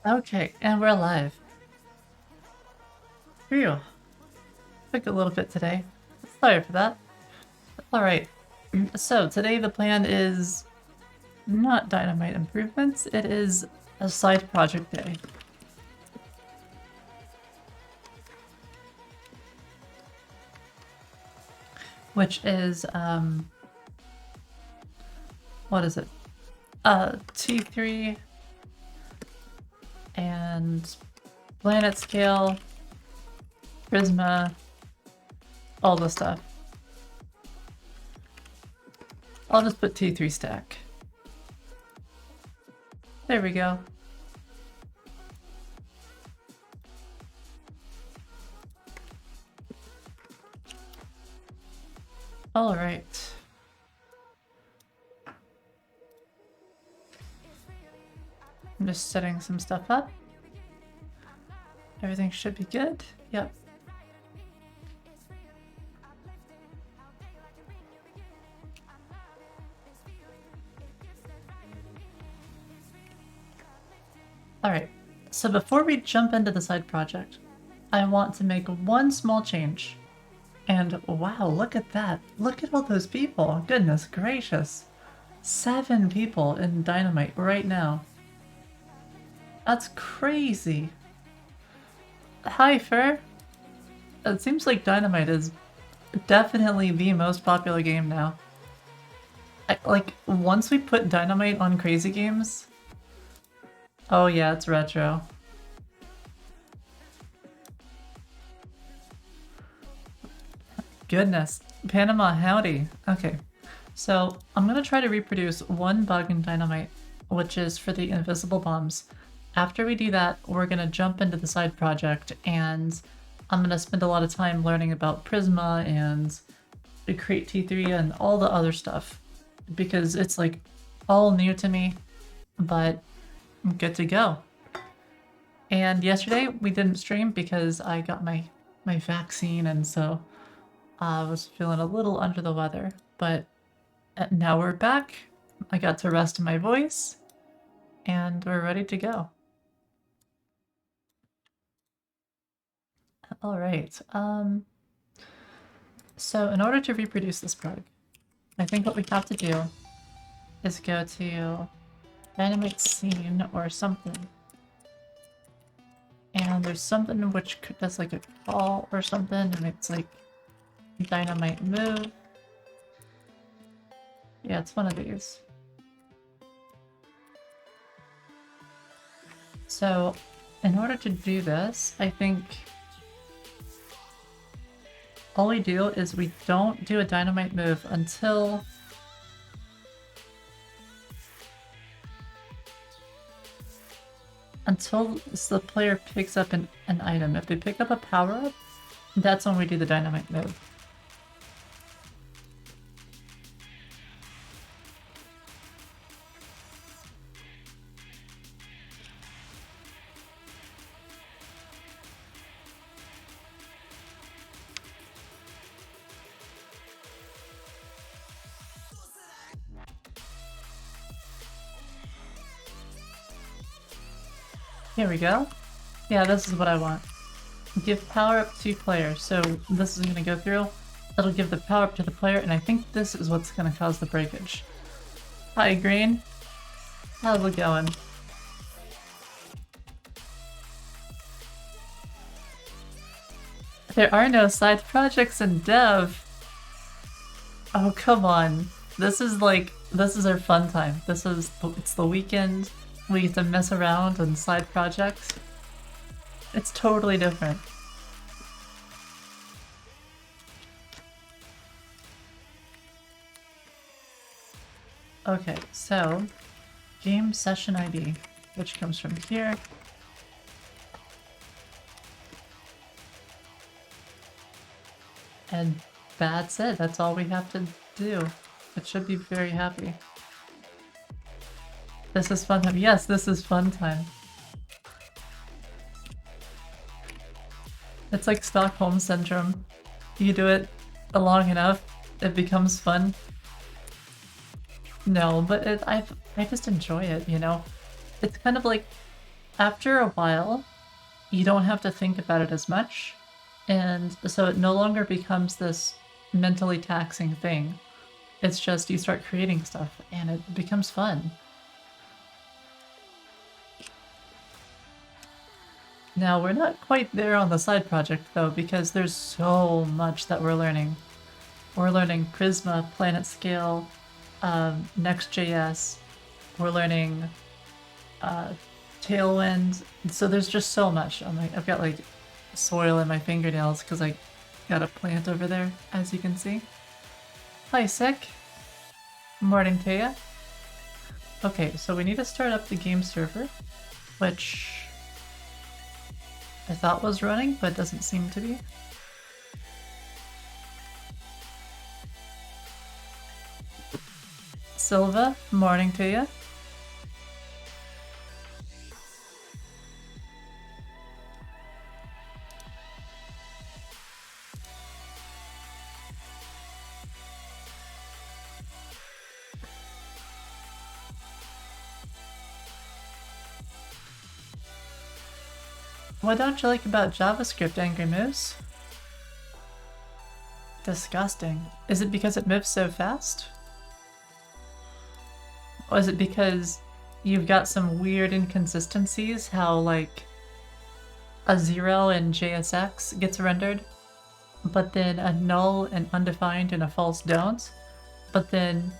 Okay, and we're live. Phew. Took a little bit today. Sorry for that. Alright, so today the plan is not dynamite improvements, it is a side project day. Which is, what is it? T3 and planet scale, Prisma, all the stuff. I'll just put T3 stack. There we go. All right. I'm just setting some stuff up. Everything should be good. Yep. Alright, so before we jump into the side project, I want to make one small change. And wow, look at that. Look at all those people. Goodness gracious. 7 people in Dynamite right now. That's crazy. Hi, Fur. It seems like Dynamite is definitely the most popular game now. Like, once we put Dynamite on Crazy Games... Oh yeah, it's retro. Goodness. Panama howdy. Okay. So, I'm gonna try to reproduce one bug in Dynamite, which is for the invisible bombs. After we do that, we're gonna jump into the side project, and I'm gonna spend a lot of time learning about Prisma and Create T3 and all the other stuff, because it's like all new to me, but I'm good to go. And yesterday we didn't stream because I got my vaccine, and so I was feeling a little under the weather, but now we're back. I got to rest my voice, and we're ready to go. All right. So in order to reproduce this bug, I think what we have to do is go to Dynamite Scene or something. And there's something which does like a call or something, and it's like Dynamite Move. Yeah, it's one of these. So in order to do this, I think all we do is we don't do a Dynamite move until the player picks up an item. If they pick up a power-up, that's when we do the Dynamite move. Here we go. Yeah, this is what I want. Give power up to player. So this is going to go through. It'll give the power up to the player, and I think this is what's going to cause the breakage. Hi, Green. How's it going? There are no side projects in dev. Oh, come on. This is our fun time. It's the weekend. We get to mess around on side projects. It's totally different. Okay, so game session ID, which comes from here. And that's it. That's all we have to do. It should be very happy. This is fun time. Yes, this is fun time. It's like Stockholm Syndrome. You do it long enough, it becomes fun. No, but I just enjoy it, you know? It's kind of like after a while, you don't have to think about it as much, and so it no longer becomes this mentally taxing thing. It's just you start creating stuff, and it becomes fun. Now, we're not quite there on the side project, though, because there's so much that we're learning. We're learning Prisma, Planet Scale, Next.js. We're learning Tailwind. So there's just so much. I've got like soil in my fingernails because I got a plant over there, as you can see. Hi, Sick. Morning to ya. Okay, so we need to start up the game server, which I thought was running, but doesn't seem to be. Silva, morning to ya. What don't you like about JavaScript, Angry Moose? Disgusting. Is it because it moves so fast? Or is it because you've got some weird inconsistencies, how like a 0 in JSX gets rendered, but then a null and undefined and a false don't, but then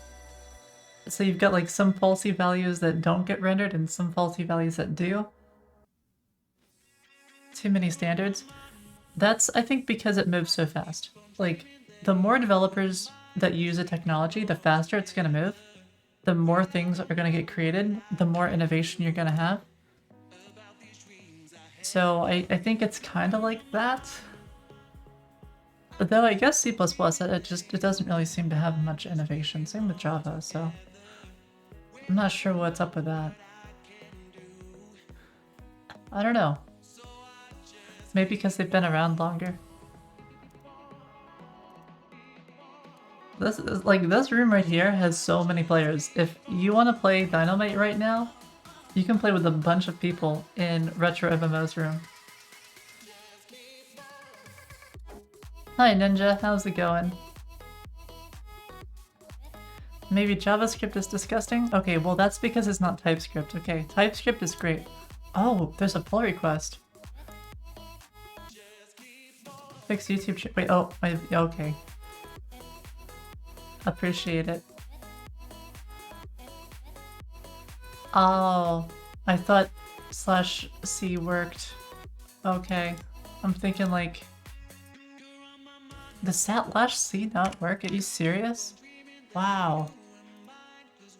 so you've got like some falsy values that don't get rendered and some falsy values that do? Too many standards? That's, I think, because it moves so fast. Like, the more developers that use a technology, the faster it's going to move. The more things are going to get created, the more innovation you're going to have. So I think it's kind of like that. But though I guess C++, it doesn't really seem to have much innovation. Same with Java, so I'm not sure what's up with that. I don't know. Maybe because they've been around longer. This room right here has so many players. If you want to play Dynamite right now, you can play with a bunch of people in Retro MMO's room. Hi Ninja, how's it going? Maybe JavaScript is disgusting? Okay, well that's because it's not TypeScript. Okay, TypeScript is great. Oh, there's a pull request. Fix YouTube wait, oh, okay. Appreciate it. Oh, I thought /c worked. Okay, I'm thinking like, does /c not work? Are you serious? Wow.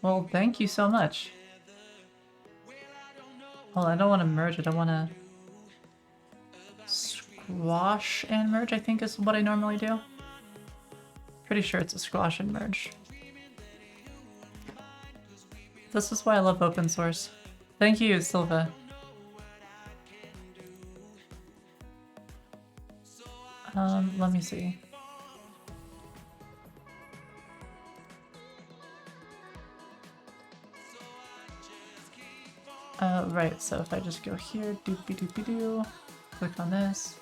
Well, thank you so much. Well, I don't want to merge it. I want to squash and merge, I think is what I normally do. Pretty sure it's a squash and merge. This is why I love open source. Thank you, Silva. Let me see. Right, so if I just go here, doopy-doopy-doo, click on this.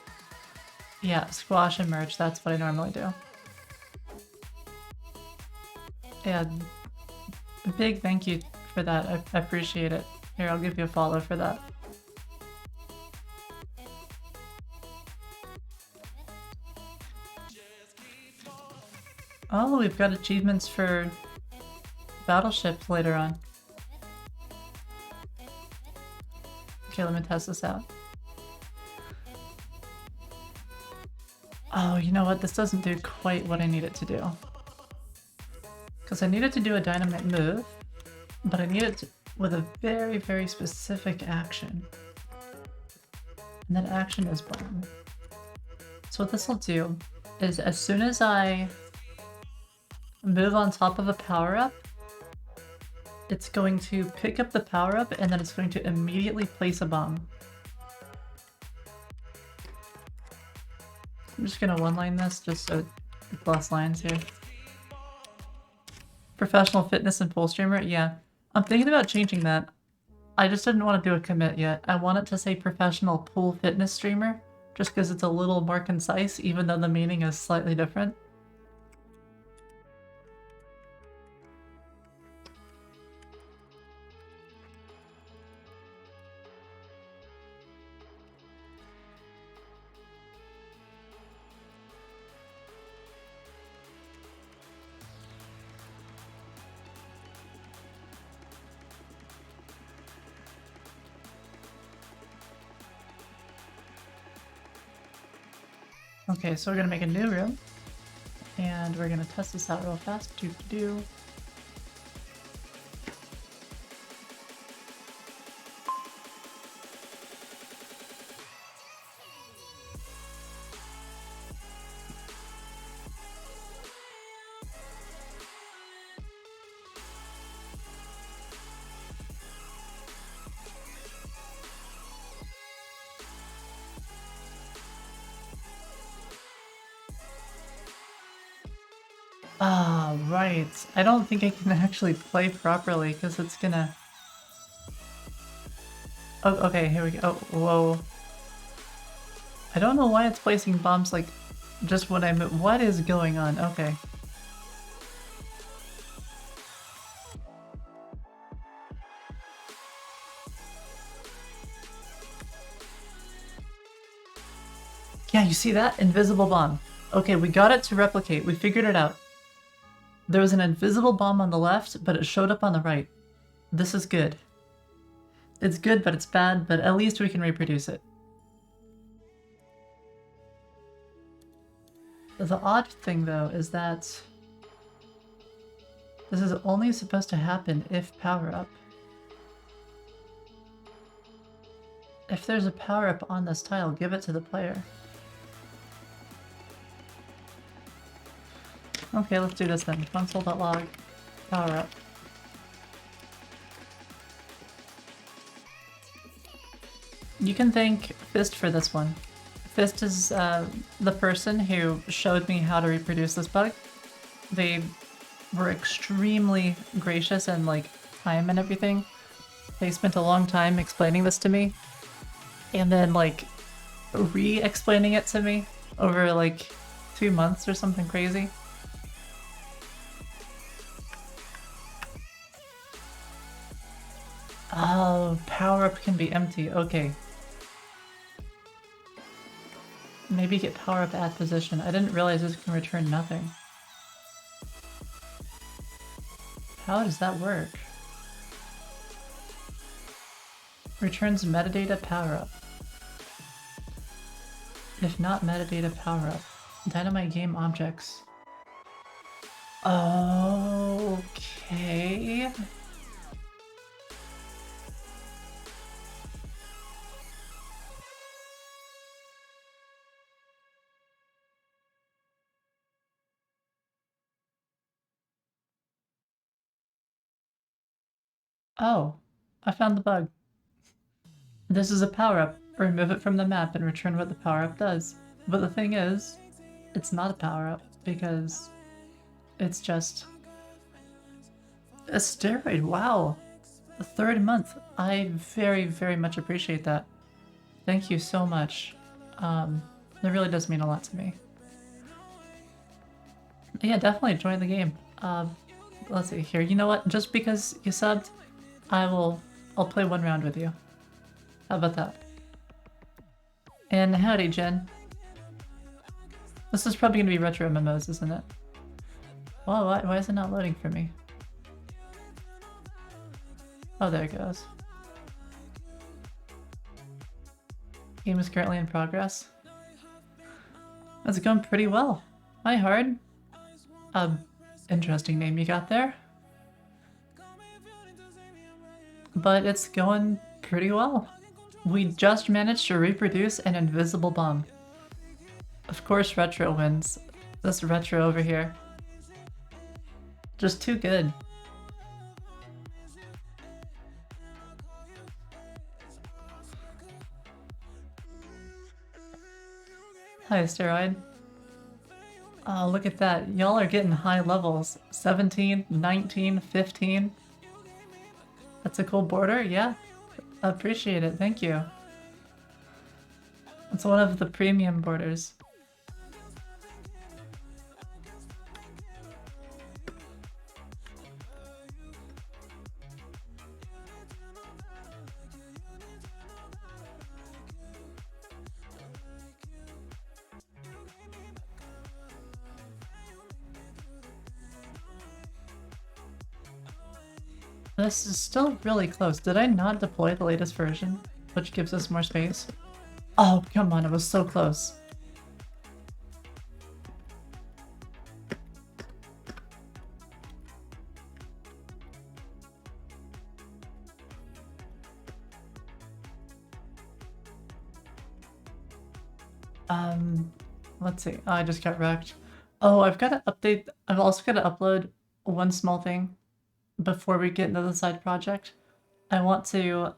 Yeah, squash and merge, that's what I normally do. Yeah, a big thank you for that, I appreciate it. Here, I'll give you a follow for that. Oh, we've got achievements for battleships later on. Okay, let me test this out. Oh, you know what? This doesn't do quite what I need it to do. Because I need it to do a dynamite move, but I need it to, with a very, very specific action. And that action is bomb. So what this will do is as soon as I move on top of a power-up, it's going to pick up the power-up and then it's going to immediately place a bomb. I'm just gonna one-line this just so it lost lines here. Professional fitness and full streamer? Yeah. I'm thinking about changing that. I just didn't want to do a commit yet. I want it to say professional pool fitness streamer, just because it's a little more concise, even though the meaning is slightly different. Okay, so we're gonna make a new room, and we're gonna test this out real fast. Do. Ah, right. I don't think I can actually play properly because it's gonna... Oh, okay, here we go. Oh, whoa. I don't know why it's placing bombs like just when I move. What is going on? Okay. Yeah, you see that? Invisible bomb. Okay, we got it to replicate. We figured it out. There was an invisible bomb on the left, but it showed up on the right. This is good. It's good, but it's bad, but at least we can reproduce it. The odd thing, though, is that this is only supposed to happen if power-up. If there's a power-up on this tile, give it to the player. Okay, let's do this then. Console.log, power-up. You can thank Fist for this one. Fist is the person who showed me how to reproduce this bug. They were extremely gracious and like time and everything. They spent a long time explaining this to me and then like re-explaining it to me over like 2 months or something crazy. Oh, power-up can be empty. Okay. Maybe get power-up at position. I didn't realize this can return nothing. How does that work? Returns metadata power-up. If not metadata power-up. Dynamite game objects. Okay. Oh, I found the bug. This is a power-up. Remove it from the map and return what the power-up does. But the thing is, it's not a power-up because it's just a steroid. Wow. The 3rd month. I very, very much appreciate that. Thank you so much. It really does mean a lot to me. Yeah, definitely join the game. Let's see here. You know what? Just because you subbed, I'll play 1 round with you. How about that? And howdy, Jen. This is probably gonna be retro MMOs, isn't it? Well, why is it not loading for me? Oh, there it goes. Game is currently in progress. That's going pretty well. Hi, Hard. Interesting name you got there. But it's going pretty well. We just managed to reproduce an invisible bomb. Of course Retro wins. This Retro over here. Just too good. Hi, Steroid. Oh, look at that. Y'all are getting high levels. 17, 19, 15. That's a cool border, yeah. Appreciate it, thank you. It's one of the premium borders. This is still really close. Did I not deploy the latest version, which gives us more space? Oh, come on, it was so close. Let's see. Oh, I just got wrecked. Oh, I've got to update. I've also got to upload one small thing before we get into the side project. I want to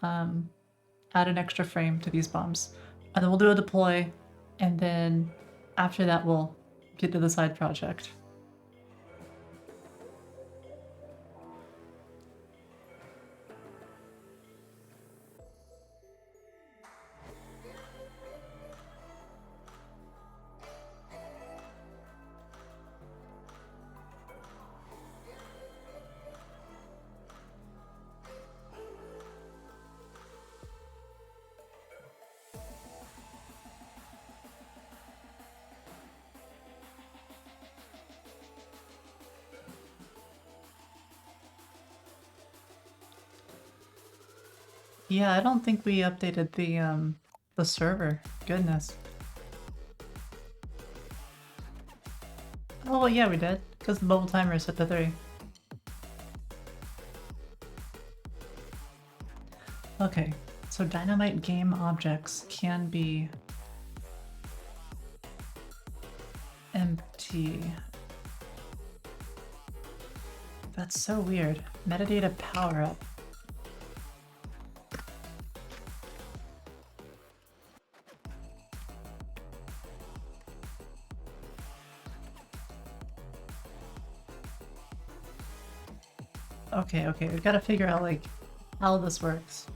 add an extra frame to these bombs. And then we'll do a deploy, and then after that we'll get to the side project. Yeah, I don't think we updated the server. Goodness. Oh well, yeah, we did, because the mobile timer is set to 3. Okay, so dynamite game objects can be empty. That's so weird. Metadata power up. Okay, we've got to figure out like how this works.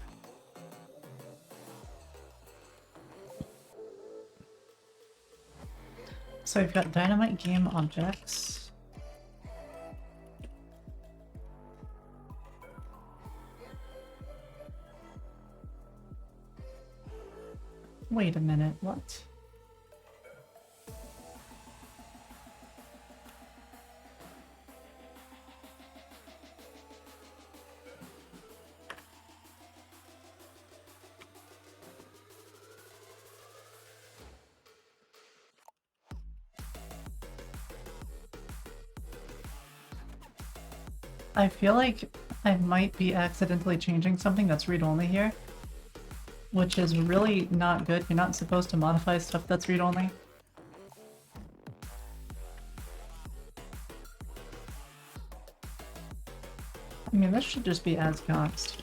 So we've got dynamite game objects. Wait a minute, what? I feel like I might be accidentally changing something that's read-only here, which is really not good. You're not supposed to modify stuff that's read-only. I mean, this should just be as const.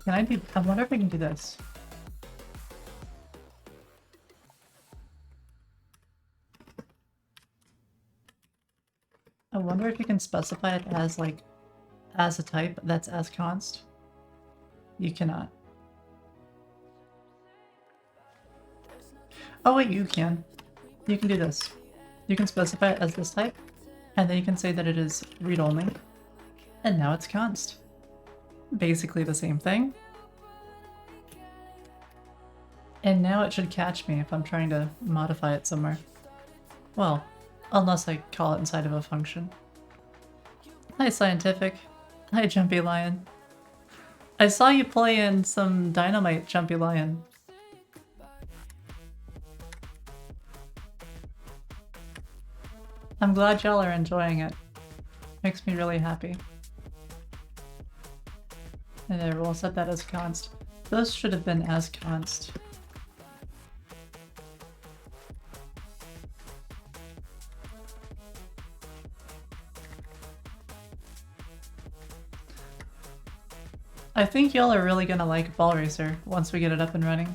Can I do... I wonder if I can do this. I wonder if you can specify it as, like, as a type that's as const. You cannot. Oh wait, you can. You can do this. You can specify it as this type, and then you can say that it is read-only, and now it's const. Basically the same thing. And now it should catch me if I'm trying to modify it somewhere. Well, unless I call it inside of a function. Hi, Scientific. Hi, Jumpy Lion. I saw you play in some Dynamite, Jumpy Lion. I'm glad y'all are enjoying it. Makes me really happy. And there, we'll set that as const. Those should have been as const. I think y'all are really gonna like Ball Racer once we get it up and running.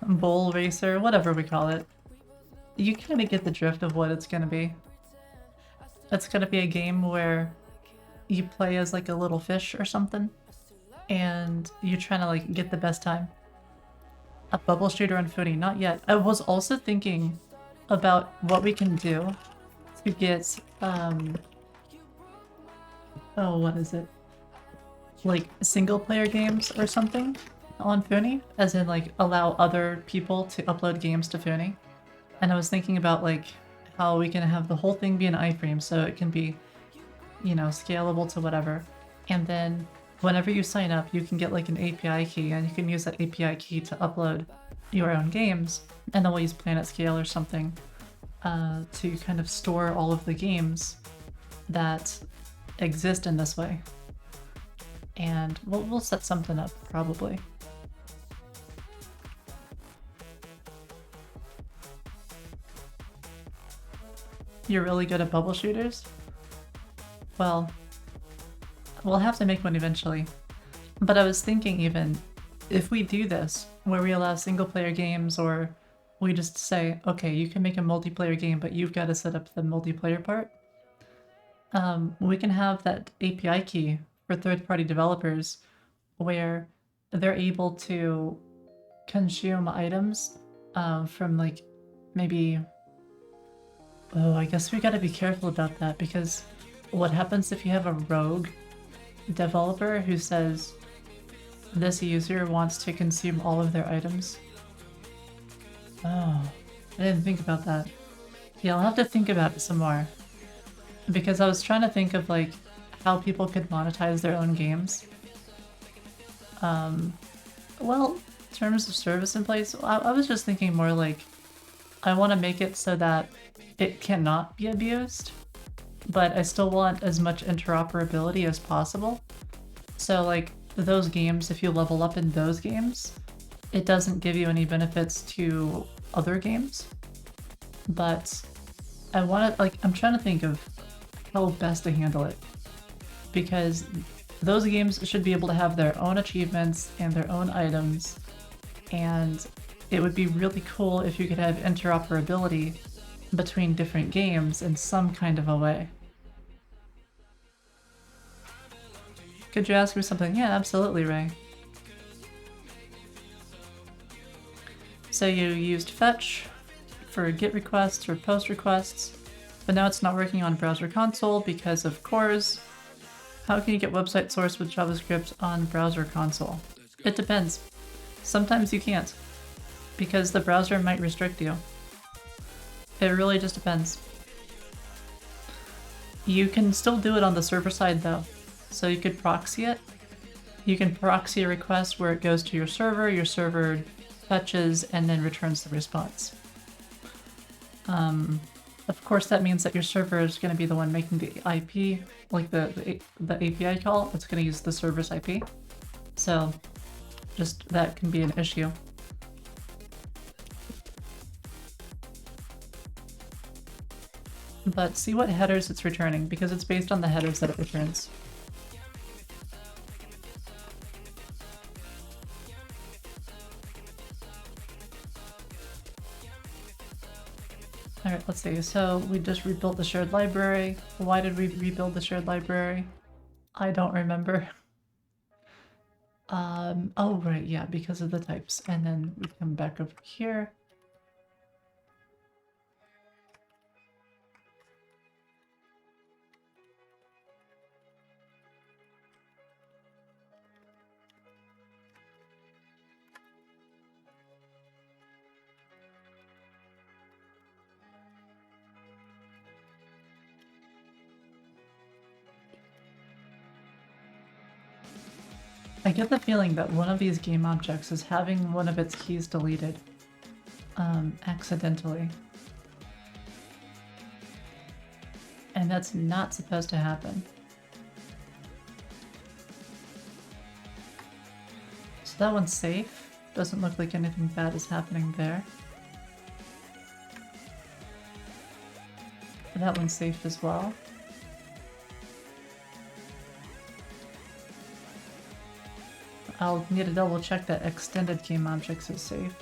Bowl Racer, whatever we call it. You kind of get the drift of what it's gonna be. It's gonna be a game where you play as like a little fish or something, and you're trying to like get the best time. A bubble shooter on Footy, not yet. I was also thinking about what we can do to get oh, what is it? Like single player games or something on Foonie, as in like allow other people to upload games to Foonie. And I was thinking about like how we can have the whole thing be an iframe so it can be, you know, scalable to whatever. And then whenever you sign up, you can get like an API key, and you can use that API key to upload your own games. And then we'll use PlanetScale or something to kind of store all of the games that exist in this way. And we'll set something up, probably. You're really good at bubble shooters? Well, we'll have to make one eventually. But I was thinking even, if we do this, where we allow single player games, or we just say, okay, you can make a multiplayer game, but you've got to set up the multiplayer part, we can have that API key for third-party developers where they're able to consume items from like maybe... Oh, I guess we gotta be careful about that, because what happens if you have a rogue developer who says this user wants to consume all of their items? Oh, I didn't think about that. Yeah, I'll have to think about it some more. Because I was trying to think of like how people could monetize their own games. Well, terms of service in place, I was just thinking more like I want to make it so that it cannot be abused, but I still want as much interoperability as possible. So like those games, if you level up in those games, it doesn't give you any benefits to other games. But I want to, like, I'm trying to think of how best to handle it, because those games should be able to have their own achievements and their own items, and it would be really cool if you could have interoperability between different games in some kind of a way. Could you ask me something? Yeah, absolutely, Ray. So you used fetch for GET requests or post requests, but now it's not working on browser console because of CORS. How can you get website source with JavaScript on browser console? It depends. Sometimes you can't, because the browser might restrict you. It really just depends. You can still do it on the server side though. So you could proxy it. You can proxy a request where it goes to your server fetches, and then returns the response. Of course that means that your server is going to be the one making the IP, like the API call. It's going to use the server's IP. So just that can be an issue. But see what headers it's returning, because it's based on the headers that it returns. Alright, let's see. So we just rebuilt the shared library. Why did we rebuild the shared library? I don't remember. Oh right, yeah, because of the types. And then we come back over here. I get the feeling that one of these game objects is having one of its keys deleted, accidentally. And that's not supposed to happen. So that one's safe. Doesn't look like anything bad is happening there. That one's safe as well. I'll need to double check that extended game objects is safe.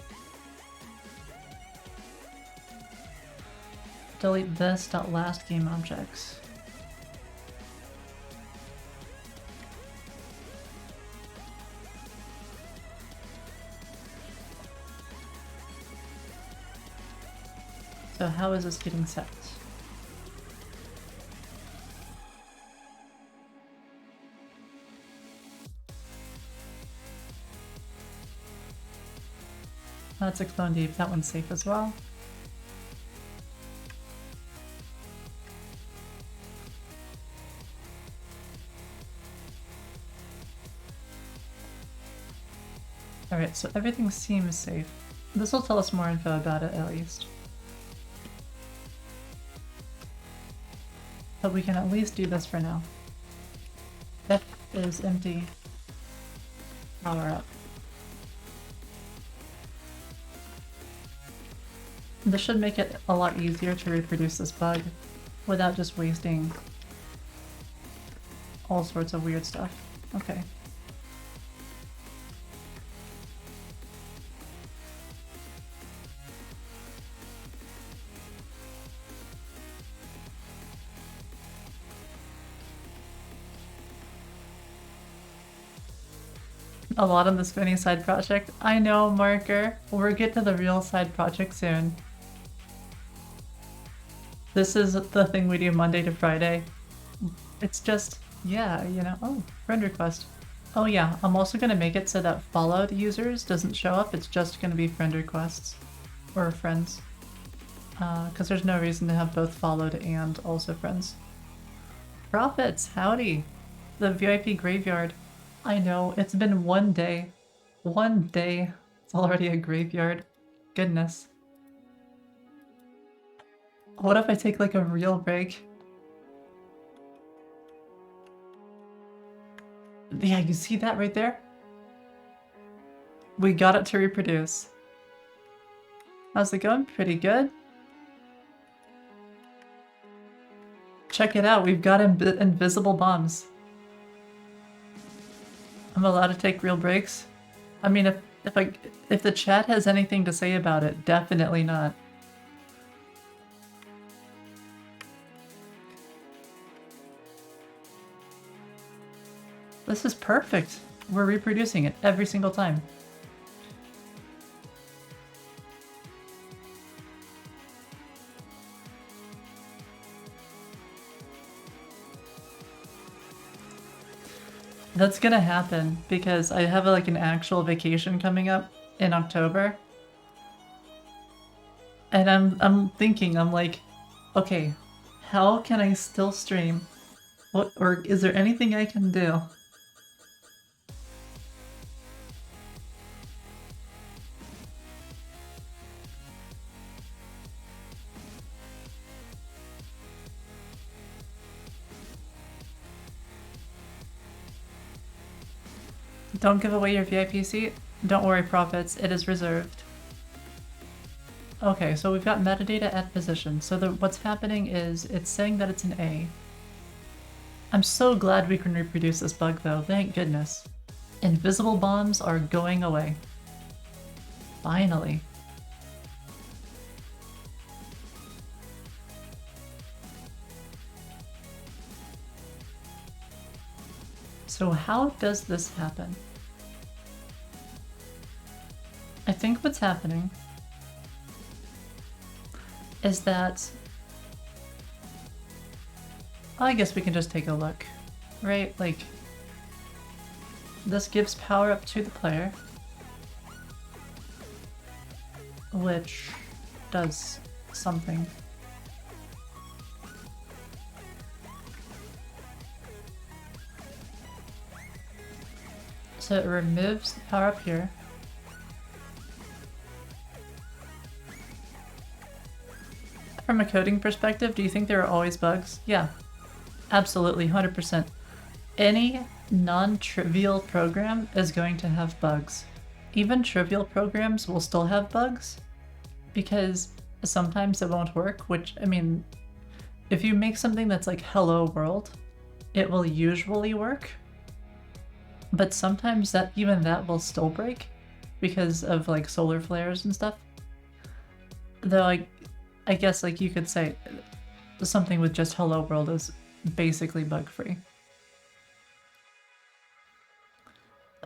Delete this.last game objects. So how is this getting set? Let's explode deep. That one's safe as well. Alright, so everything seems safe. This will tell us more info about it, at least. But we can at least do this for now. F is empty. Power up. This should make it a lot easier to reproduce this bug without just wasting all sorts of weird stuff. Okay. A lot on the spinning side project. I know, Marker. We'll get to the real side project soon. This is the thing we do Monday to Friday. It's just, yeah, you know. Oh, friend request. Oh yeah, I'm also gonna make it so that followed users doesn't show up. It's just gonna be friend requests. Or friends. Because there's no reason to have both followed and also friends. Profits, howdy! The VIP graveyard. I know, it's been one day. One day. It's already a graveyard. Goodness. What if I take like a real break? Yeah, you see that right there? We got it to reproduce. How's it going? Pretty good. Check it out, we've got invisible bombs. I'm allowed to take real breaks? I mean, if the chat has anything to say about it, definitely not. This is perfect. We're reproducing it every single time. That's gonna happen because I have like an actual vacation coming up in October. And I'm thinking, I'm like, okay, how can I still stream? What, or is there anything I can do? Don't give away your VIP seat. Don't worry, Profits, it is reserved. Okay, so we've got metadata at position. So what's happening is it's saying that it's an A. I'm so glad we can reproduce this bug though, thank goodness. Invisible bombs are going away. Finally. So how does this happen? I think what's happening is that... I guess we can just take a look, right? Like, this gives power up to the player, which does something. So it removes the power up here. From a coding perspective, do you think there are always bugs? Yeah, absolutely, 100%. Any non-trivial program is going to have bugs. Even trivial programs will still have bugs because sometimes it won't work, which, I mean, if you make something that's like hello world, it will usually work. But sometimes even that will still break because of like solar flares and stuff. Though I guess like you could say something with just hello world is basically bug-free.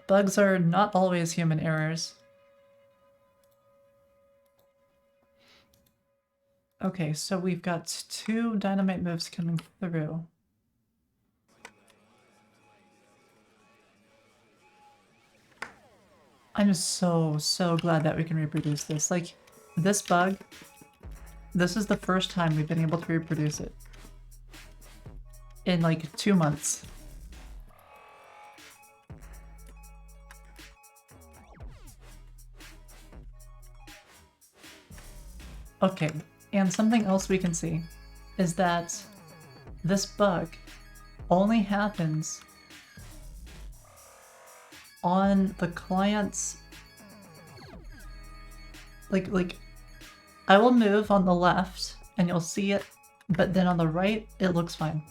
Bugs are not always human errors. Okay, so we've got 2 dynamite moves coming through. I'm so glad that we can reproduce this. Like, this bug, this is the first time we've been able to reproduce it. In like 2 months. Okay, and something else we can see is that this bug only happens on the client's like I will move on the left and you'll see it, but then on the right it looks fine.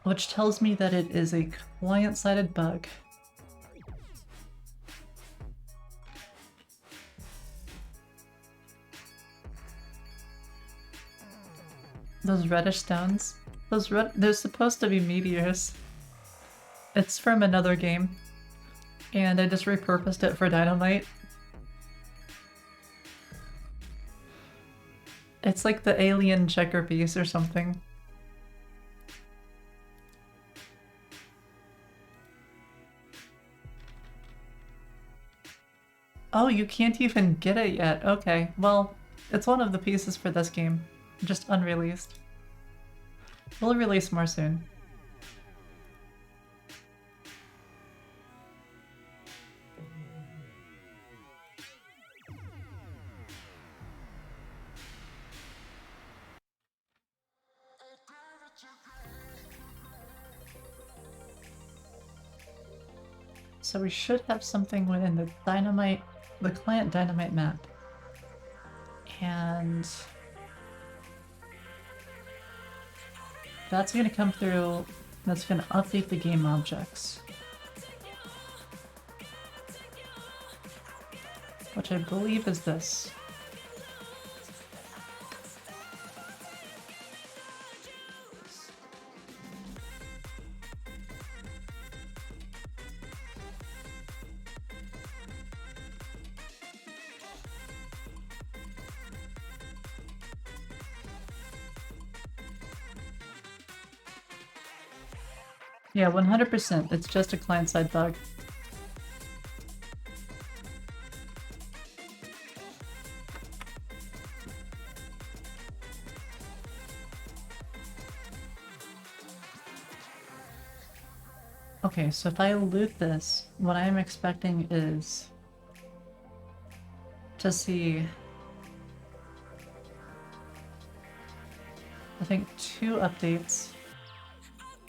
Which tells me that it is a client-sided bug. Those reddish stones, they're supposed to be meteors. It's from another game, and I just repurposed it for dynamite. It's like the alien checker piece or something. Oh, you can't even get it yet. Okay, well, it's one of the pieces for this game, just unreleased. We'll release more soon. So we should have something within the client dynamite map. And that's gonna come through, that's gonna update the game objects. Which I believe is this. Yeah, 100%. It's just a client-side bug. Okay, so if I loot this, what I'm expecting is to see, I think, 2 updates.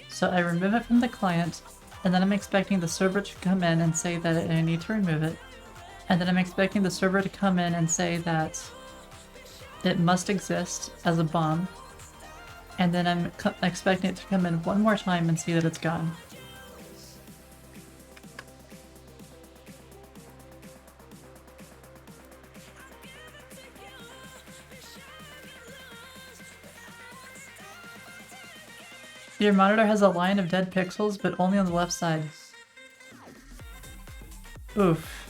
So I remove it from the client, and then I'm expecting the server to come in and say that I need to remove it. And then I'm expecting the server to come in and say that it must exist as a bomb. And then I'm expecting it to come in one more time and see that it's gone. Your monitor has a line of dead pixels, but only on the left side. Oof.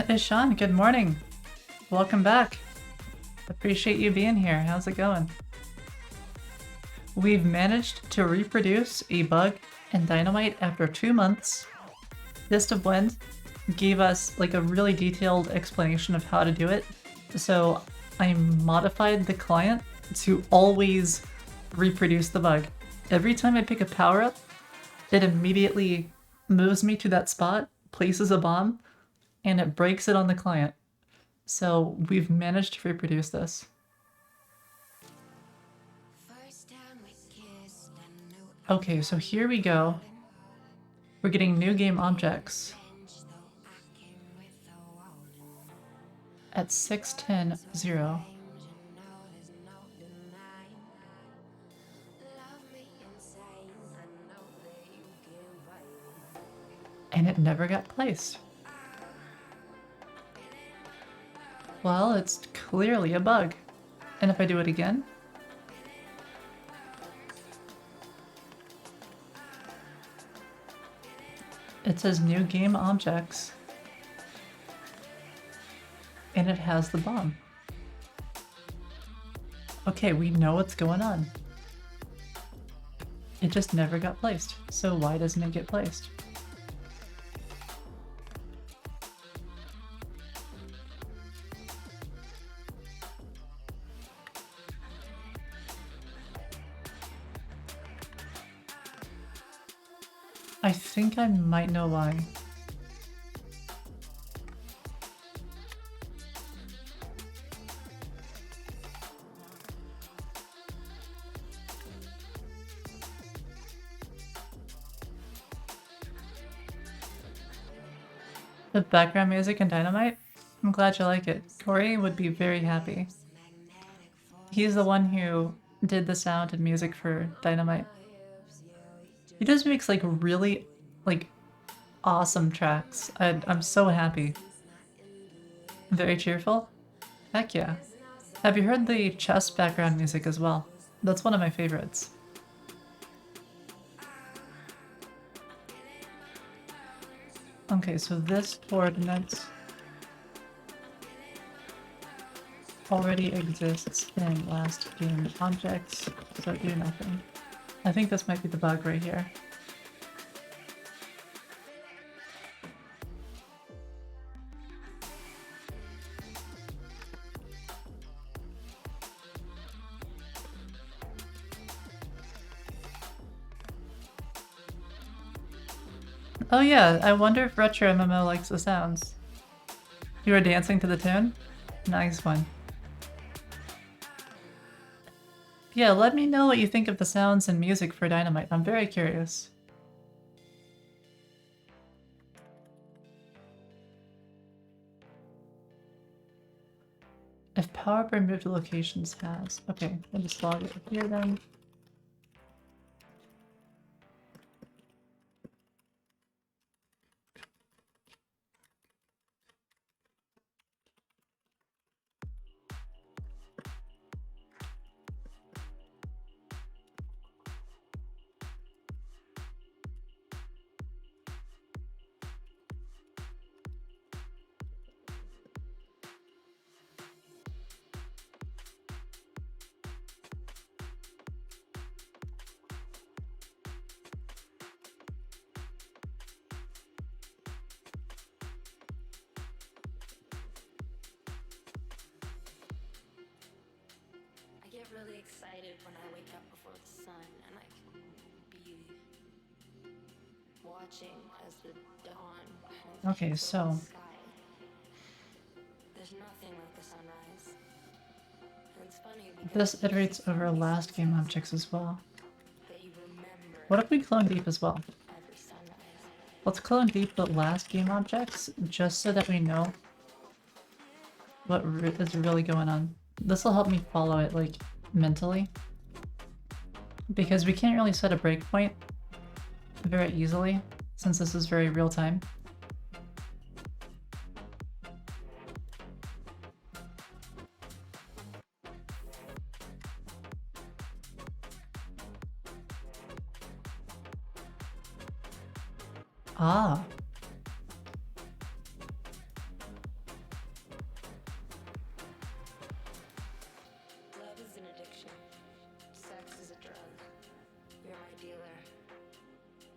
Hey Sean, good morning. Welcome back. Appreciate you being here. How's it going? We've managed to reproduce a bug in Dynamite after 2 months. Fist of Wind gave us like a really detailed explanation of how to do it. So I modified the client to always reproduce the bug. Every time I pick a power up, it immediately moves me to that spot, places a bomb, and it breaks it on the client. So we've managed to reproduce this. Okay, so here we go. We're getting new game objects at 6:10:0. And it never got placed. Well, it's clearly a bug. And if I do it again, it says new game objects. and it has the bomb. Okay, we know what's going on. It just never got placed. So why doesn't it get placed? I think I might know why. The background music in Dynamite? I'm glad you like it. Corey would be very happy. He's the one who did the sound and music for Dynamite. He just makes like really like awesome tracks. I'm so happy. Very cheerful? Heck yeah. Have you heard the chess background music as well? That's one of my favorites. Okay, so this coordinate already exists in last game objects, so do nothing. I think this might be the bug right here. Oh yeah, I wonder if Retro MMO likes the sounds. You were dancing to the tune? Nice one. Yeah, let me know what you think of the sounds and music for Dynamite. I'm very curious. If power up removed locations has. Okay, let me just log it here then. Really excited when I wake up before the sun and I can be watching as the dawn. Okay, so There's nothing like the sunrise. And it's funny this iterates over last game objects as well. that you remember What if we clone deep as well? every sunrise. Let's clone deep the last game objects just so that we know what is really going on. This will help me follow it like mentally, because we can't really set a breakpoint very easily since this is very real time. Ah. Love is an addiction. Sex is a drug. You're my dealer.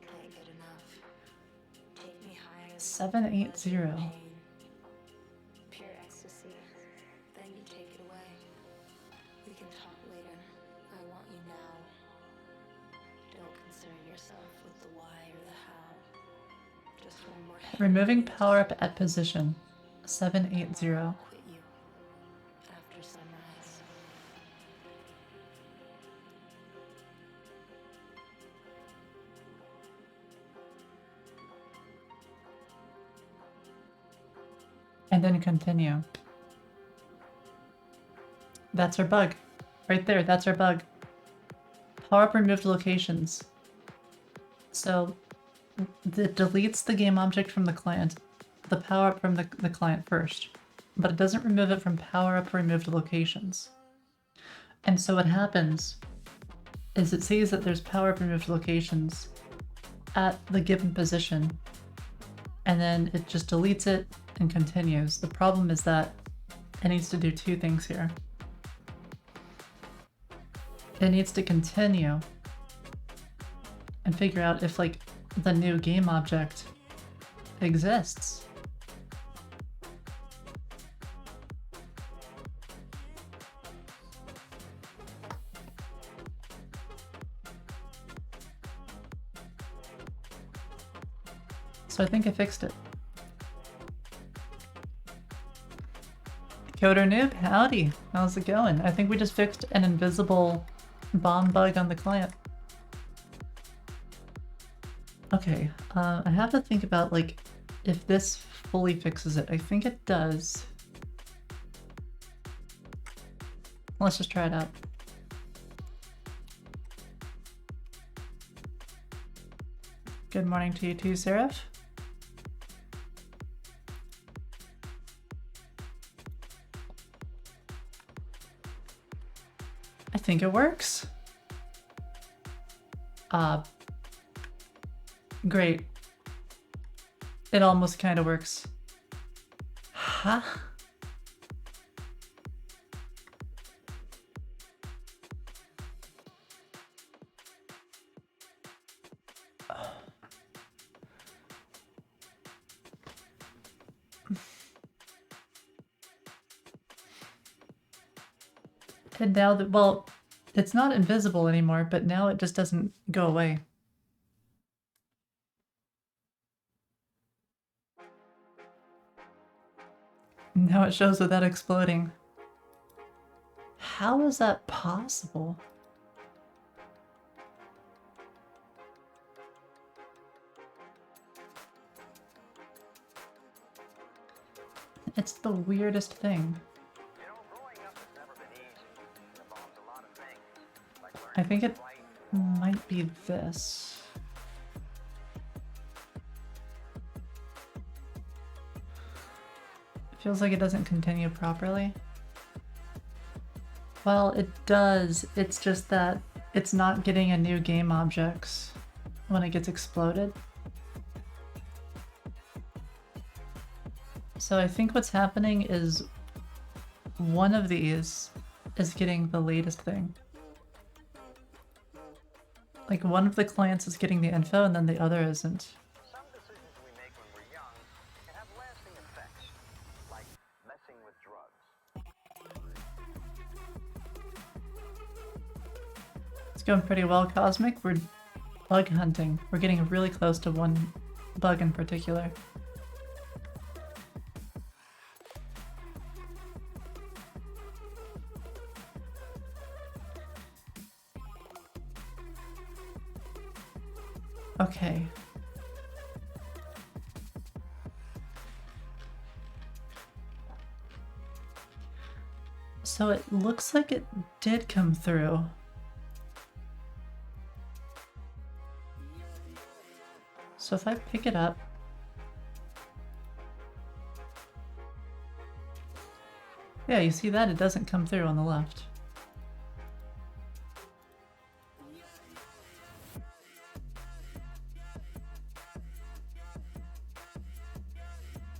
Can't get enough. Take me higher. 780. Pain. Pure ecstasy. Then you take it away. We can talk later. I want you now. Don't concern yourself with the why or the how. Just one more hit. Removing power up at position. 780. Quit you. After sunrise. And then continue. That's our bug. Right there, that's our bug. Power up removed locations. So it deletes the game object from the client, the power up from the client first, but it doesn't remove it from power up removed locations. And so what happens is it sees that there's power up removed locations at the given position, and then it just deletes it and continues. The problem is that it needs to do two things here. It needs to continue and figure out if, like, the new game object exists. So I think I fixed it. Coder Noob, howdy. How's it going? I think we just fixed an invisible bomb bug on the client. Okay, I have to think about, like, if this fully fixes it. I think it does. Let's just try it out. Good morning to you too, Seraph. I think it works. Great. It almost kind of works. Huh? And now that, well, it's not invisible anymore, but now it just doesn't go away. Now it shows without exploding. How is that possible? It's the weirdest thing. I think it might be this. It feels like it doesn't continue properly. Well, it does. It's just that it's not getting a new game objects when it gets exploded. So I think what's happening is one of these is getting the latest thing. Like, one of the clients is getting the info and then the other isn't. Some decisions we make when we're young can have lasting effects, like messing with drugs. It's going pretty well, Cosmic. We're bug hunting. We're getting really close to one bug in particular. Okay. So it looks like it did come through. So if I pick it up, yeah, you see that? It doesn't come through on the left.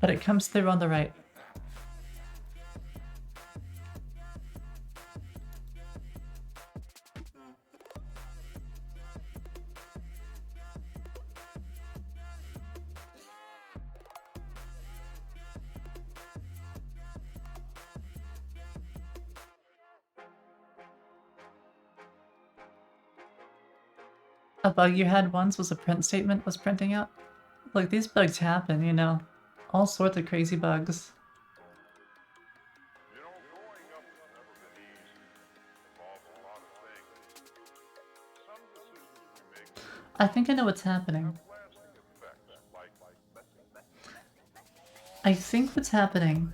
But it comes through on the right. A bug you had once was a print statement was printing out. Look, these bugs happen, you know. All sorts of crazy bugs. You know, growing up has never been easy. Involves a lot of things. Some decisions we make I think I know what's happening. have lasting effects, like messing. I think what's happening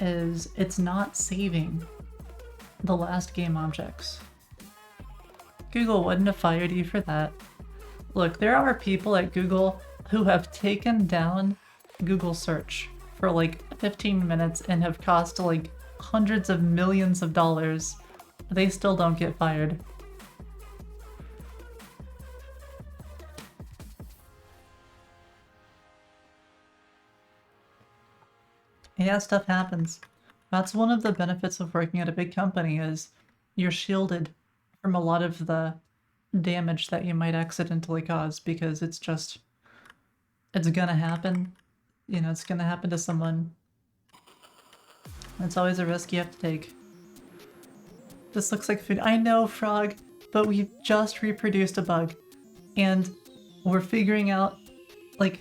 is it's not saving the last game objects. Google wouldn't have fired you for that. Look, there are people at Google who have taken down Google search for like 15 minutes and have cost like hundreds of millions of dollars. They still don't get fired. Yeah, stuff happens. That's one of the benefits of working at a big company is you're shielded from a lot of the damage that you might accidentally cause because it's gonna happen. You know, it's gonna happen to someone. It's always a risk you have to take. This looks like food. I know, Frog, but we've just reproduced a bug. And we're figuring out, like,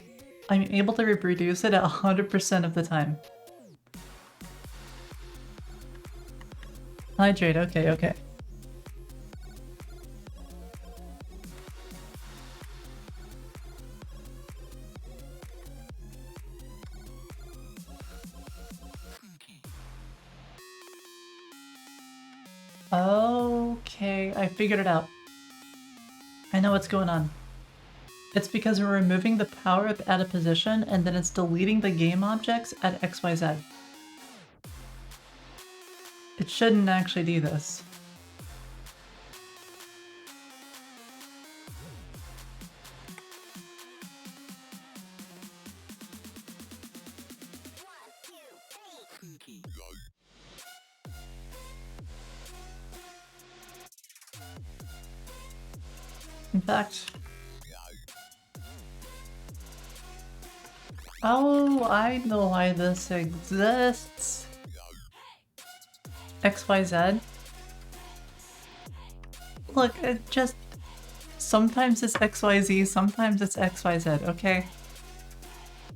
I'm able to reproduce it at 100% of the time. Hydrate, okay, okay. Okay, I figured it out. I know what's going on. It's because we're removing the power up at a position and then it's deleting the game objects at XYZ. It shouldn't actually do this. In fact... Oh, I know why this exists. XYZ. Look, it just... Sometimes it's XYZ, sometimes it's XYZ, okay?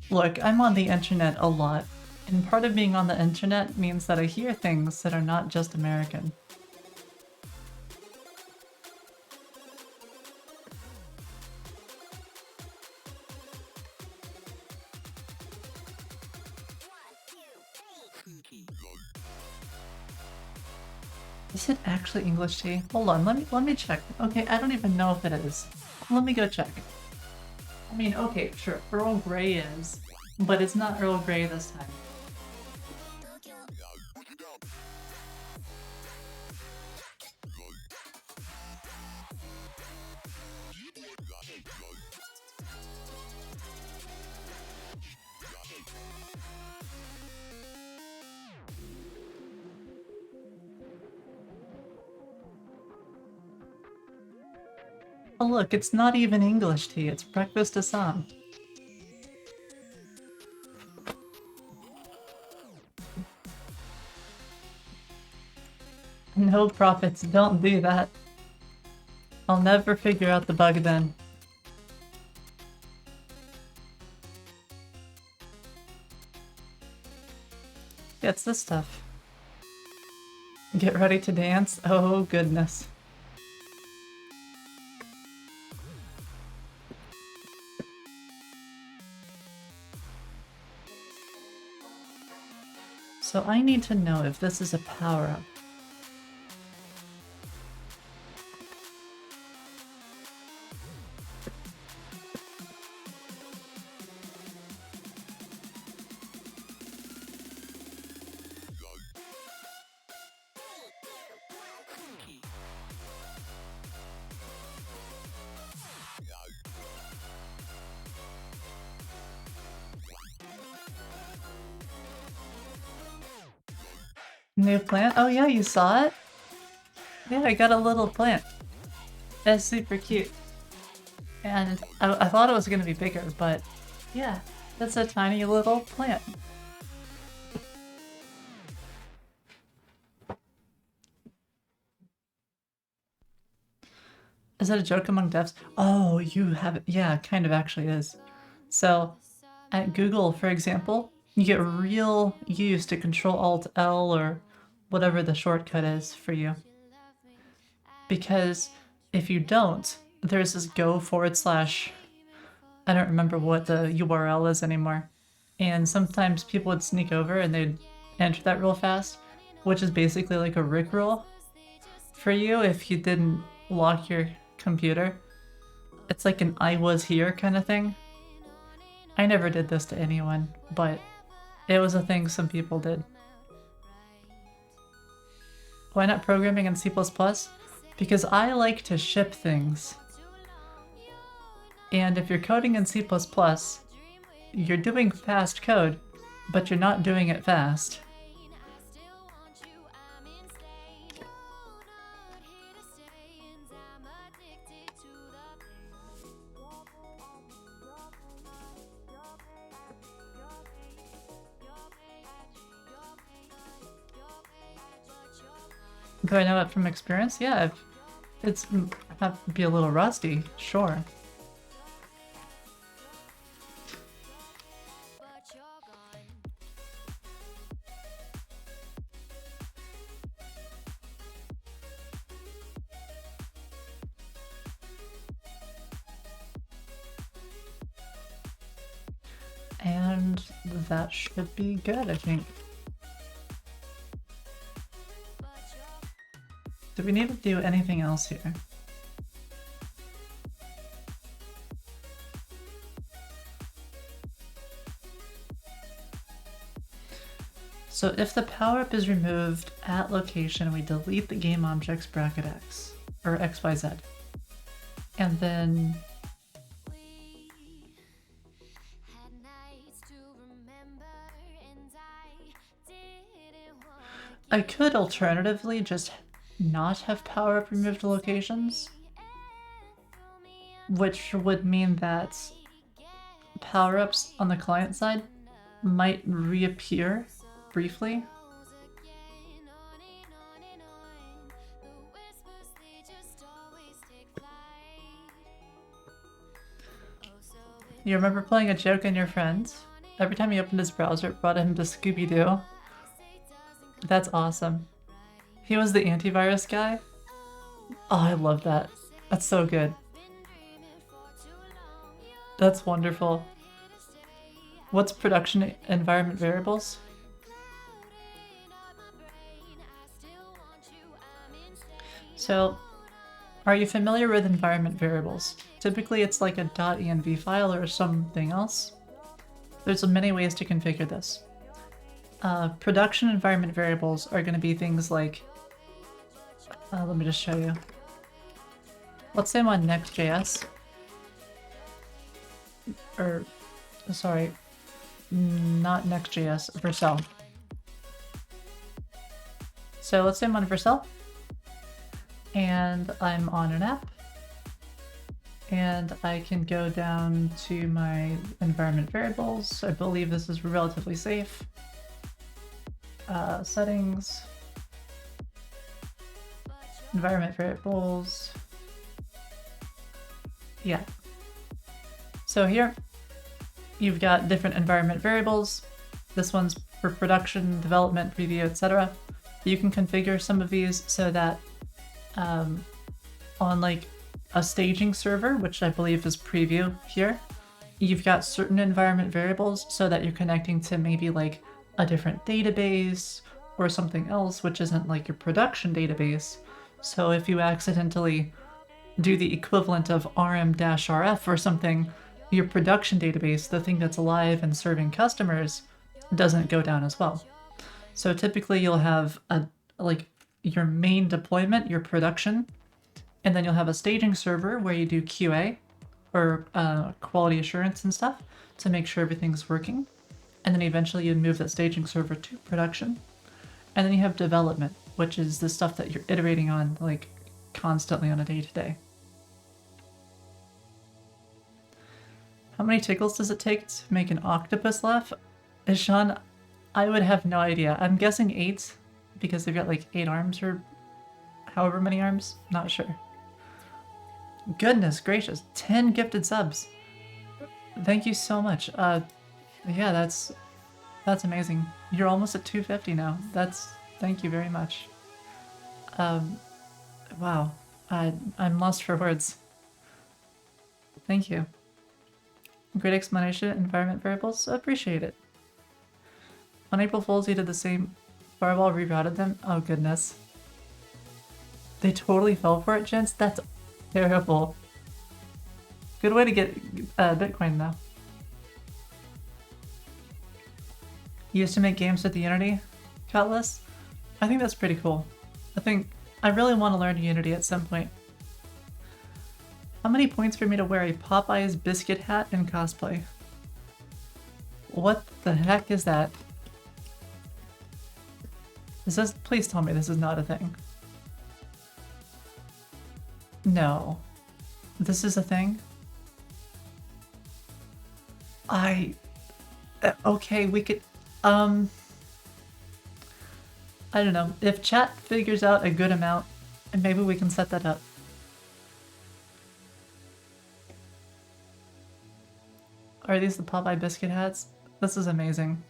Look, I'm on the internet a lot, and part of being on the internet means that I hear things that are not just American. Is it actually English tea? Hold on, let me check. Okay, I don't even know if it is. Let me go check. I mean, okay, sure, Earl Grey is, but it's not Earl Grey this time. Oh look, it's not even English tea, it's Breakfast Assam. No profits, don't do that. I'll never figure out the bug then. Yeah, it's this stuff. Get ready to dance? Oh goodness. So I need to know if this is a power-up. New plant? Oh yeah, you saw it? Yeah, I got a little plant. That's super cute. And I thought it was gonna be bigger, but yeah, that's a tiny little plant. Is that a joke among devs? Oh, you have it. Yeah, kind of actually is. So at Google, for example, you get real used to Control-Alt-L or whatever the shortcut is for you. Because if you don't, there's this go / I don't remember what the URL is anymore. And sometimes people would sneak over and they'd enter that real fast, which is basically like a rickroll for you if you didn't lock your computer. It's like an I was here kind of thing. I never did this to anyone, but it was a thing some people did. Why not programming in C++? Because I like to ship things. And if you're coding in C++, you're doing fast code, but you're not doing it fast. Do I know it from experience? Yeah, it's have to be a little rusty, sure. And that should be good, I think. Do we need to do anything else here? So if the power-up is removed at location, we delete the game objects bracket X, or XYZ. And then I could alternatively just not have power-up removed locations, which would mean that power-ups on the client side might reappear briefly. You remember playing a joke on your friend? Every time he opened his browser, it brought him to Scooby-Doo. That's awesome. He was the antivirus guy? Oh, I love that. That's so good. That's wonderful. What's production environment variables? So, are you familiar with environment variables? Typically it's like a .env file or something else. There's many ways to configure this. Production environment variables are going to be things like, let me just show you. Let's say I'm on Next.js, or sorry, not Next.js, Vercel. So let's say I'm on Vercel, and I'm on an app, and I can go down to my environment variables. I believe this is relatively safe. Settings, environment variables. Yeah. So here you've got different environment variables. This one's for production, development, preview, etc. You can configure some of these so that on like a staging server, which I believe is preview here, you've got certain environment variables so that you're connecting to maybe like a different database or something else which isn't like your production database. So if you accidentally do the equivalent of rm-rf or something, your production database, the thing that's alive and serving customers, doesn't go down as well. So typically you'll have like your main deployment, your production, and then you'll have a staging server where you do QA or quality assurance and stuff to make sure everything's working. And then eventually you move that staging server to production. And then you have development, which is the stuff that you're iterating on like constantly on a day-to-day. How many tickles does it take to make an octopus laugh? Ishan, I would have no idea. I'm guessing 8 because they've got like 8 arms or however many arms. Not sure. Goodness gracious, 10 gifted subs. Thank you so much. Yeah, that's amazing. You're almost at 250 now. Thank you very much. Wow. I'm lost for words. Thank you. Great explanation, environment variables. Appreciate it. On April Fools, you did the same. Firewall rerouted them. Oh goodness. They totally fell for it, gents? That's terrible. Good way to get Bitcoin though. Used to make games with the Unity Cutlass. I think that's pretty cool. I really want to learn Unity at some point. How many points for me to wear a Popeye's biscuit hat in cosplay? What the heck is that? Please tell me this is not a thing. No. This is a thing? Okay, we could, I don't know. If chat figures out a good amount, maybe we can set that up. Are these the Popeye biscuit hats? This is amazing.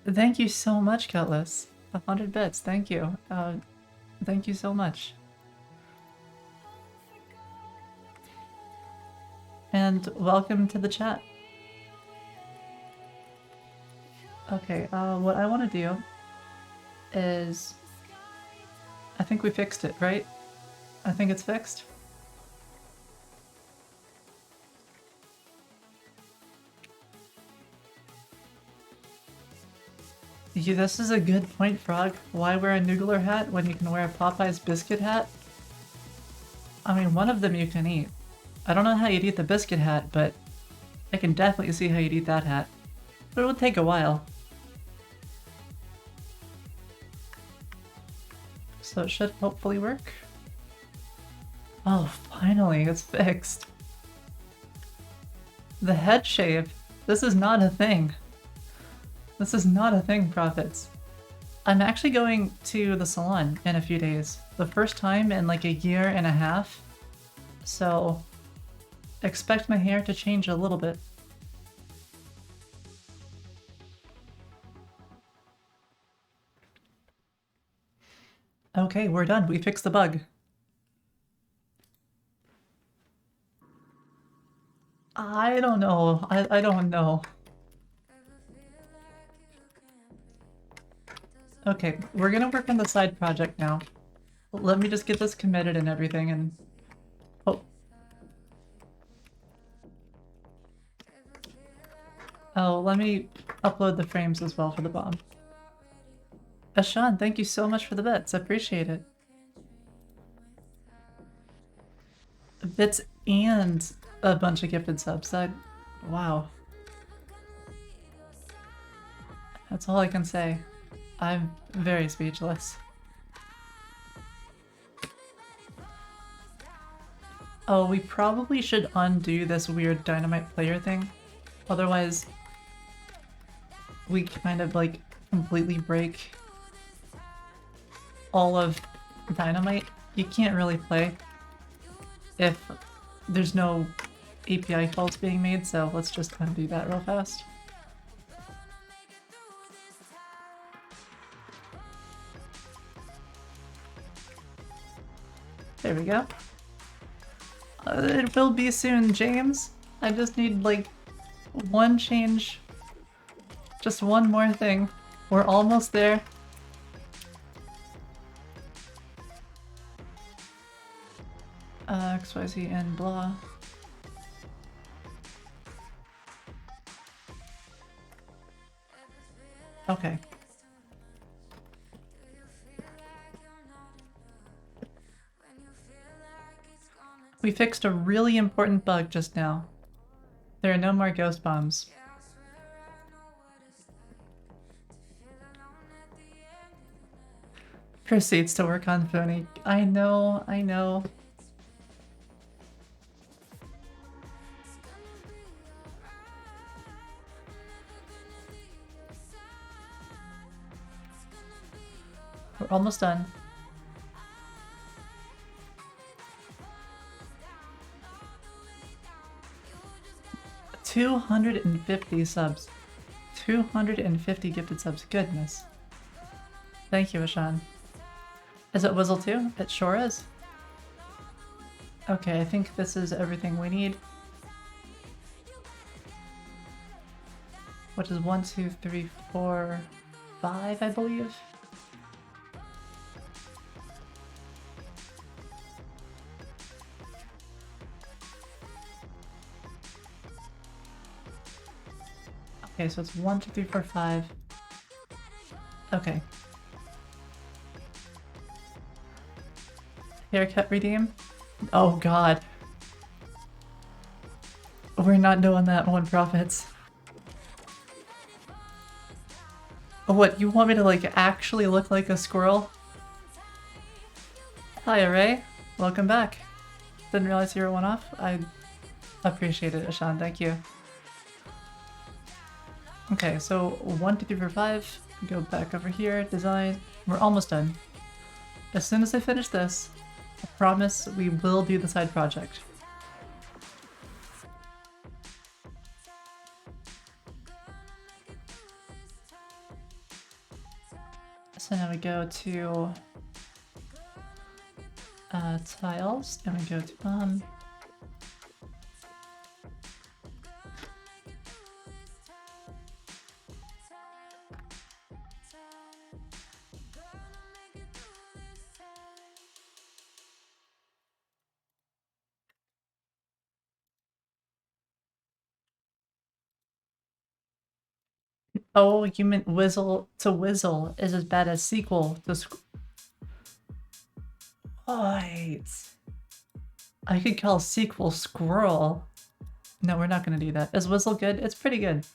Thank you so much, Cutlass. 100 bits, thank you. Thank you so much. And welcome to the chat. Okay, what I want to do is... I think we fixed it, right? I think it's fixed. Yeah, this is a good point, Frog. Why wear a Noogler hat when you can wear a Popeye's biscuit hat? I mean, one of them you can eat. I don't know how you'd eat the biscuit hat, but I can definitely see how you'd eat that hat. But it would take a while. So it should hopefully work. Oh, finally, it's fixed. The head shave. This is not a thing. This is not a thing, Prophets. I'm actually going to the salon in a few days. The first time in like a year and a half. So expect my hair to change a little bit. Okay, we're done. We fixed the bug. I don't know. I don't know. Okay, we're gonna work on the side project now. Let me just get this committed and everything and... Oh. Oh, let me upload the frames as well for the bomb. Ashan, thank you so much for the bits. I appreciate it. Bits and a bunch of gifted subs. Wow. That's all I can say. I'm very speechless. Oh, we probably should undo this weird dynamite player thing. Otherwise, we kind of like completely break all of dynamite. You can't really play if there's no API calls being made, so let's just undo that real fast. There we go. It will be soon, James. I just need like one change. Just one more thing. We're almost there. XYZ and blah. Okay. We fixed a really important bug just now. There are no more ghost bombs. Proceeds to work on Phony. I know, I know. We're almost done. $250 subs. 250 gifted subs. Goodness. Thank you, Ashan. Is it Whizzle too? It sure is. Okay, I think this is everything we need. Which is 1, 2, 3, 4, 5, I believe. Okay, so it's 1, 2, 3, 4, 5. Okay. Haircut redeem? Oh god. We're not doing that one, Profits. What, you want me to like actually look like a squirrel? Hi, Array. Welcome back. Didn't realize you were one off. I appreciate it, Ashan. Thank you. Okay, so 1, 2, 3, 4, 5. Go back over here. Design. We're almost done. As soon as I finish this, I promise we will do the side project. So now we go to tiles, and we go to bomb. Oh, you meant Whizzle to Whizzle is as bad as sequel to Wait. I could call sequel Squirrel. No, we're not gonna do that. Is Whizzle good? It's pretty good.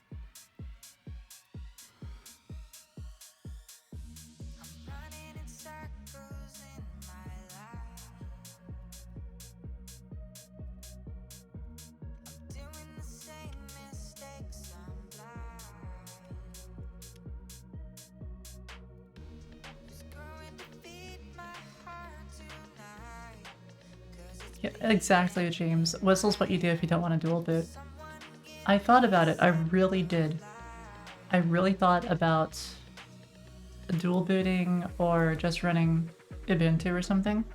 Yeah, exactly, James. Whistle's what you do if you don't want to dual boot. I thought about it. I really did. I really thought about dual booting or just running Ubuntu or something.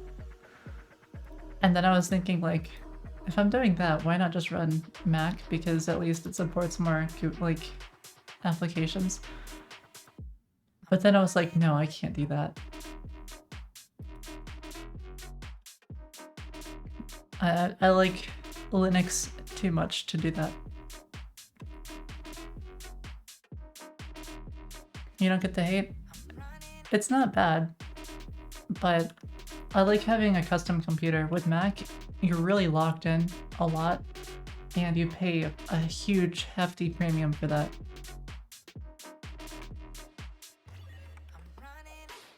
And then I was thinking, like, if I'm doing that, why not just run Mac? Because at least it supports more, like, applications. But then I was like, no, I can't do that. I like Linux too much to do that. You don't get the hate? It's not bad, but I like having a custom computer. With Mac, you're really locked in a lot, and you pay a huge, hefty premium for that.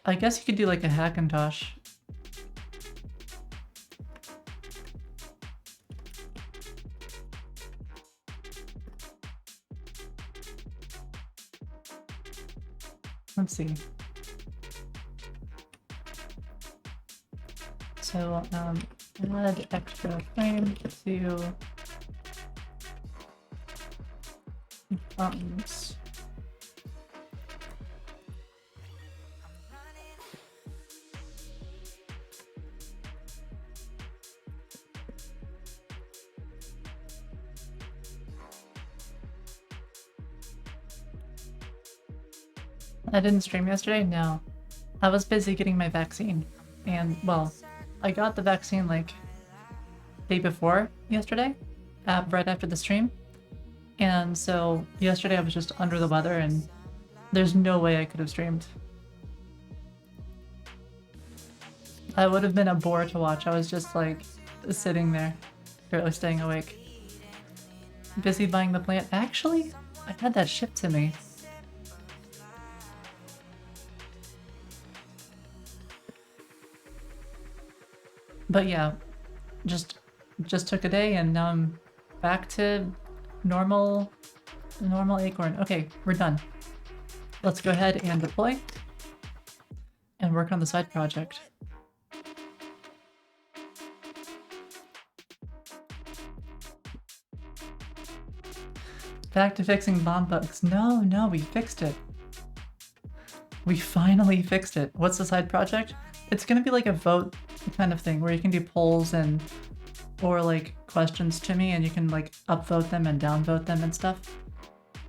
I guess you could do like a Hackintosh. Let's see. So, add extra frame to buttons. I didn't stream yesterday? No. I was busy getting my vaccine. And, well, I got the vaccine like day before yesterday, right after the stream. And so yesterday I was just under the weather and there's no way I could have streamed. I would have been a bore to watch. I was just like sitting there, barely staying awake. Busy buying the plant. Actually, I had that shipped to me. But yeah, just took a day and now I'm back to normal Acorn. Okay, we're done. Let's go ahead and deploy and work on the side project. Back to fixing bomb bugs. No, we fixed it. We finally fixed it. What's the side project? It's gonna be like a vote kind of thing where you can do polls and or like questions to me and you can like upvote them and downvote them and stuff.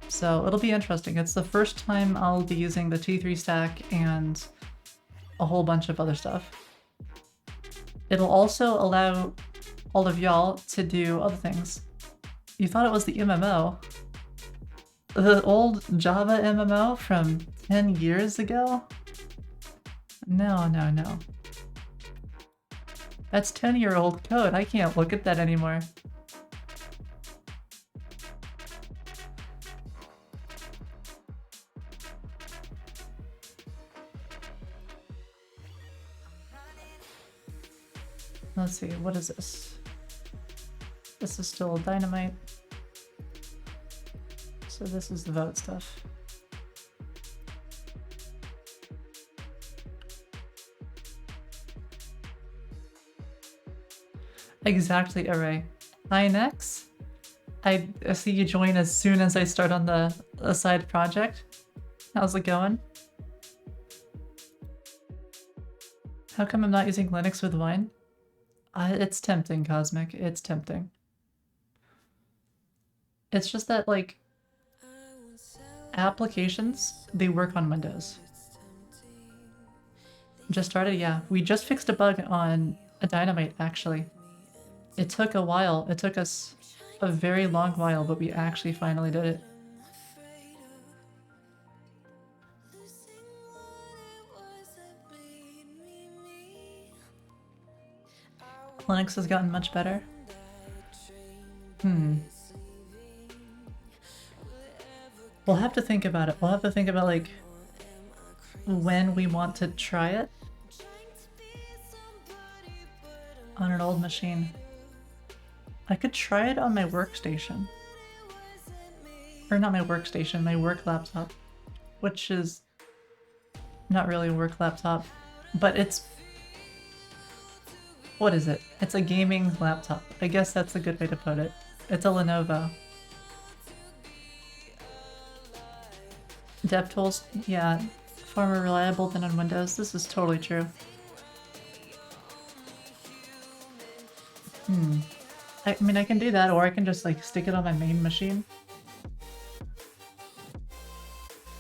So it'll be interesting. It's the first time I'll be using the T3 stack and a whole bunch of other stuff. It'll also allow all of y'all to do other things. You thought it was the MMO. The old Java MMO from 10 years ago? No. That's 10-year-old code. I can't look at that anymore. Let's see, what is this? This is still Dynamite. So this is the vote stuff. Exactly, Array. Hi, Nex. I see you join as soon as I start on the side project. How's it going? How come I'm not using Linux with Wine? It's tempting, Cosmic. It's tempting. It's just that, like, applications, they work on Windows. Just started? Yeah. We just fixed a bug on a Dynamite, actually. It took a while. It took us a very long while, but we actually finally did it. Linux has gotten much better. We'll have to think about it. We'll have to think about, like, when we want to try it on an old machine. I could try it on my workstation. Or not my workstation, my work laptop. Which is not really a work laptop, but it's... What is it? It's a gaming laptop. I guess that's a good way to put it. It's a Lenovo. DevTools, yeah, far more reliable than on Windows. This is totally true. I mean, I can do that, or I can just, like, stick it on my main machine.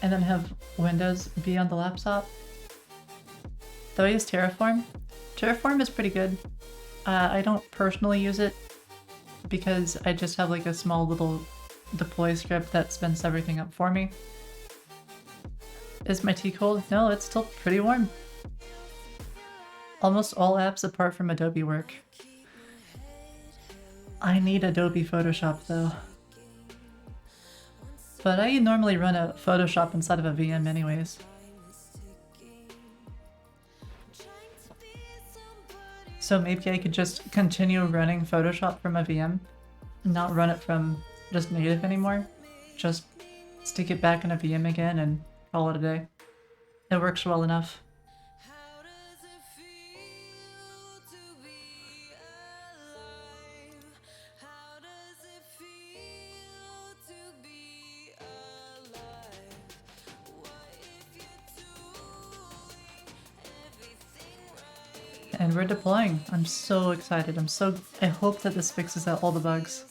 And then have Windows be on the laptop. Though I use Terraform. Terraform is pretty good. I don't personally use it because I just have, like, a small little deploy script that spins everything up for me. Is my tea cold? No, it's still pretty warm. Almost all apps apart from Adobe work. I need Adobe Photoshop though. But I normally run a Photoshop inside of a VM anyways. So maybe I could just continue running Photoshop from a VM, not run it from just native anymore. Just stick it back in a VM again and call it a day. It works well enough. And we're deploying. I'm so excited. I hope that this fixes out all the bugs.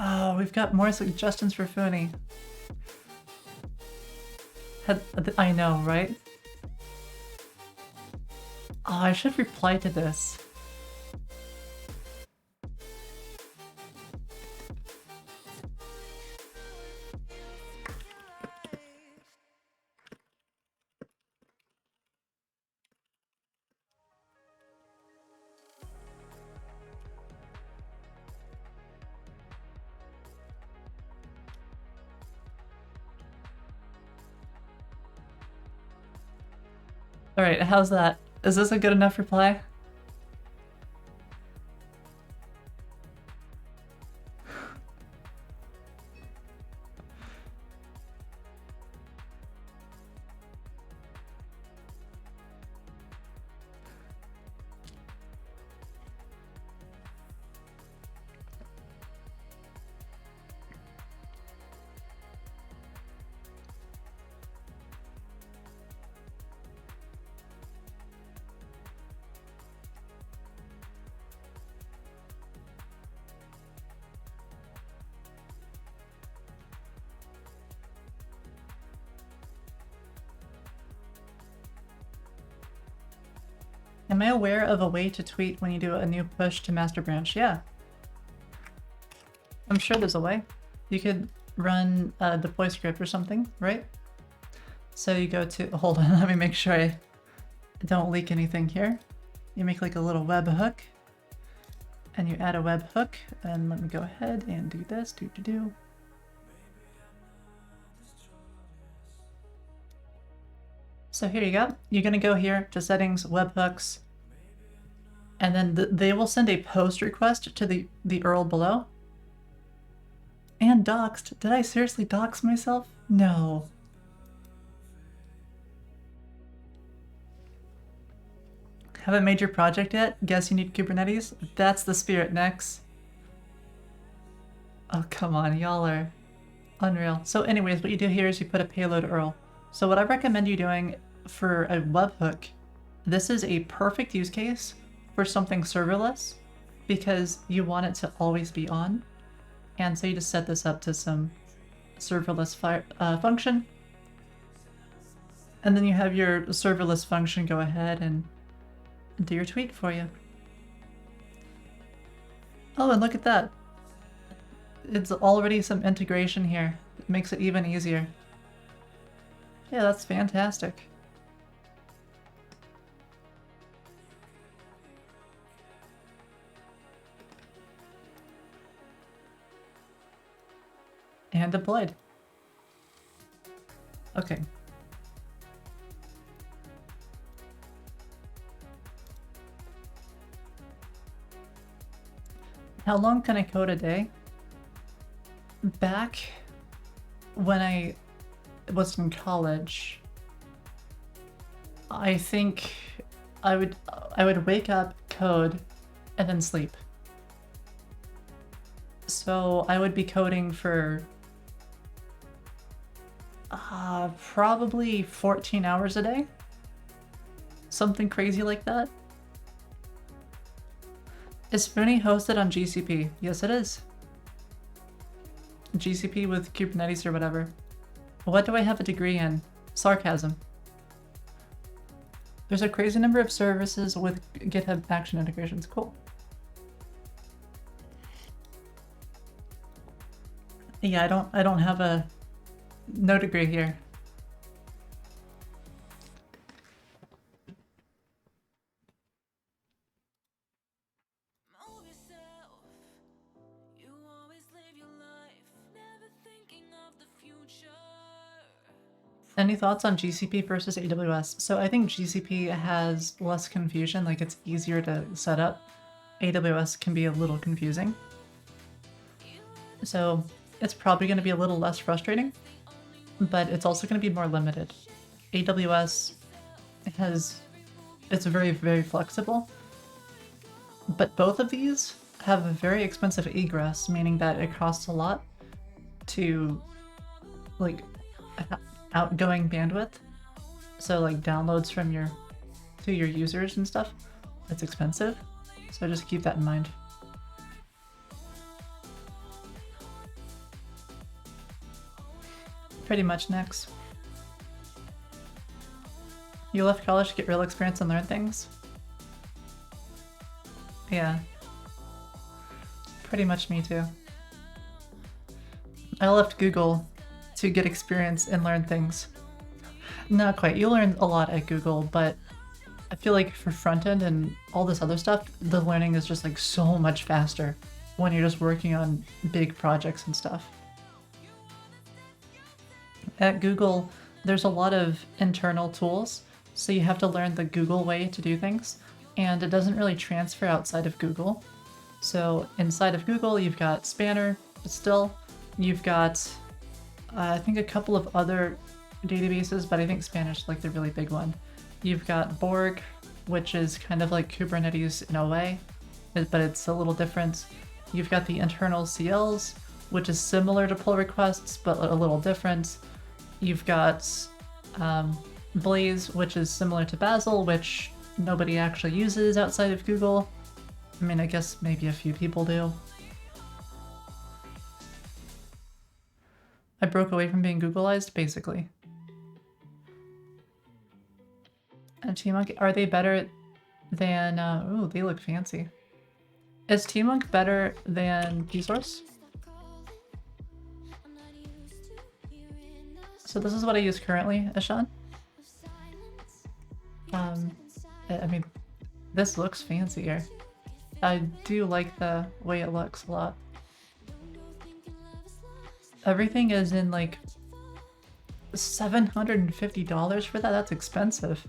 Oh, we've got more suggestions for Funi. I know, right? Oh, I should reply to this. Alright, how's that? Is this a good enough reply? Am I aware of a way to tweet when you do a new push to master branch? Yeah. I'm sure there's a way. You could run a deploy script or something, right? So you go to, hold on, let me make sure I don't leak anything here. You make like a little webhook and you add a webhook, and let me go ahead and do this, do. So here you go. You're gonna go here to settings, webhooks, and then they will send a post request to the URL below. And doxed. Did I seriously dox myself? No. Haven't made your project yet? Guess you need Kubernetes? That's the spirit, Nex. Oh, come on, y'all are unreal. So anyways, what you do here is you put a payload URL. So what I recommend you doing for a webhook, this is a perfect use case for something serverless because you want it to always be on. And so you just set this up to some serverless function. And then you have your serverless function go ahead and do your tweet for you. Oh, and look at that. It's already some integration here. It makes it even easier. Yeah, that's fantastic. And deployed. Okay. How long can I code a day? Back when I was in college, I think I would wake up, code, and then sleep. So I would be coding for probably 14 hours a day. Something crazy like that. Is Spoonie hosted on GCP? Yes, it is. GCP with Kubernetes or whatever. What do I have a degree in? Sarcasm. There's a crazy number of services with GitHub Action integrations. Cool. Yeah, I don't have a no degree here. Any thoughts on GCP versus AWS? So I think GCP has less confusion, like it's easier to set up. AWS can be a little confusing. So it's probably going to be a little less frustrating, but it's also going to be more limited. AWS it's very, very flexible, but both of these have a very expensive egress, meaning that it costs a lot to like outgoing bandwidth. So like downloads from to your users and stuff, it's expensive. So just keep that in mind. Pretty much next. You left college to get real experience and learn things? Yeah. Pretty much me too. I left Google to get experience and learn things. Not quite. You learn a lot at Google, but I feel like for front end and all this other stuff, the learning is just like so much faster when you're just working on big projects and stuff. At Google, there's a lot of internal tools, so you have to learn the Google way to do things, and it doesn't really transfer outside of Google. So inside of Google, you've got Spanner, but still, you've got I think a couple of other databases, but I think Spanner's like the really big one. You've got Borg, which is kind of like Kubernetes in a way, but it's a little different. You've got the internal CLs, which is similar to pull requests, but a little different. You've got Blaze, which is similar to Bazel, which nobody actually uses outside of Google. I mean, I guess maybe a few people do. I broke away from being Googleized, basically. And Tmunk, are they better than... ooh, they look fancy. Is Tmunk better than PSource? So this is what I use currently, Ashan. I mean, this looks fancier. I do like the way it looks a lot. Everything is in like $750 for that. That's expensive.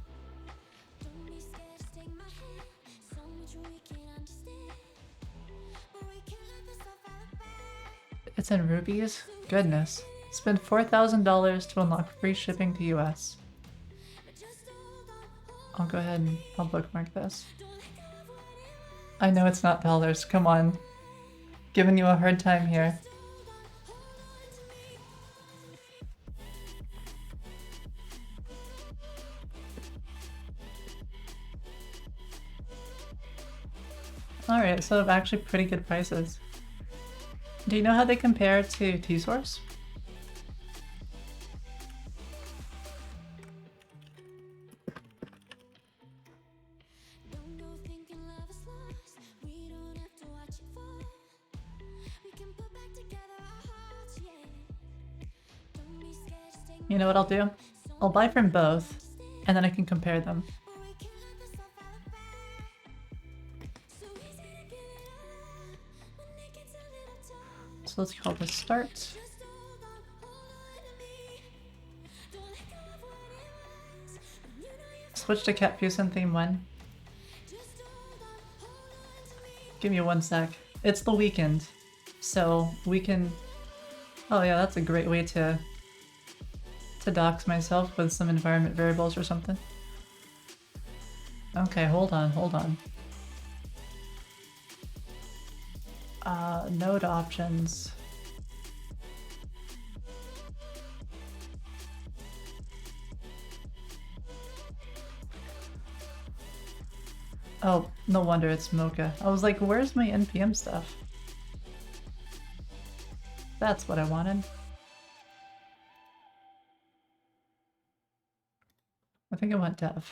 It's in rupees? Goodness. Spend $4,000 to unlock free shipping to US. I'll go ahead and I'll bookmark this. I know it's not dollars, come on. Giving you a hard time here. Alright, so actually pretty good prices. Do you know how they compare to T-Source? You know what I'll do? I'll buy from both, and then I can compare them. So let's call this start. Switch to Cat Fusen theme 1. Give me 1 sec. It's the weekend, so we can... Oh yeah, that's a great way to dox myself with some environment variables or something. Okay, hold on. Node options. Oh, no wonder it's Mocha. I was like, where's my NPM stuff? That's what I wanted. I think I want dev.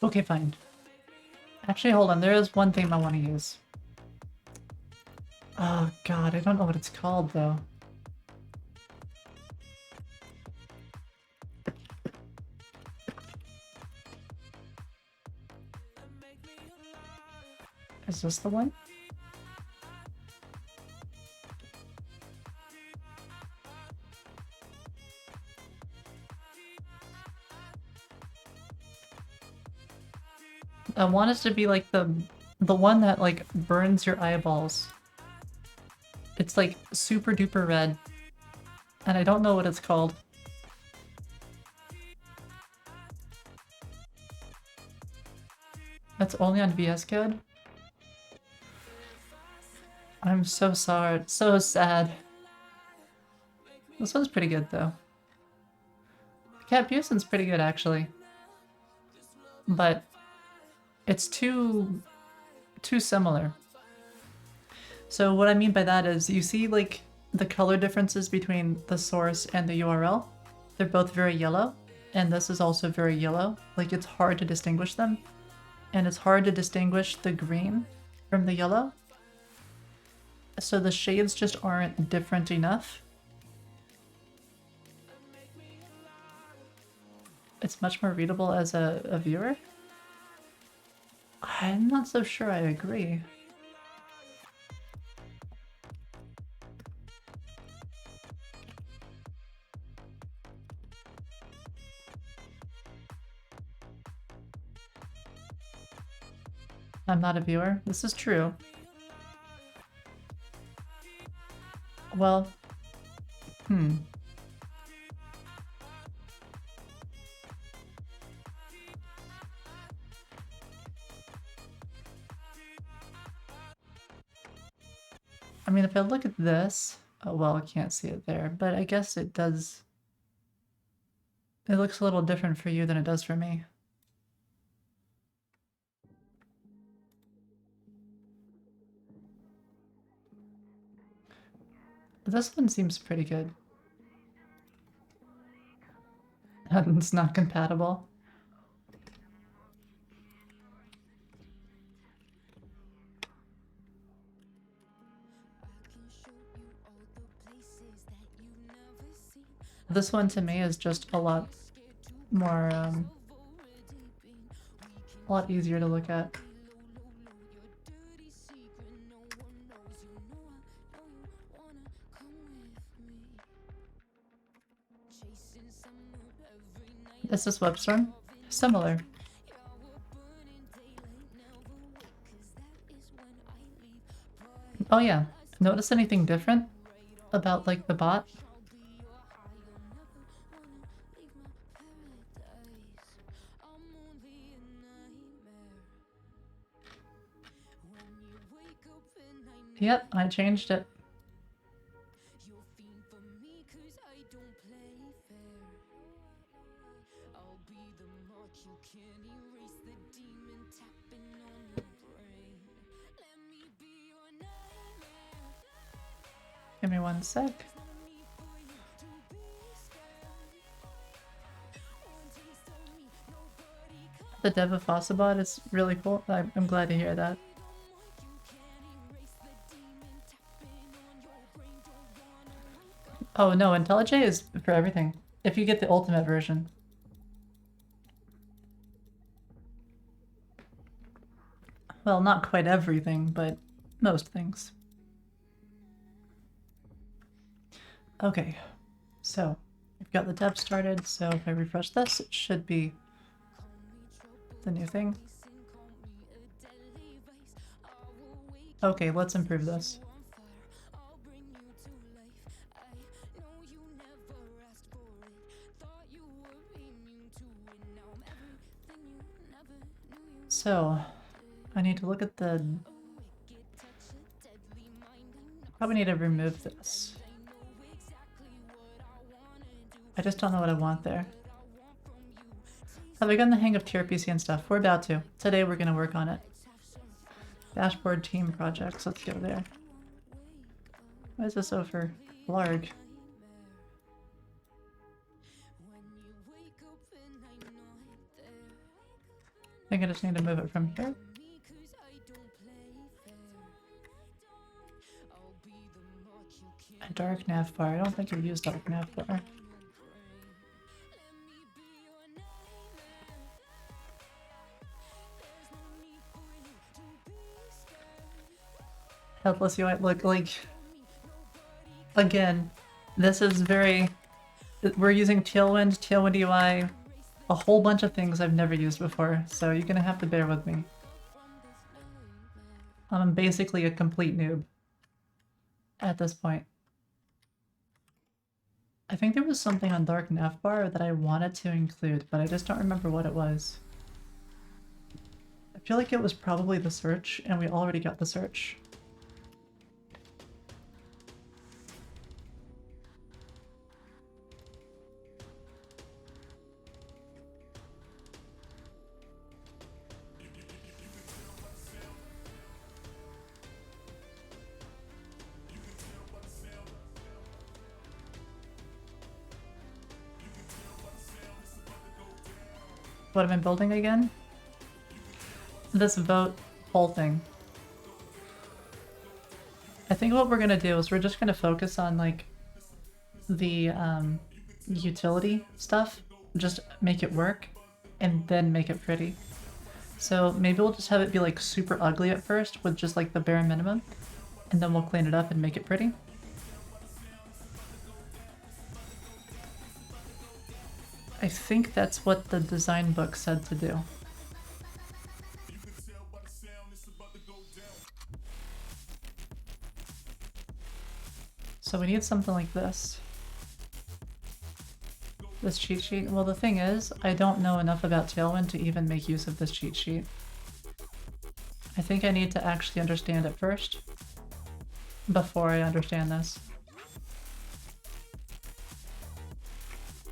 Okay, fine. Actually, hold on. There is one thing I want to use. Oh god, I don't know what it's called though. Is this the one? I want it to be like the one that like burns your eyeballs. It's like super duper red. And I don't know what it's called. That's only on VS Code? I'm so sorry. So sad. This one's pretty good though. Cat Fusen's pretty good actually. But it's too similar. So what I mean by that is, you see like the color differences between the source and the URL? They're both very yellow, and this is also very yellow. Like it's hard to distinguish them. And it's hard to distinguish the green from the yellow. So the shades just aren't different enough. It's much more readable as a viewer. I'm not so sure I agree. I'm not a viewer. This is true. Well, I mean, if I look at this, oh, well, I can't see it there, but I guess it does. It looks a little different for you than it does for me. But this one seems pretty good. It's not compatible. This one to me is just a lot more, a lot easier to look at. This is Webstorm. Similar. Oh yeah, notice anything different about like the bot? Yep, I changed it. Give me one sec. The dev of Fossabot is really cool. I'm glad to hear that. Oh no, IntelliJ is for everything. If you get the ultimate version. Well, not quite everything, but most things. Okay, so we've got the dev started, so if I refresh this, it should be the new thing. Okay, let's improve this. So, I need to look at the... Probably need to remove this. I just don't know what I want there. Have I gotten the hang of TRPC and stuff? We're about to. Today we're gonna work on it. Dashboard team projects, let's go there. Why is this over large? I think I just need to move it from here. A dark nav bar. I don't think I've used dark nav bar. Helpless UI. Look, like, again, this is very, we're using Tailwind UI, a whole bunch of things I've never used before, so you're gonna have to bear with me. I'm basically a complete noob at this point. I think there was something on Dark Navbar that I wanted to include, but I just don't remember what it was. I feel like it was probably the search, and we already got the search. What am I building again? This vote whole thing. I think what we're gonna do is we're just gonna focus on like the utility stuff, just make it work, and then make it pretty. So maybe we'll just have it be like super ugly at first with just like the bare minimum, and then we'll clean it up and make it pretty. I think that's what the design book said to do. So we need something like this. This cheat sheet. Well, the thing is, I don't know enough about Tailwind to even make use of this cheat sheet. I think I need to actually understand it first before I understand this.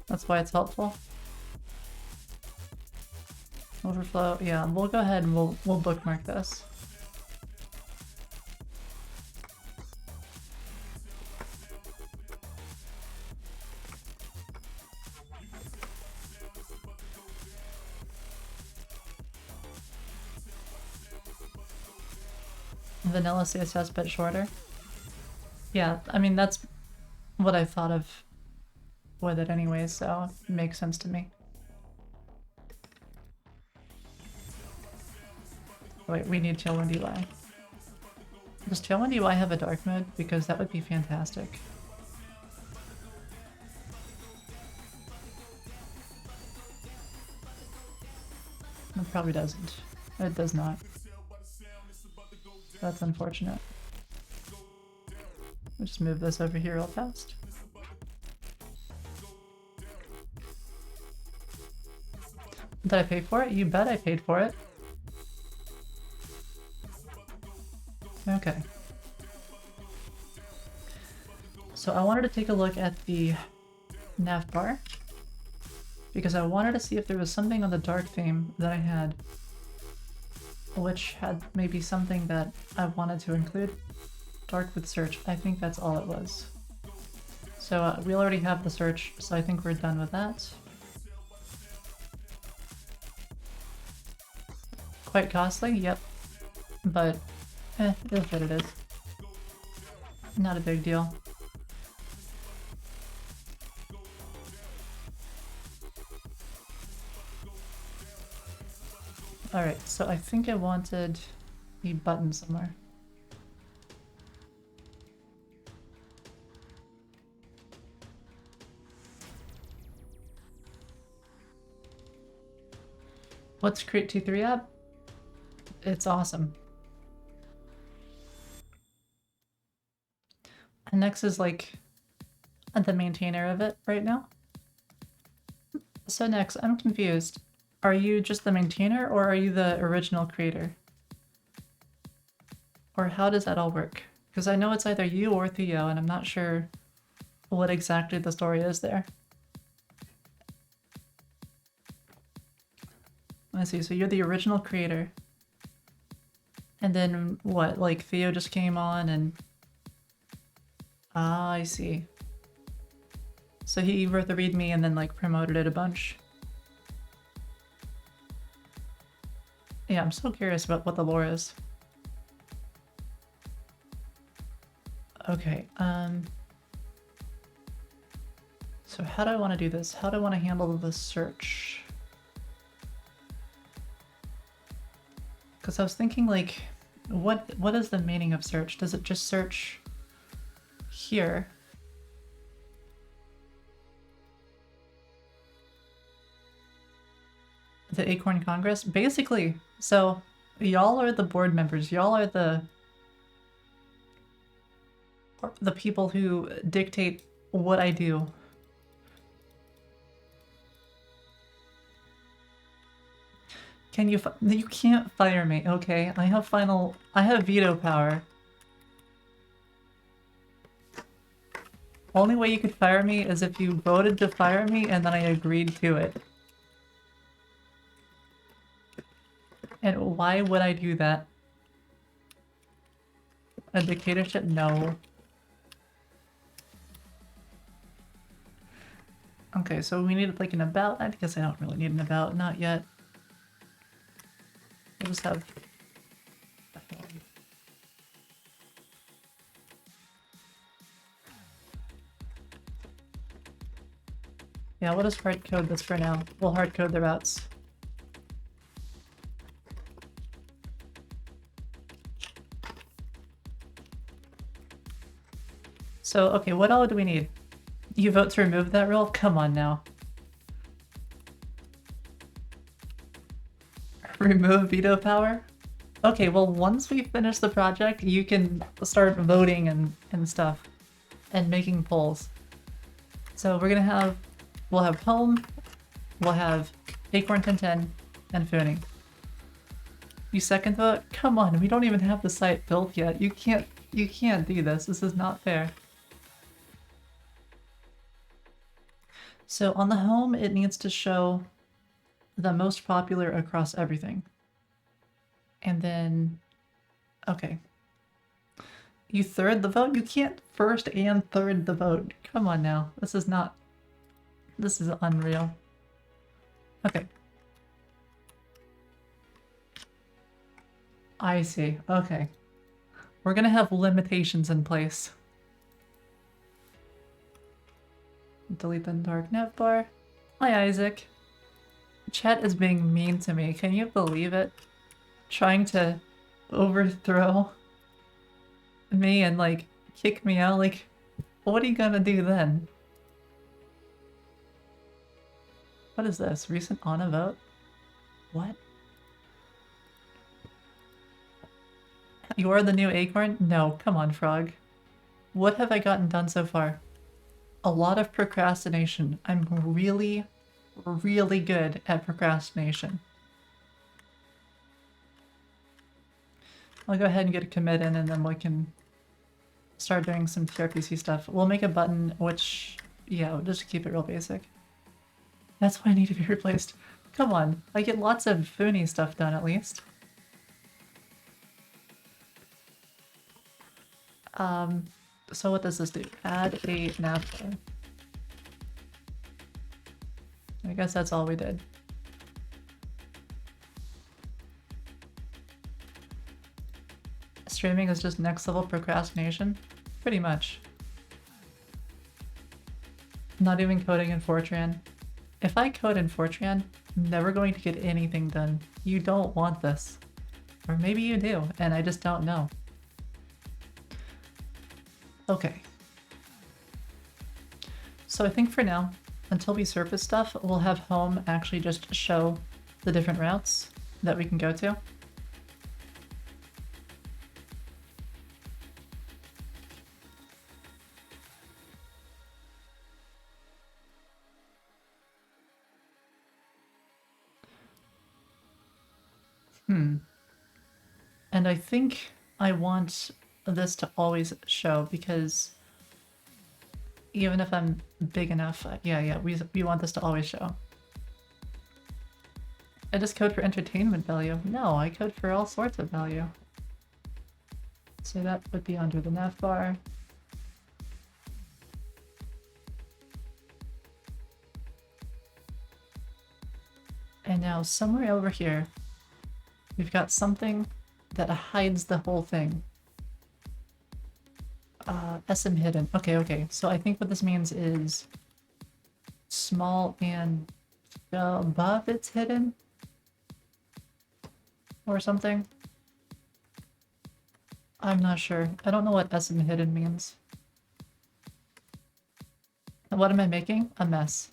That's why it's helpful. Overflow, yeah, we'll go ahead and we'll bookmark this. Vanilla CSS but shorter. Yeah, I mean that's what I thought of with it anyway, so it makes sense to me. Wait, we need Tailwind UI. Does Tailwind UI have a dark mode? Because that would be fantastic. It probably doesn't. It does not. That's unfortunate. We'll just move this over here real fast. Did I pay for it? You bet I paid for it. Okay. So I wanted to take a look at the nav bar because I wanted to see if there was something on the dark theme that I had which had maybe something that I wanted to include. Dark with search. I think that's all it was. So we already have the search, so I think we're done with that. Quite costly, yep. But, it is what it is. Not a big deal. Alright, so I think I wanted a button somewhere. What's Create T3 app? It's awesome. And Nex is like the maintainer of it right now. So Nex, I'm confused. Are you just the maintainer or are you the original creator? Or how does that all work? Because I know it's either you or Theo and I'm not sure what exactly the story is there. I see, so you're the original creator. And then what, like Theo just came on and... Ah, I see. So he wrote the readme and then like promoted it a bunch. Yeah, I'm so curious about what the lore is. Okay, so how do I want to do this? How do I want to handle the search? Because I was thinking like, what is the meaning of search? Does it just search here? The Acorn Congress? Basically, so y'all are the board members. Y'all are the people who dictate what I do. Can you you can't fire me, okay? I have veto power. Only way you could fire me is if you voted to fire me and then I agreed to it. And why would I do that? A dictatorship? No. Okay, so we need like an about. I guess I don't really need an about, not yet. We'll just have... Yeah, we'll just hard code this for now. We'll hard code the routes. So, okay, what all do we need? You vote to remove that rule? Come on now. Remove veto power? Okay, well, once we finish the project, you can start voting and stuff. And making polls. So we're gonna have... We'll have Home, we'll have Acorn 1010, and Fooning. You second vote? Come on, we don't even have the site built yet. You can't do this. This is not fair. So on the home, it needs to show the most popular across everything. And then, okay. You third the vote? You can't first and third the vote. Come on now. This is unreal. Okay. I see. Okay. We're gonna have limitations in place. delete the dark nav bar. Hi, Isaac. Chat is being mean to me. Can you believe it? Trying to overthrow me and like kick me out. Like, what are you gonna do then? What is this? Recent on a vote? What? You are the new acorn? No, come on, frog. What have I gotten done so far? A lot of procrastination. I'm really, really good at procrastination. I'll go ahead and get a commit in and then we can start doing some TRPC stuff. We'll make a button which, yeah, we'll just keep it real basic. That's why I need to be replaced. Come on, I get lots of Funi stuff done at least. So what does this do? Add a napkin. I guess that's all we did. Streaming is just next level procrastination? Pretty much. Not even coding in Fortran. If I code in Fortran, I'm never going to get anything done. You don't want this. Or maybe you do, and I just don't know. Okay. So I think for now, until we surface stuff, we'll have home actually just show the different routes that we can go to. And I think I want this to always show because even if I'm big enough, we want this to always show. I just code for entertainment value. No, I code for all sorts of value. So that would be under the nav bar. And now somewhere over here, we've got something that hides the whole thing. SM hidden. Okay. So I think what this means is small and above it's hidden or something. I'm not sure. I don't know what SM hidden means. What am I making? A mess.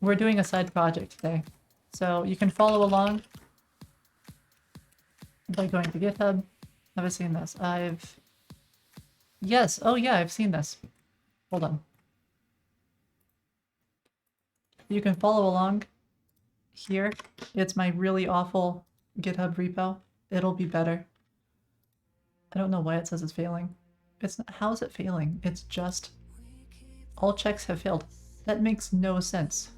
We're doing a side project today, so you can follow along by going to GitHub. Have I seen this? Yes, oh yeah, I've seen this. Hold on. You can follow along here. It's my really awful GitHub repo. It'll be better. I don't know why it says it's failing. It's not, how is it failing? It's just all checks have failed. That makes no sense.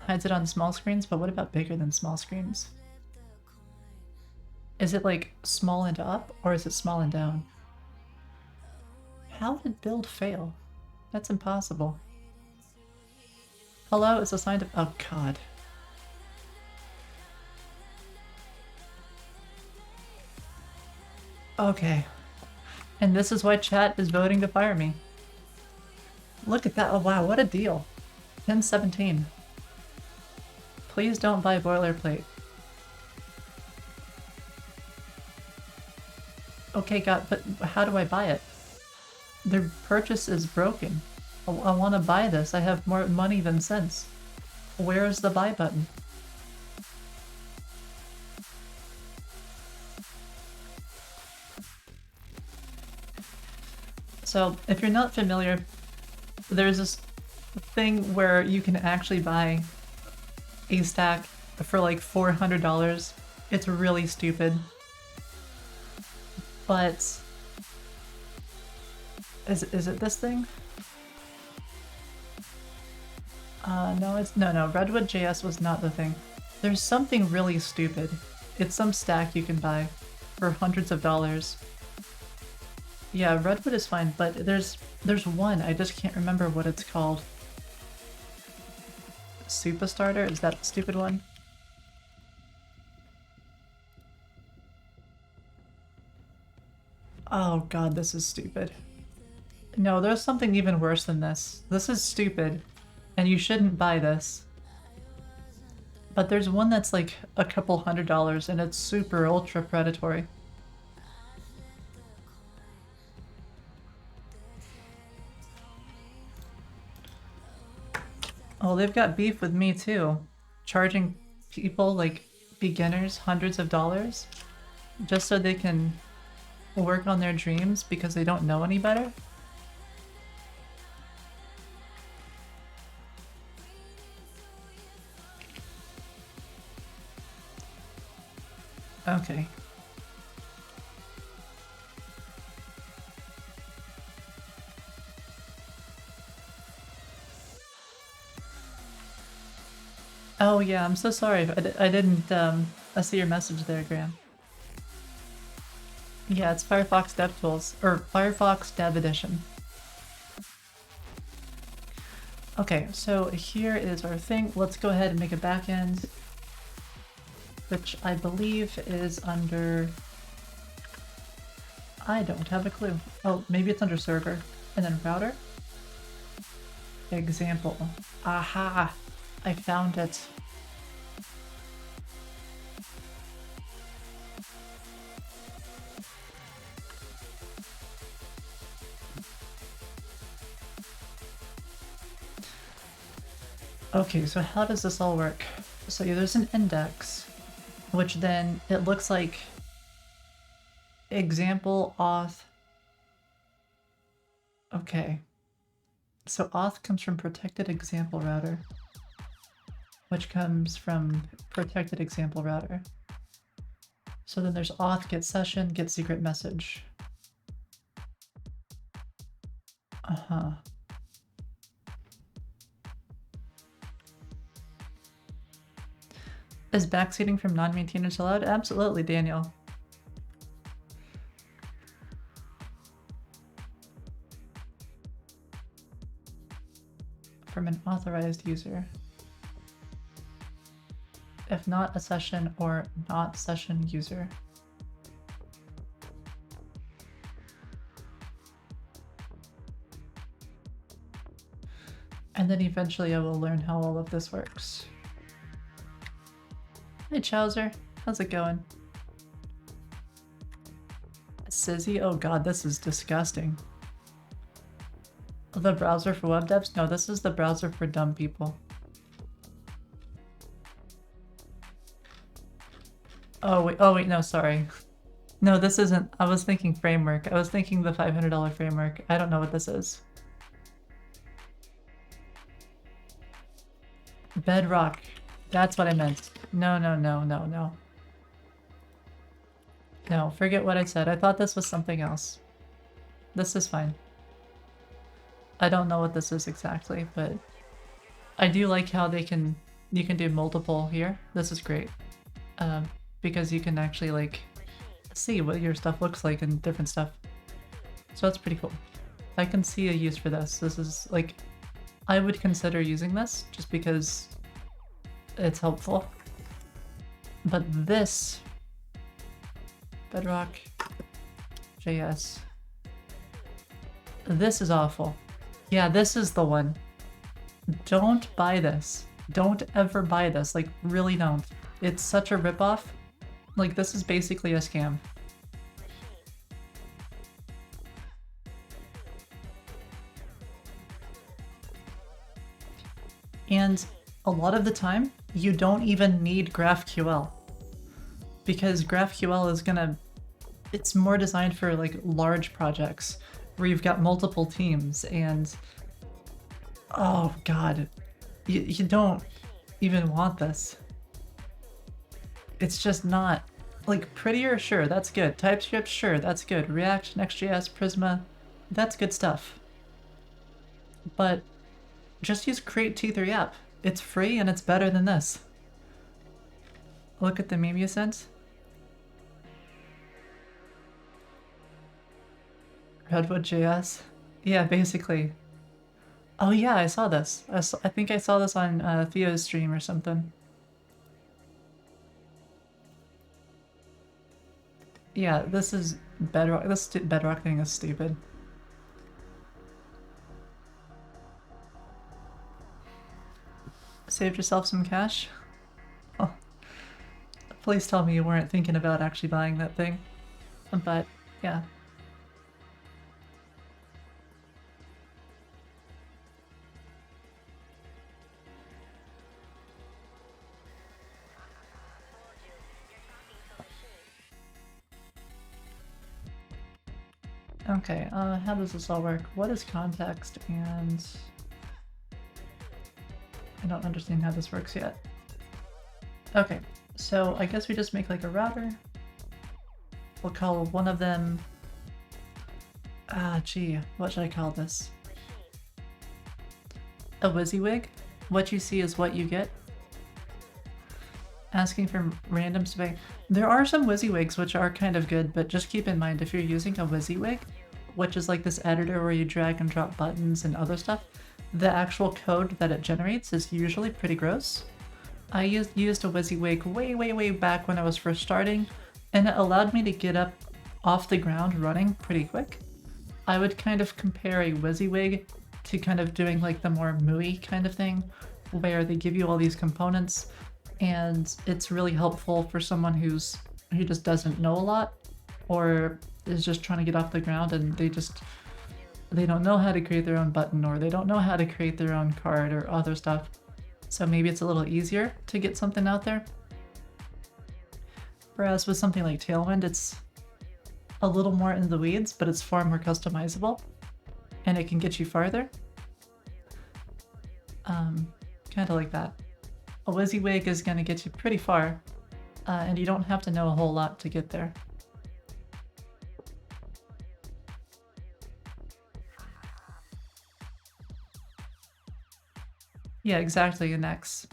Hides it on small screens, but what about bigger than small screens? Is it like small and up, or is it small and down? How did build fail? That's impossible. Hello is a sign of— oh god. Okay. And this is why chat is voting to fire me. Look at that. Oh wow, what a deal. 1017. Please don't buy boilerplate. Okay, God, but how do I buy it? The purchase is broken. I want to buy this. I have more money than sense. Where is the buy button? So, if you're not familiar, there's this thing where you can actually buy a stack for like $400. It's really stupid. But is it this thing? No, it's no. Redwood JS was not the thing. There's something really stupid. It's some stack you can buy for hundreds of dollars. Yeah, Redwood is fine, but there's one. I just can't remember what it's called. Superstarter? Is that the stupid one? Oh god, this is stupid. No, there's something even worse than this. This is stupid, and you shouldn't buy this. But there's one that's like a couple $100 and it's super ultra predatory. Oh, they've got beef with me too. Charging people, like beginners, hundreds of dollars just so they can work on their dreams because they don't know any better. Okay. Oh yeah, I'm so sorry. I didn't I see your message there, Graham. Yeah, it's Firefox DevTools, or Firefox Dev Edition. Okay, so here is our thing. Let's go ahead and make a backend, which I believe is under... I don't have a clue. Oh, maybe it's under server. And then router? Example. Aha! I found it. Okay, so how does this all work? So yeah, there's an index, which then it looks like example auth. Okay. So auth comes from protected example router, which comes from protected example router. So then there's auth get session, get secret message. Uh-huh. Is backseating from non-maintainers allowed? Absolutely, Daniel. From an authorized user. If not a session or not session user. And then eventually I will learn how all of this works. Hey Chowser, how's it going? Sizzy? Oh god, this is disgusting. The browser for web devs? No, this is the browser for dumb people. Oh wait, no, sorry. No, this isn't. I was thinking framework. I was thinking the $500 framework. I don't know what this is. Bedrock. That's what I meant. No. No, forget what I said. I thought this was something else. This is fine. I don't know what this is exactly, but I do like how you can do multiple here. This is great. Because you can actually like see what your stuff looks like and different stuff. So that's pretty cool. I can see a use for this. This is like, I would consider using this just because it's helpful. But this Bedrock JS, this is awful. Yeah, this is the one. Don't buy this. Don't ever buy this. Like, really don't. It's such a ripoff. Like, this is basically a scam. And a lot of the time, you don't even need GraphQL. Because GraphQL is gonna... It's more designed for, like, large projects where you've got multiple teams and... Oh, God. You don't even want this. It's just not... Like, Prettier, sure, that's good. TypeScript, sure, that's good. React, Next.js, Prisma, that's good stuff. But just use Create T3 app. It's free and it's better than this. Look at the meme you sent. Redwood.js? Yeah, basically. Oh yeah, I saw this. I think I saw this on Theo's stream or something. Yeah, this is Bedrock. This bedrock thing is stupid. Saved yourself some cash? Oh, please tell me you weren't thinking about actually buying that thing. But, yeah. Okay, how does this all work? What is context and... I don't understand how this works yet. Okay, so I guess we just make like a router. We'll call one of them... gee, what should I call this? A WYSIWYG? What you see is what you get. Asking for random spec. There are some WYSIWYGs which are kind of good, but just keep in mind if you're using a WYSIWYG, which is like this editor where you drag and drop buttons and other stuff, the actual code that it generates is usually pretty gross. I used a WYSIWYG way back when I was first starting, and it allowed me to get up off the ground running pretty quick. I would kind of compare a WYSIWYG to kind of doing like the more MUI kind of thing, where they give you all these components, and it's really helpful for someone who just doesn't know a lot, or is just trying to get off the ground and they don't know how to create their own button, or they don't know how to create their own card or other stuff. So maybe it's a little easier to get something out there. Whereas with something like Tailwind, it's a little more in the weeds, but it's far more customizable and it can get you farther. Kind of like that. A WYSIWYG is going to get you pretty far, and you don't have to know a whole lot to get there. Yeah, exactly, an X.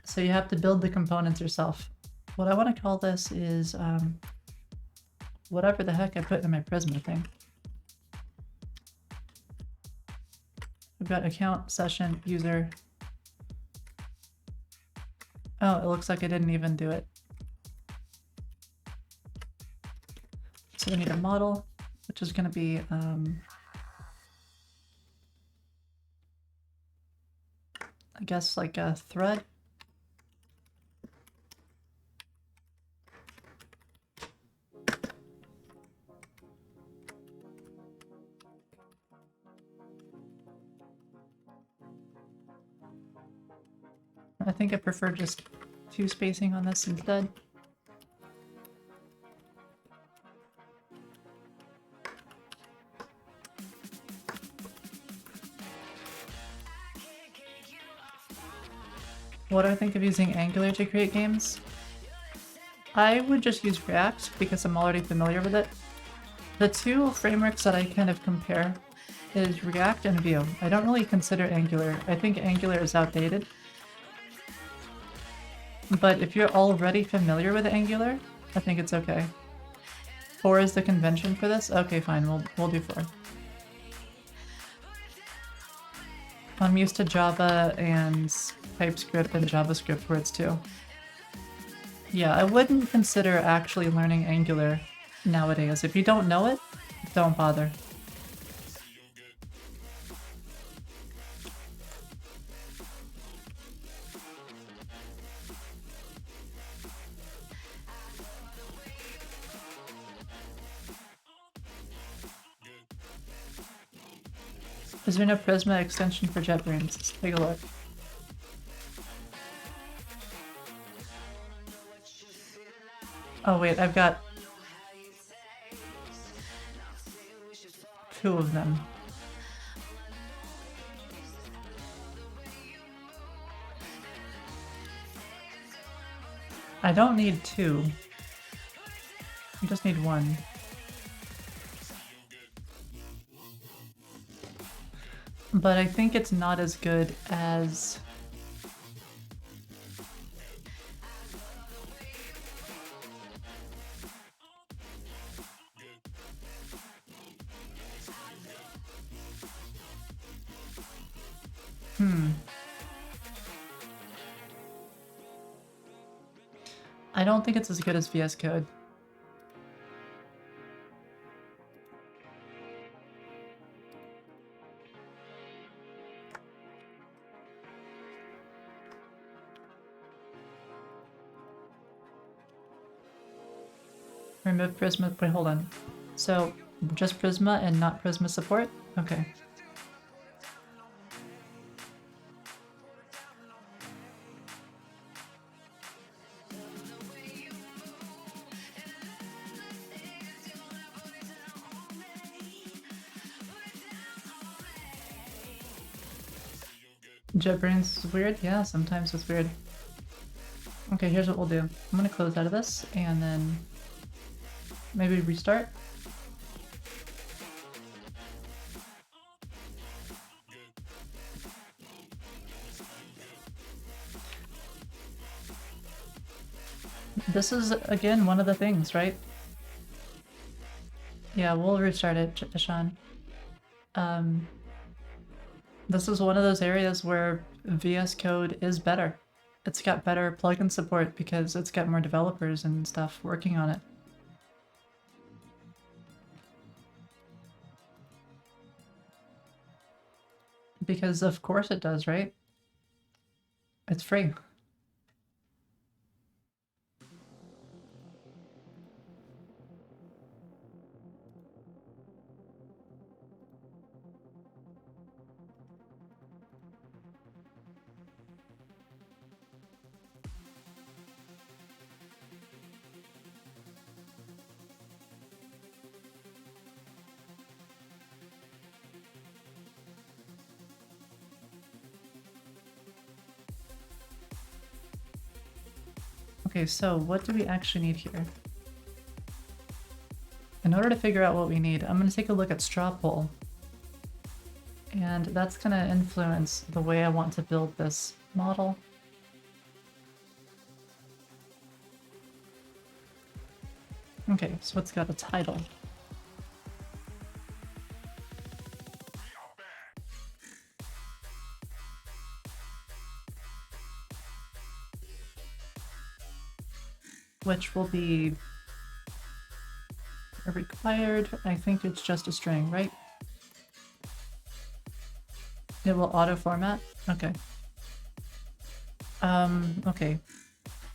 So you have to build the components yourself. What I want to call this is whatever the heck I put in my Prisma thing. We've got account, session, user. Oh, it looks like I didn't even do it. So we need a model, which is going to be I guess like a thread. I think I prefer just 2 spacing on this instead. What do I think of using Angular to create games? I would just use React because I'm already familiar with it. The 2 frameworks that I kind of compare is React and Vue. I don't really consider Angular. I think Angular is outdated. But if you're already familiar with Angular, I think it's okay. 4 is the convention for this? Okay, fine, we'll do 4. I'm used to Java and TypeScript and JavaScript words too. Yeah, I wouldn't consider actually learning Angular nowadays. If you don't know it, don't bother. Is there no Prisma extension for JetBrains? Let's take a look. Oh wait, I've got 2 of them. I don't need 2. You just need 1. But I think it's not as good as... I don't think it's as good as VS Code. Remove Prisma. Wait, hold on. So just Prisma and not Prisma support? Okay. JetBrains is weird? Yeah, sometimes it's weird. Okay, here's what we'll do. I'm gonna close out of this and then maybe restart. This is, again, one of the things, right? Yeah, we'll restart it, Sean. This is one of those areas where VS Code is better. It's got better plugin support because it's got more developers and stuff working on it. Because of course it does, right? It's free. Okay, so what do we actually need here? In order to figure out what we need, I'm going to take a look at straw poll. And that's going to influence the way I want to build this model. Okay, so it's got a title. Which will be required. I think it's just a string, right? It will auto format? Okay. Okay.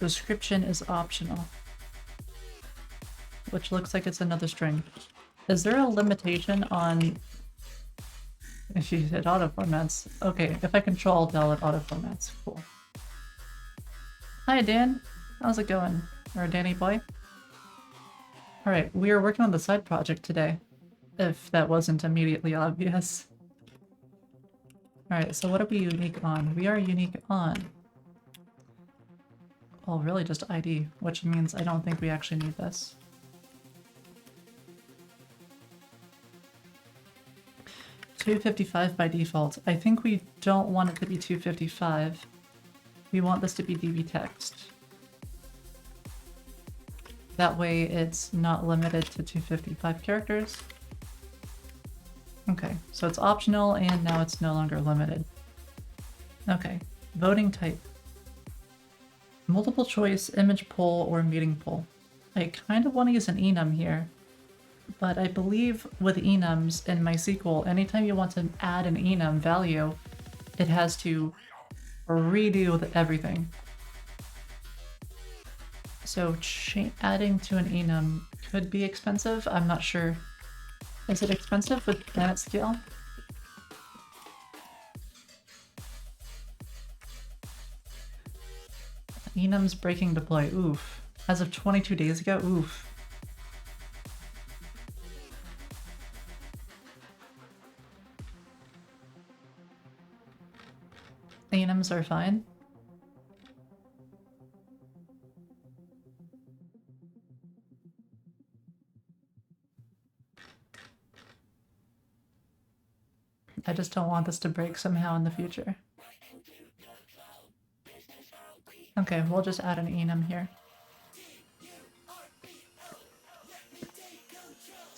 Description is optional. Which looks like it's another string. Is there a limitation on if you hit auto formats? Okay, if I control del it auto formats. Cool. Hi Dan, how's it going? Or Danny boy? Alright, we are working on the side project today. If that wasn't immediately obvious. Alright, so what are we unique on? We are unique on... well, really just ID, which means I don't think we actually need this. $255 by default. I think we don't want it to be 255. We want this to be DB text. That way it's not limited to 255 characters. Okay, so it's optional and now it's no longer limited. Okay, voting type. Multiple choice, image poll, or meeting poll. I kind of want to use an enum here, but I believe with enums in MySQL, anytime you want to add an enum value, it has to redo everything. So adding to an enum could be expensive. I'm not sure. Is it expensive with planet scale? Enum's breaking deploy. Oof. As of 22 days ago? Oof. Enums are fine. I just don't want this to break somehow in the future. Okay, we'll just add an enum here.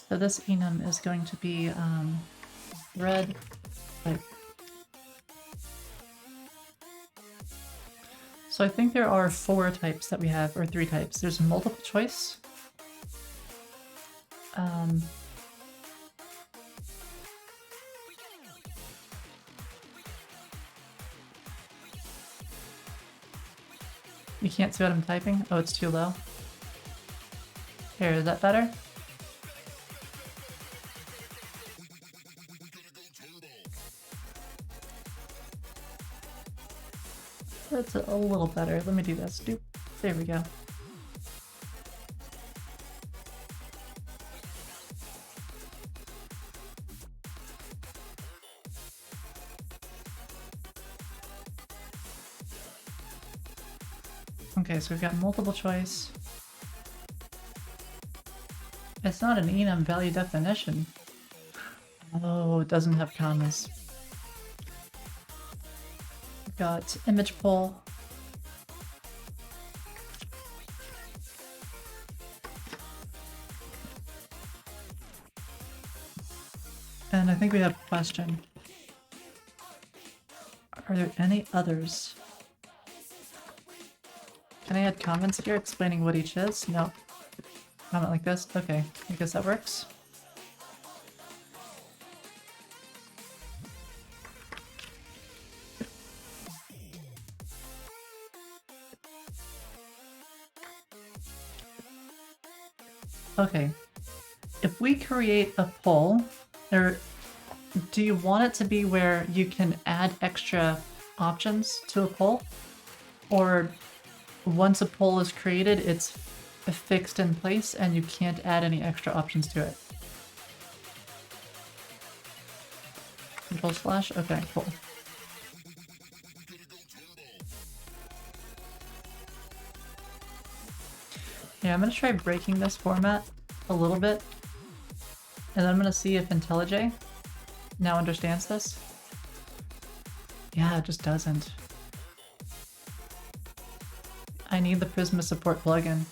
So this enum is going to be red type. So I think there are 4 types that we have, or 3 types. There's multiple choice. You can't see what I'm typing? Oh, it's too low. Here, is that better? That's a little better. Let me do this. Doop. There we go. Okay, so we've got multiple choice. It's not an enum value definition. Oh, it doesn't have commas. We've got image poll. And I think we have a question. Are there any others? Can I add comments here explaining what each is? No. Comment like this? Okay, I guess that works. Okay. If we create a poll, or do you want it to be where you can add extra options to a poll? Or once a poll is created, it's fixed in place and you can't add any extra options to it? Control slash? Okay, cool. Yeah, I'm gonna try breaking this format a little bit, and then I'm gonna see if IntelliJ now understands this. Yeah, it just doesn't. I need the Prisma support plugin.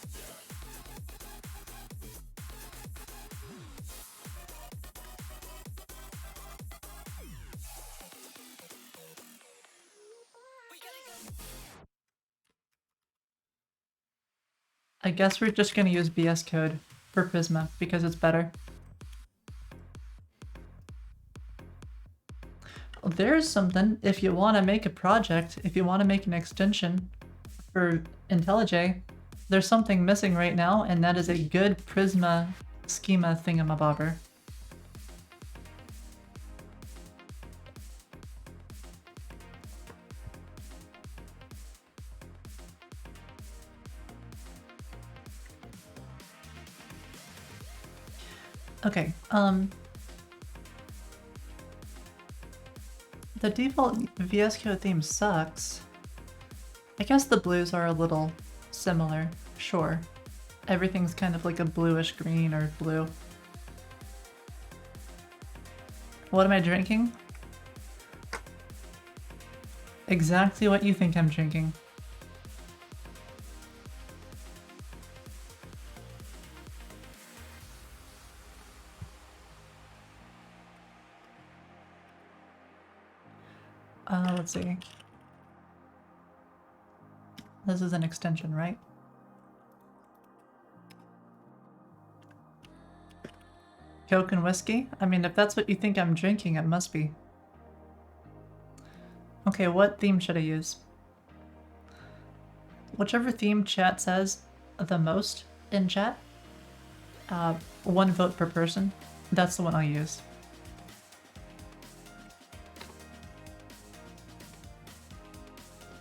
I guess we're just gonna use VS Code for Prisma because it's better. There's something. If you want to make a project, if you want to make an extension for IntelliJ, there's something missing right now, and that is a good Prisma schema thingamabobber. Okay, the default VS Code theme sucks. I guess the blues are a little similar, sure. Everything's kind of like a bluish green or blue. What am I drinking? Exactly what you think I'm drinking. Let's see. This is an extension, right? Coke and whiskey? I mean, if that's what you think I'm drinking, it must be. Okay, what theme should I use? Whichever theme chat says the most in chat, 1 vote per person, that's the one I'll use.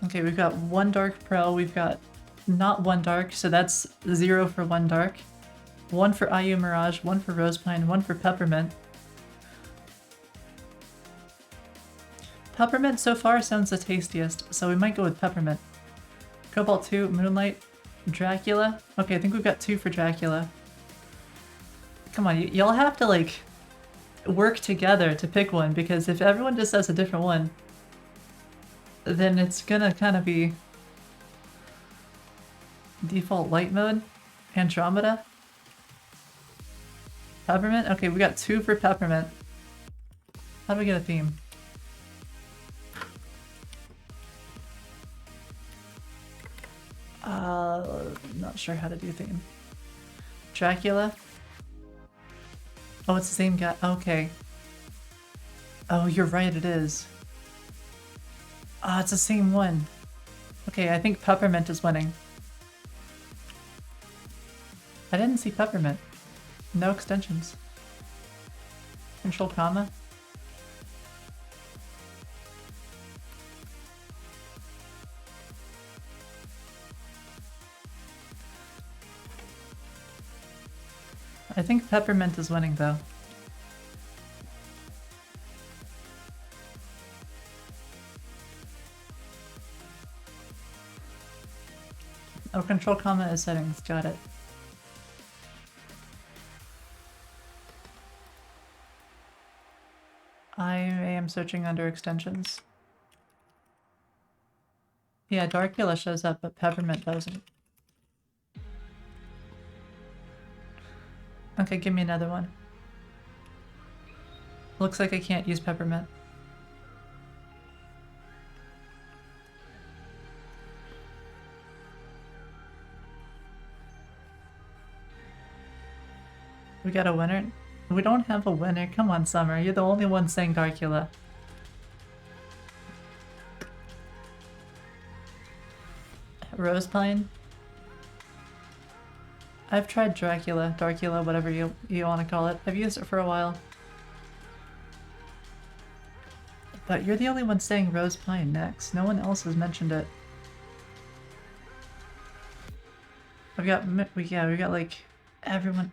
Okay, we've got 1 dark pro, we've got not 1 dark, so that's 0 for 1 dark. 1 for IU Mirage, 1 for Rosepine, 1 for Peppermint. Peppermint so far sounds the tastiest, so we might go with Peppermint. Cobalt 2, Moonlight, Dracula. Okay, I think we've got 2 for Dracula. Come on, y'all have to like work together to pick one, because if everyone just says a different one, then it's gonna kind of be default light mode. Andromeda. Peppermint? Okay, we got 2 for Peppermint. How do we get a theme? Not sure how to do theme. Dracula? Oh, it's the same guy. Okay. Oh, you're right, it is. Ah, it's the same one. Okay, I think Peppermint is winning. I didn't see peppermint. No extensions. Control comma. I think peppermint is winning though. Oh, control comma is settings. Got it. I am searching under extensions. Yeah, Darkula shows up, but peppermint doesn't. Okay, give me another one. Looks like I can't use peppermint. We got a winner? We don't have a winner. Come on, Summer. You're the only one saying Darkula. Rosepine? I've tried Darkula, whatever you want to call it. I've used it for a while. But you're the only one saying Rosepine next. No one else has mentioned it. We got like everyone.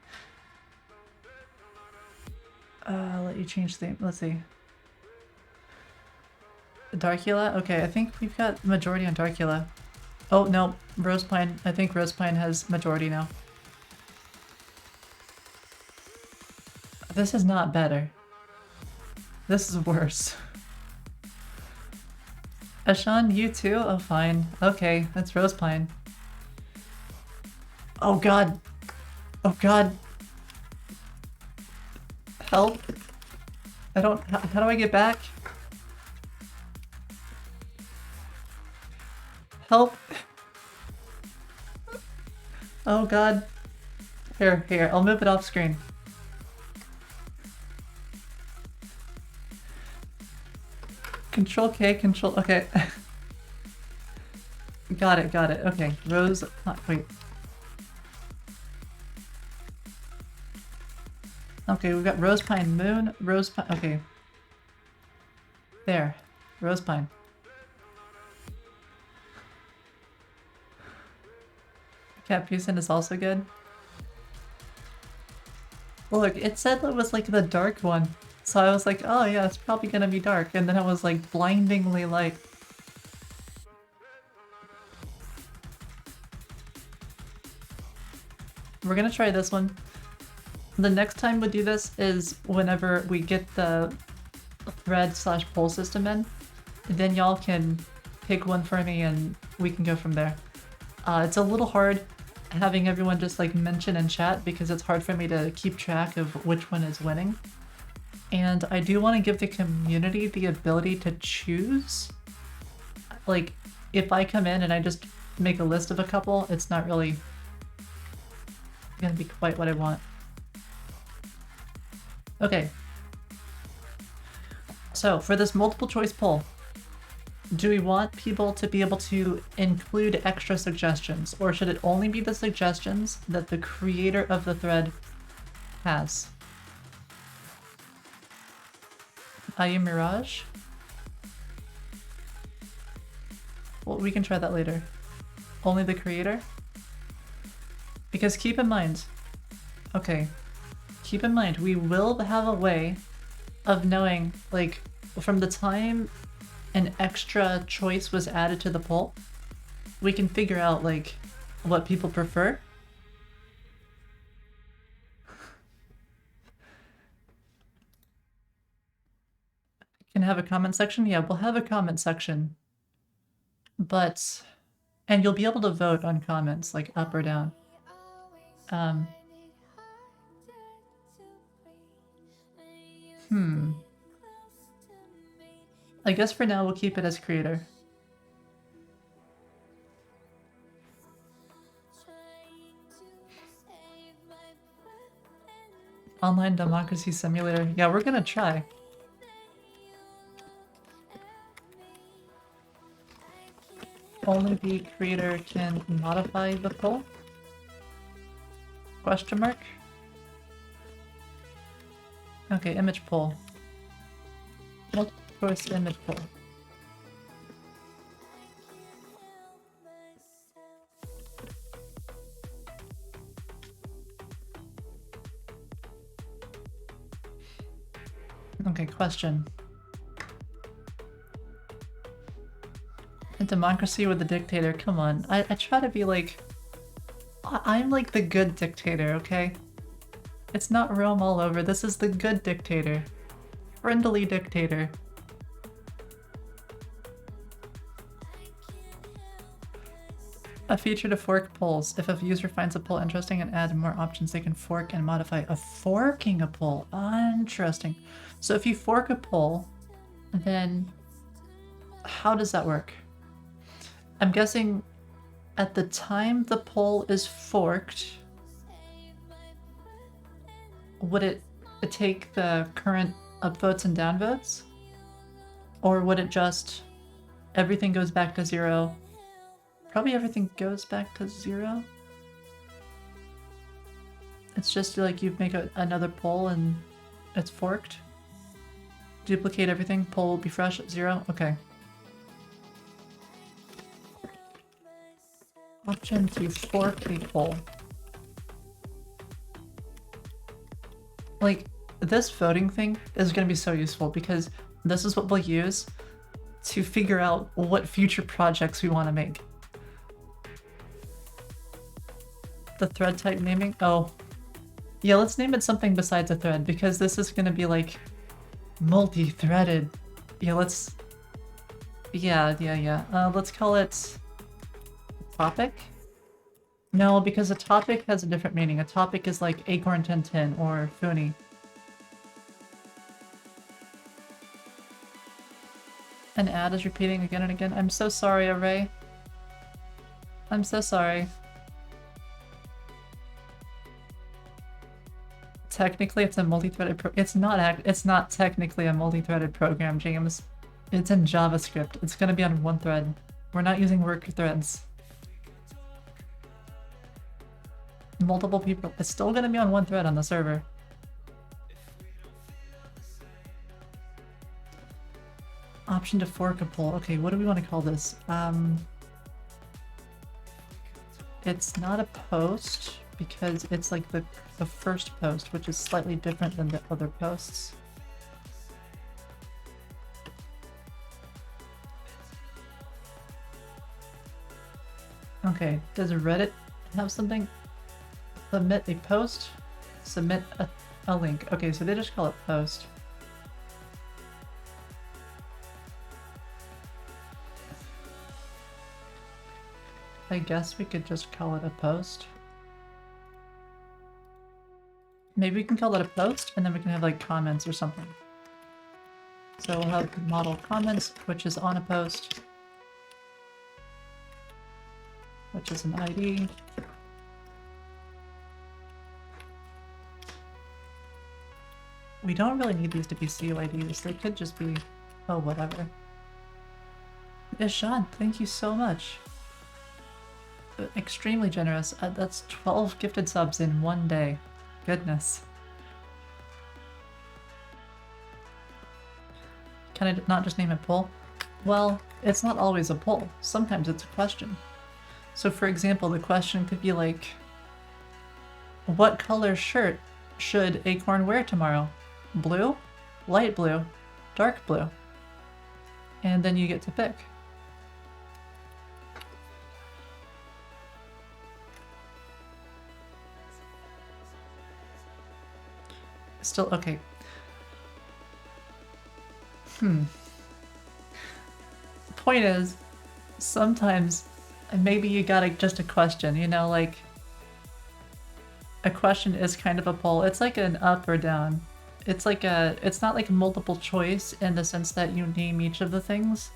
I'll let you change the. Let's see. Darkula? Okay, I think we've got majority on Darkula. Oh no, Rosepine. I think Rosepine has majority now. This is not better. This is worse. Ashan, you too? Oh, fine. Okay, that's Rosepine. Oh god. Oh god. Help. I don't... How do I get back? Help. Oh god. Here, I'll move it off screen. Control K, control... Okay. Got it. Okay, Rose... wait. Okay, we've got Rosepine Moon, Rosepine... Okay. There. Rosepine. Capucin is also good. Look, it said it was like the dark one. So I was like, oh yeah, it's probably gonna be dark. And then it was like blindingly light. We're gonna try this one. The next time we do this is whenever we get the thread/poll system in. Then y'all can pick one for me and we can go from there. It's a little hard having everyone just like mention in chat because it's hard for me to keep track of which one is winning. And I do want to give the community the ability to choose. Like, if I come in and I just make a list of a couple, it's not really gonna be quite what I want. Okay. So, for this multiple choice poll, do we want people to be able to include extra suggestions, or should it only be the suggestions that the creator of the thread has? Ayu Mirage? Well, we can try that later. Only the creator? Because keep in mind, okay, keep in mind, we will have a way of knowing, like, from the time an extra choice was added to the poll, we can figure out, like, what people prefer. Can have a comment section? Yeah, we'll have a comment section. But, and you'll be able to vote on comments, like up or down. I guess for now we'll keep it as creator. Online democracy simulator. Yeah, we're gonna try. Only the creator can modify the poll. Question mark? Okay, image poll. Multiple choice image poll. Okay, question. A democracy with a dictator, come on. I try to be like... I'm like the good dictator, okay? It's not Rome all over, this is the good dictator. Friendly dictator. A feature to fork polls. If a user finds a poll interesting and adds more options, they can fork and modify. A forking a poll. Interesting. So if you fork a poll, then how does that work? I'm guessing at the time the poll is forked, would it take the current upvotes and downvotes? Or would it just, everything goes back to 0? Probably everything goes back to 0. It's just like you make another poll and it's forked. Duplicate everything, poll will be fresh at 0. Okay. Option to fork a poll. Like, this voting thing is going to be so useful because this is what we'll use to figure out what future projects we want to make. The thread type naming? Oh. Yeah, let's name it something besides a thread because this is going to be like multi-threaded. Yeah, let's... Yeah. Let's call it... topic? No, because a topic has a different meaning. A topic is like Acorn 1010 or Funi. An ad is repeating again and again. I'm so sorry, Array. I'm so sorry. Technically, it's a multi-threaded it's not technically a multi-threaded program, James. It's in JavaScript. It's gonna be on one thread. We're not using worker threads. Multiple people. It's still gonna be on one thread on the server. Option to fork a poll. Okay, what do we want to call this? It's not a post because it's like the first post, which is slightly different than the other posts. Okay, does Reddit have something? Submit a post? Submit a link. Okay, so they just call it post. I guess we could just call it a post. Maybe we can call it a post and then we can have like comments or something. So we'll have model comments, which is on a post, which is an ID. We don't really need these to be CUIDs. They could just be, oh, whatever. Ishan, thank you so much. Extremely generous. That's 12 gifted subs in one day. Goodness. Can I not just name it poll? Well, it's not always a poll. Sometimes it's a question. So for example, the question could be like, what color shirt should Acorn wear tomorrow? Blue, light blue, dark blue. And then you get to pick. Still, okay. Point is, sometimes maybe you gotta just a question, you know, like a question is kind of a poll. It's like an up or down. It's like it's not like multiple choice in the sense that you name each of the things.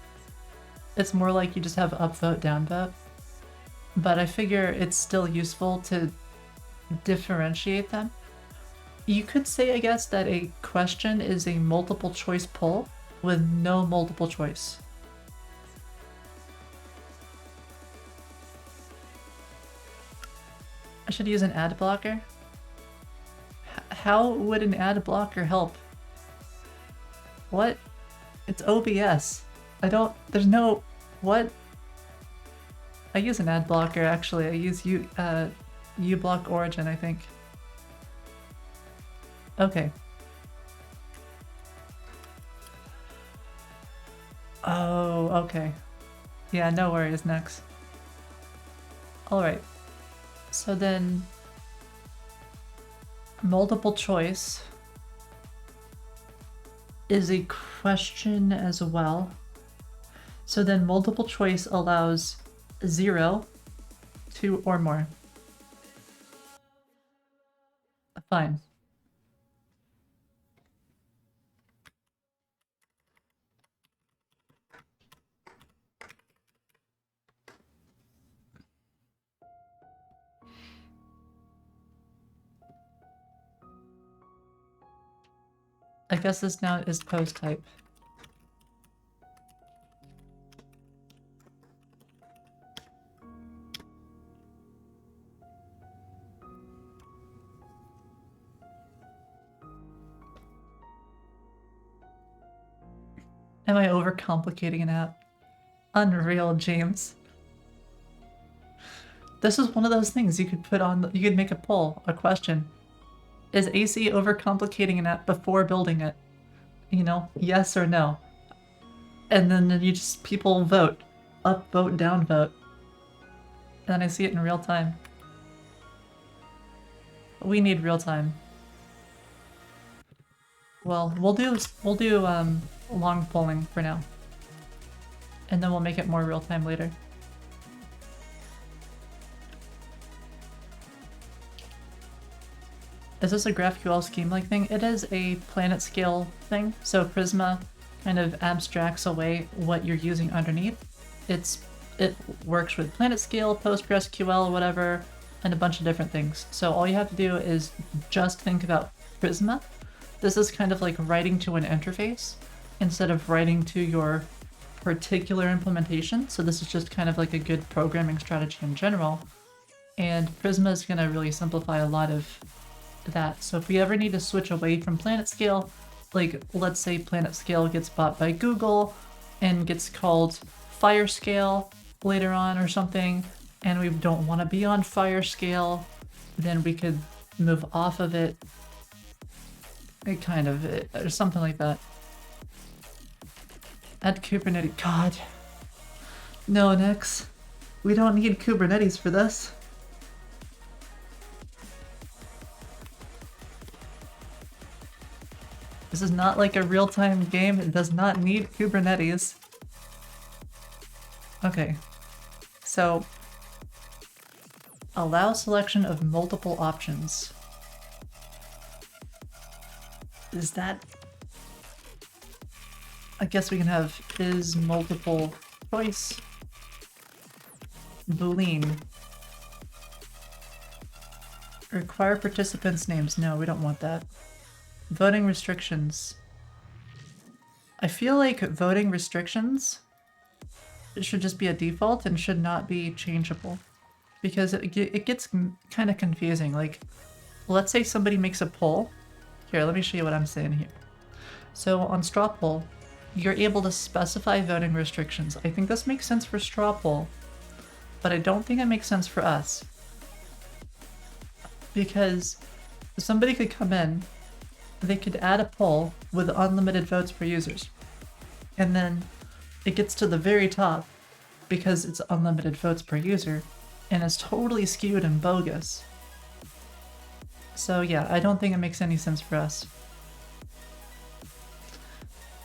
It's more like you just have upvote, downvote. But I figure it's still useful to differentiate them. You could say, I guess, that a question is a multiple choice poll with no multiple choice. I should use an ad blocker. How would an ad blocker help? What? It's OBS. I don't, there's no, what? I use an ad blocker actually. I use uBlock Origin, I think. Okay. Oh, okay. Yeah, no worries, Nex. Alright. So then, multiple choice is a question as well. So then multiple choice allows 0, 2, or more. Fine. I guess this now is post type. Am I overcomplicating an app? Unreal, James. This is one of those things you could put on, you could make a poll, a question. Is AC overcomplicating an app before building it? You know, yes or no? And then you just, people vote. Up vote, down vote. And then I see it in real time. We need real time. Well, we'll do long polling for now. And then we'll make it more real time later. Is this a GraphQL scheme-like thing? It is a planet scale thing, so Prisma kind of abstracts away what you're using underneath. It works with planet scale, PostgreSQL, whatever, and a bunch of different things. So all you have to do is just think about Prisma. This is kind of like writing to an interface instead of writing to your particular implementation. So this is just kind of like a good programming strategy in general. And Prisma is going to really simplify a lot of that. So if we ever need to switch away from PlanetScale, like let's say PlanetScale gets bought by Google and gets called FireScale later on or something, and we don't want to be on FireScale, then we could move off of it. Or something like that. Add Kubernetes. God. No, Nix. We don't need Kubernetes for this. This is not like a real-time game. It does not need Kubernetes. Okay. So, allow selection of multiple options. Is that... I guess we can have is multiple choice Boolean. Require participants' names. No, we don't want that. Voting restrictions. I feel like voting restrictions should just be a default and should not be changeable. Because it gets kind of confusing. Like, let's say somebody makes a poll. Here, let me show you what I'm saying here. So on straw poll, you're able to specify voting restrictions. I think this makes sense for straw poll, but I don't think it makes sense for us. Because somebody could come in, they could add a poll with unlimited votes per users. And then it gets to the very top because it's unlimited votes per user and it's totally skewed and bogus. So yeah, I don't think it makes any sense for us.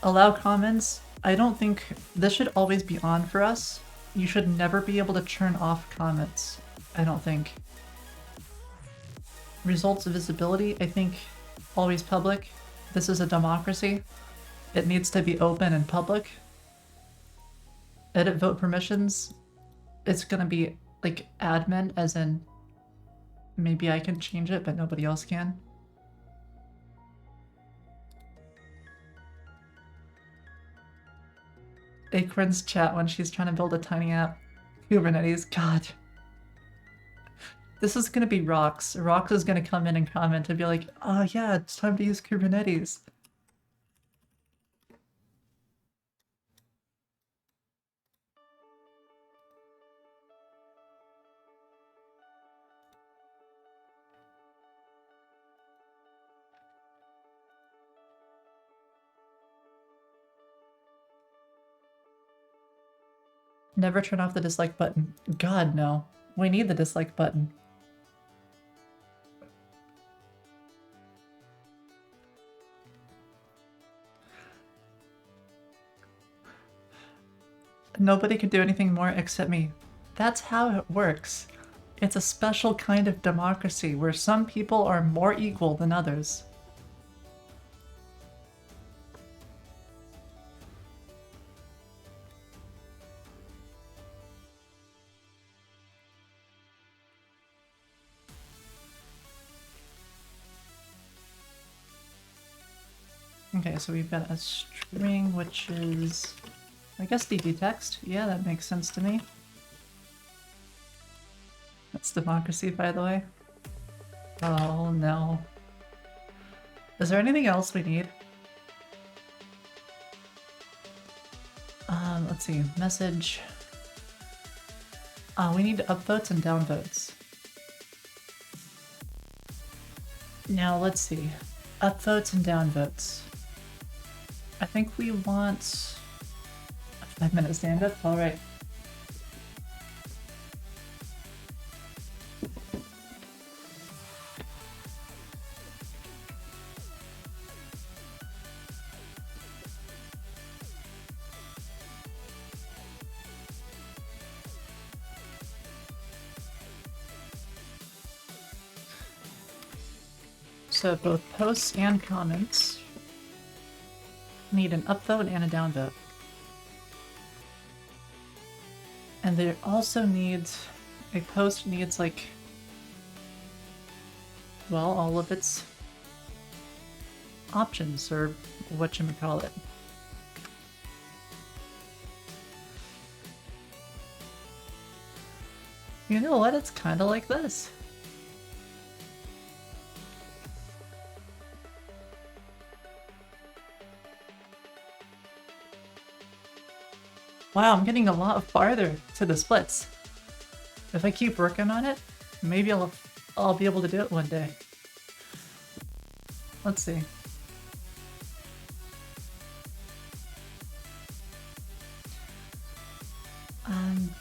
Allow comments. I don't think this should always be on for us. You should never be able to turn off comments, I don't think. Results visibility, I think always public. This is a democracy. It needs to be open and public. Edit vote permissions. It's gonna be like admin, as in maybe I can change it, but nobody else can. Acorn's chat when she's trying to build a tiny app. Kubernetes, God. This is gonna be Rox. Rox is gonna come in and comment and be like, oh yeah, it's time to use Kubernetes. Never turn off the dislike button. God, no. We need the dislike button. Nobody can do anything more except me. That's how it works. It's a special kind of democracy where some people are more equal than others. Okay, so we've got a string which is, I guess, DD text. Yeah, that makes sense to me. That's democracy, by the way. Oh no. Is there anything else we need? Let's see. Message. We need upvotes and downvotes. Now, let's see. Upvotes and downvotes. I think we want a 5-minute stand-up. All right. So both posts and comments need an upvote and a downvote. And there also needs, a post needs like, well, all of its options, or whatchamacallit. You know what? It's kind of like this. Wow, I'm getting a lot farther to the splits. If I keep working on it, maybe I'll be able to do it one day. Let's see.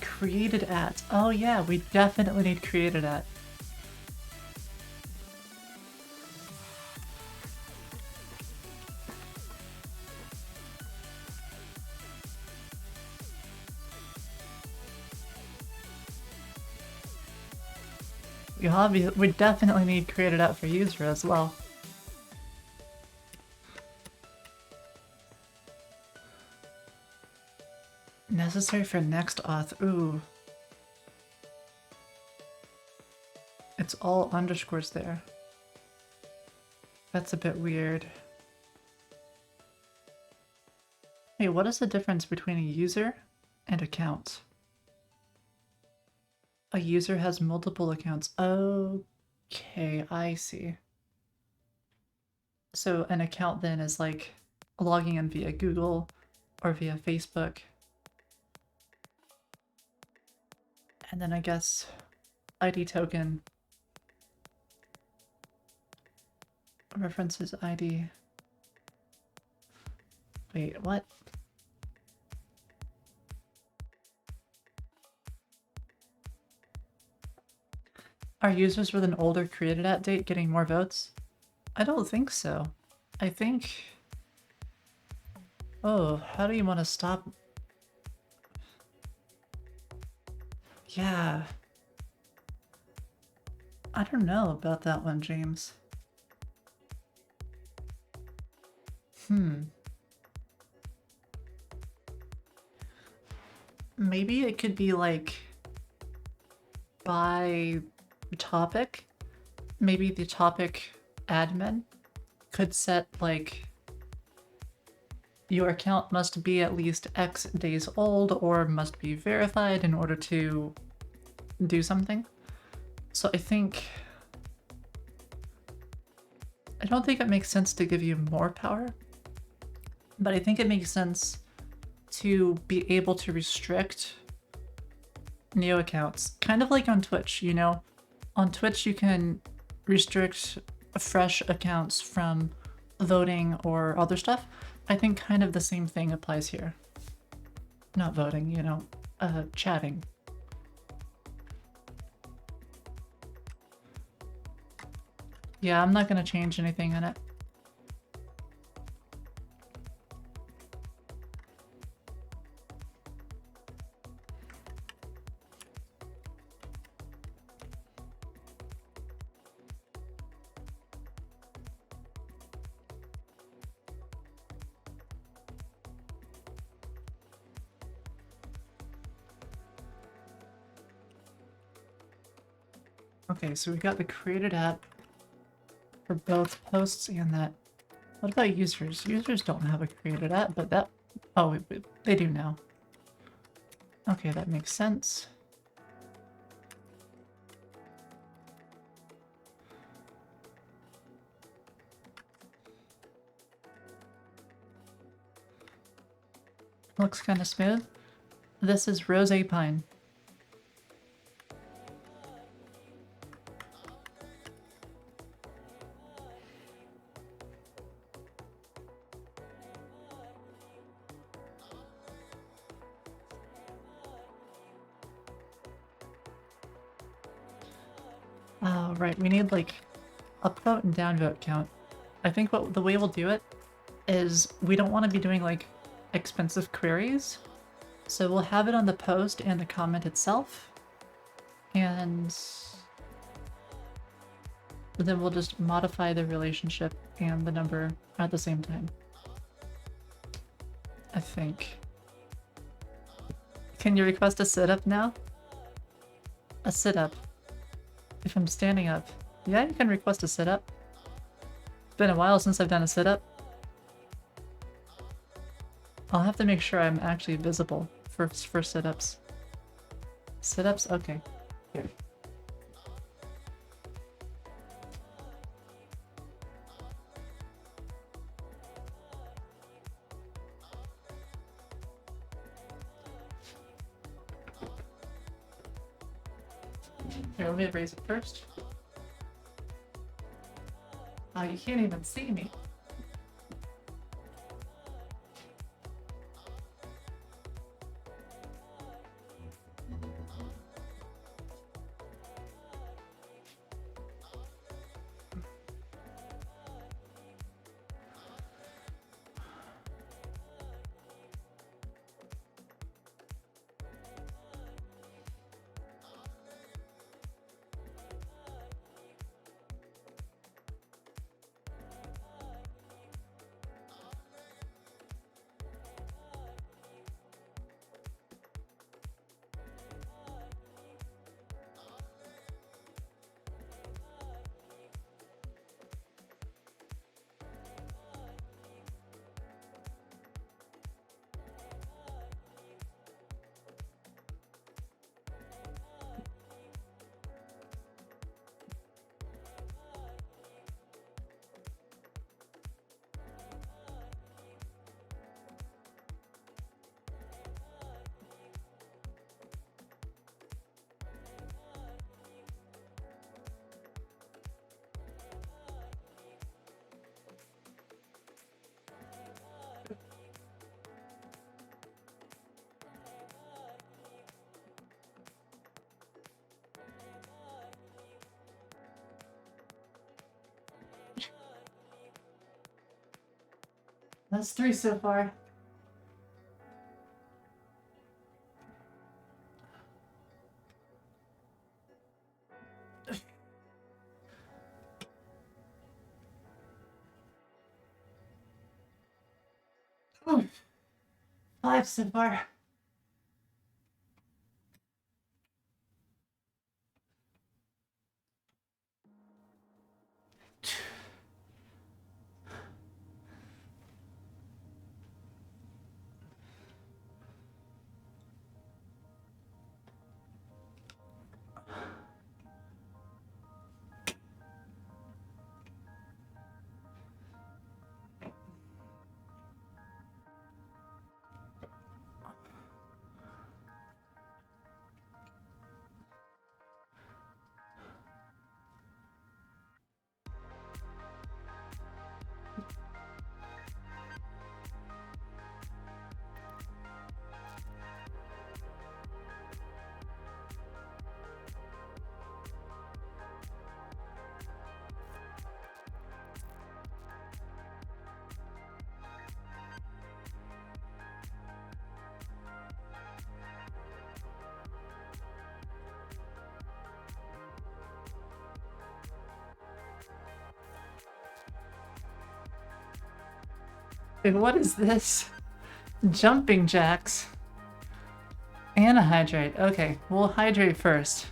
Created at. Oh yeah, we definitely need created at. We definitely need created out for user as well. Necessary for next auth. Ooh. It's all underscores there. That's a bit weird. Hey, what is the difference between a user and account? A user has multiple accounts. Okay, I see. So an account then is like logging in via Google or via Facebook. And then I guess ID token references ID. Wait, what? Are users with an older created at date getting more votes? I don't think so. I think... Oh, how do you want to stop? Yeah. I don't know about that one, James. Maybe it could be like by topic. Maybe the topic admin could set like your account must be at least X days old or must be verified in order to do something. So I don't think it makes sense to give you more power, but I think it makes sense to be able to restrict Neo accounts. Kind of like on Twitch, you know? On Twitch, you can restrict fresh accounts from voting or other stuff. I think kind of the same thing applies here. Not voting, you know, chatting. Yeah, I'm not gonna change anything in it. Okay, so we got the created app for both posts and that. What about users? Users don't have a created app, but that... Oh, they do now. Okay, that makes sense. Looks kind of smooth. This is Rose Pine. Oh, right, we need like upvote and downvote count. I think the way we'll do it is we don't want to be doing like expensive queries. So we'll have it on the post and the comment itself. And then we'll just modify the relationship and the number at the same time. I think. Can you request a sit-up now? A sit-up. If I'm standing up. Yeah, you can request a sit-up. It's been a while since I've done a sit-up. I'll have to make sure I'm actually visible for sit-ups. Sit-ups? Okay. Here. Here, let me raise it first. Oh, you can't even see me. That's 3 so far. Oh, 5 so far. Wait, what is this? Jumping jacks. And a hydrate. Okay, we'll hydrate first.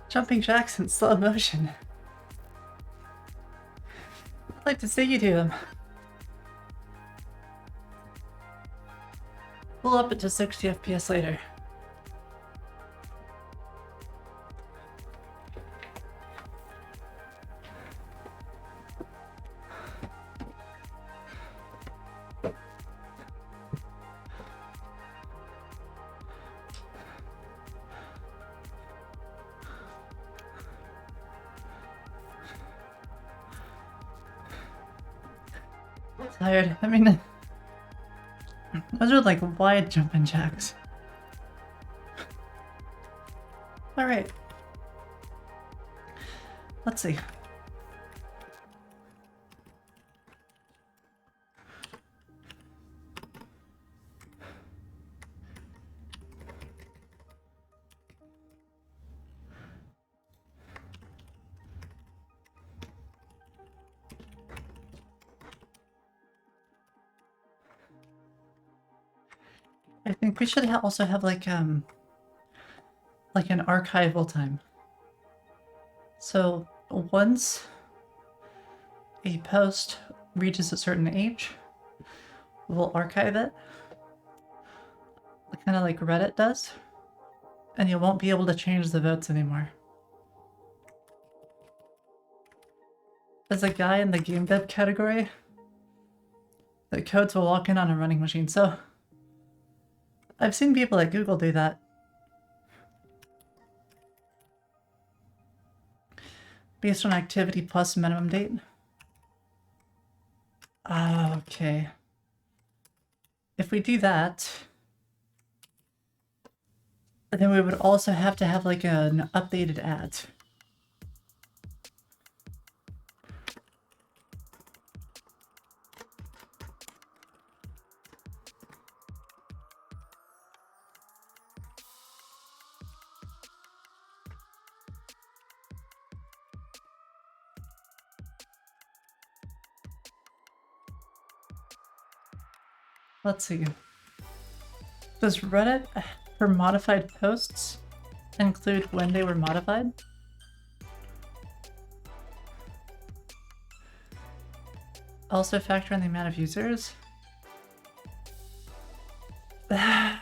Jumping jacks in slow motion. I'd like to see you do them. We'll up it to 60 FPS later. Tired. I mean, those are like wide jumping jacks. Alright. Let's see. I think we should also have like an archival time. So once a post reaches a certain age, we'll archive it, kind of like Reddit does, and you won't be able to change the votes anymore. There's a guy in the game dev category that codes will walk in on a running machine, so I've seen people at Google do that. Based on activity plus minimum date. Okay. If we do that, then we would also have to have like an updated ad. Let's see. Does Reddit for modified posts include when they were modified? Also factor in the amount of users? I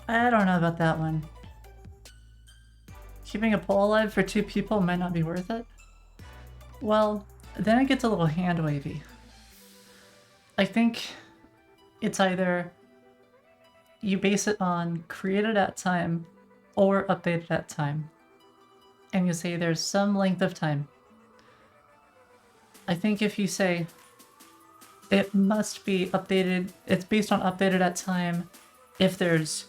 don't know about that one. Keeping a poll alive for 2 people might not be worth it. Well, then it gets a little hand wavy. I think it's either you base it on created at time or updated at time. And you say there's some length of time. I think if you say it must be updated, it's based on updated at time if there's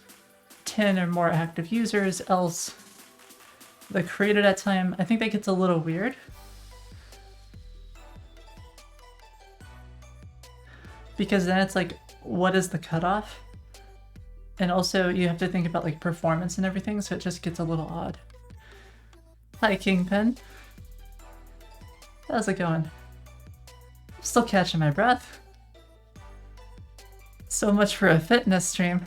10 or more active users, else the created at time, I think that gets a little weird. Because then it's like, what is the cutoff? And also you have to think about like performance and everything, so it just gets a little odd. Hi Kingpin. How's it going? I'm still catching my breath. So much for a fitness stream.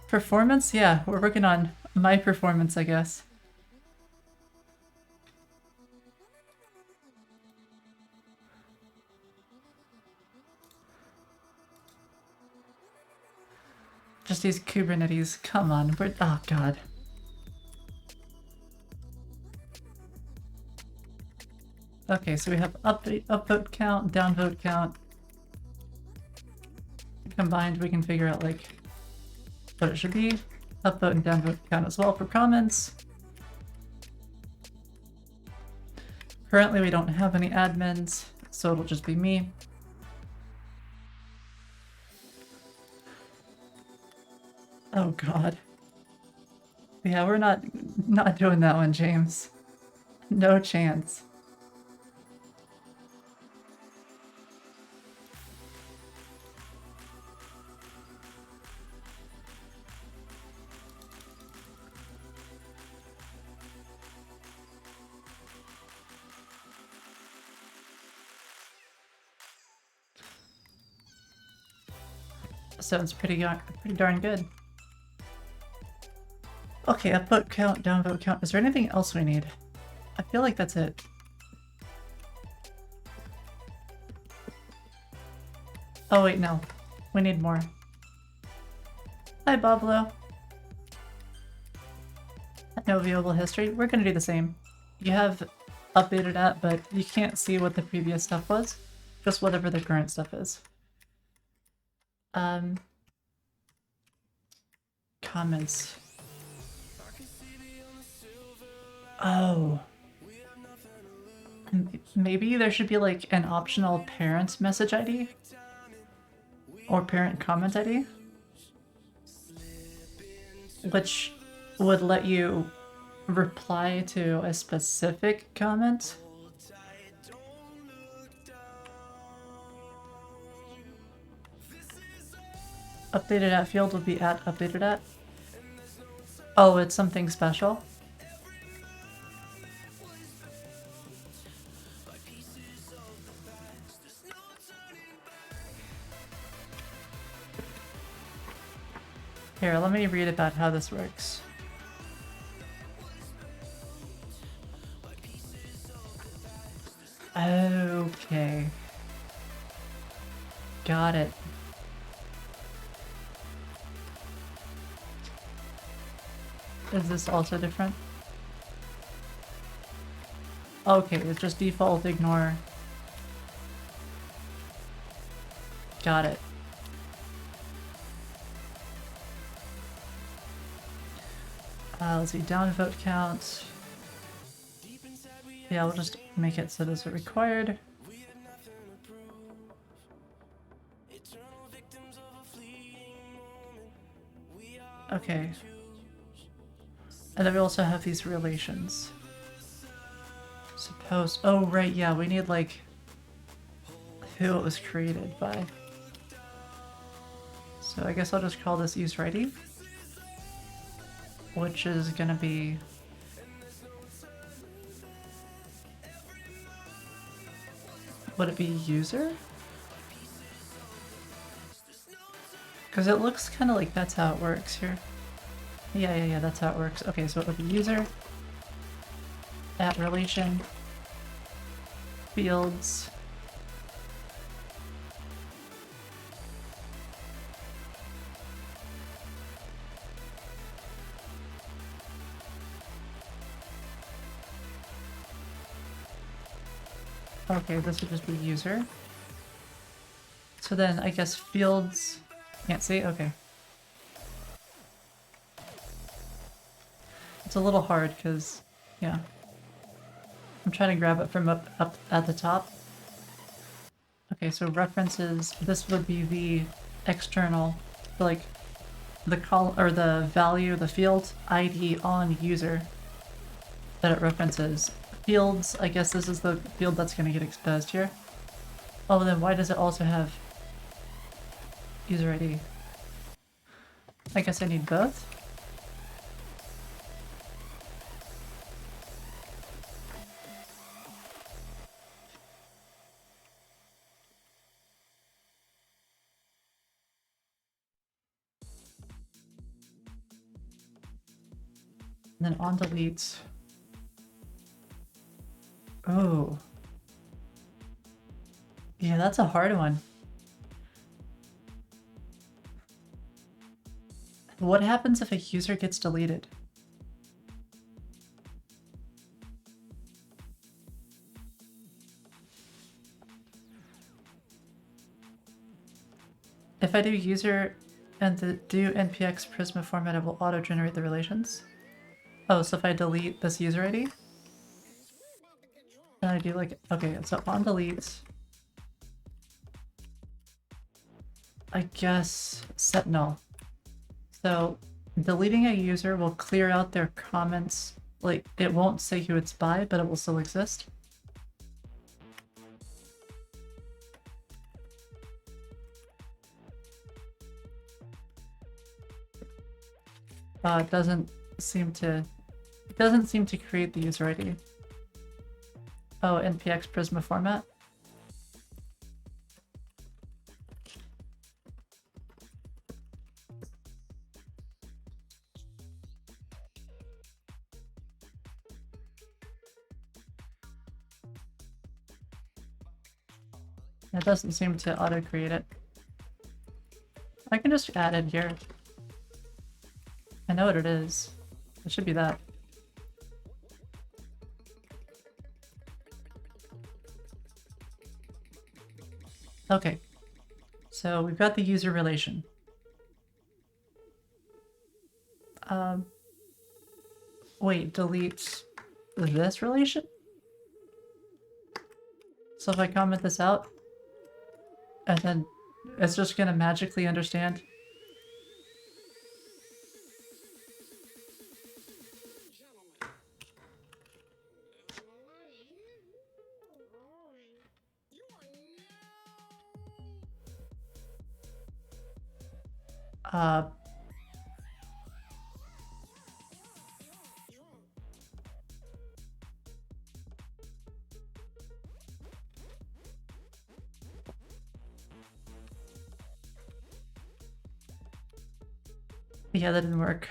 Performance? Yeah, we're working on my performance, I guess. Just these Kubernetes. Come on. Oh god. Okay, so we have upvote count, downvote count. Combined, we can figure out like what it should be. Upvote and downvote count as well for comments. Currently, we don't have any admins, so it'll just be me. Oh god. Yeah, we're not doing that one, James. No chance. Sounds pretty darn good. Okay, upvote count, downvote count. Is there anything else we need? I feel like that's it. Oh wait, no. We need more. Hi, Boblo. No viewable history. We're gonna do the same. You have updated at, but you can't see what the previous stuff was. Just whatever the current stuff is. Comments. Oh. Maybe there should be like an optional parent message ID? Or parent comment ID? Which would let you reply to a specific comment? Updated at field would be at updated at. Oh, it's something special? Here, let me read about how this works. Okay. Got it. Is this also different? Okay, it's just default ignore. Got it. Let's see, downvote count. Yeah, we'll just make it so this is required. Okay. And then we also have these relations. Suppose. Oh, right, yeah, we need like who it was created by. So I guess I'll just call this user ID, which is gonna be would it be user? Because it looks kind of like that's how it works here. Yeah, that's how it works. Okay, so it would be user at relation fields okay, this would just be user. So then I guess fields can't see? Okay. It's a little hard because, yeah. I'm trying to grab it from up at the top. Okay, so references, this would be the external, like the call or the value, the field ID on user. that it references. Fields, I guess this is the field that's going to get exposed here. Oh, then why does it also have user ID? I guess I need both. And then on delete. Oh. Yeah, that's a hard one. What happens if a user gets deleted? If I do user and do npx Prisma format, it will auto-generate the relations. Oh, so if I delete this user ID, and I do like, okay, so on delete, I guess set null. So deleting a user will clear out their comments. Like, it won't say who it's by, but it will still exist. It doesn't seem to create the user ID. Oh, npx Prisma format. It doesn't seem to auto-create it. I can just add it here. I know what it is. It should be that. Okay. So we've got the user relation. Wait, delete this relation? So if I comment this out, and then it's just gonna magically understand. Yeah, that didn't work.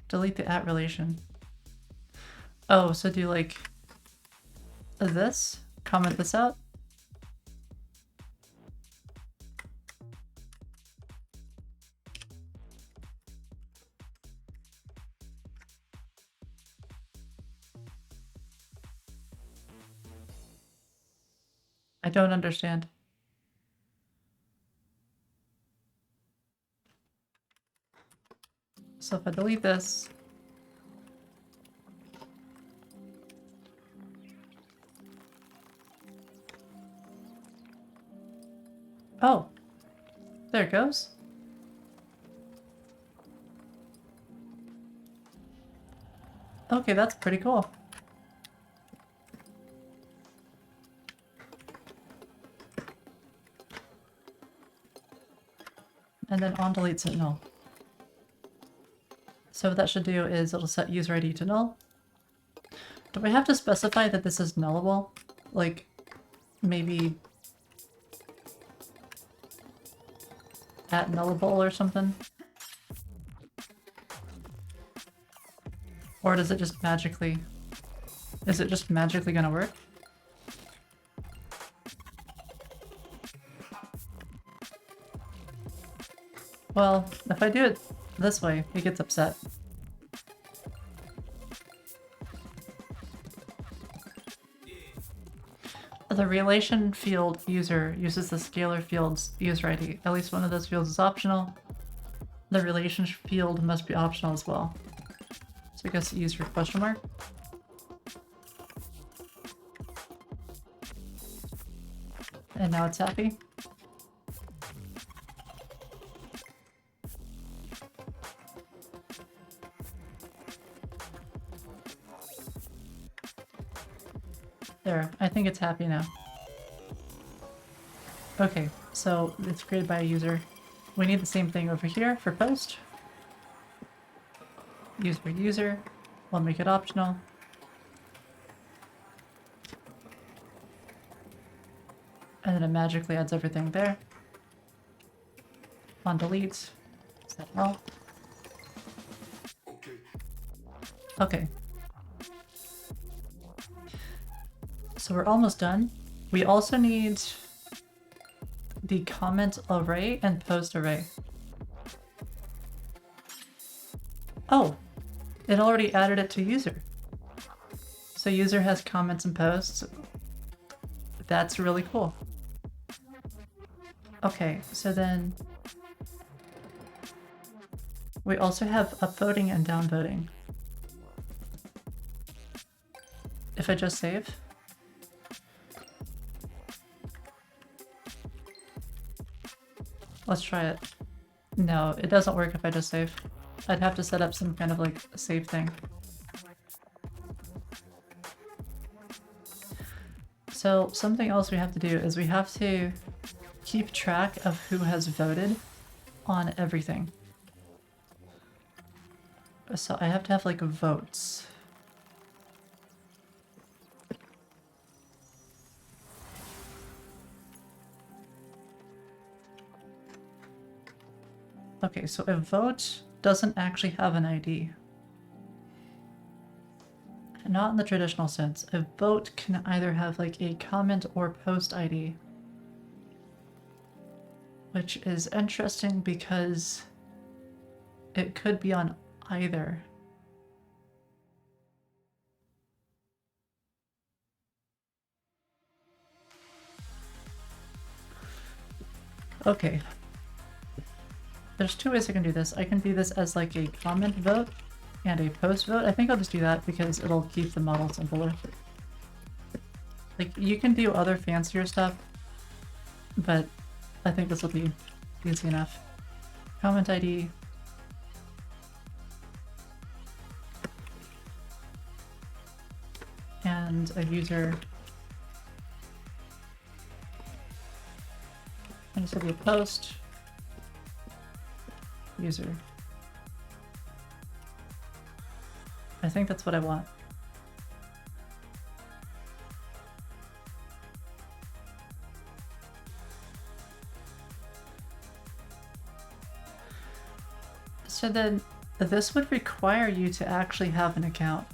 Delete the at relation. Oh, so do like this? Comment this out? I don't understand. So if I delete this, oh, there it goes. Okay, that's pretty cool. And then on delete set null. So what that should do is it'll set user ID to null. Do we have to specify that this is nullable? Like, maybe at nullable or something? Or does it just magically... Is it just magically gonna work? Well, if I do it this way, he gets upset. The relation field user uses the scalar field's user ID. At least one of those fields is optional. The relation field must be optional as well. So I guess user question mark. And now it's happy. There, I think it's happy now. Okay, so it's created by a user. We need the same thing over here for post. User. We'll make it optional. And then it magically adds everything there. On delete. Is that all? Okay. So we're almost done. We also need the comment array and post array. Oh, it already added it to user. So user has comments and posts. That's really cool. Okay, so then we also have upvoting and downvoting. If I just save. Let's try it. No, it doesn't work if I just save. I'd have to set up some kind of like save thing. So something else we have to do is we have to keep track of who has voted on everything. So I have to have like votes. Okay, so a vote doesn't actually have an ID. Not in the traditional sense. A vote can either have like a comment or post ID. Which is interesting because it could be on either. Okay. There's two ways I can do this. I can do this as like a comment vote and a post vote. I think I'll just do that because it'll keep the model simpler. Like, you can do other fancier stuff, but I think this will be easy enough. Comment ID. And a user. And this will be a post. User. I think that's what I want. So then this would require you to actually have an account.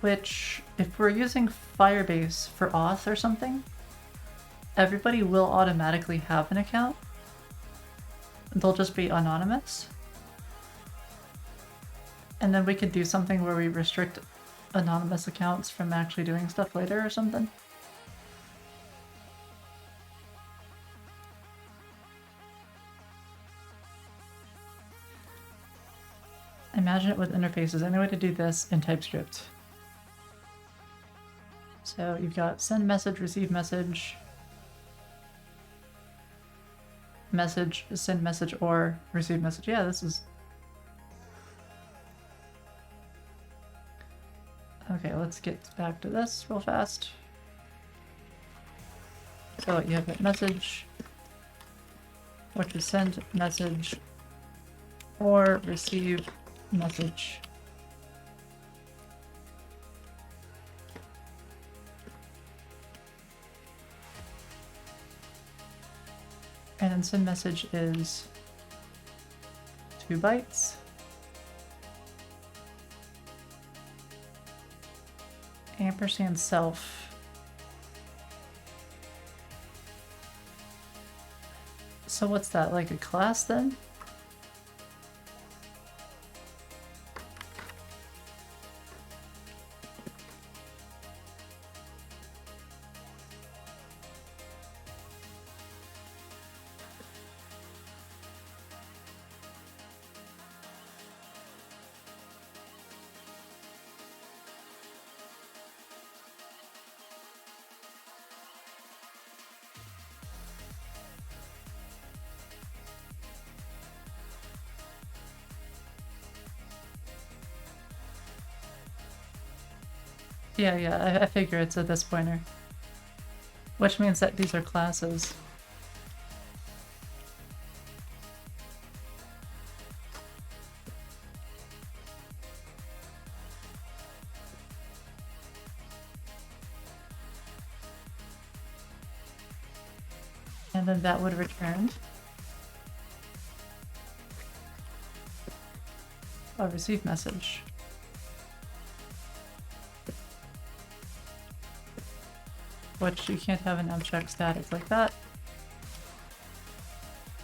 Which, if we're using Firebase for auth or something, everybody will automatically have an account. They'll just be anonymous. And then we could do something where we restrict anonymous accounts from actually doing stuff later or something. Imagine it with interfaces. Any way to do this in TypeScript. So you've got send message, receive message, message, send message, or receive message. Yeah, this is... Okay, let's get back to this real fast. So you have a message, which is send message, or receive message. And then send message is 2 bytes. Ampersand self. So what's that, like a class then? Yeah, I figure it's a this pointer. Which means that these are classes. And then that would return a receive message. Which you can't have an abstract static like that.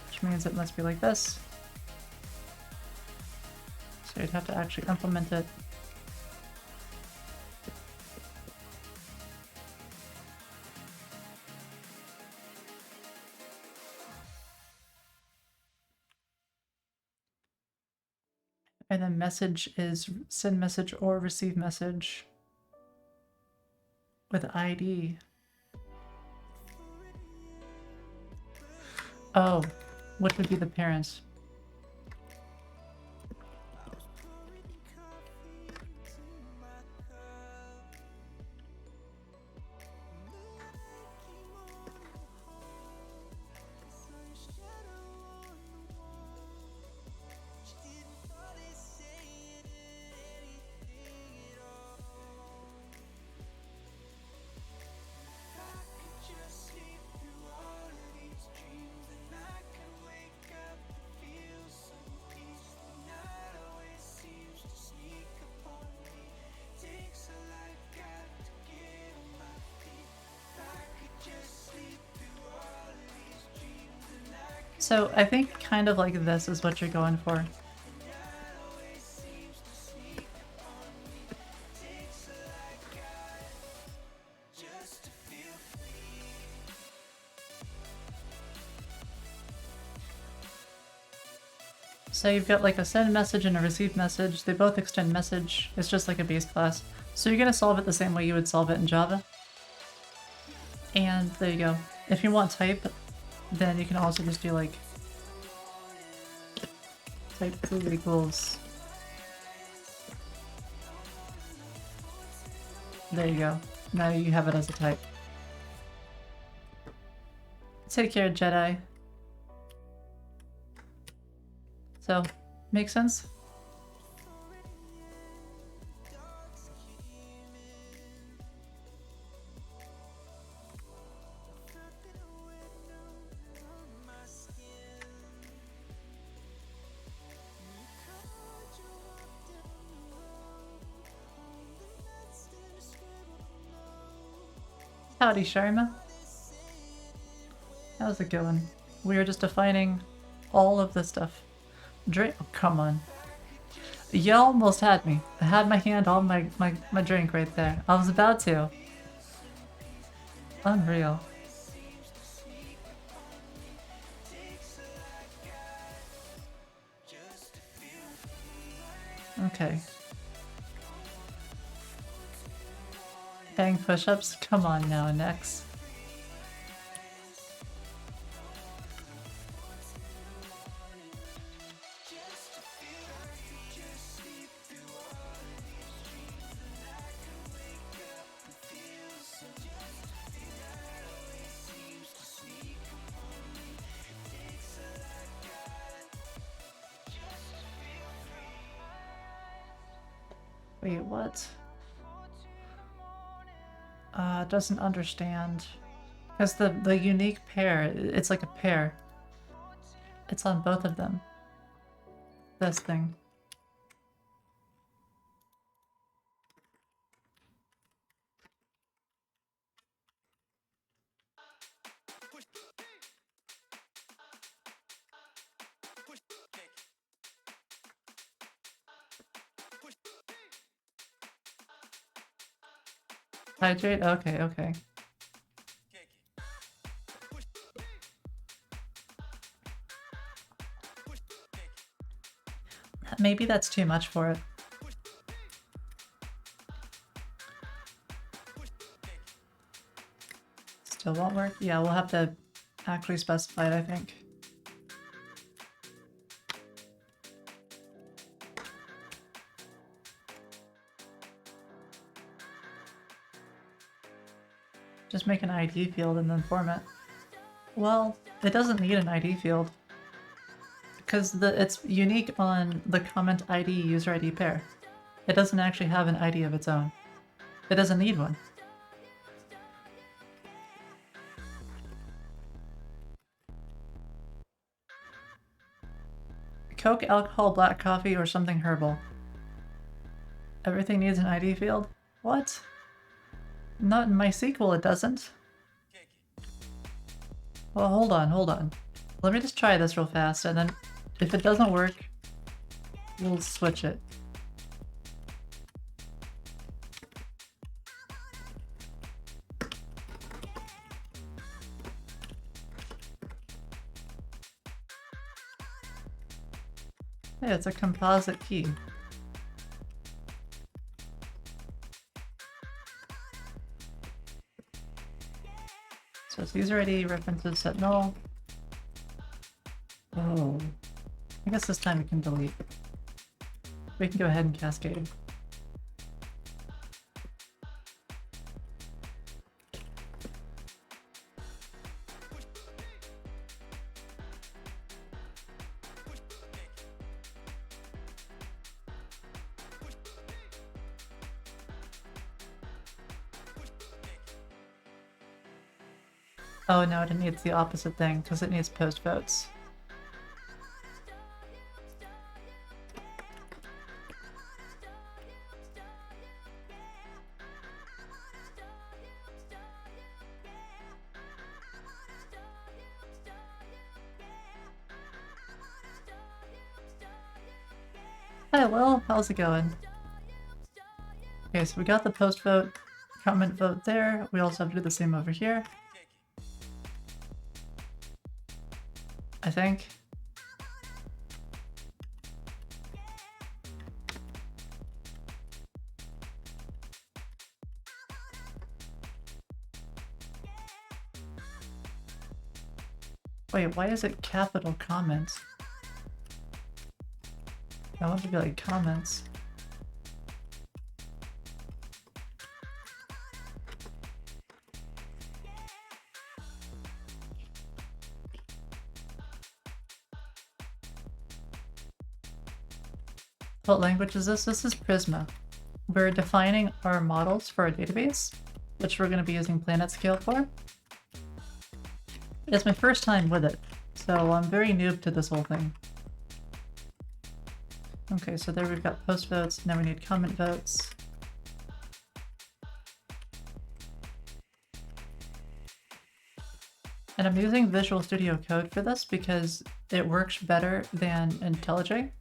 Which means it must be like this. So you'd have to actually implement it. And then message is send message or receive message with ID. Oh, what would be the parents? So I think kind of like this is what you're going for. So you've got like a send message and a receive message. They both extend message. It's just like a base class. So you're gonna solve it the same way you would solve it in Java. And there you go. If you want type, then you can also just do like type foo equals. There you go. Now you have it as a type. Take care, Jedi. So, make sense? Howdy, Sharma. How's it going? We are just defining all of this stuff. Drink. Oh, come on. You almost had me. I had my hand on my drink right there. I was about to. Unreal. Okay. Bang push-ups? Come on now, next. Wait, what? Doesn't understand. Because the unique pair, it's like a pair. It's on both of them. This thing. Hydrate? Okay, okay. Maybe that's too much for it. Still won't work? Yeah, we'll have to actually specify it, I think. Just make an ID field and then form it. Well, it doesn't need an ID field because it's unique on the comment ID user ID pair. It doesn't actually have an ID of its own. It doesn't need one. Coke, alcohol, black coffee, or something herbal. Everything needs an ID field? What? Not in MySQL, it doesn't. Well, hold on. Let me just try this real fast, and then if it doesn't work, we'll switch it. Hey, it's a composite key. So it's user ID references set null. Oh, I guess this time we can delete. We can go ahead and cascade. Oh no, it needs the opposite thing because it needs post votes. Hi Will, how's it going? Okay, so we got the post vote, comment vote there. We also have to do the same over here. I think. Wait, why is it capital comments? I want it to be like comments. What language is this? This is Prisma. We're defining our models for our database, which we're going to be using PlanetScale for. It's my first time with it, so I'm very noob to this whole thing. Okay, so there we've got post votes, now we need comment votes. And I'm using Visual Studio Code for this because it works better than IntelliJ.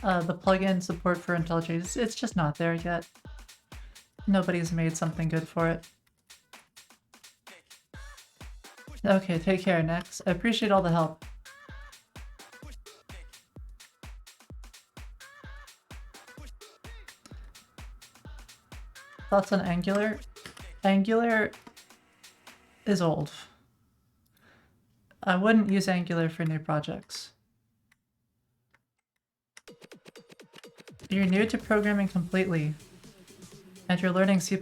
The plugin support for IntelliJ, it's just not there yet. Nobody's made something good for it. Okay, take care, Nex. I appreciate all the help. Thoughts on Angular? Angular is old. I wouldn't use Angular for new projects. You're new to programming completely, and you're learning C++.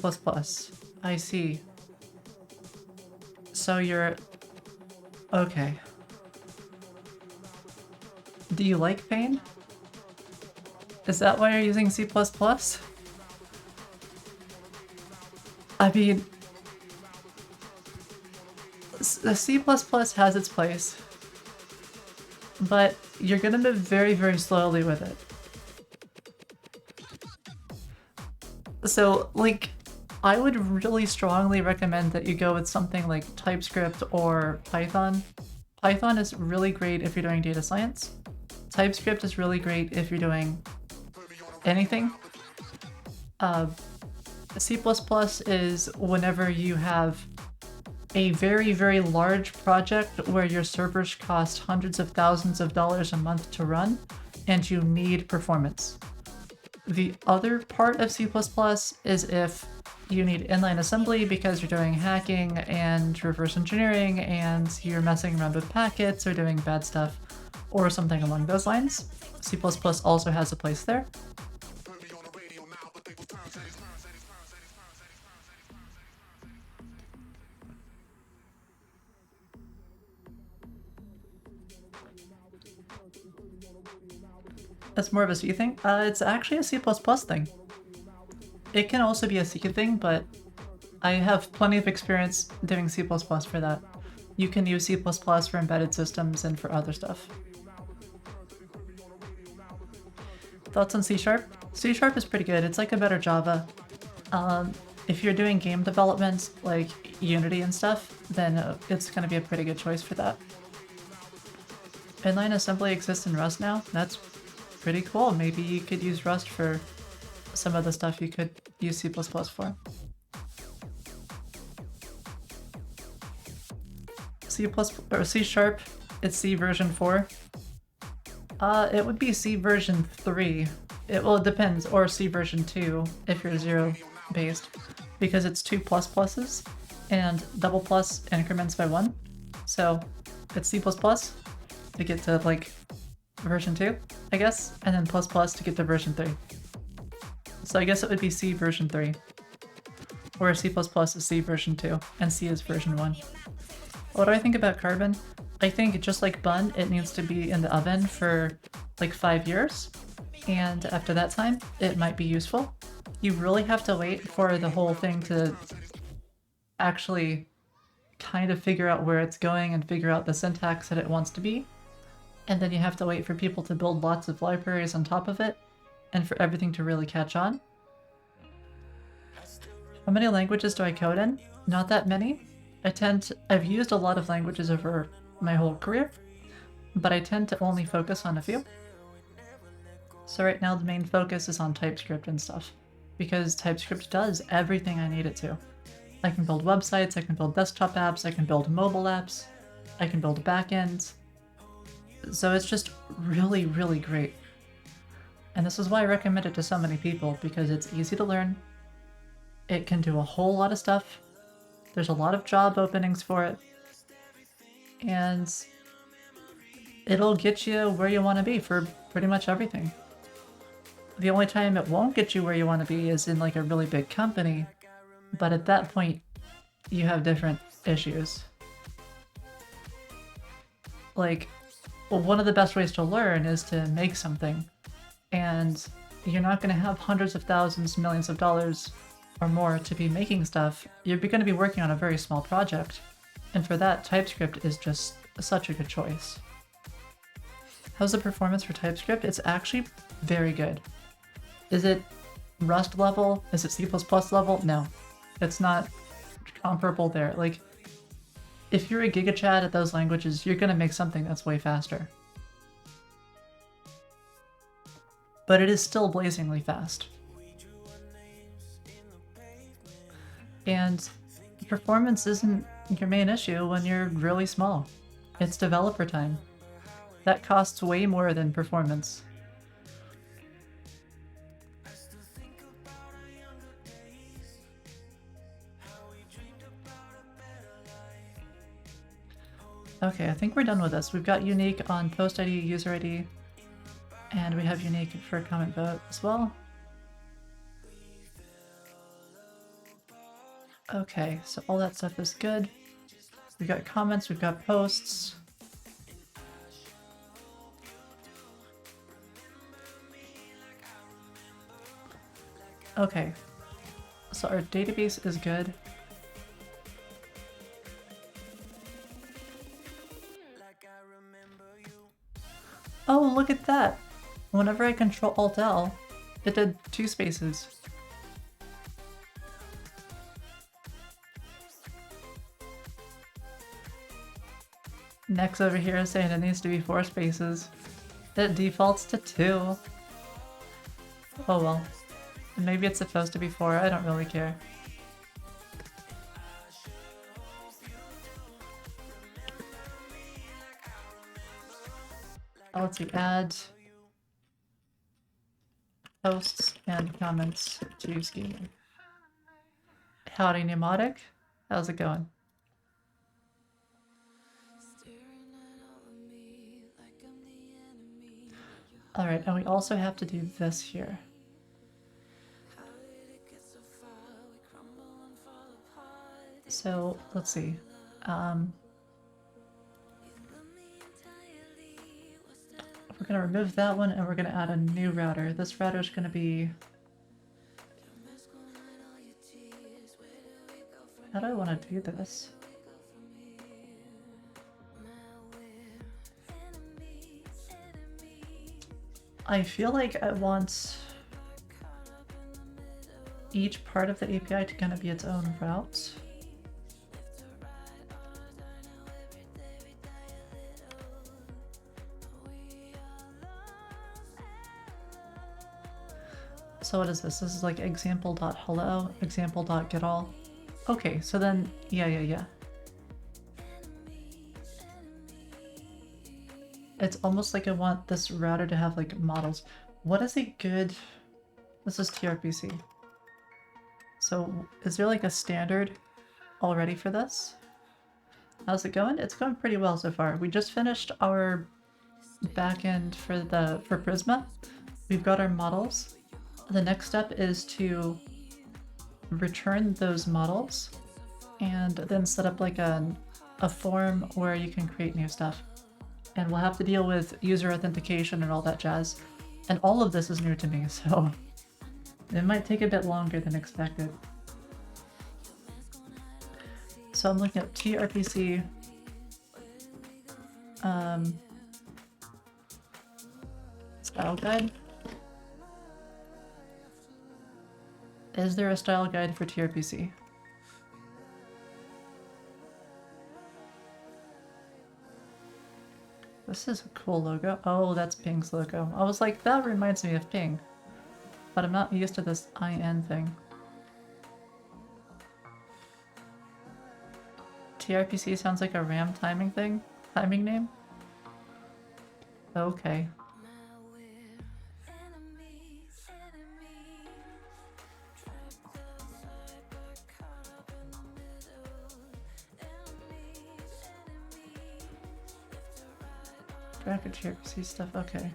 I see. So you're... okay. Do you like pain? Is that why you're using C++? I mean... the C++ has its place, but you're gonna move very, very slowly with it. So, like, I would really strongly recommend that you go with something like TypeScript or Python. Python is really great if you're doing data science. TypeScript is really great if you're doing anything. C++ is whenever you have a very, very large project where your servers cost hundreds of thousands of dollars a month to run, and you need performance. The other part of C++ is if you need inline assembly because you're doing hacking and reverse engineering and you're messing around with packets or doing bad stuff or something along those lines. C++ also has a place there. That's more of a C thing? It's actually a C++ thing. It can also be a C thing, but I have plenty of experience doing C++ for that. You can use C++ for embedded systems and for other stuff. Thoughts on C Sharp? C Sharp is pretty good. It's like a better Java. If you're doing game development, like Unity and stuff, then it's going to be a pretty good choice for that. Inline assembly exists in Rust now? That's pretty cool. Maybe you could use Rust for some of the stuff you could use C++ for. C++ or C Sharp, it's C version 4. It would be C version 3. It depends, or C version 2 if you're 0 based, because it's 2 plus pluses and double plus increments by 1. So it's C++ to get to like version 2, I guess, and then plus plus to get to version 3. So I guess it would be C version 3, where C++ is C version 2 and C is version 1. What do I think about Carbon? I think just like Bun, it needs to be in the oven for like 5 years, and after that time, it might be useful. You really have to wait for the whole thing to actually kind of figure out where it's going and figure out the syntax that it wants to be. And then you have to wait for people to build lots of libraries on top of it, and for everything to really catch on. How many languages do I code in? Not that many. I've used a lot of languages over my whole career, but I tend to only focus on a few. So right now the main focus is on TypeScript and stuff, because TypeScript does everything I need it to. I can build websites, I can build desktop apps, I can build mobile apps, I can build backends. So it's just really, really great. And this is why I recommend it to so many people, because it's easy to learn. It can do a whole lot of stuff. There's a lot of job openings for it. And it'll get you where you want to be for pretty much everything. The only time it won't get you where you want to be is in like a really big company, but at that point, you have different issues. Like, well, one of the best ways to learn is to make something, and you're not going to have hundreds of thousands, millions of dollars or more to be making stuff. You're going to be working on a very small project, and for that, TypeScript is just such a good choice. How's the performance for TypeScript? It's actually very good. Is it Rust level? Is it C++ level? No, it's not comparable there. Like, if you're a GigaChad at those languages, you're gonna make something that's way faster. But it is still blazingly fast. And performance isn't your main issue when you're really small. It's developer time. That costs way more than performance. Okay, I think we're done with this. We've got unique on post ID, user ID, and we have unique for comment vote as well. Okay, so all that stuff is good. We've got comments, we've got posts. Okay, so our database is good. Oh, look at that! Whenever I control Alt-L, it did 2 spaces. Next over here is saying it needs to be 4 spaces. It defaults to 2. Oh well. Maybe it's supposed to be 4, I don't really care. Let's see, add posts and comments to schema. Howdy Pneumatic, how's it going? Alright, and we also have to do this here. So, let's see. We're We're gonna remove that one and we're gonna add a new router. This router is gonna be... How do I want to do this? I feel like I want each part of the API to kind of be its own route. So what is this? This is like example.hello, example.getAll. Okay, so then, yeah. It's almost like I want this router to have like models. What is a good... This is TRPC. So is there like a standard already for this? How's it going? It's going pretty well so far. We just finished our backend for Prisma. We've got our models. The next step is to return those models and then set up like a form where you can create new stuff. And we'll have to deal with user authentication and all that jazz. And all of this is new to me, so it might take a bit longer than expected. So I'm looking at TRPC. Style guide. Is there a style guide for TRPC? This is a cool logo. Oh, that's Ping's logo. I was like, that reminds me of Ping. But I'm not used to this IN thing. TRPC sounds like a RAM timing name? Okay. Bracket TRPC stuff, okay.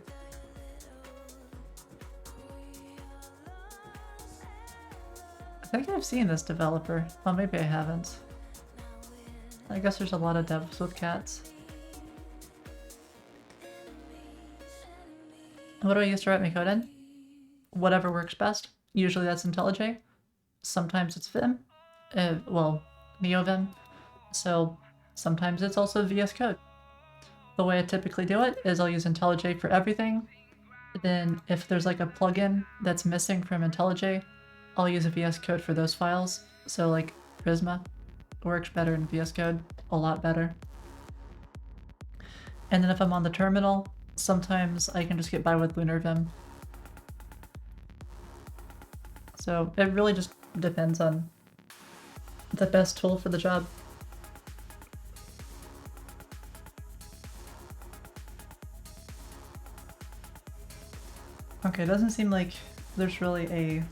I think I've seen this developer. Well, maybe I haven't. I guess there's a lot of devs with cats. What do I use to write my code in? Whatever works best. Usually that's IntelliJ. Sometimes it's Vim. Well, NeoVim. So sometimes it's also VS Code. The way I typically do it is I'll use IntelliJ for everything. Then if there's like a plugin that's missing from IntelliJ, I'll use a VS Code for those files. So like Prisma works better in VS Code, a lot better. And then if I'm on the terminal, sometimes I can just get by with LunarVim. So it really just depends on the best tool for the job. Okay, it doesn't seem like there's really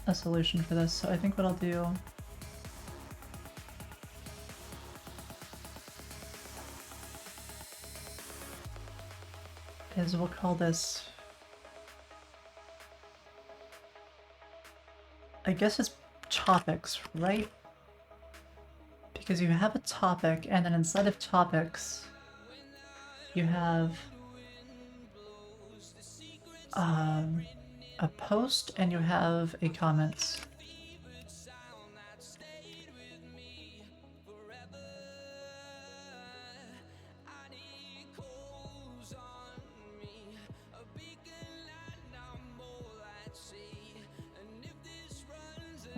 a solution for this, so I think what I'll do is we'll call this, I guess it's topics, right? Because you have a topic, and then inside of topics, you have a post and you have a comment.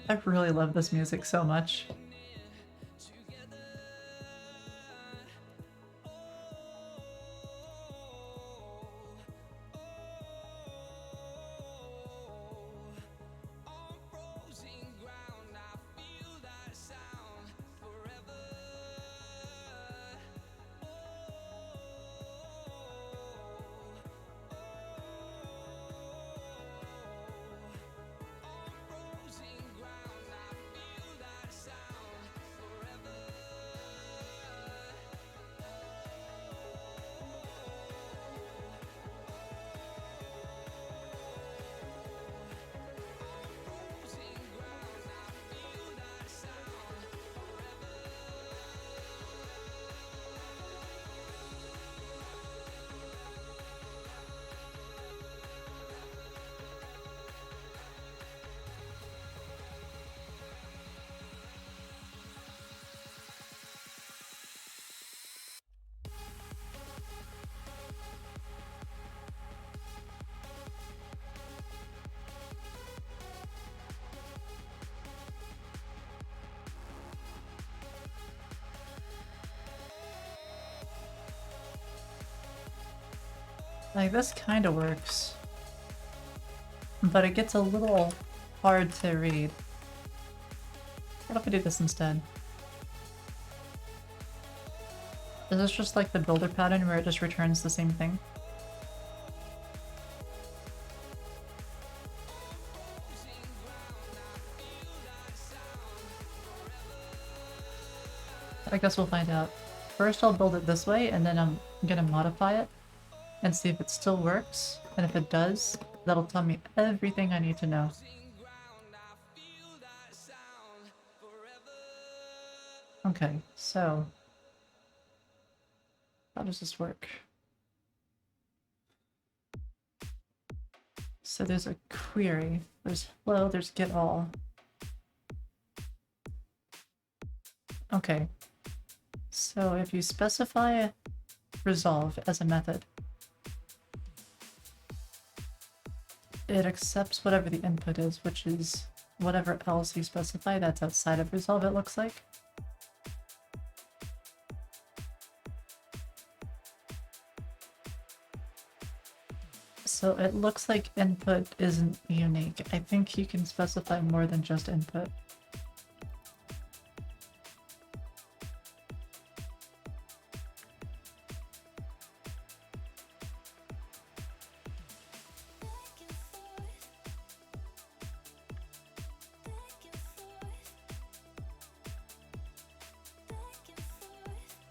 I really love this music so much. Like, this kind of works. But it gets a little hard to read. What if I do this instead? Is this just like the builder pattern where it just returns the same thing? I guess we'll find out. First I'll build it this way, and then I'm gonna modify it and see if it still works. And if it does, that'll tell me everything I need to know. Okay, so how does this work? So there's a query, there's flow, there's get all. Okay, so if you specify resolve as a method, it accepts whatever the input is, which is whatever else you specify that's outside of resolve, it looks like. So it looks like input isn't unique. I think you can specify more than just input.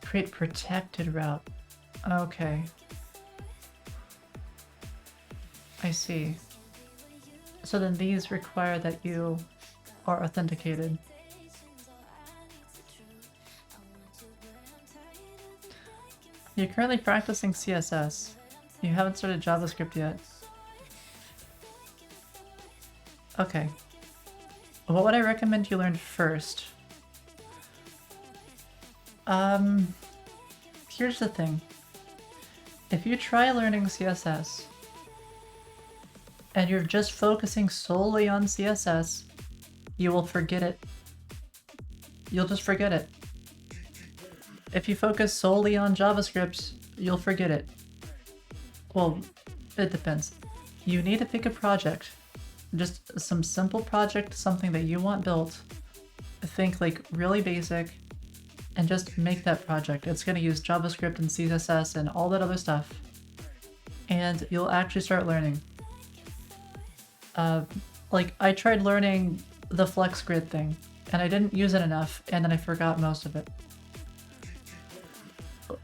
Create protected route. Okay. I see. So then these require that you are authenticated. You're currently practicing CSS. You haven't started JavaScript yet. Okay. What would I recommend you learn first? Here's the thing. If you try learning CSS, and you're just focusing solely on CSS, you will forget it. You'll just forget it. If you focus solely on JavaScript, you'll forget it. Well, it depends. You need to pick a project. Just some simple project, something that you want built. Think like really basic, and just make that project. It's going to use JavaScript and CSS and all that other stuff. And you'll actually start learning. Like, I tried learning the flex grid thing, and I didn't use it enough, and then I forgot most of it.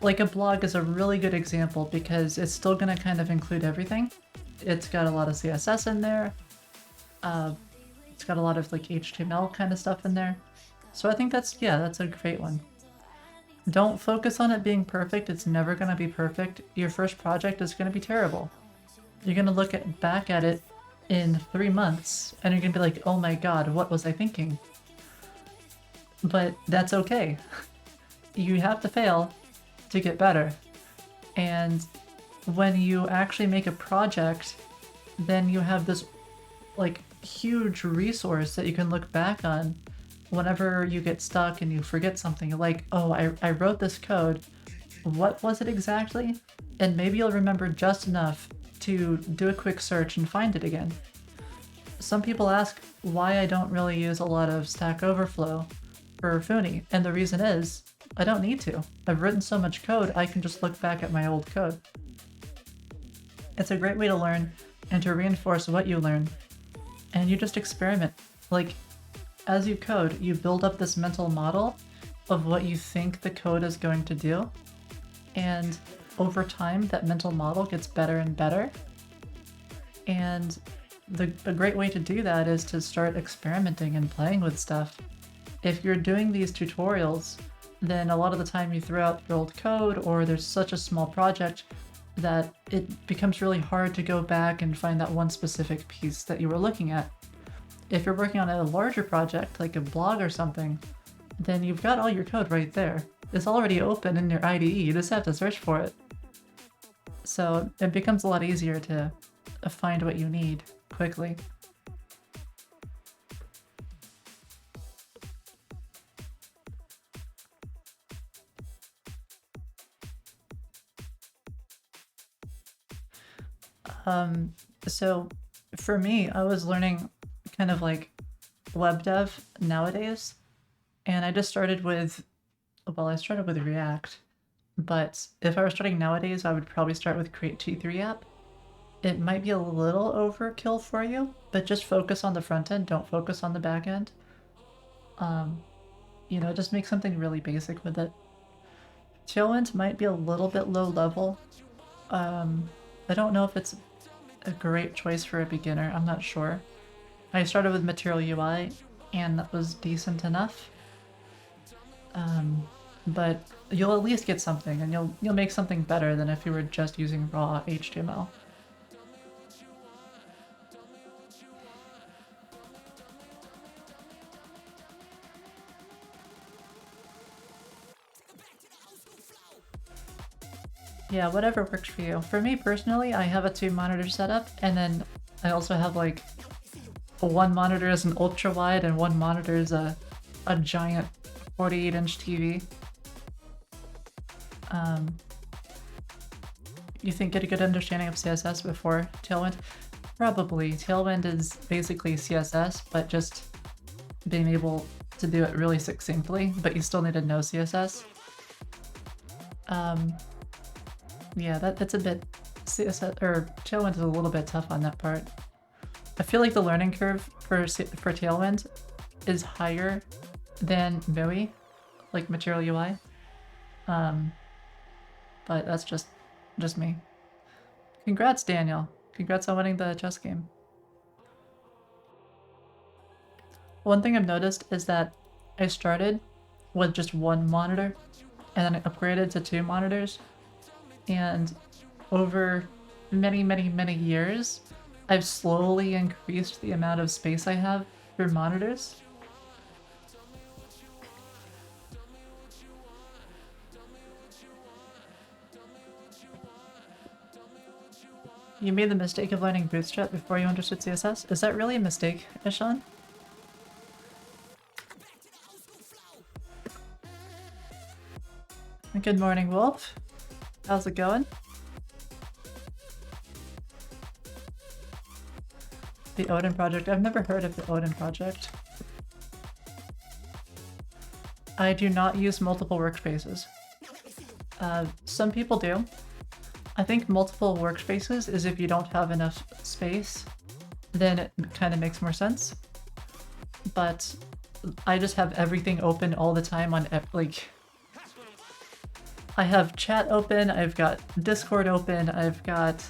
Like, a blog is a really good example because it's still gonna kind of include everything. It's got a lot of CSS in there. It's got a lot of, like, HTML kind of stuff in there. So I think that's a great one. Don't focus on it being perfect. It's never gonna be perfect. Your first project is gonna be terrible. You're gonna look back at it in 3 months and you're gonna be like, oh my god, what was I thinking? But that's okay. You have to fail to get better. And when you actually make a project, then you have this like huge resource that you can look back on whenever you get stuck and you forget something. You're like, oh, I wrote this code. What was it exactly? And maybe you'll remember just enough to do a quick search and find it again. Some people ask why I don't really use a lot of Stack Overflow for Funi, and the reason is I don't need to. I've written so much code, I can just look back at my old code. It's a great way to learn and to reinforce what you learn. And you just experiment. Like, as you code, you build up this mental model of what you think the code is going to do. And over time, that mental model gets better and better. And a great way to do that is to start experimenting and playing with stuff. If you're doing these tutorials, then a lot of the time you throw out your old code, or there's such a small project that it becomes really hard to go back and find that one specific piece that you were looking at. If you're working on a larger project, like a blog or something, then you've got all your code right there. It's already open in your IDE, you just have to search for it. So it becomes a lot easier to find what you need quickly. So for me, I was learning kind of like web dev nowadays, and I just started with, well, I started with React, but if I were starting nowadays, I would probably start with Create T3 app. It might be a little overkill for you, but just focus on the front end, don't focus on the back end. You know, just make something really basic with it. Tailwind might be a little bit low level. I don't know if it's a great choice for a beginner, I'm not sure. I started with Material UI, and that was decent enough. But you'll at least get something, and you'll make something better than if you were just using raw HTML. Yeah, whatever works for you. For me personally, I have a 2-monitor setup, and then I also have like one monitor is an ultra wide and one monitor is a giant 48-inch TV. You think get a good understanding of CSS before Tailwind? Probably. Tailwind is basically CSS, but just being able to do it really succinctly, but you still need to know CSS. Yeah, that's a bit CSS, or Tailwind is a little bit tough on that part. I feel like the learning curve for Tailwind is higher than MIUI, like Material UI. But that's just me. Congrats, Daniel. Congrats on winning the chess game. One thing I've noticed is that I started with just one monitor and then I upgraded to 2 monitors. And over many years, I've slowly increased the amount of space I have for monitors. You made the mistake of learning Bootstrap before you understood CSS? Is that really a mistake, Ishan? Good morning, Wolf. How's it going? The Odin Project. I've never heard of the Odin Project. I do not use multiple workspaces. Some people do. I think multiple workspaces is if you don't have enough space, then it kind of makes more sense. But I just have everything open all the time on like... I have chat open, I've got Discord open, I've got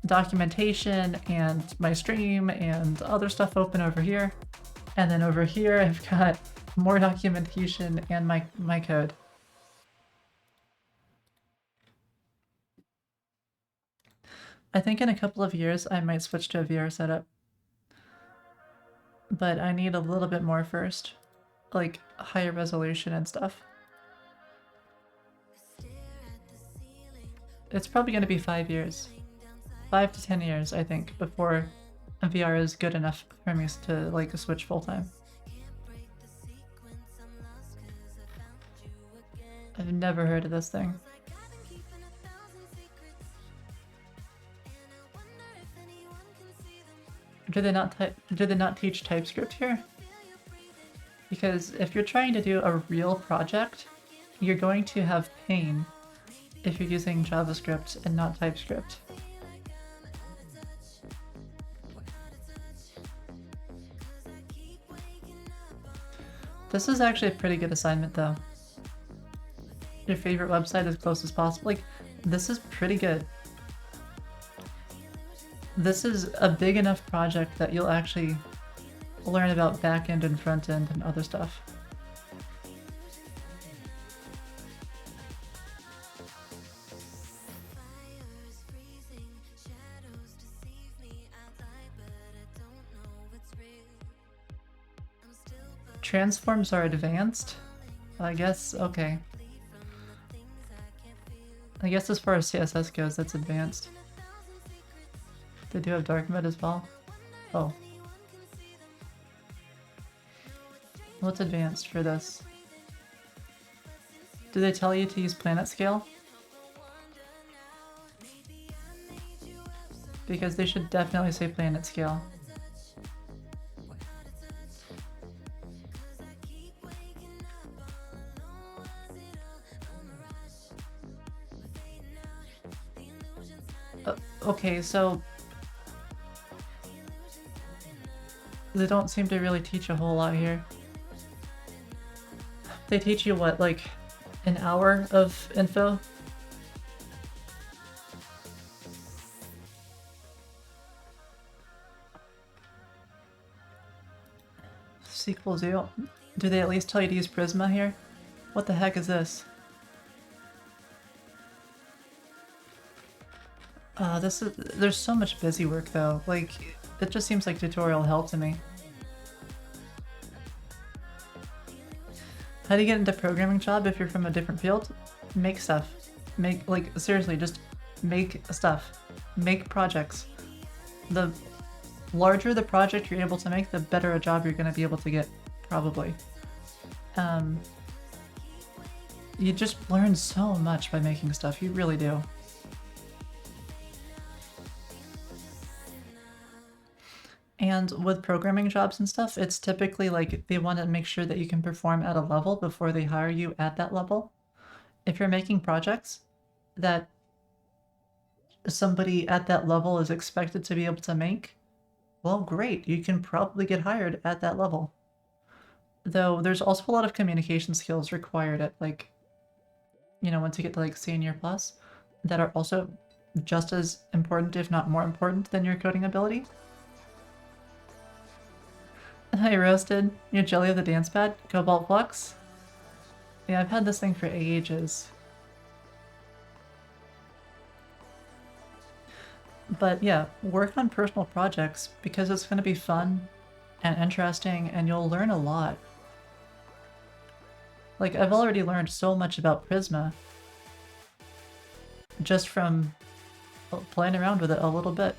documentation and my stream and other stuff open over here. And then over here I've got more documentation and my code. I think in a couple of years I might switch to a VR setup. But I need a little bit more first. Like higher resolution and stuff. It's probably going to be 5 years. 5 to 10 years, I think, before VR is good enough for me to like switch full time. I've never heard of this thing. Do they not teach TypeScript here? Because if you're trying to do a real project, you're going to have pain if you're using JavaScript and not TypeScript. This is actually a pretty good assignment though. Your favorite website as close as possible. Like, this is pretty good. This is a big enough project that you'll actually learn about backend and front end and other stuff. Transforms are advanced? I guess, okay. I guess as far as CSS goes, that's advanced. They do have dark mode as well? Oh. What's advanced for this? Do they tell you to use planet scale? because they should definitely say planet scale. Okay, so they don't seem to really teach a whole lot here. They teach you what, like an hour of info? Sequel do they at least tell you to use Prisma here? What the heck is this? There's so much busy work though, like, it just seems like tutorial help to me. How do you get into programming job if you're from a different field? Make stuff. Like, seriously, just make stuff. Make projects. The larger the project you're able to make, the better a job you're going to be able to get, probably. You just learn so much by making stuff, you really do. And with programming jobs and stuff, it's typically like they want to make sure that you can perform at a level before they hire you at that level. If you're making projects that somebody at that level is expected to be able to make, well, great, you can probably get hired at that level. Though there's also a lot of communication skills required at, like, you know, once you get to like senior plus, that are also just as important, if not more important, than your coding ability. Hi, Roasted. You're Jelly of the Dance Pad? Cobalt Flux? Yeah, I've had this thing for ages. But yeah, work on personal projects because it's going to be fun and interesting and you'll learn a lot. Like, I've already learned so much about Prisma just from playing around with it a little bit.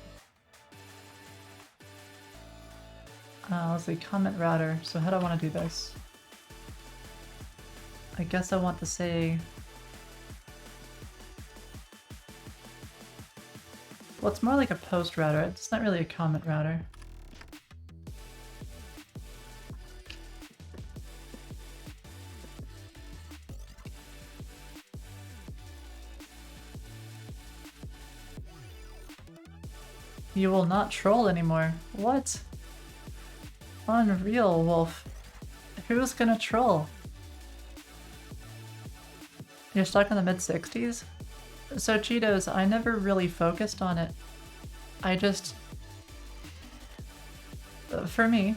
Let's see, comment router. So how do I want to do this? I guess I want to say... Well, it's more like a post router. It's not really a comment router. You will not troll anymore. What? Unreal, Wolf. Who's gonna troll? You're stuck in the mid-60s? So Cheetos, I never really focused on it. I just... For me,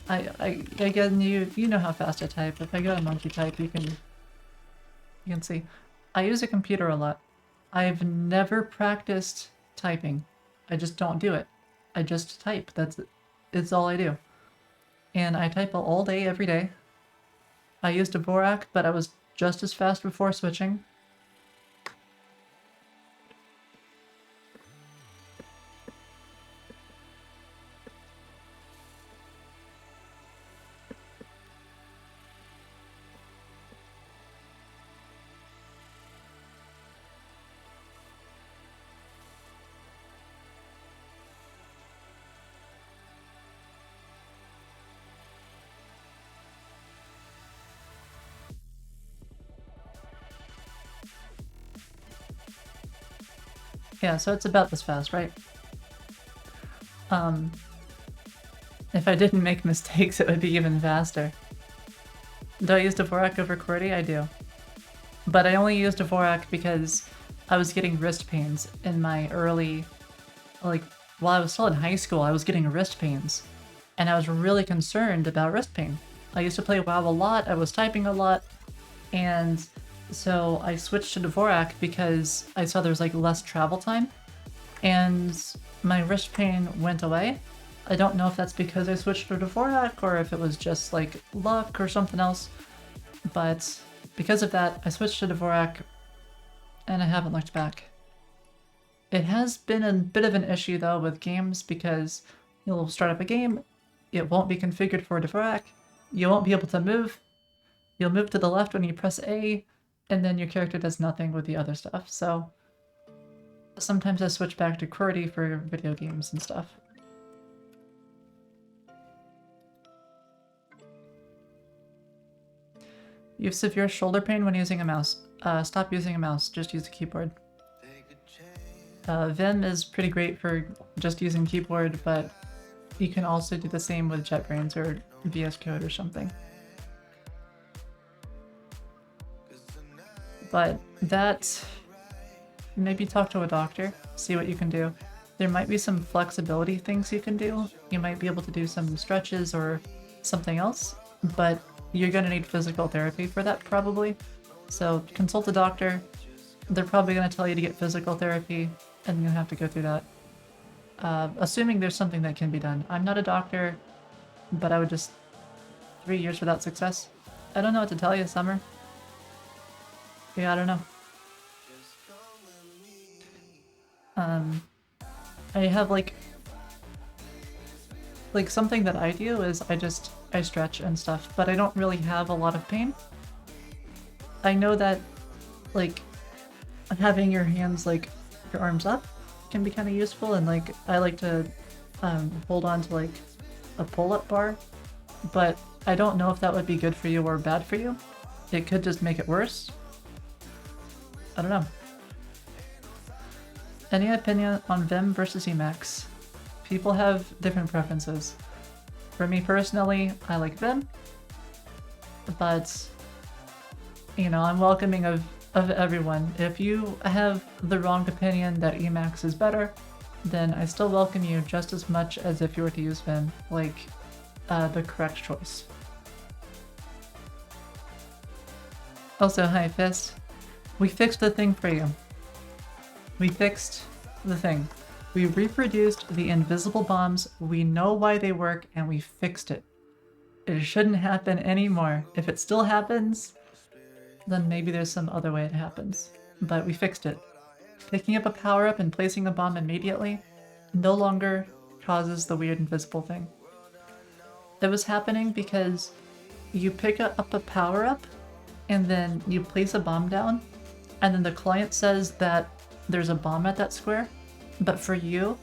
again, you know how fast I type. If I go to monkey type, you can see. I use a computer a lot. I've never practiced typing. I just don't do it. I just type. It's all I do. And I type all day, every day. I used a Dvorak, but I was just as fast before switching. Yeah, so it's about this fast, right? If I didn't make mistakes, it would be even faster. Do I use Dvorak over QWERTY? I do. But I only used Dvorak because I was getting wrist pains in my early... Like, while I was still in high school, I was getting wrist pains. And I was really concerned about wrist pain. I used to play WoW a lot, I was typing a lot, and... So I switched to Dvorak because I saw there was like less travel time and my wrist pain went away. I don't know if that's because I switched to Dvorak or if it was just like luck or something else, but because of that I switched to Dvorak and I haven't looked back. It has been a bit of an issue though with games because you'll start up a game, it won't be configured for Dvorak, you won't be able to move, you'll move to the left when you press A, and then your character does nothing with the other stuff, so Sometimes I switch back to QWERTY for video games and stuff. You have severe shoulder pain when using a mouse. Stop using a mouse, just use a keyboard. Vim is pretty great for just using keyboard, but you can also do the same with JetBrains or VS Code or something. But that, maybe talk to a doctor, see what you can do. There might be some flexibility things you can do. You might be able to do some stretches or something else, but you're gonna need physical therapy for that probably. So consult a doctor. They're probably gonna tell you to get physical therapy, and you'll have to go through that. Assuming there's something that can be done. I'm not a doctor, but I would just 3 years without success. I don't know what to tell you, Summer. Yeah, I don't know. I have like something that I do is I stretch and stuff, but I don't really have a lot of pain. I know that like having your hands like your arms up can be kind of useful, and like I like to hold on to like a pull-up bar, but I don't know if that would be good for you or bad for you. It could just make it worse. I don't know. Any opinion on Vim versus Emacs? People have different preferences. For me personally, I like Vim, but you know, I'm welcoming of everyone. If you have the wrong opinion that Emacs is better, then I still welcome you just as much as if you were to use Vim, like the correct choice. Also, hi Fist. We fixed the thing for you. We fixed the thing. We reproduced the invisible bombs, we know why they work, and we fixed it. It shouldn't happen anymore. If it still happens, then maybe there's some other way it happens. But we fixed it. Picking up a power-up and placing a bomb immediately no longer causes the weird invisible thing. It was happening because you pick up a power-up and then you place a bomb down, and then the client says that there's a bomb at that square, but for you,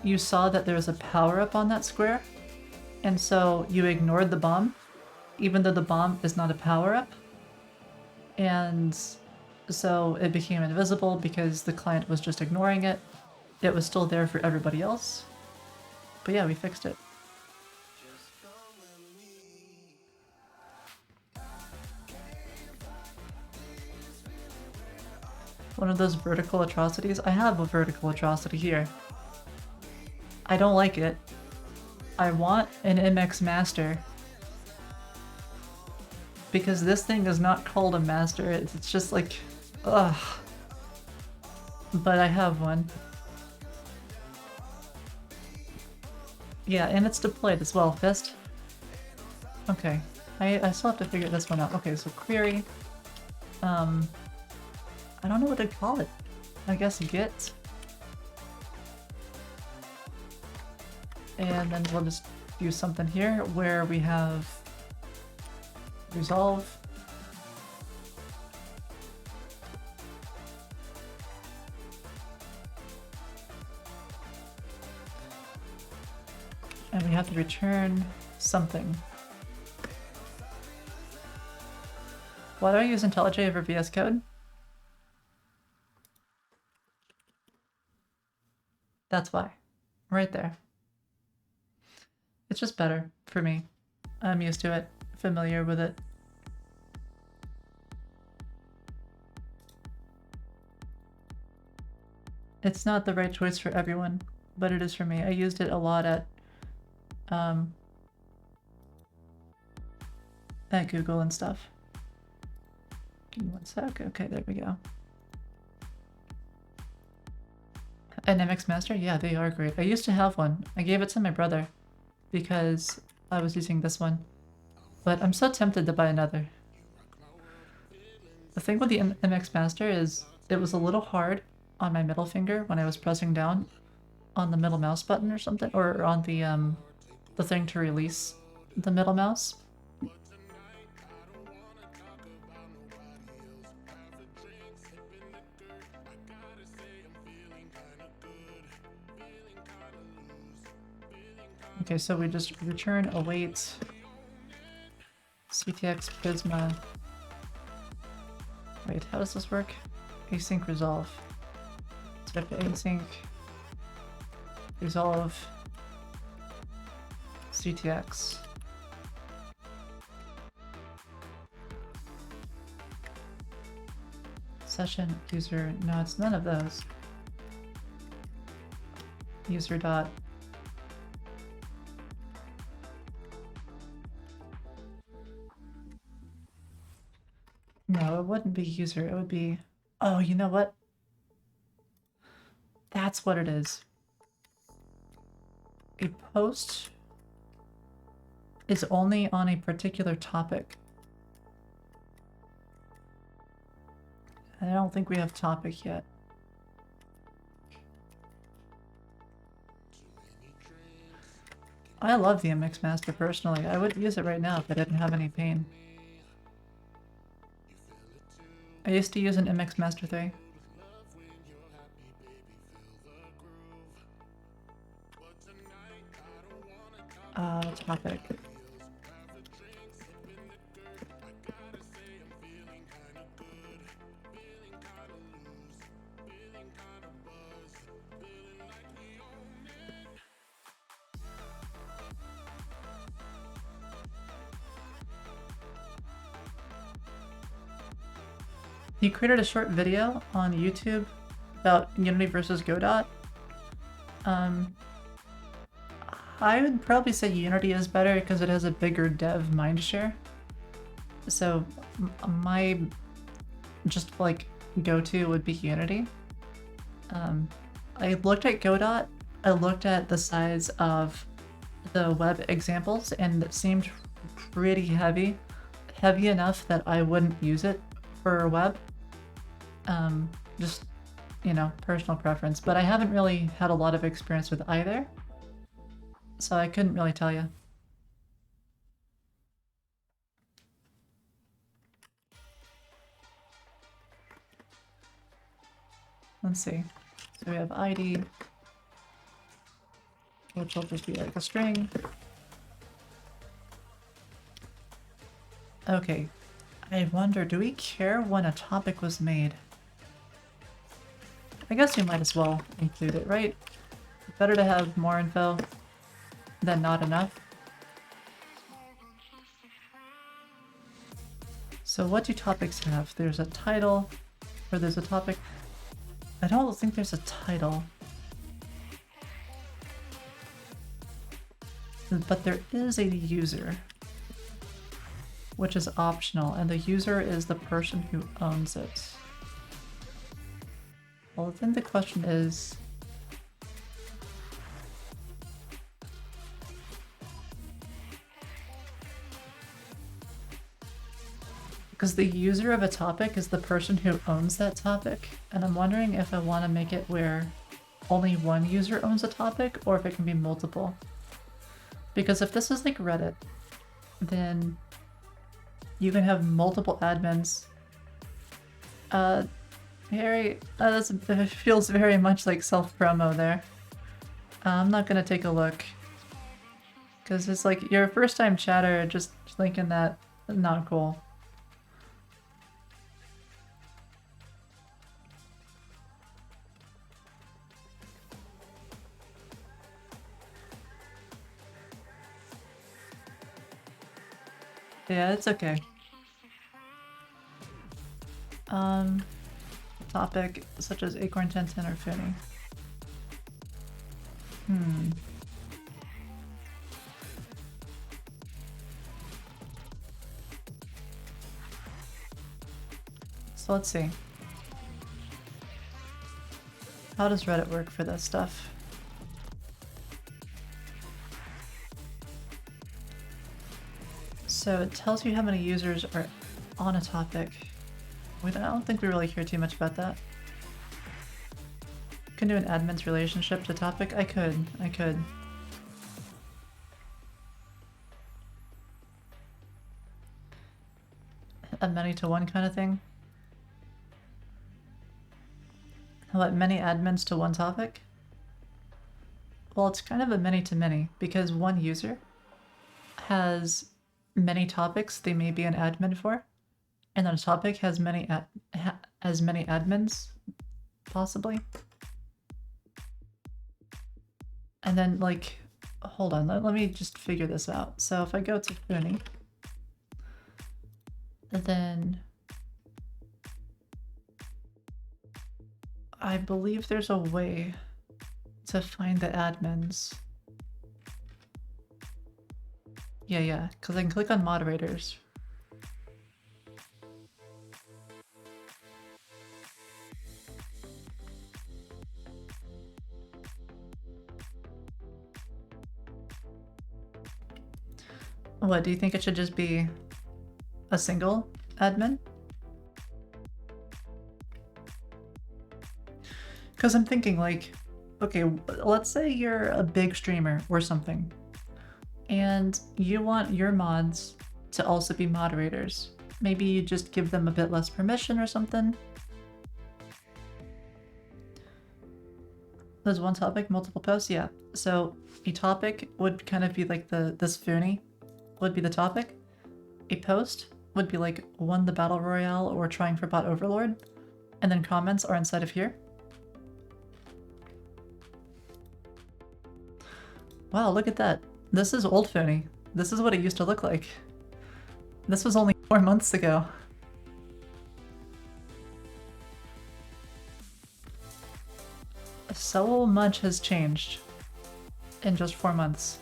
you saw that there was a power-up on that square, and so you ignored the bomb, even though the bomb is not a power-up, and so it became invisible because the client was just ignoring it. It was still there for everybody else, but yeah, we fixed it. One of those vertical atrocities? I have a vertical atrocity here. I don't like it. I want an MX Master. Because this thing is not called a master, it's just like, ugh. But I have one. Yeah, and it's deployed as well, Fist. Okay, I still have to figure this one out. Okay, so query. I don't know what to call it. I guess git. And then we'll just do something here where we have resolve. And we have to return something. Why do I use IntelliJ over VS Code? That's why. Right there. It's just better for me. I'm used to it, familiar with it. It's not the right choice for everyone, but it is for me. I used it a lot at Google and stuff. Give me one sec. Okay, there we go. An MX Master? Yeah, they are great. I used to have one. I gave it to my brother because I was using this one. But I'm so tempted to buy another. The thing with the MX Master is it was a little hard on my middle finger when I was pressing down on the middle mouse button or something, or on the thing to release the middle mouse. Okay, so we just return await CTX Prisma. Wait, how does this work? Async resolve. So I have to async resolve CTX. Session user. No, it's none of those. User dot. No, it wouldn't be user. It would be. Oh, you know what? That's what it is. A post is only on a particular topic. I don't think we have topic yet. I love the MX Master personally. I would use it right now if I didn't have any pain. I used to use an MX Master 3. Topic. He created a short video on YouTube about Unity versus Godot. I would probably say Unity is better because it has a bigger dev mindshare. So my just like go-to would be Unity. I looked at Godot, I looked at the size of the web examples, and it seemed pretty heavy enough that I wouldn't use it for web. Just, you know, personal preference, but I haven't really had a lot of experience with either, so I couldn't really tell you. Let's see. So we have ID, which will just be like a string. Okay. I wonder, do we care when a topic was made? I guess we might as well include it, right? Better to have more info than not enough. So what do topics have? There's a title, or there's a topic. I don't think there's a title. But there is a user, which is optional, and the user is the person who owns it. Well, then the question is, because the user of a topic is the person who owns that topic, and I'm wondering if I want to make it where only one user owns a topic, or if it can be multiple. Because if this is like Reddit, then you can have multiple admins. Harry, it feels very much like self-promo there. I'm not gonna take a look. Because it's like, you're a first-time chatter, just linking that, not cool. Yeah, it's okay. Topic such as Acorn 1010 or Finny. So let's see. How does Reddit work for this stuff? So it tells you how many users are on a topic. I don't think we really care too much about that. Can do an admin's relationship to topic? I could. A many to one kind of thing? How about many admins to one topic? Well, it's kind of a many-to-many because one user has many topics they may be an admin for, and then a topic has many as many admins, possibly. And then, like, hold on, let me just figure this out. So if I go to Funi, then I believe there's a way to find the admins. Yeah, because I can click on moderators. What, do you think it should just be a single admin? Because I'm thinking, like, okay, let's say you're a big streamer or something, and you want your mods to also be moderators. Maybe you just give them a bit less permission or something. There's one topic, multiple posts? Yeah. So a topic would kind of be like this Funi would be the topic. A post would be like won the battle royale or trying for bot overlord. And then comments are inside of here. Wow, look at that. This is old Funi. This is what it used to look like. This was only 4 months ago. So much has changed in just 4 months.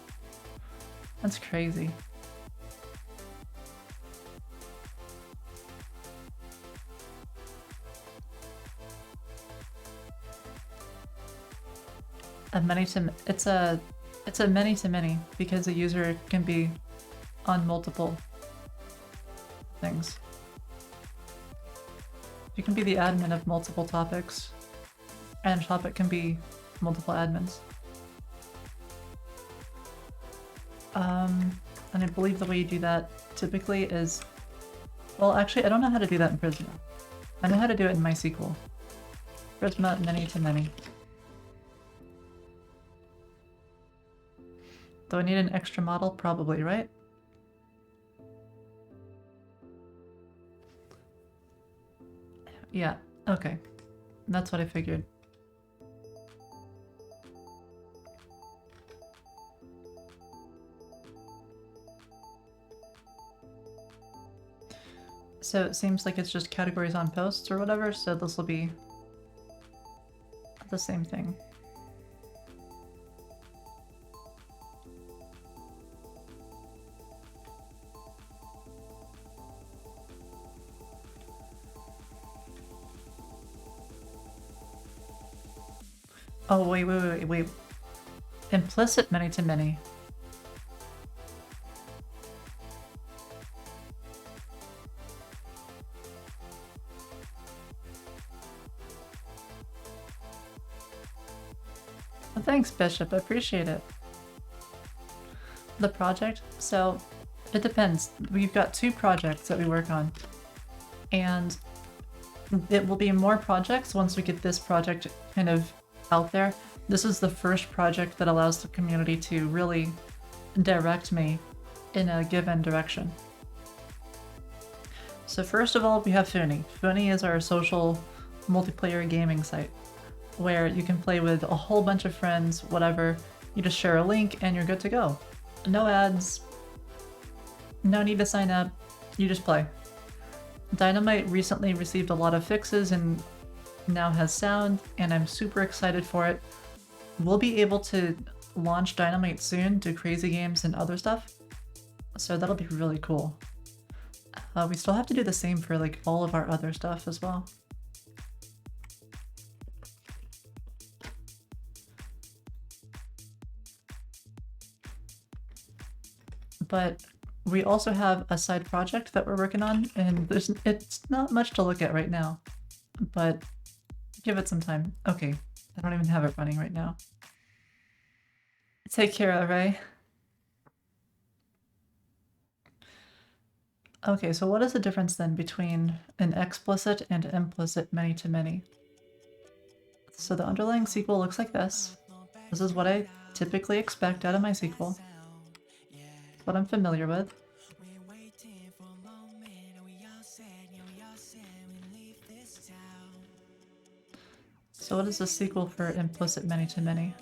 That's crazy. It's a many-to-many because a user can be on multiple things. You can be the admin of multiple topics, and a topic can be multiple admins. And I believe the way you do that typically is... Well, actually, I don't know how to do that in Prisma. I know how to do it in MySQL. Prisma, many-to-many. Do I need an extra model? Probably, right? Yeah, okay. That's what I figured. So it seems like it's just categories on posts or whatever, so this will be the same thing. Oh, wait. Implicit many-to-many. Well, thanks, Bishop. I appreciate it. The project? So, it depends. We've got 2 projects that we work on. And it will be more projects once we get this project kind of out there. This is the first project that allows the community to really direct me in a given direction. So first of all, we have Funi. Funi is our social multiplayer gaming site where you can play with a whole bunch of friends, whatever. You just share a link and you're good to go. No ads, no need to sign up, you just play. Dynamite recently received a lot of fixes and now has sound, and I'm super excited for it. We'll be able to launch Dynamite soon, do crazy games and other stuff, so that'll be really cool. We still have to do the same for like all of our other stuff as well. But we also have a side project that we're working on, and it's not much to look at right now, but give it some time. Okay, I don't even have it running right now. Take care, Ray. Okay, so what is the difference then between an explicit and implicit many-to-many? So the underlying SQL looks like this. This is what I typically expect out of MySQL. It's what I'm familiar with. So what is the SQL for implicit many-to-many?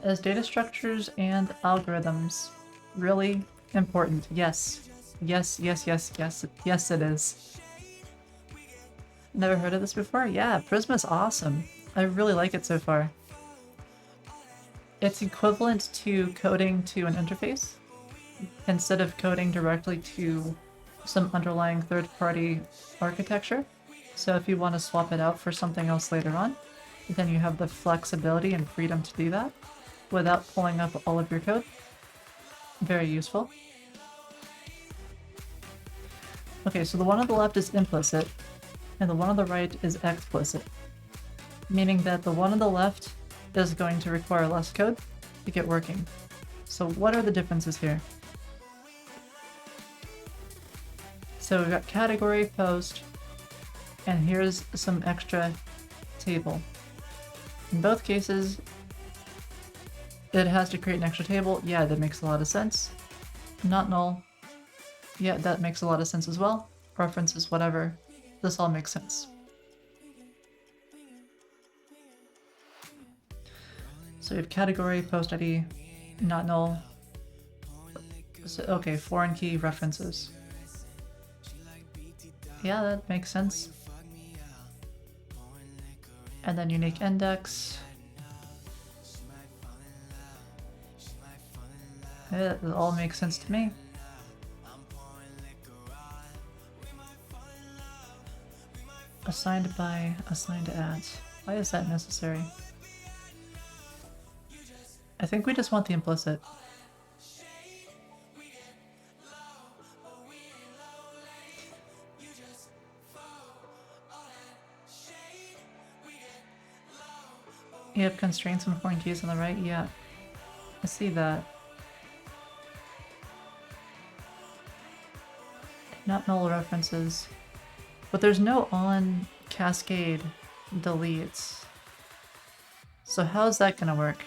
As data structures and algorithms. Really important. Yes. Yes, yes, yes, yes. Yes, it is. Never heard of this before? Yeah, Prisma's awesome. I really like it so far. It's equivalent to coding to an interface instead of coding directly to some underlying third-party architecture. So if you want to swap it out for something else later on, then you have the flexibility and freedom to do that without pulling up all of your code. Very useful. Okay, so the one on the left is implicit, and the one on the right is explicit, meaning that the one on the left is going to require less code to get working. So what are the differences here? So we've got category, post, and here's some extra table. In both cases, it has to create an extra table. Yeah, that makes a lot of sense. Not null. Yeah, that makes a lot of sense as well. References, whatever. This all makes sense. So we have category, post ID, not null. So, okay, foreign key, references. Yeah, that makes sense. And then unique index. Yeah, it all makes sense to me. Assigned by, assigned at. Why is that necessary? I think we just want the implicit. You have constraints and foreign keys on the right? Yeah. I see that. Not null references. But there's no on cascade deletes. So how's that gonna work?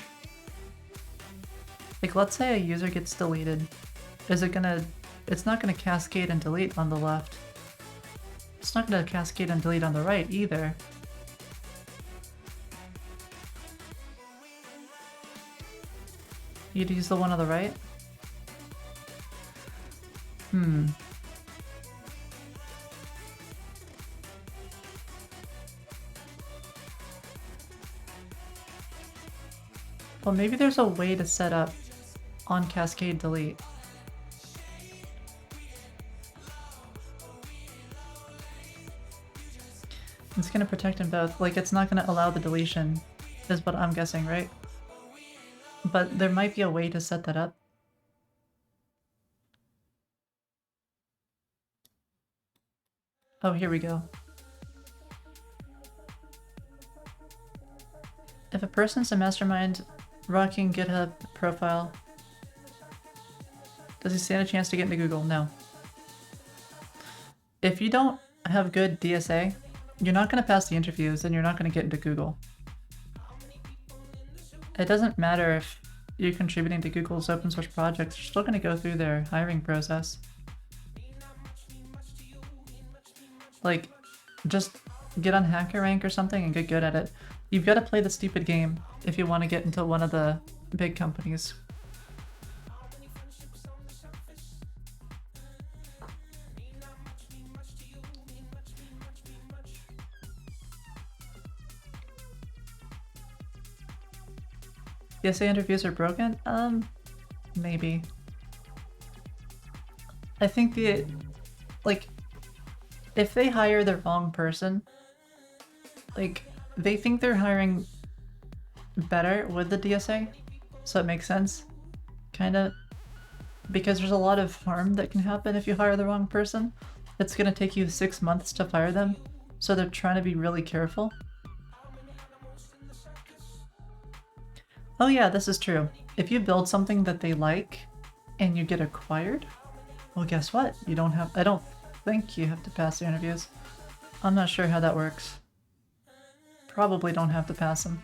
Like, let's say a user gets deleted. Is it gonna... It's not gonna cascade and delete on the left. It's not gonna cascade and delete on the right either. You'd use the one on the right? Well, maybe there's a way to set up on cascade delete. It's gonna protect in both. Like, it's not gonna allow the deletion, is what I'm guessing, right? But there might be a way to set that up. Oh, here we go. If a person's a mastermind, rocking GitHub profile, does he stand a chance to get into Google? No. If you don't have good DSA, you're not going to pass the interviews and you're not going to get into Google. It doesn't matter if you're contributing to Google's open source projects, you're still going to go through their hiring process. Like, just get on HackerRank or something and get good at it. You've got to play the stupid game if you want to get into one of the big companies. DSA interviews are broken? Maybe. I think like, if they hire the wrong person, like, they think they're hiring better with the DSA, so it makes sense, kinda, because there's a lot of harm that can happen if you hire the wrong person. It's gonna take you 6 months to fire them, so they're trying to be really careful. Oh yeah, this is true. If you build something that they like and you get acquired, well, guess what? You don't have, think you have to pass the interviews. I'm not sure how that works. Probably don't have to pass them.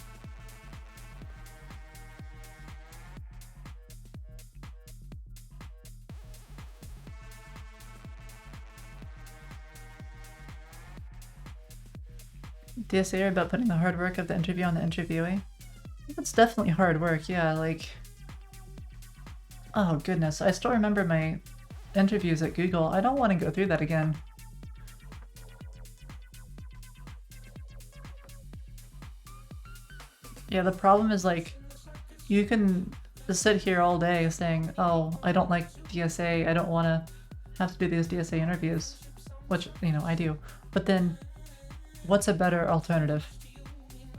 DSA are about putting the hard work of the interview on the interviewee. It's definitely hard work, yeah, like... Oh goodness, I still remember my interviews at Google. I don't want to go through that again. Yeah, the problem is like, you can sit here all day saying, oh, I don't like DSA, I don't want to have to do these DSA interviews, which, you know, I do. But then, what's a better alternative?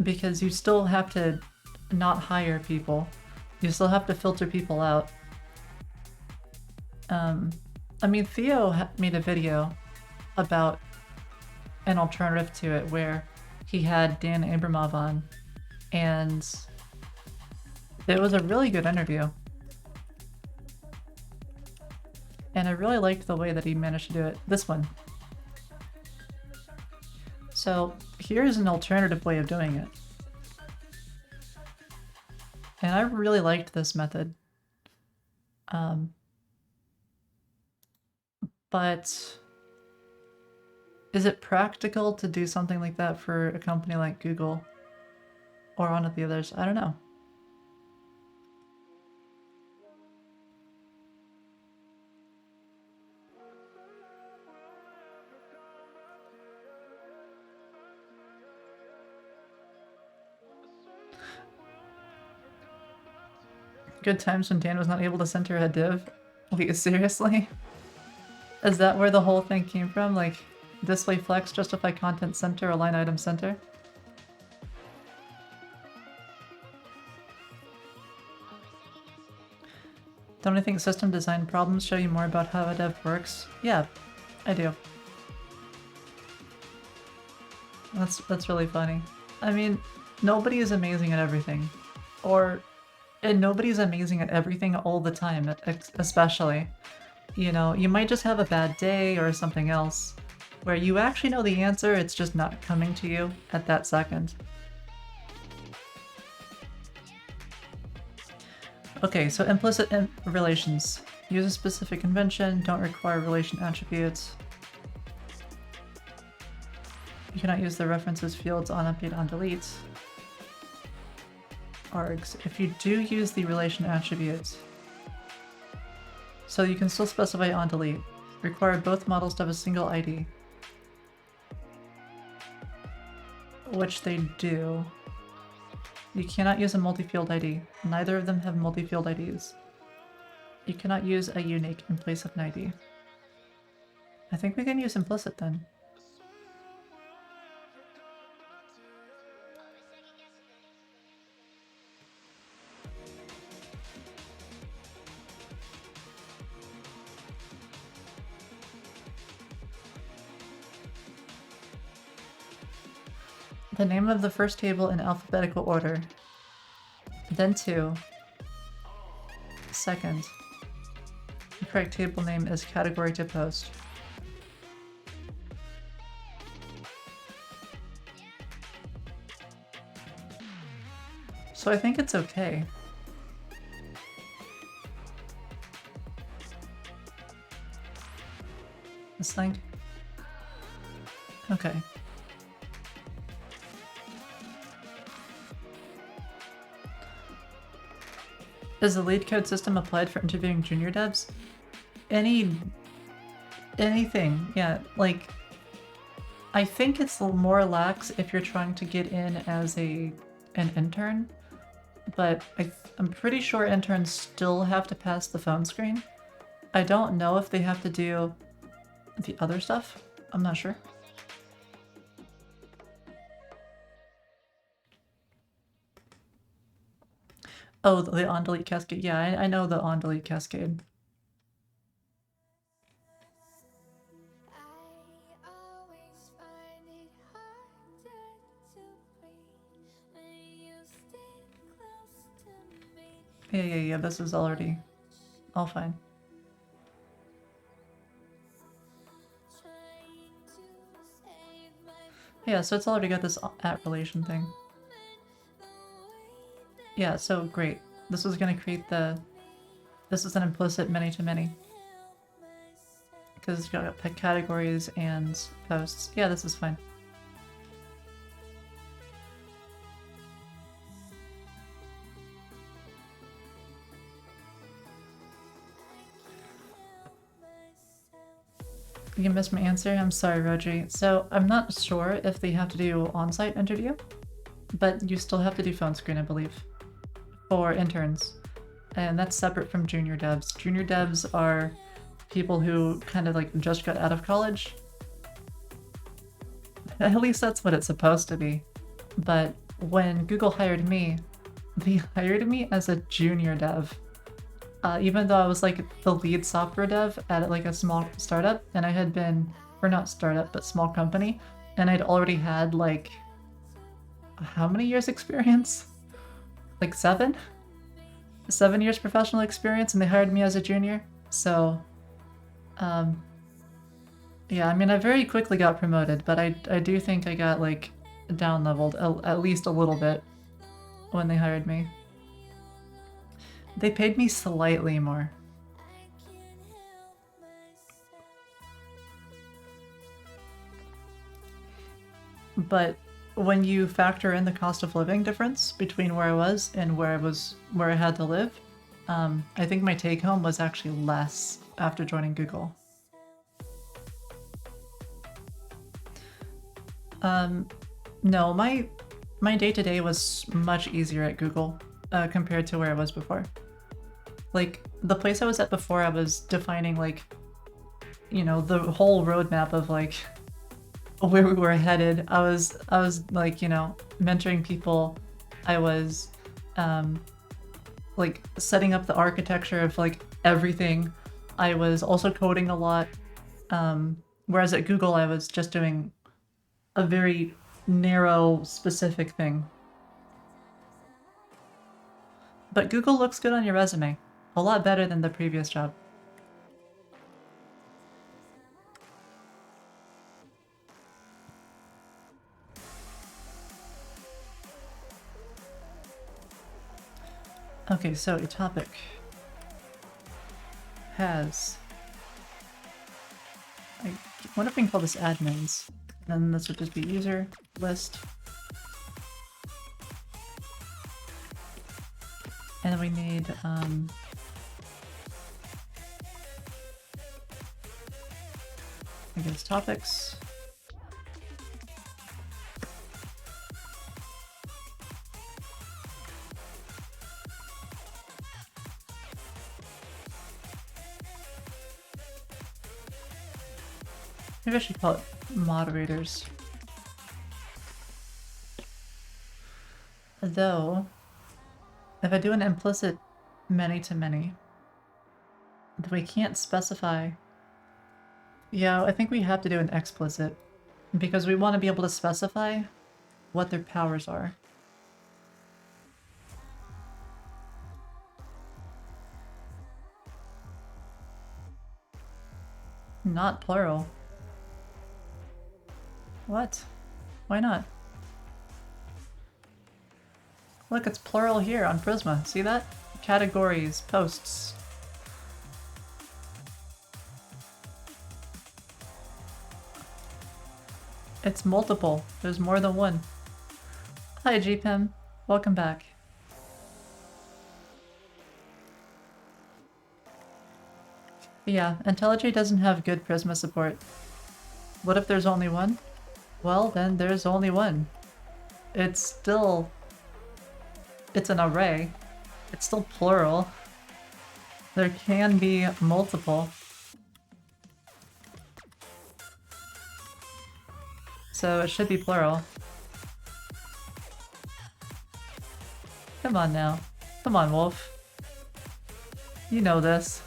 Because you still have to not hire people. You still have to filter people out. I mean, Theo made a video about an alternative to it where he had Dan Abramov on, and it was a really good interview. And I really liked the way that he managed to do it. This one. So here's an alternative way of doing it. And I really liked this method. But is it practical to do something like that for a company like Google or one of the others? I don't know. Good times when Dan was not able to center a div? Wait, seriously? Is that where the whole thing came from? Like, display flex, justify content center, align item center? Don't I think system design problems show you more about how a dev works? Yeah, I do. That's really funny. I mean, nobody is amazing at everything. And nobody's amazing at everything all the time, especially. You know, you might just have a bad day or something else, where you actually know the answer, it's just not coming to you at that second. Okay, so implicit relations. Use a specific convention, don't require relation attributes. You cannot use the references fields on update on delete. Args. If you do use the relation attributes, so you can still specify on delete. Require both models to have a single ID. Which they do. You cannot use a multi-field ID. Neither of them have multi-field IDs. You cannot use a unique in place of an ID. I think we can use implicit then. The name of the first table in alphabetical order. Then 2. Second. The correct table name is category to post. So I think it's okay. This thing? Okay. Is the lead code system applied for interviewing junior devs? Anything, yeah. Like, I think it's more lax if you're trying to get in as an intern, but I'm pretty sure interns still have to pass the phone screen. I don't know if they have to do the other stuff. I'm not sure. Oh, the on-delete cascade. Yeah, I know the on-delete cascade. Yeah, this is already all fine. Yeah, so it's already got this at relation thing. Yeah, so great. This is gonna create the... This is an implicit many-to-many. Because it's got pet categories and posts. Yeah, this is fine. You missed my answer? I'm sorry, Rodri. So, I'm not sure if they have to do on-site interview, but you still have to do phone screen, I believe, for interns. And that's separate from junior devs. Junior devs are people who kind of like just got out of college. At least that's what it's supposed to be. But when Google hired me, they hired me as a junior dev. Even though I was like the lead software dev at like a small startup, and I had been, or not startup, but small company, and I'd already had like, how many years experience? Like 7? 7 years professional experience, and they hired me as a junior. So, yeah, I mean, I very quickly got promoted, but I do think I got like down leveled at least a little bit when they hired me. They paid me slightly more. But when you factor in the cost of living difference between where I was and where I had to live, I think my take home was actually less after joining Google. No, my day-to-day was much easier at Google compared to where I was before. Like, the place I was at before, I was defining, like, you know, the whole roadmap of, like, where we were headed. I was like, you know, mentoring people. I was, like, setting up the architecture of, like, everything. I was also coding a lot. Whereas at Google, I was just doing a very narrow, specific thing. But Google looks good on your resume. A lot better than the previous job. Okay, so a topic has... I wonder if we can call this admins. And then this would just be user list. And then we need I guess topics. Maybe I should call it moderators. Though, if I do an implicit many-to-many, then we can't specify. Yeah, I think we have to do an explicit, because we want to be able to specify what their powers are. Not plural. What? Why not? Look, it's plural here on Prisma. See that? Categories, posts. It's multiple. There's more than one. Hi, GPIM. Welcome back. Yeah, IntelliJ doesn't have good Prisma support. What if there's only one? Well, then there's only one. It's still... It's an array. It's still plural. There can be multiple. So it should be plural. Come on now. Come on, Wolf. You know this.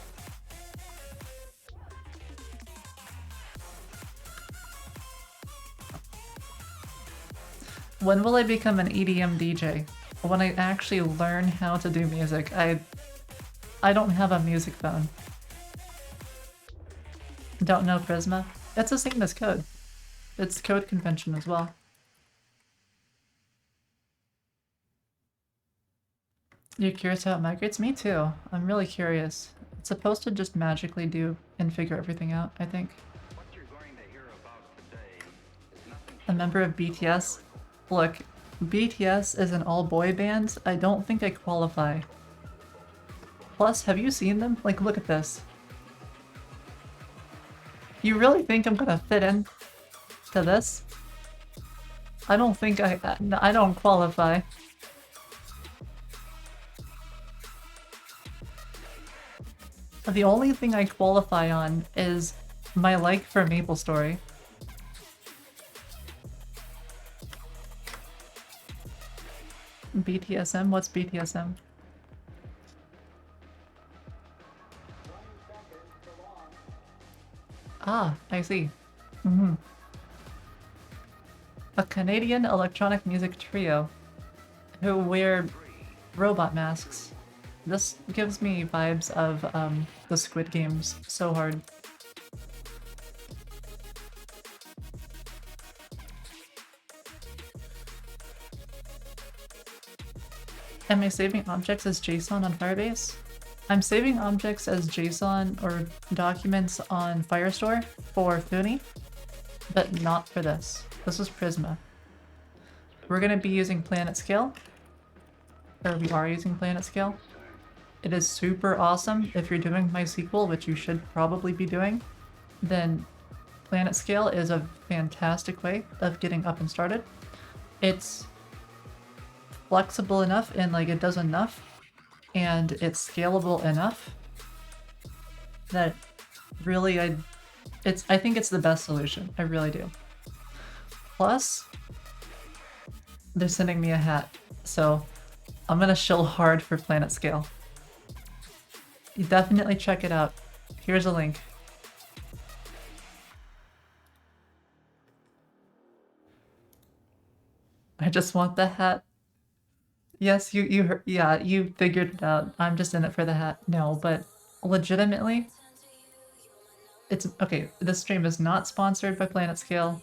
When will I become an EDM DJ? When I actually learn how to do music. I don't have a music phone. Don't know Prisma? It's the same as code. It's code convention as well. You're curious how it migrates? Me too. I'm really curious. It's supposed to just magically do and figure everything out, I think. What you're going to hear about today is nothing A member of BTS? Look, BTS is an all-boy band. I don't think I qualify. Plus, have you seen them? Like, look at this. You really think I'm gonna fit in to this? I don't think I don't qualify. The only thing I qualify on is my like for MapleStory. BTSM? What's BTSM? Ah, I see. A Canadian electronic music trio who wear robot masks. This gives me vibes of the Squid Games so hard. Am I saving objects as JSON on Firebase? I'm saving objects as JSON or documents on Firestore for Thuni, but not for this. This is Prisma. We're gonna be using Planet Scale, or we are using Planet Scale. It is super awesome if you're doing MySQL, which you should probably be doing. Then Planet Scale is a fantastic way of getting up and started. It's flexible enough and like it does enough, and it's scalable enough that really I think it's the best solution. I really do. Plus, they're sending me a hat, so I'm gonna shill hard for Planet Scale. You definitely check it out. Here's a link. I just want the hat. Yes, you heard, yeah, you figured it out. I'm just in it for the hat. No, but legitimately, it's okay. This stream is not sponsored by Planet Scale.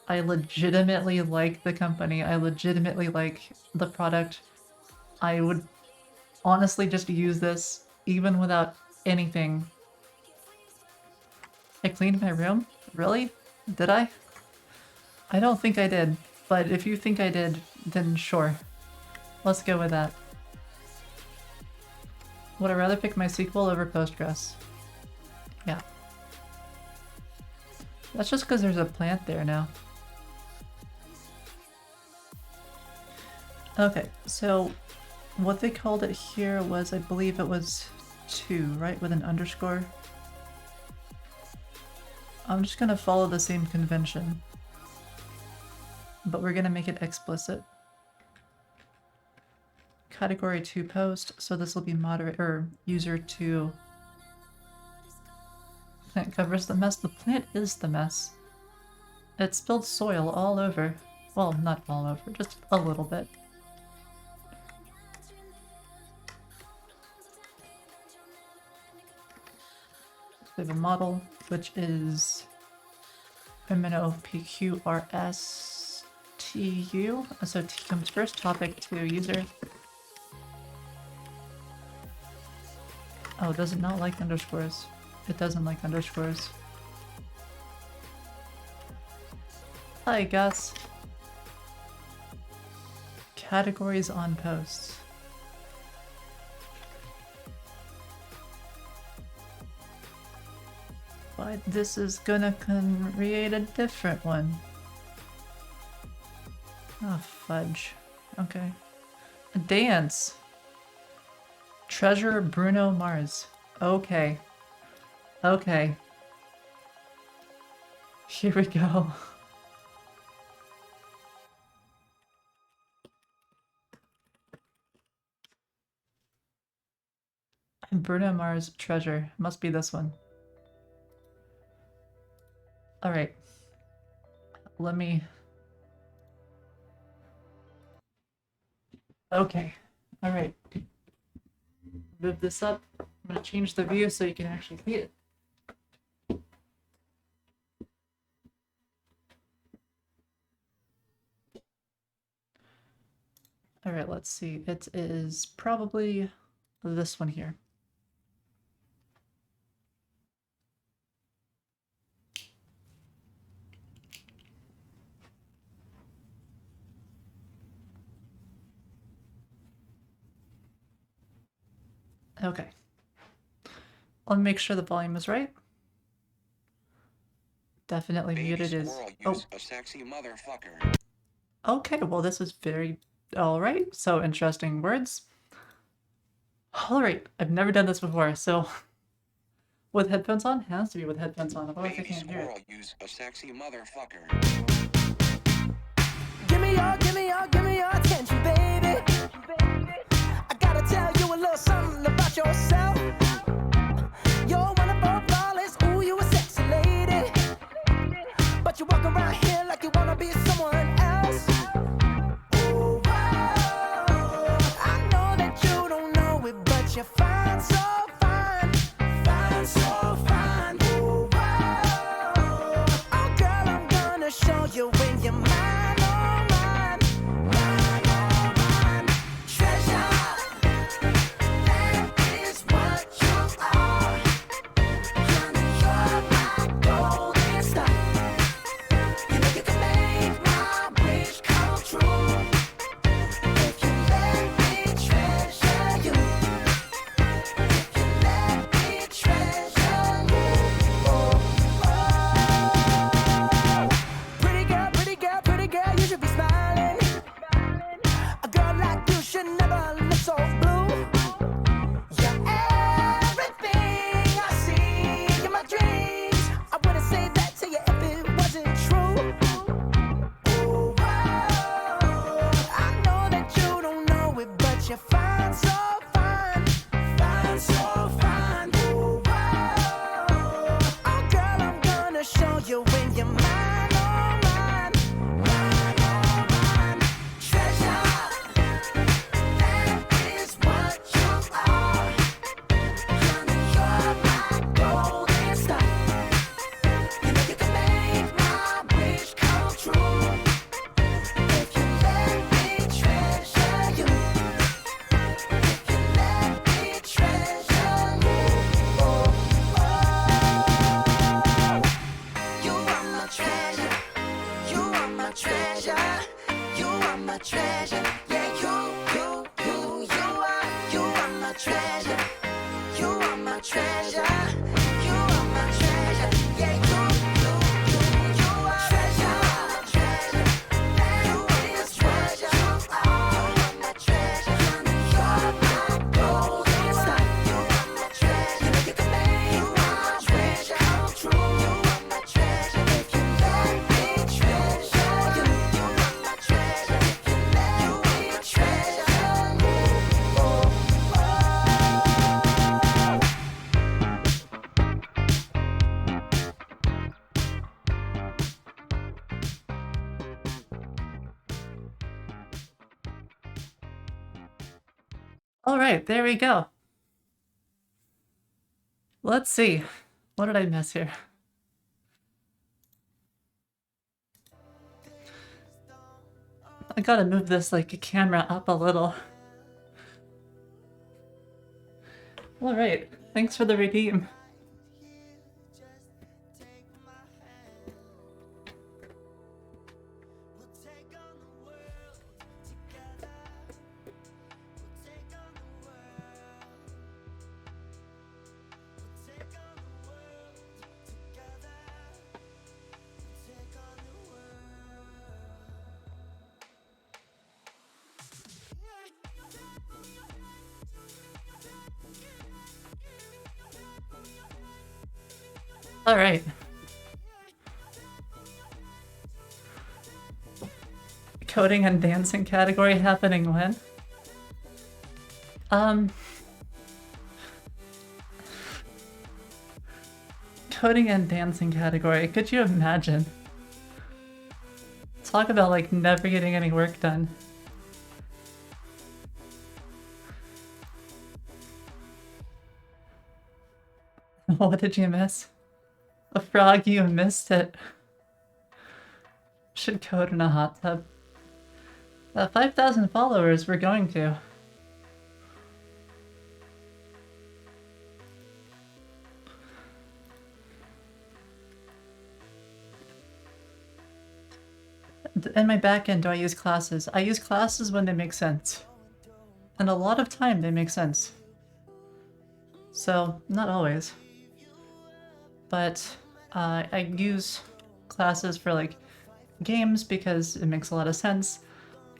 I legitimately like the company. I legitimately like the product. I would honestly just use this even without anything. I cleaned my room? Really? Did I? I don't think I did, but if you think I did, then sure. Let's go with that. Would I rather pick MySQL over Postgres? Yeah. That's just because there's a plant there now. Okay, so what they called it here was, I believe it was 2, right? With an underscore. I'm just gonna follow the same convention, but we're gonna make it explicit. Category 2 post, so this will be moderate or user 2. Plant covers the mess. The plant is the mess. It spilled soil all over. Well, not all over, just a little bit. We have a model, which is MNOPQRSTU. So T comes first, topic to user. Oh, does it not like underscores? It doesn't like underscores. Hi, Gus. Categories on posts. But this is gonna create a different one. Oh, fudge. Okay. A dance. Treasure Bruno Mars. Okay. Okay. Here we go. Bruno Mars treasure. Must be this one. Alright. Let me... Okay. Alright. Move this up. I'm gonna change the view so you can actually see it. All right, let's see. It is probably this one here. Okay. I'll make sure the volume is right. Definitely muted is. Oh, A sexy motherfucker. okay. Well, this is very all right. So interesting words. All right. I've never done this before, so with headphones on, has to be with headphones on. Otherwise, I Baby can't hear it. squirrel, use a sexy motherfucker. Give me your attention, baby. I gotta tell you a little something about yourself. You're wonderful, flawless, ooh, you a sexy lady. But you walk around here like you wanna be someone else. Ooh, whoa. I know that you don't know it, but you're fine, so fine. Fine, so fine. Ooh, whoa. Oh, girl, I'm gonna show you when you're mine. All right, there we go. Let's see. What did I miss here? I gotta move this like camera up a little. All right, thanks for the redeem. All right. Coding and dancing category happening when? Coding and dancing category. Could you imagine? Talk about like never getting any work done. What did you miss? A frog, you missed it. Should code in a hot tub. 5,000 followers we're going to. In my backend, do I use classes? I use classes when they make sense. And a lot of time they make sense. So, not always. But I use classes for like games because it makes a lot of sense.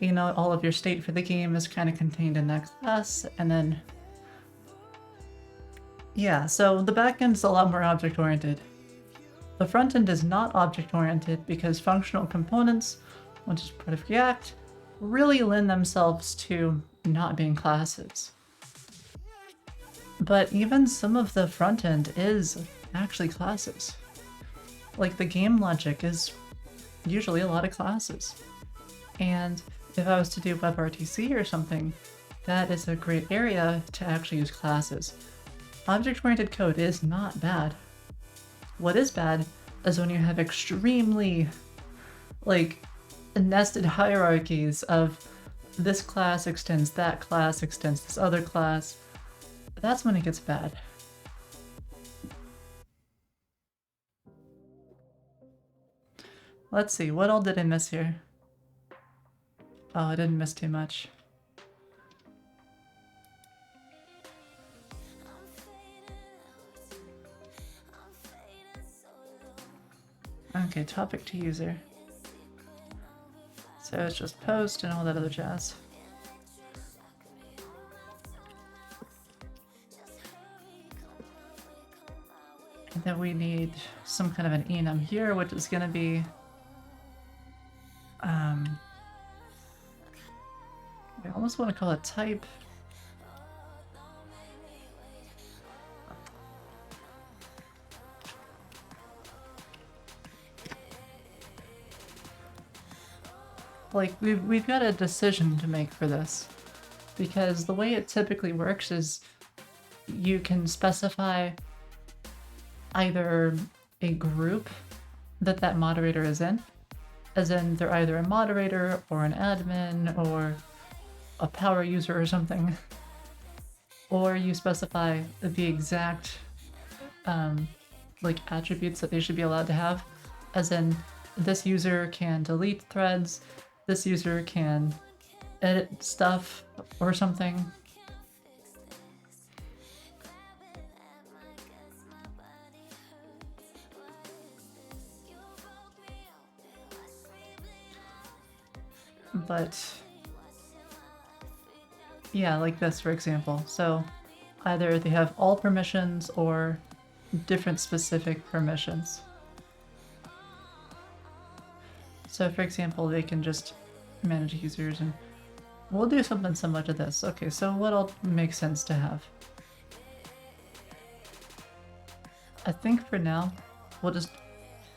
You know, all of your state for the game is kind of contained in that class, and then yeah, so the backend is a lot more object-oriented. The front end is not object-oriented because functional components, which is part of React, really lend themselves to not being classes. But even some of the front end is actually classes. Like the game logic is usually a lot of classes. And if I was to do WebRTC or something, that is a great area to actually use classes. Object-oriented code is not bad. What is bad is when you have extremely, like, nested hierarchies of this class extends that class extends this other class. That's when it gets bad. Let's see, what all did I miss here? Oh, I didn't miss too much. Okay, topic to user. So it's just post and all that other jazz. And then we need some kind of an enum here, which is going to be I almost want to call it type. Like, we've got a decision to make for this, because the way it typically works is you can specify either a group that moderator is in, as in they're either a moderator or an admin or a power user or something, or you specify the exact like attributes that they should be allowed to have, as in this user can delete threads, this user can edit stuff or something. But yeah, like this, for example. So either they have all permissions or different specific permissions. So for example, they can just manage users, and we'll do something similar to this. Okay, so what all makes sense to have? I think for now, we'll just,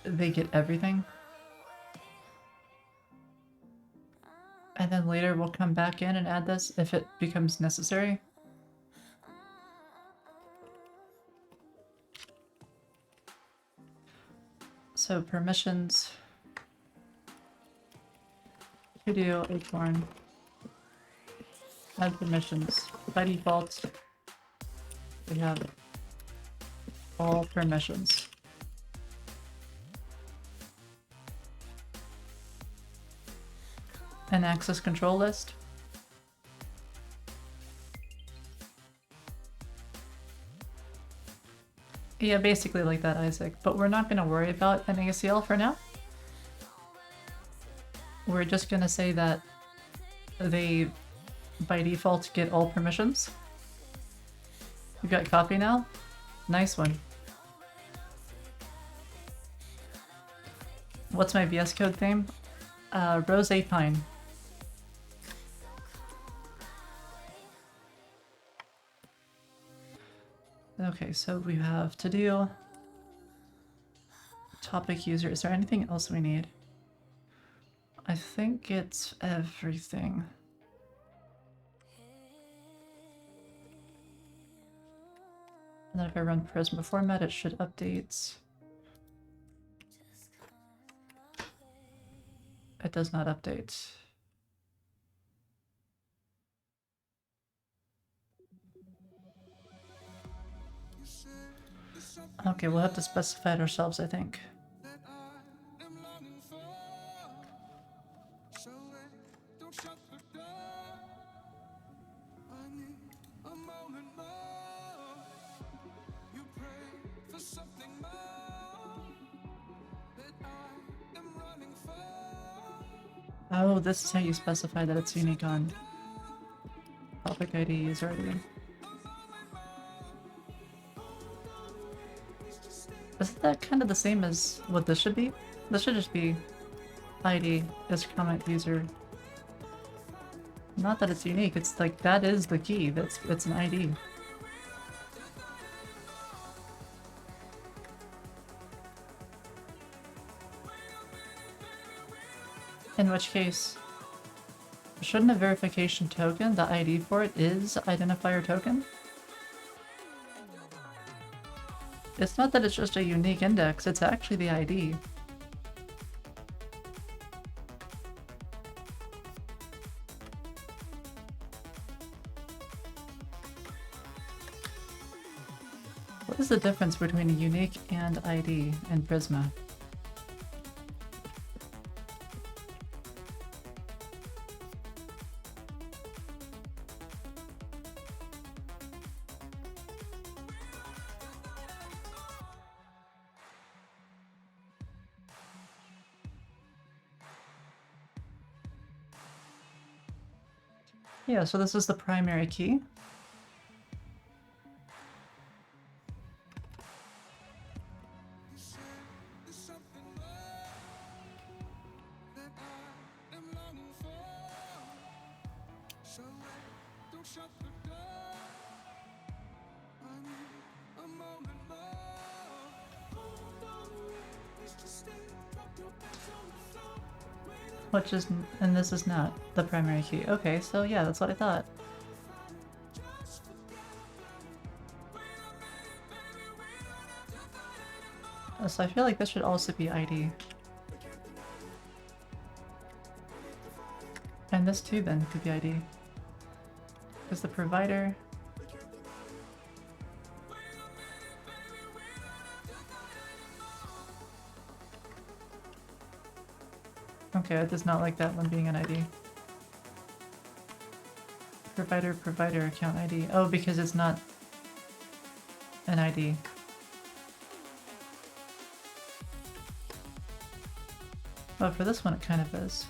they get everything. And then later we'll come back in and add this if it becomes necessary. So permissions. Video acorn. Add permissions. By default, we have all permissions. An access control list. Yeah, basically like that, Isaac. But we're not going to worry about an ACL for now. We're just going to say that they, by default, get all permissions. You got coffee now? Nice one. What's my VS Code theme? Rose Pine. Okay, so we have to do topic user. Is there anything else we need? I think it's everything. And then if I run Prisma format, it should update. It does not update. Okay, we'll have to specify it ourselves, I think. Oh, this is how you specify that it's unique on topic ID user ID. Isn't that kind of the same as what this should be? This should just be ID is comment user. Not that it's unique, it's like that is the key, it's an ID. In which case, shouldn't a verification token, the ID for it is identifier token? It's not that it's just a unique index, it's actually the ID. What is the difference between a unique and ID in Prisma? Yeah, so this is the primary key. Which is, and this is not the primary key. Okay, so yeah, that's what I thought. So I feel like this should also be ID. And this too then could be ID. Because the provider... Okay, it does not like that one being an ID. Provider account ID. Oh, because it's not an ID. Oh, for this one it kind of is.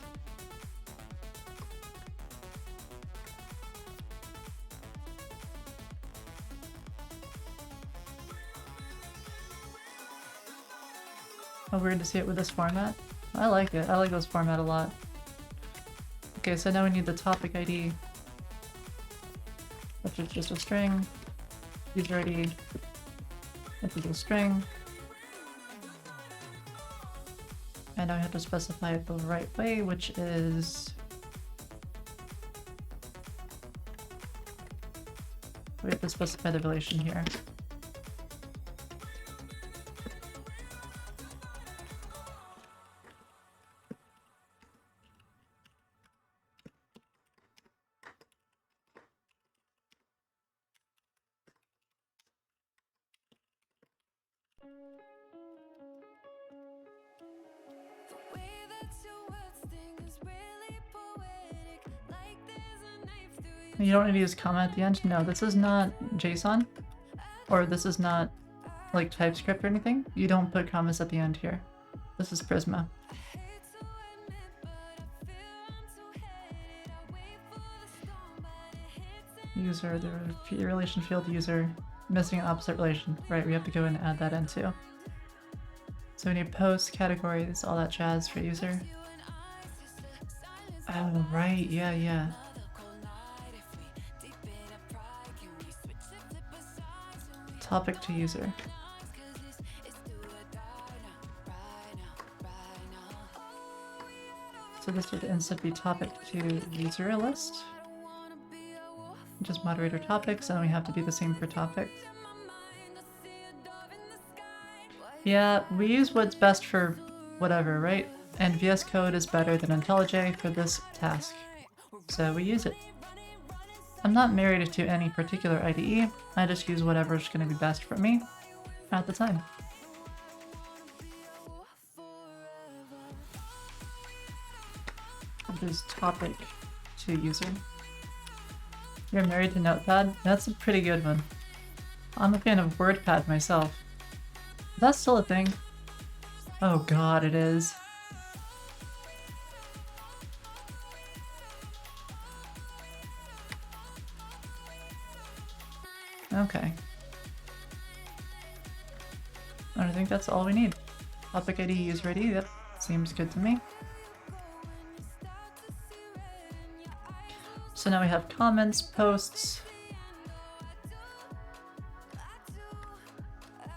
Oh, we're going to see it with this format? I like it. I like this format a lot. Okay, so now we need the topic ID, which is just a string. User ID, which is a string. And now we have to specify it the right way, which is... we have to specify the relation here. You don't need to use comma at the end? No, this is not JSON. Or this is not like TypeScript or anything. You don't put commas at the end here. This is Prisma. User, the relation field user, missing opposite relation. Right, we have to go and add that in too. So we need posts, categories, all that jazz for user. Oh, right, yeah. Topic to user. So this would instead be topic to user list. Just moderator topics, and we have to do the same for topics. Yeah, we use what's best for whatever, right? And VS Code is better than IntelliJ for this task. So we use it. I'm not married to any particular IDE, I just use whatever's going to be best for me. at the time. There's topic to user. You're married to Notepad? That's a pretty good one. I'm a fan of WordPad myself. That's still a thing. Oh god, it is. Okay. I think that's all we need. Topic ID is ready. Yep, seems good to me. So now we have comments, posts.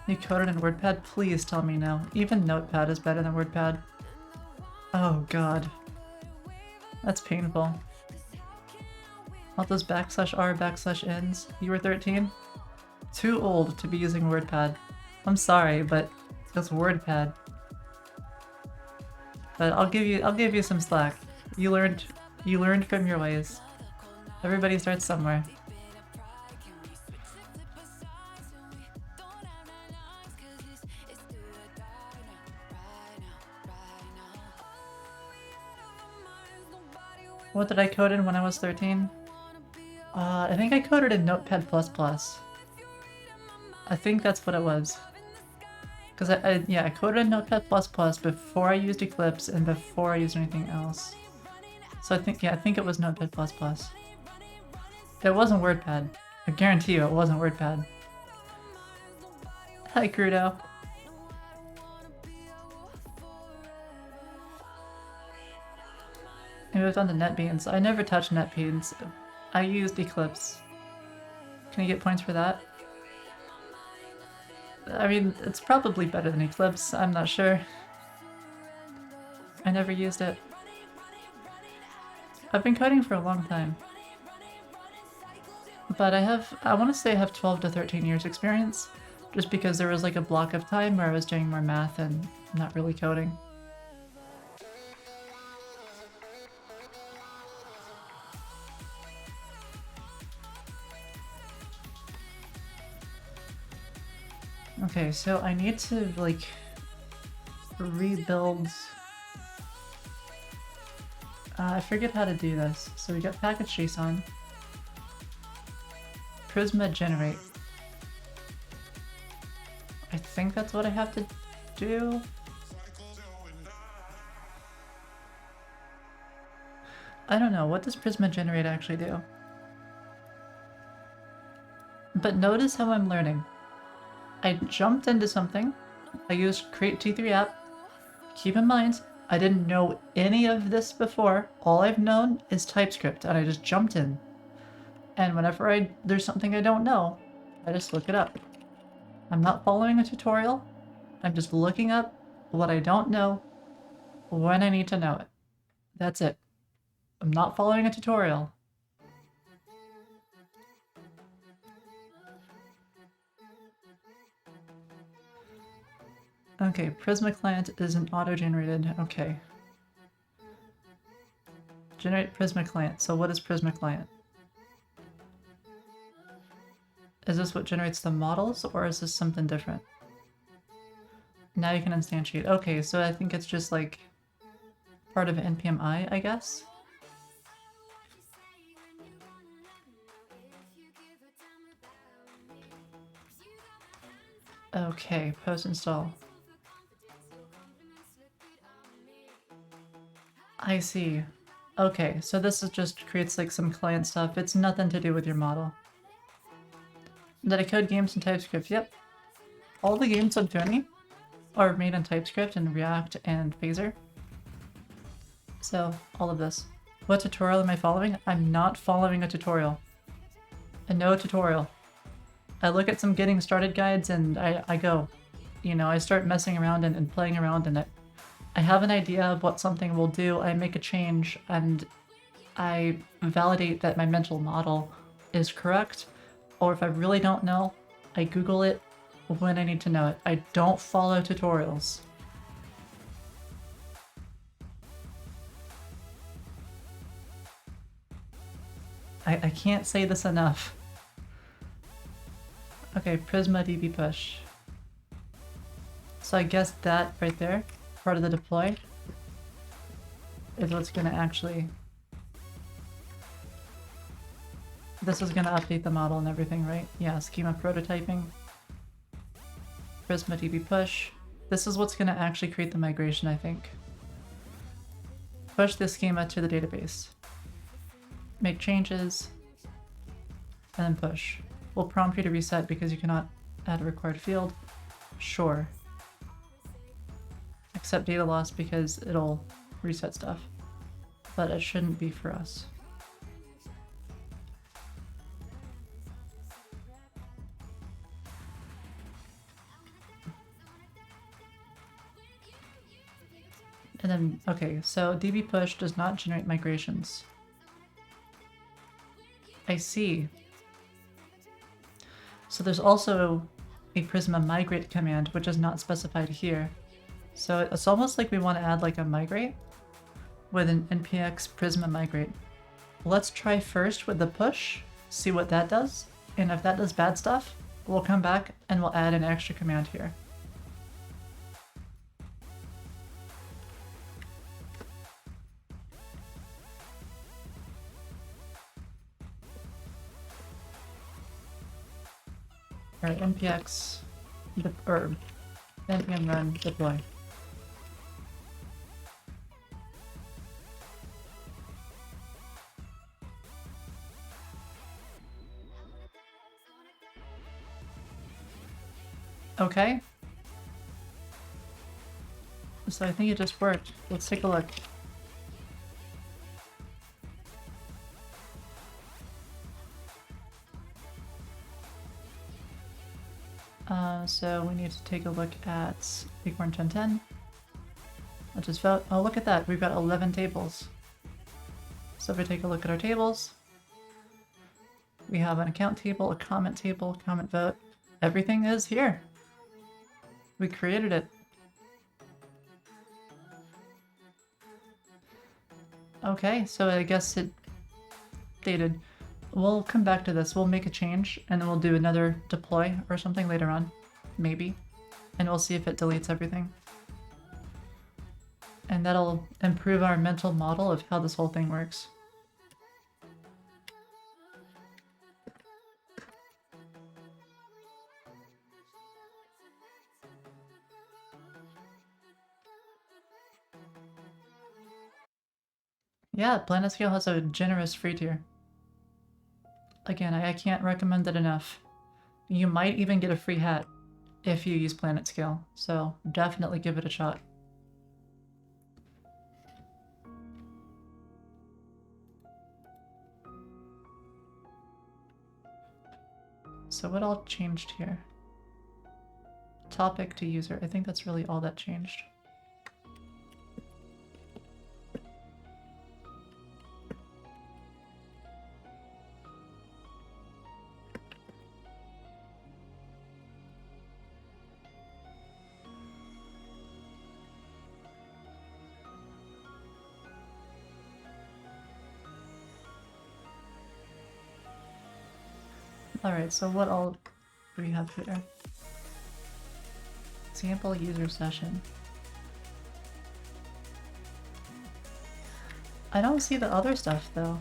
You coded in WordPad? Please tell me now. Even Notepad is better than WordPad. Oh god. That's painful. All those /r/ns. You were 13? Too old to be using WordPad. I'm sorry, but it's WordPad. But I'll give you some slack. You learned from your ways. Everybody starts somewhere. What did I code in when I was 13? I think I coded in Notepad++. I think that's what it was. Because I coded in Notepad++ before I used Eclipse and before I used anything else. So I think it was Notepad++. It wasn't WordPad. I guarantee you it wasn't WordPad. Hi, Crudo. I moved on to NetBeans. I never touched NetBeans. I used Eclipse. Can I get points for that? I mean, it's probably better than Eclipse. I'm not sure. I never used it. I've been coding for a long time. But I want to say I have 12 to 13 years experience, just because there was like a block of time where I was doing more math and not really coding. Okay, so I need to like rebuild. I forget how to do this. So we got package.json. Prisma generate. I think that's what I have to do. I don't know. What does Prisma generate actually do? But notice how I'm learning. I jumped into something. I used create T3 app. Keep in mind, I didn't know any of this before. All I've known is TypeScript, and I just jumped in. And whenever there's something I don't know, I just look it up. I'm not following a tutorial. I'm just looking up what I don't know when I need to know it. That's it. I'm not following a tutorial. Okay, Prisma client isn't auto-generated. Okay. Generate Prisma client. So what is Prisma client? Is this what generates the models, or is this something different? Now you can instantiate. Okay, so I think it's just like part of NPM-I, I guess? Okay, post install. I see. Okay, so this is just creates like some client stuff. It's nothing to do with your model. Did I code games in TypeScript? Yep. All the games on Tony are made in TypeScript and React and Phaser. So, all of this. What tutorial am I following? I'm not following a tutorial. No tutorial. I look at some getting started guides and I go. You know, I start messing around and playing around, and I have an idea of what something will do. I make a change and I validate that my mental model is correct. Or if I really don't know, I Google it when I need to know it. I don't follow tutorials. I can't say this enough. Okay, Prisma DB push. So I guess that right there, part of the deploy, is what's gonna actually... This is gonna update the model and everything, right? Yeah, schema prototyping. Prisma DB push. This is what's gonna actually create the migration, I think. Push the schema to the database. Make changes. And then push. We'll prompt you to reset because you cannot add a required field. Sure. Accept data loss because it'll reset stuff. But it shouldn't be for us. And then, okay, so DB push does not generate migrations. I see. So there's also a Prisma migrate command, which is not specified here. So it's almost like we want to add like a migrate with an npx Prisma migrate. Let's try first with the push, see what that does. And if that does bad stuff, we'll come back and we'll add an extra command here. Alright, npx, or npm run deploy. Okay. So I think it just worked. Let's take a look. So we need to take a look at Bighorn 1010. Let's just vote. Oh, look at that. We've got 11 tables. So if we take a look at our tables, we have an account table, a comment table, comment vote. Everything is here. We created it. Okay, so I guess it dated. We'll come back to this. We'll make a change and then we'll do another deploy or something later on. Maybe. And we'll see if it deletes everything. And that'll improve our mental model of how this whole thing works. Yeah, PlanetScale has a generous free tier. Again, I can't recommend it enough. You might even get a free hat if you use PlanetScale, so definitely give it a shot. So what all changed here? Topic to user. I think that's really all that changed. Alright, so what all do we have here? Sample user session. I don't see the other stuff though.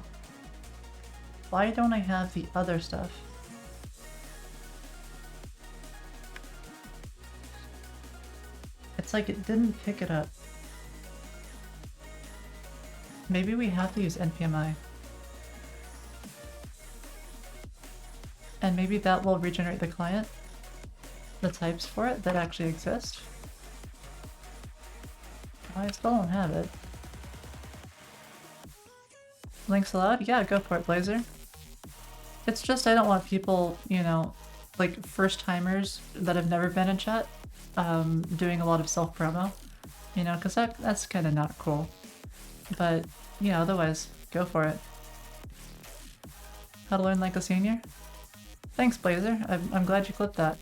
Why don't I have the other stuff? It's like it didn't pick it up. Maybe we have to use npmi. And maybe that will regenerate the client, the types for it that actually exist. I still don't have it. Links allowed? Yeah, go for it, Blazer. It's just I don't want people, you know, like first timers that have never been in chat, doing a lot of self-promo, you know, because that's kind of not cool. But, you know, otherwise, go for it. How to learn like a senior? Thanks, Blazer. I'm glad you clipped that.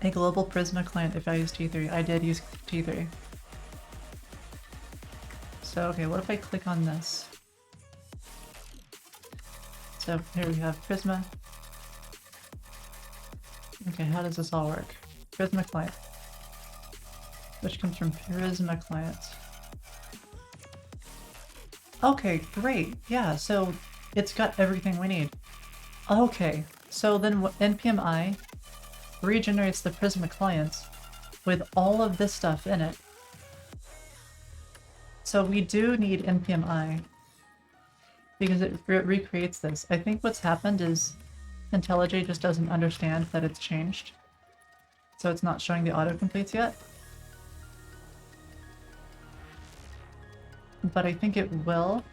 A global Prisma client if I use T3. I did use T3. So, okay, what if I click on this? So here we have Prisma. Okay, how does this all work? Prisma client, which comes from Prisma client. Okay, great. Yeah, so it's got everything we need. Okay, so then npmi regenerates the Prisma client with all of this stuff in it. So we do need npmi because it recreates this. I think what's happened is IntelliJ just doesn't understand that it's changed. So it's not showing the autocompletes yet. But I think it will.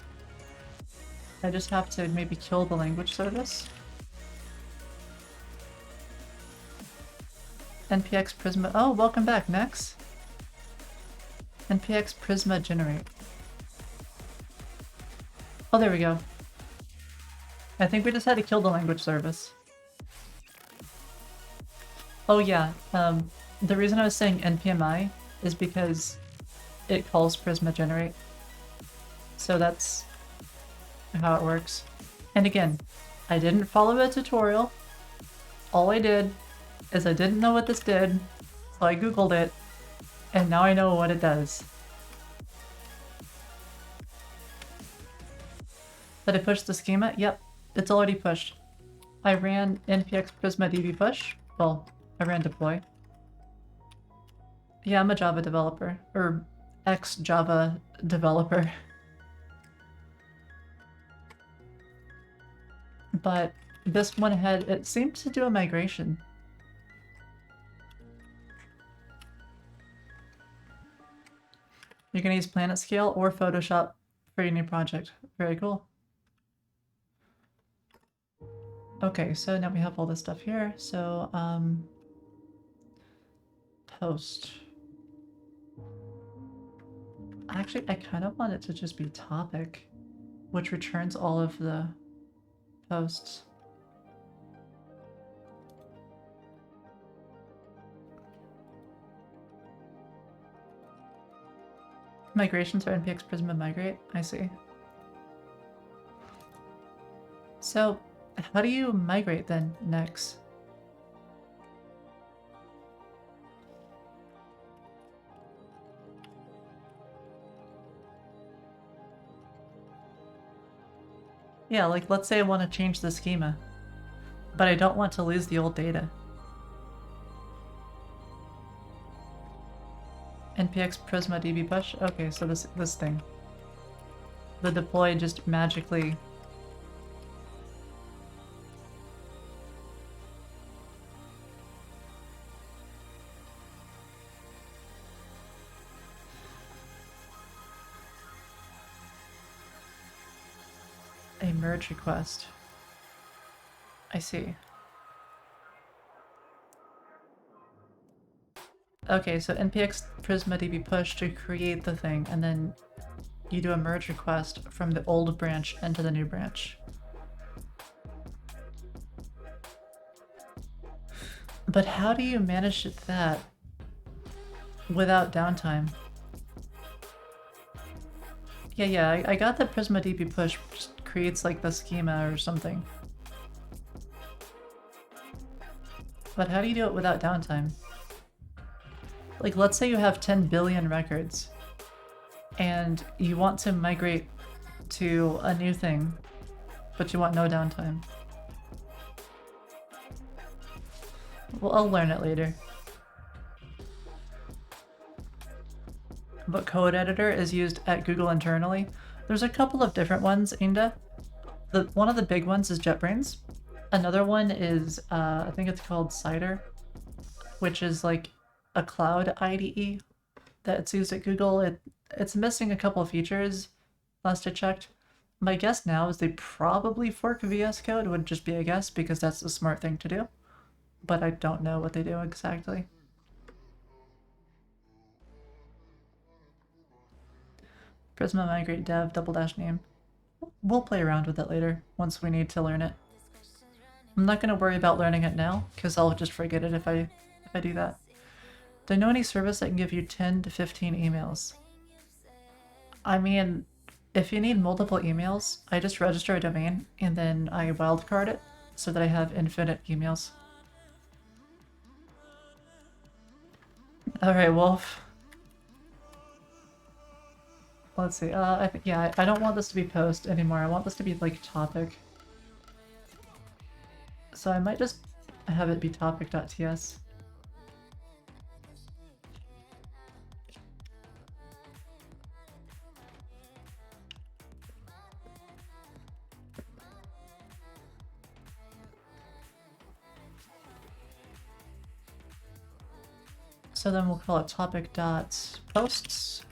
I just have to maybe kill the language service. NPX Prisma. Oh, welcome back, Nex. NPX Prisma generate. Oh, there we go. I think we just had to kill the language service. Oh yeah, the reason I was saying npmi is because it calls Prisma generate. So that's how it works. And again, I didn't follow a tutorial. All I did is I didn't know what this did, so I googled it, and now I know what it does. Did I push the schema? Yep, it's already pushed. I ran npx prisma db push. Well, I ran deploy. Yeah, I'm a Java developer, or ex-Java developer. But this one it seemed to do a migration. You're gonna use Planet Scale or Photoshop for your new project. Very cool. Okay, so now we have all this stuff here. So, post. Actually, I kind of want it to just be topic, which returns all of the posts. Migrations are NPX Prisma migrate. I see. So, how do you migrate then, Nex? Yeah, like let's say I want to change the schema, but I don't want to lose the old data. NPX Prisma DB push? Okay, so this thing. The deploy just magically... A merge request. I see. Okay, so npx prisma db push to create the thing, and then you do a merge request from the old branch into the new branch. But how do you manage that without downtime? Yeah, I got that Prisma DB push just creates like the schema or something. But how do you do it without downtime? Like, let's say you have 10 billion records and you want to migrate to a new thing, but you want no downtime. Well, I'll learn it later. What code editor is used at Google internally? There's a couple of different ones, Inda. One of the big ones is JetBrains. Another one is, I think it's called Cider, which is like a cloud IDE that's used at Google. It's missing a couple of features, last I checked. My guess now is they probably fork VS Code, would just be a guess, because that's the smart thing to do. But I don't know what they do exactly. Prisma migrate dev -- name. We'll play around with it later, once we need to learn it. I'm not going to worry about learning it now, because I'll just forget it if I do that. Do you know any service that can give you 10 to 15 emails? I mean, if you need multiple emails, I just register a domain and then I wildcard it so that I have infinite emails. Alright, Wolf. Let's see, yeah, I don't want this to be post anymore. I want this to be like topic. So I might just have it be topic.ts. So then we'll call it topic.posts.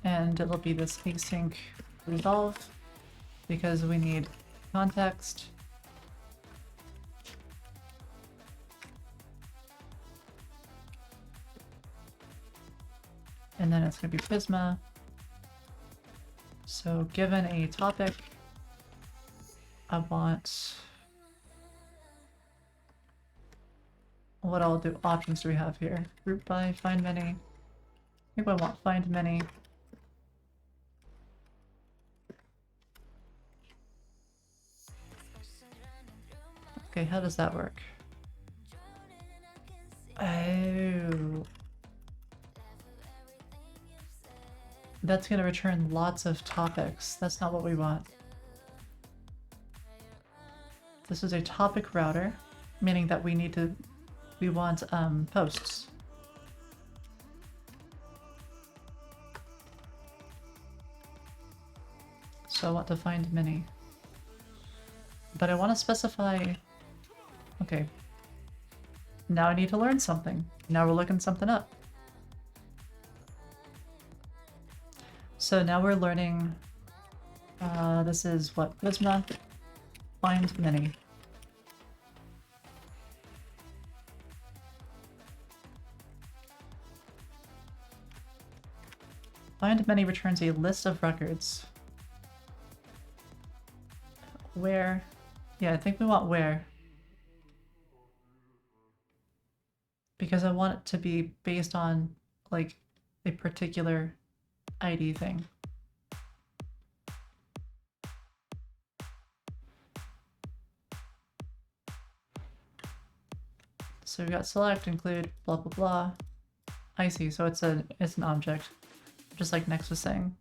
And it'll be this async resolve because we need context. And then it's going to be Prisma. So given a topic, I want... What I'll do, options do we have here? Group by, find many. I think I want find many. Okay, how does that work? Oh. That's gonna return lots of topics. That's not what we want. This is a topic router, meaning that we want posts. So I want to find many. But I want to specify... Okay. Now I need to learn something. Now we're looking something up. So now we're learning... this is what? Prisma. Find many. Find many returns a list of records. Where? Yeah, I think we want where. Because I want it to be based on, like, a particular ID thing. So we've got select, include, blah blah blah. I see, so it's an object. Just like Nex was saying.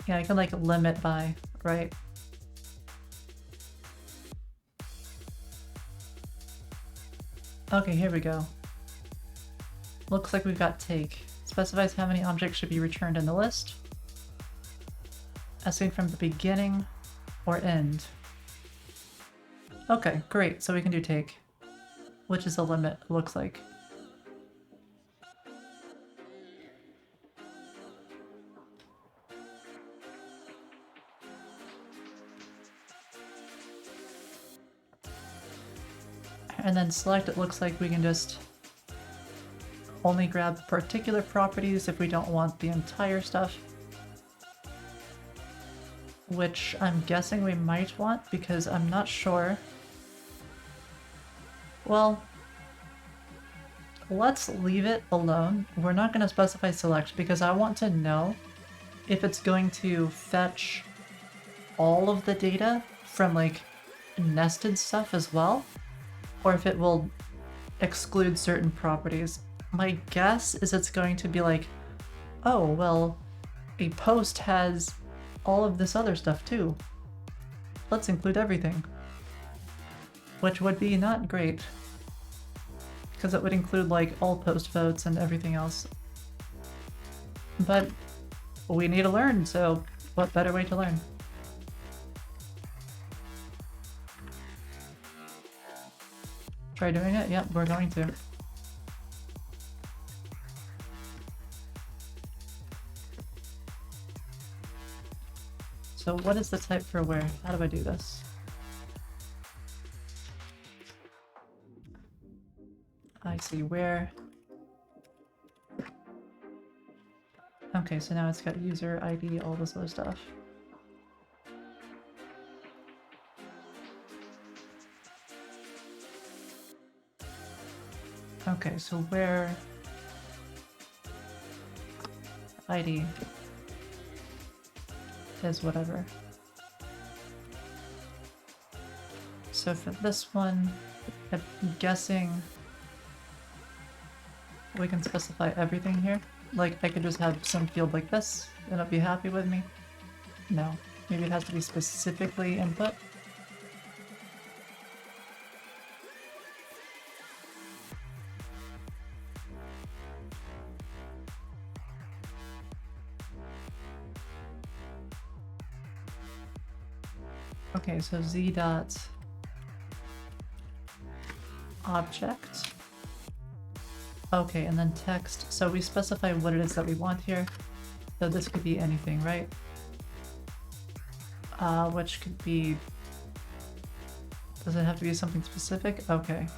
Yeah, I can like limit by, right? Okay, here we go. Looks like we've got take. Specifies how many objects should be returned in the list. Asking from the beginning or end. Okay, great. So we can do take, which is a limit, looks like. And then select, it looks like we can just only grab particular properties if we don't want the entire stuff. Which I'm guessing we might want because I'm not sure. Well, let's leave it alone. We're not going to specify select because I want to know if it's going to fetch all of the data from like nested stuff as well, or if it will exclude certain properties. My guess is it's going to be like, oh, well, a post has all of this other stuff too. Let's include everything. Which would be not great. Because it would include like all post votes and everything else. But we need to learn, so what better way to learn? Try doing it? Yep, we're going to. So what is the type for where? How do I do this? I see where. Okay, so now it's got user ID, all this other stuff. Okay, so where ID is whatever. So for this one, I'm guessing we can specify everything here. Like, I could just have some field like this, and it'll be happy with me. No. Maybe it has to be specifically input. Okay, so z dot object. Okay, and then text. So we specify what it is that we want here. So this could be anything, right? Which could be... Does it have to be something specific? Okay.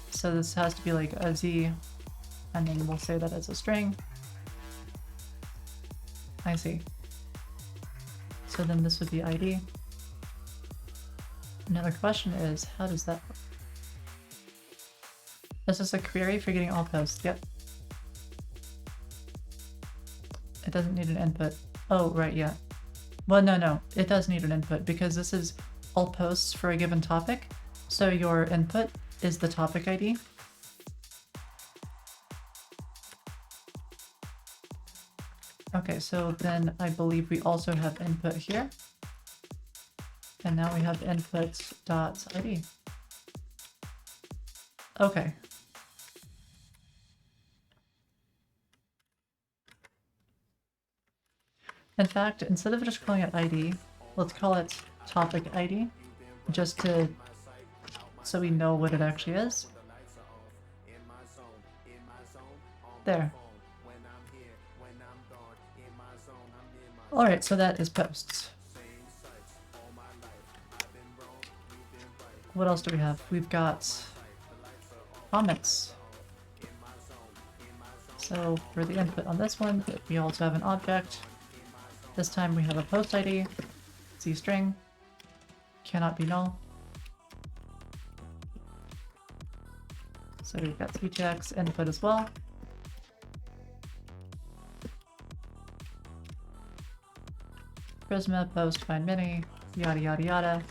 So this has to be like a z, and then we'll say that it's a string. I see. So then this would be ID. Another question is, how does that work? This is a query for getting all posts. Yep. It doesn't need an input. Oh, right, yeah. Well, no, it does need an input because this is all posts for a given topic. So your input is the topic ID. Okay, so then I believe we also have input here. And now we have input.id. Okay. In fact, instead of just calling it ID, let's call it topic ID, just to, so we know what it actually is. There. Alright, so that is posts. What else do we have? We've got comments. So for the input on this one, we also have an object. This time we have a post ID, z-string, cannot be null. So we've got tjx input as well. Prisma, post, find mini, yada yada yada.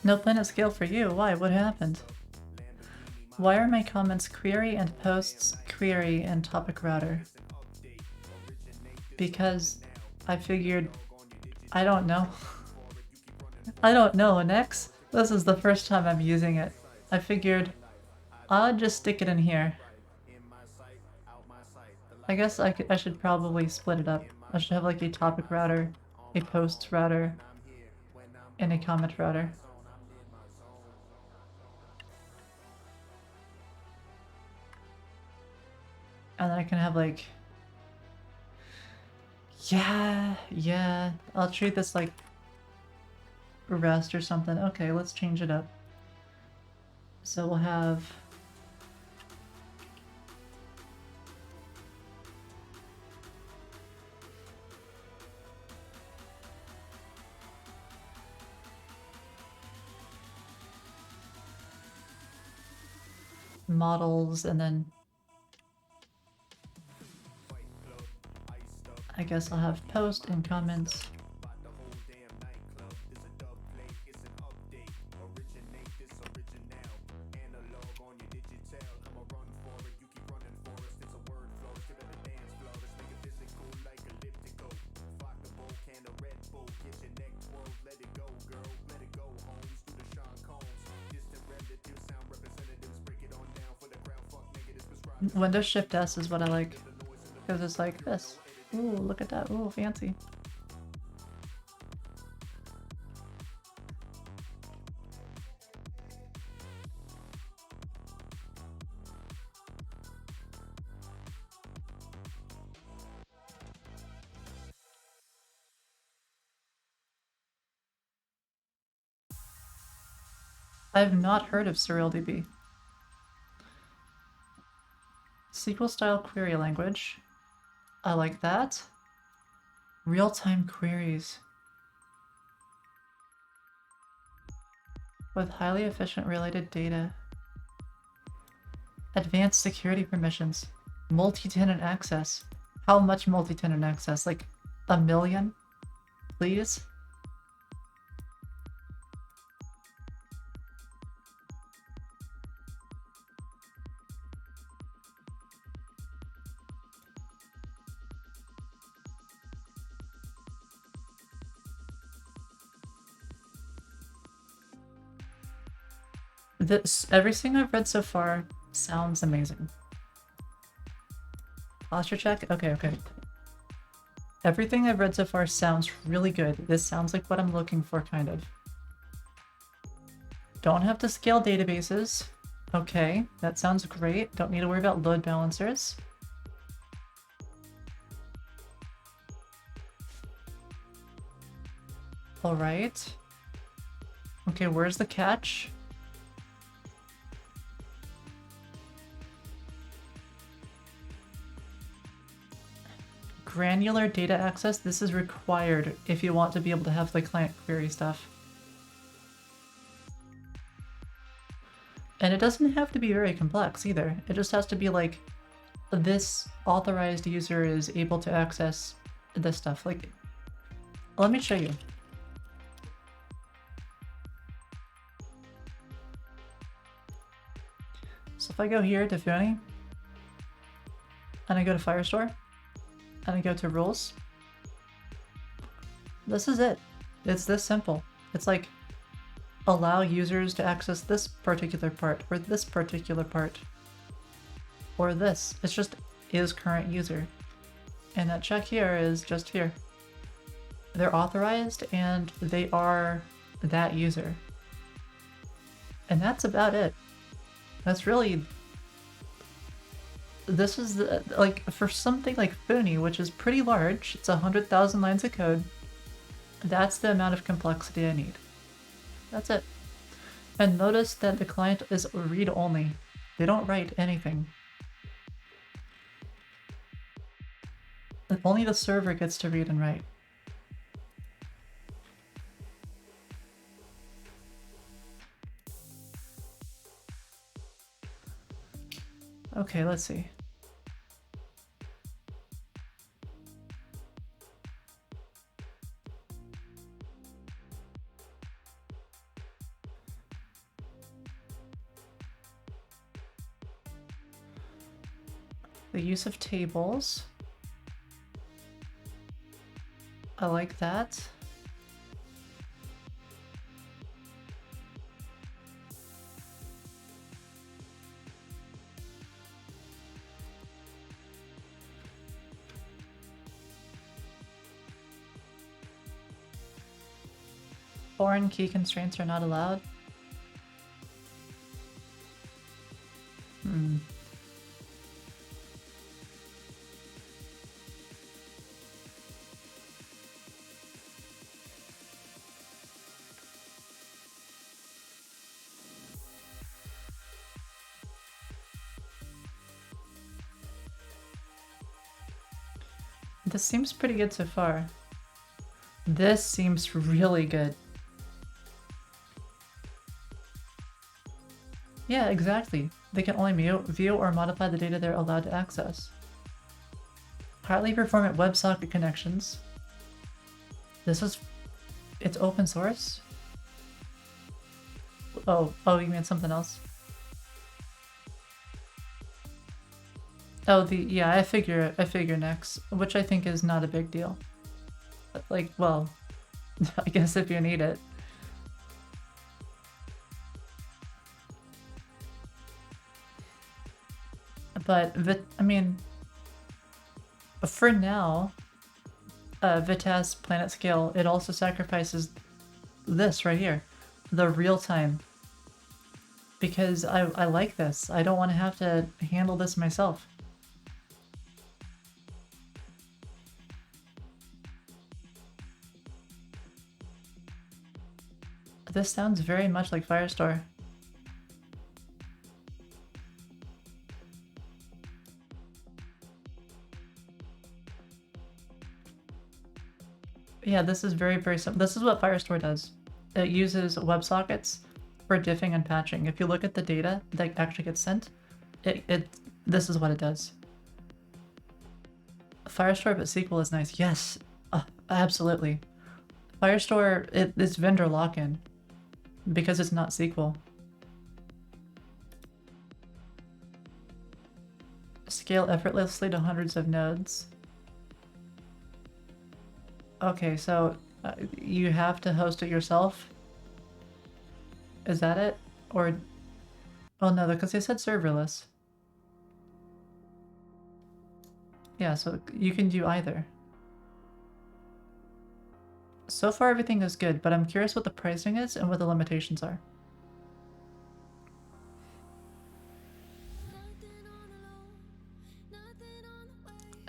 No planet scale for you. Why? What happened? Why are my comments query and posts query and topic router? Because I figured... I don't know. I don't know, Nex. This is the first time I'm using it. I figured I'll just stick it in here. I guess I should probably split it up. I should have like a topic router, a post router, and a comment router. And then I can have like... Yeah, I'll treat this like REST or something. Okay, let's change it up. So we'll have... models, and then I guess I'll have post and comments. Windows Shift S is what I like, because it's like this. Ooh, look at that. Ooh, fancy. I've not heard of SurrealDB. SQL style query language. I like that. Real-time queries. With highly efficient related data. Advanced security permissions. Multi-tenant access. How much multi-tenant access? Like 1 million? Please? Everything I've read so far sounds amazing. Posture check? Okay. Everything I've read so far sounds really good. This sounds like what I'm looking for, kind of. Don't have to scale databases. Okay, that sounds great. Don't need to worry about load balancers. Alright. Okay, where's the catch? Granular data access, this is required if you want to be able to have the client query stuff. And it doesn't have to be very complex either. It just has to be like, this authorized user is able to access this stuff. Like, let me show you. So if I go here to Funi, and I go to Firestore, and I go to rules, this is it. It's this simple. It's like, allow users to access this particular part, or this particular part, or this. It's just is current user. And that check here is just here. They're authorized and they are that user. And that's about it. That's really, this is the, like, for something like Funi, which is pretty large, it's 100,000 lines of code, that's the amount of complexity I need. That's it. And notice that the client is read-only. They don't write anything. And only the server gets to read and write. Okay, let's see. The use of tables. I like that. Foreign key constraints are not allowed. This seems pretty good so far. This seems really good. Yeah, exactly. They can only view or modify the data they're allowed to access. Highly performant WebSocket connections. This is... it's open source? Oh, you mean something else? Oh, yeah, I figure next, which I think is not a big deal. But, like, well, I guess if you need it. But, I mean, for now, Vitess Planet Scale, it also sacrifices this right here, the real time. Because I like this. I don't want to have to handle this myself. This sounds very much like Firestore. Yeah, this is very, very simple. This is what Firestore does. It uses WebSockets for diffing and patching. If you look at the data that actually gets sent, this is what it does. Firestore but SQL is nice. Yes, absolutely. Firestore, it's vendor lock-in because it's not SQL. Scale effortlessly to hundreds of nodes. Okay, so you have to host it yourself? Is that it? Or... Oh no, because they said serverless. Yeah, so you can do either. So far everything is good, but I'm curious what the pricing is and what the limitations are.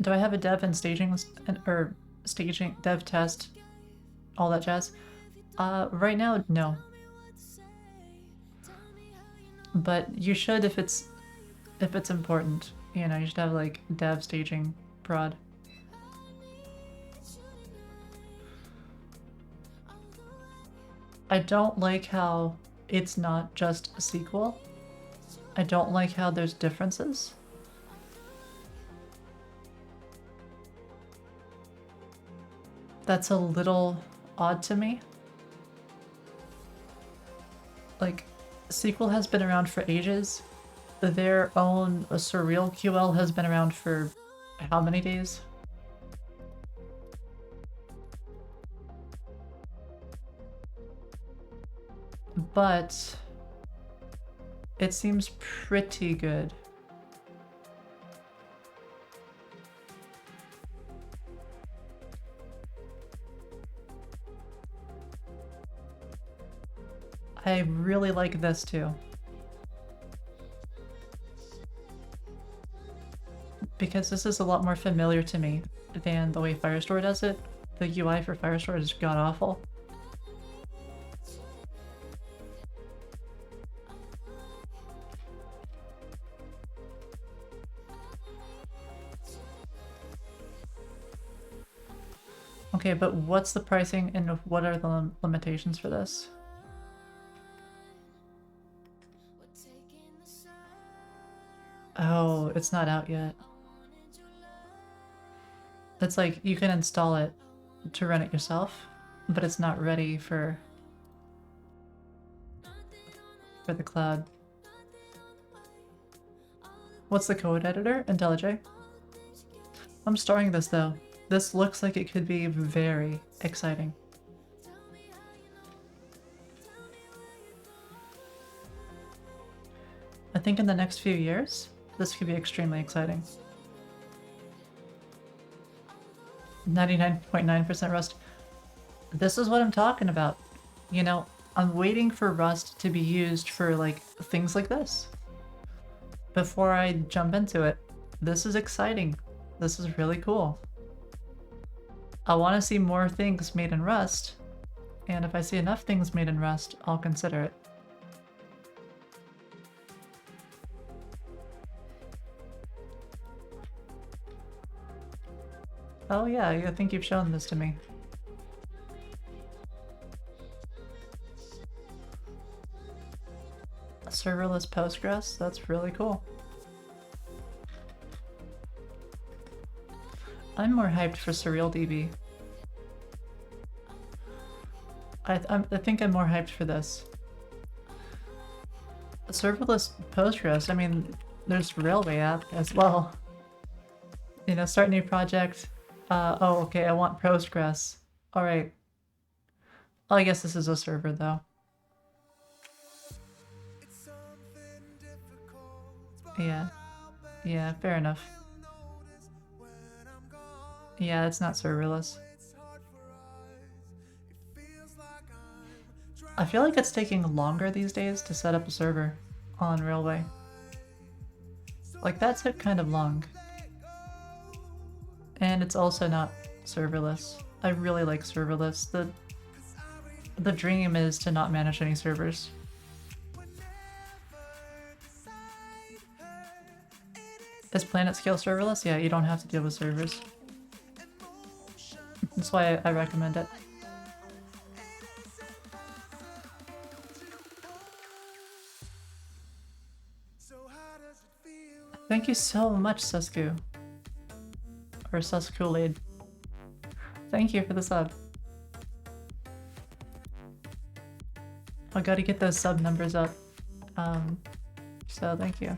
Do I have a dev and staging or staging dev test, all that jazz? Right now, no. But you should if it's important. You know, you should have like dev staging prod. I don't like how it's not just a SQL. I don't like how there's differences. That's a little odd to me. Like, SQL has been around for ages. Their own Surreal QL has been around for how many days? But it seems pretty good. I really like this too. Because this is a lot more familiar to me than the way Firestore does it. The UI for Firestore is god-awful. Okay, but what's the pricing and what are the limitations for this? Oh, it's not out yet. It's like you can install it to run it yourself, but it's not ready for the cloud. What's the code editor? IntelliJ? I'm starting this though. This looks like it could be very exciting. I think in the next few years, this could be extremely exciting. 99.9% Rust. This is what I'm talking about. You know, I'm waiting for Rust to be used for like things like this before I jump into it. This is exciting. This is really cool. I want to see more things made in Rust, and if I see enough things made in Rust, I'll consider it. Oh yeah, I think you've shown this to me. Serverless Postgres, that's really cool. I'm more hyped for SurrealDB. I think I'm more hyped for this. Serverless Postgres, I mean, there's Railway app as well. You know, start new project. Oh, okay, I want Postgres. Alright. Oh, I guess this is a server, though. Yeah. Yeah, fair enough. Yeah, it's not serverless. I feel like it's taking longer these days to set up a server on Railway. Like, that took kind of long. And it's also not serverless. I really like serverless. The dream is to not manage any servers. Is PlanetScale serverless? Yeah, you don't have to deal with servers. That's why I recommend it. Thank you so much, Susku. Or Susku-Lade. Thank you for the sub. I gotta get those sub numbers up. So thank you.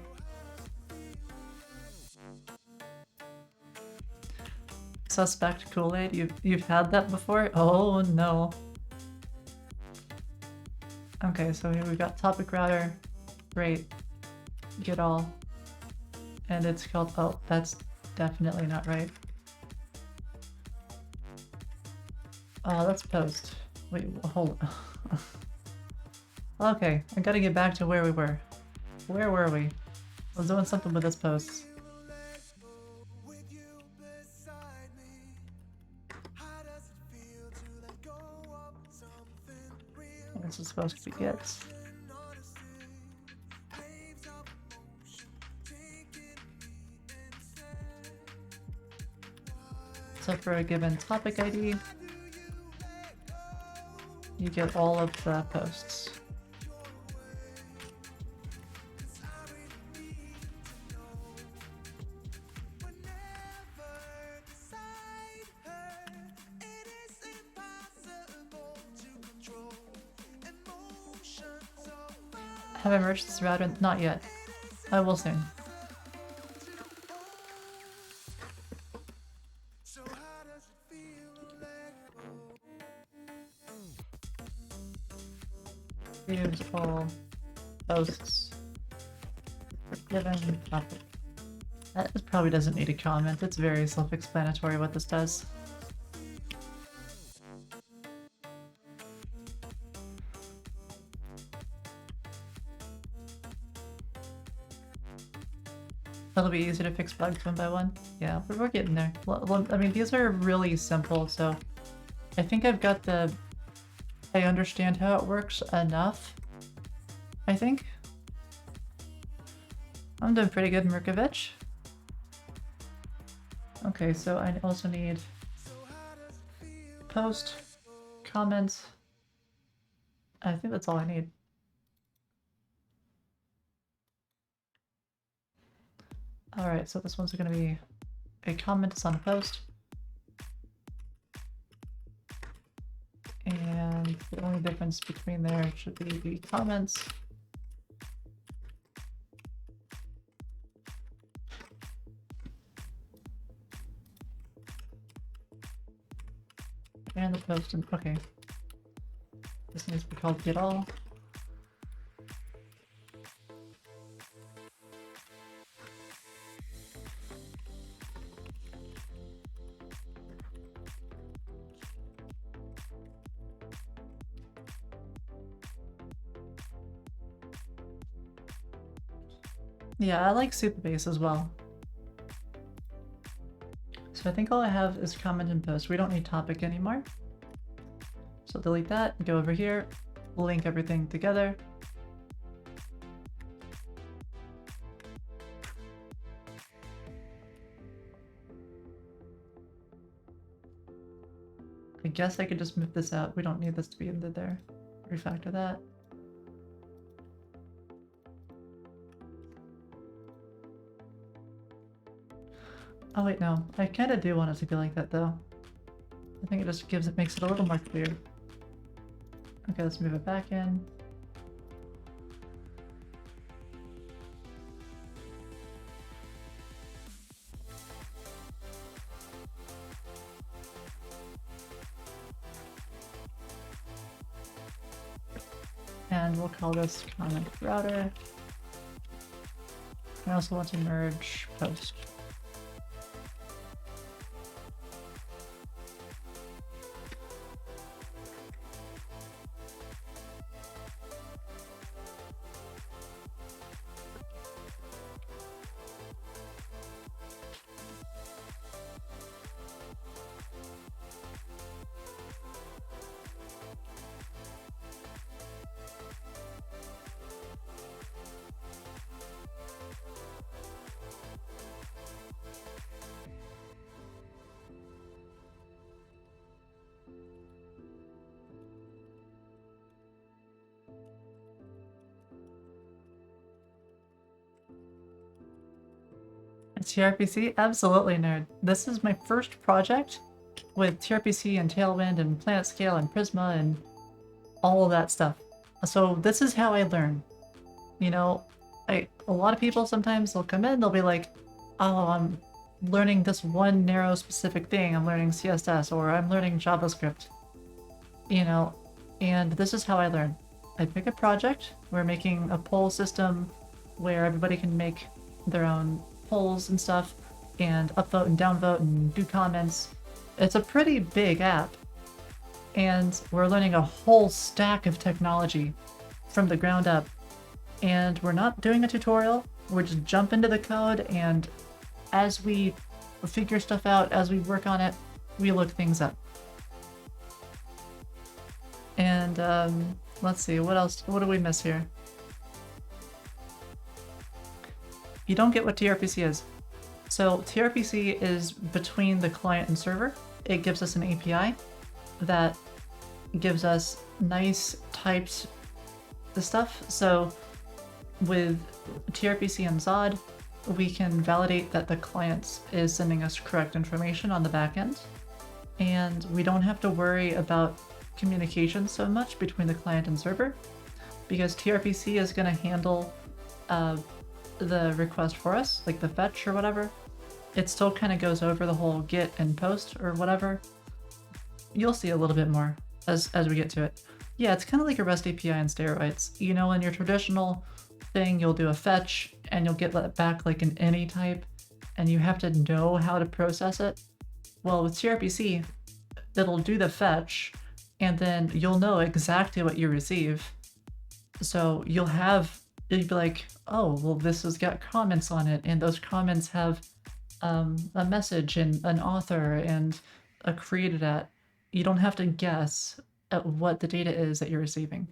Suspect Kool-Aid? You've had that before? Oh no. Okay, so here we got topic router. Great. Get all. And it's called, oh, that's definitely not right. Let's post. Wait, hold on. Okay, I gotta get back to where we were. Where were we? I was doing something with this post. This is supposed to be it. So for a given topic ID, you get all of the posts. Have I merged this router? Not yet. I will soon. Use all posts. Given topic. That probably doesn't need a comment. It's very self-explanatory what this does. It'll be easy to fix bugs one by one. Yeah, but we're getting there. I mean, these are really simple, so I think I've got the... I understand how it works enough, I think. I'm doing pretty good, Mirkovich. Okay, so I also need post, comments. I think that's all I need. Alright, so this one's gonna be a comment that's on a post. And the only difference between there should be the comments. And the post, and okay. This needs to be called get all. Yeah, I like Supabase as well. So I think all I have is comment and post. We don't need topic anymore. So delete that, go over here, link everything together. I guess I could just move this out. We don't need this to be in there. Refactor that. Oh wait, no. I kind of do want it to be like that though. I think it just makes it a little more clear. Okay, let's move it back in. And we'll call this comment router. I also want to merge post. TRPC? Absolutely, nerd. This is my first project with TRPC and Tailwind and Planet Scale and Prisma and all of that stuff. So this is how I learn. You know, a lot of people sometimes they'll come in, they'll be like, oh, I'm learning this one narrow specific thing. I'm learning CSS or I'm learning JavaScript. You know, and this is how I learn. I pick a project, we're making a poll system where everybody can make their own polls and stuff, and upvote and downvote and do comments. It's a pretty big app, and we're learning a whole stack of technology from the ground up. And we're not doing a tutorial, we're just jump into the code, and as we figure stuff out, as we work on it, we look things up. And let's see, what else? What do we miss here? You don't get what TRPC is. So TRPC is between the client and server. It gives us an API that gives us nice typed stuff. So with TRPC and Zod, we can validate that the client is sending us correct information on the back end. And we don't have to worry about communication so much between the client and server, because TRPC is going to handle the request for us, like the fetch or whatever. It still kind of goes over the whole get and post or whatever. You'll see a little bit more as we get to it. Yeah, it's kind of like a REST API in steroids. You know, in your traditional thing, you'll do a fetch and you'll get that back like an any type, and you have to know how to process it. Well, with TRPC, it'll do the fetch, and then you'll know exactly what you receive. So you'll be like, oh, well, this has got comments on it, and those comments have a message and an author and a created at. You don't have to guess at what the data is that you're receiving.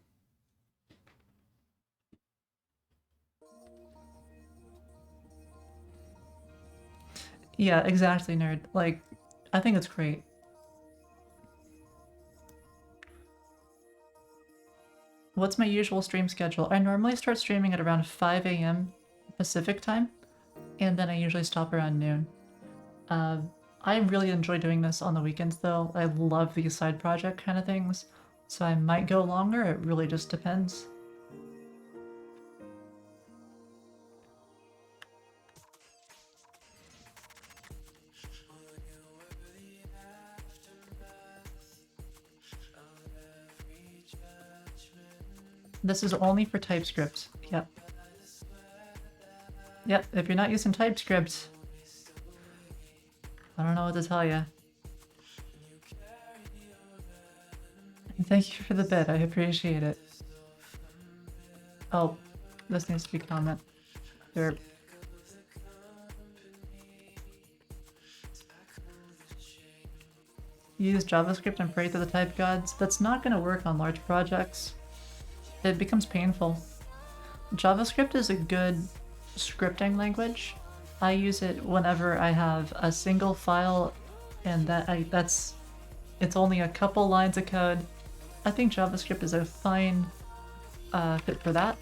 Yeah, exactly, nerd. Like, I think it's great. What's my usual stream schedule? I normally start streaming at around 5 a.m. Pacific time, and then I usually stop around noon. I really enjoy doing this on the weekends though. I love these side project kind of things, so I might go longer, it really just depends. This is only for TypeScript. Yep. Yep, if you're not using TypeScript, I don't know what to tell you. Thank you for the bit, I appreciate it. Oh, this needs to be comment. Derp. Use JavaScript and pray to the type gods. That's not going to work on large projects. It becomes painful. JavaScript is a good scripting language. I use it whenever I have a single file and it's only a couple lines of code. I think JavaScript is a fine fit for that,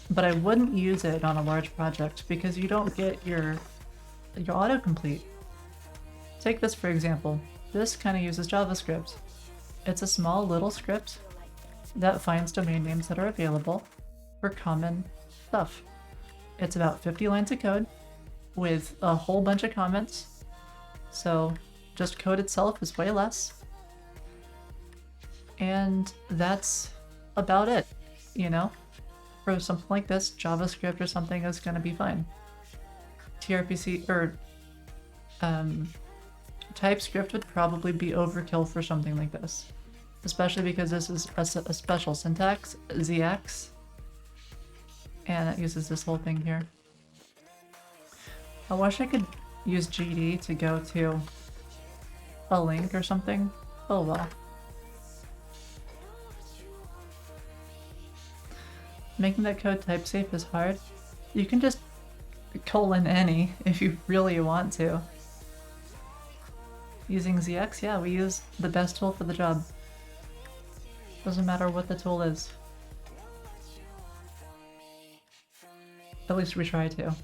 but I wouldn't use it on a large project because you don't get your autocomplete. Take this for example. This kind of uses JavaScript. It's a small little script that finds domain names that are available for common stuff. It's about 50 lines of code with a whole bunch of comments, so just code itself is way less. And that's about it, you know? For something like this, JavaScript or something is gonna be fine. TRPC or TypeScript would probably be overkill for something like this, especially because this is a special syntax, ZX, and it uses this whole thing here. I wish I could use GD to go to a link or something. Oh well. Making that code type safe is hard. You can just :any if you really want to. Using ZX, yeah, we use the best tool for the job. Doesn't matter what the tool is. At least we try to.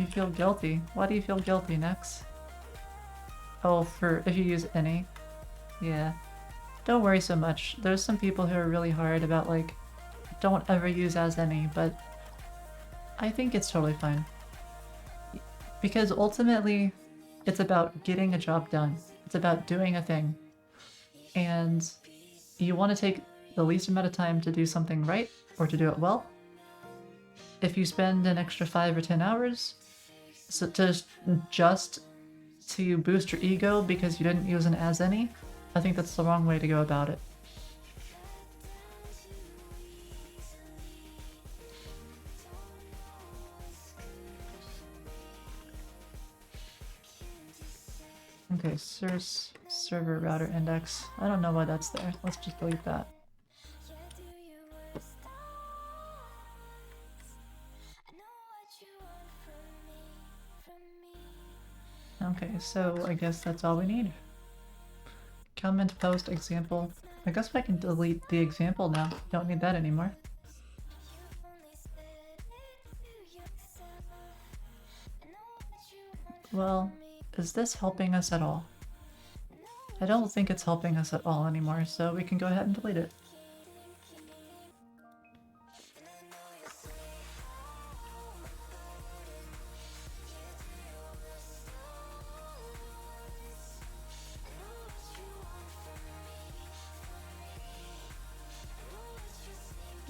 You feel guilty. Why do you feel guilty, Nex? Oh, for if you use any. Yeah. Don't worry so much. There's some people who are really hard about like, don't ever use as any, but I think it's totally fine. Because ultimately, it's about getting a job done. It's about doing a thing. And you want to take the least amount of time to do something right, or to do it well. If you spend an extra 5 or 10 hours so just to boost your ego because you didn't use an as any, I think that's the wrong way to go about it. Okay, source server router index. I don't know why that's there. Let's just delete that. Okay, so I guess that's all we need. Comment, post, example. I guess I can delete the example now. Don't need that anymore. Well, is this helping us at all? I don't think it's helping us at all anymore, so we can go ahead and delete it.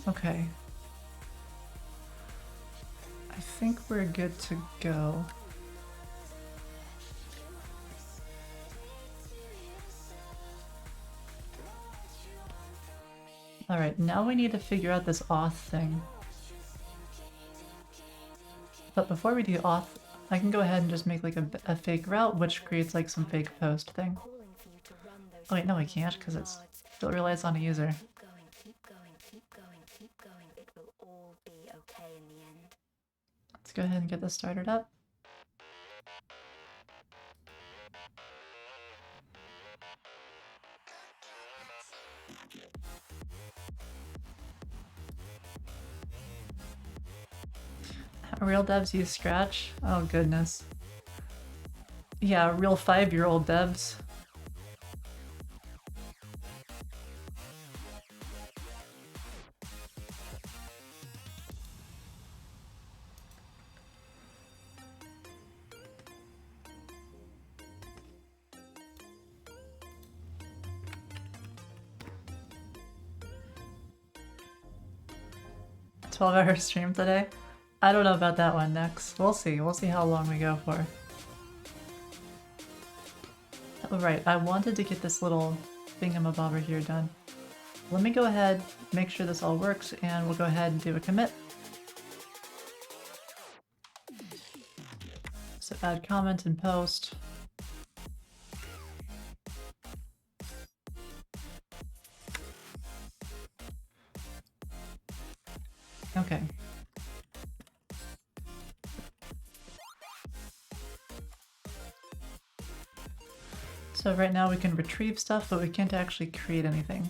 Okay. I think we're good to go. Alright, now we need to figure out this auth thing. But before we do auth, I can go ahead and just make like a fake route, which creates like some fake post thing. Oh wait, no I can't, because it still relies on a user. Let's go ahead and get this started up. Real devs use Scratch? Oh goodness. Yeah, real 5-year-old devs. "12-hour stream today?" I don't know about that one, Nex. We'll see. We'll see how long we go for. Oh, right, I wanted to get this little thingamabobber here done. Let me go ahead, make sure this all works, and we'll go ahead and do a commit. So add comment and post. Okay. So right now we can retrieve stuff, but we can't actually create anything.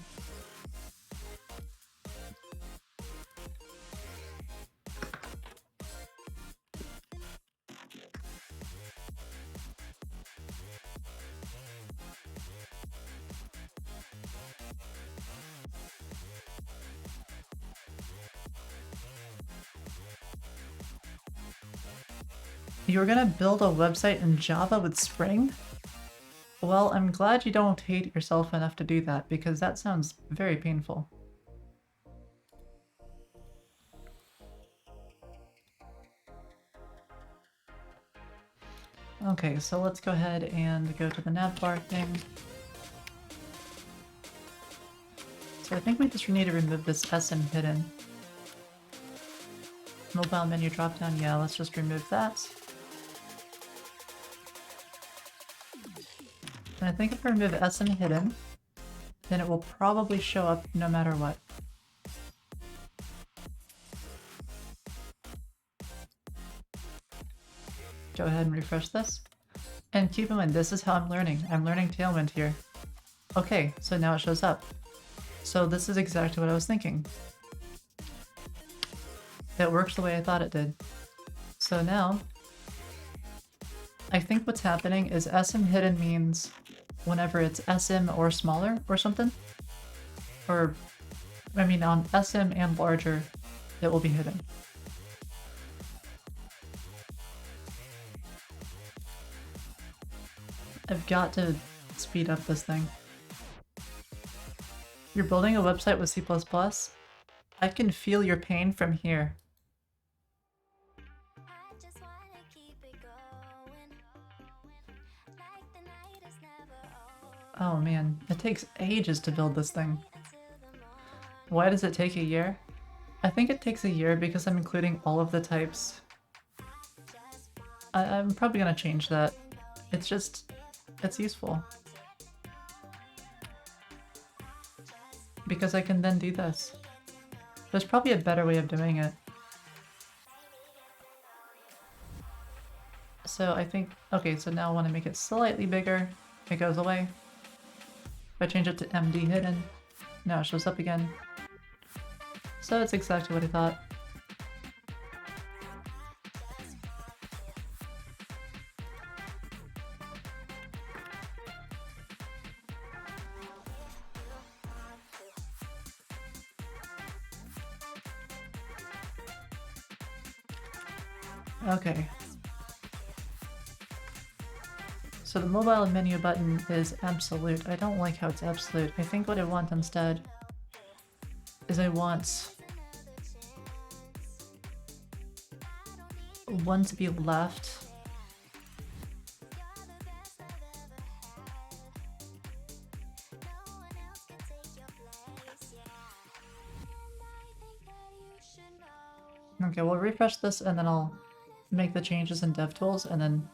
You're gonna build a website in Java with Spring? Well, I'm glad you don't hate yourself enough to do that, because that sounds very painful. Okay, so let's go ahead and go to the navbar thing. So I think we just need to remove this SM hidden. Mobile menu dropdown, yeah, let's just remove that. And I think if I remove SM hidden, then it will probably show up no matter what. Go ahead and refresh this. And keep in mind, this is how I'm learning. I'm learning Tailwind here. Okay, so now it shows up. So this is exactly what I was thinking. It works the way I thought it did. So now, I think what's happening is SM hidden means whenever it's SM or smaller or something. Or, I mean, on SM and larger, it will be hidden. I've got to speed up this thing. You're building a website with C++? I can feel your pain from here. I just wanna keep it going. Like the night is never over Oh man, it takes ages to build this thing. until the morning. Why does it take a year? I think it takes a year because I'm including all of the types. I'm probably gonna change that. It's just, it's useful. Because I can then do this. There's probably a better way of doing it. So I think, okay, so now I want to make it slightly bigger. It goes away. If I change it to MD hidden, now it shows up again. So it's exactly what I thought. Okay. So the mobile menu button is absolute. I don't like how it's absolute. I think what I want instead is I want one to be left. Okay, we'll refresh this and then I'll make the changes in DevTools and then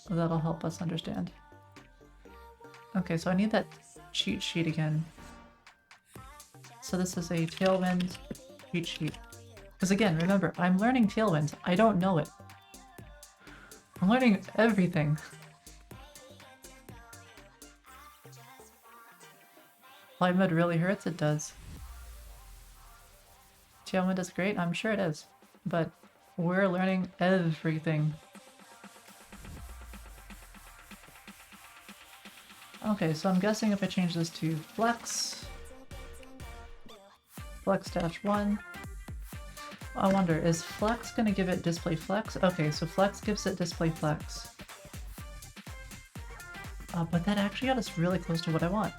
that'll help us understand. Okay, so I need that cheat sheet again. So this is a Tailwind cheat sheet. Because again, remember, I'm learning Tailwind. I don't know it. I'm learning everything. Flight mode really hurts? It does. Tailwind is great? I'm sure it is. But we're learning everything. Okay, so I'm guessing if I change this to flex, flex-1, I wonder, is flex gonna give it display flex? Okay, so flex gives it display flex. But that actually got us really close to what I want.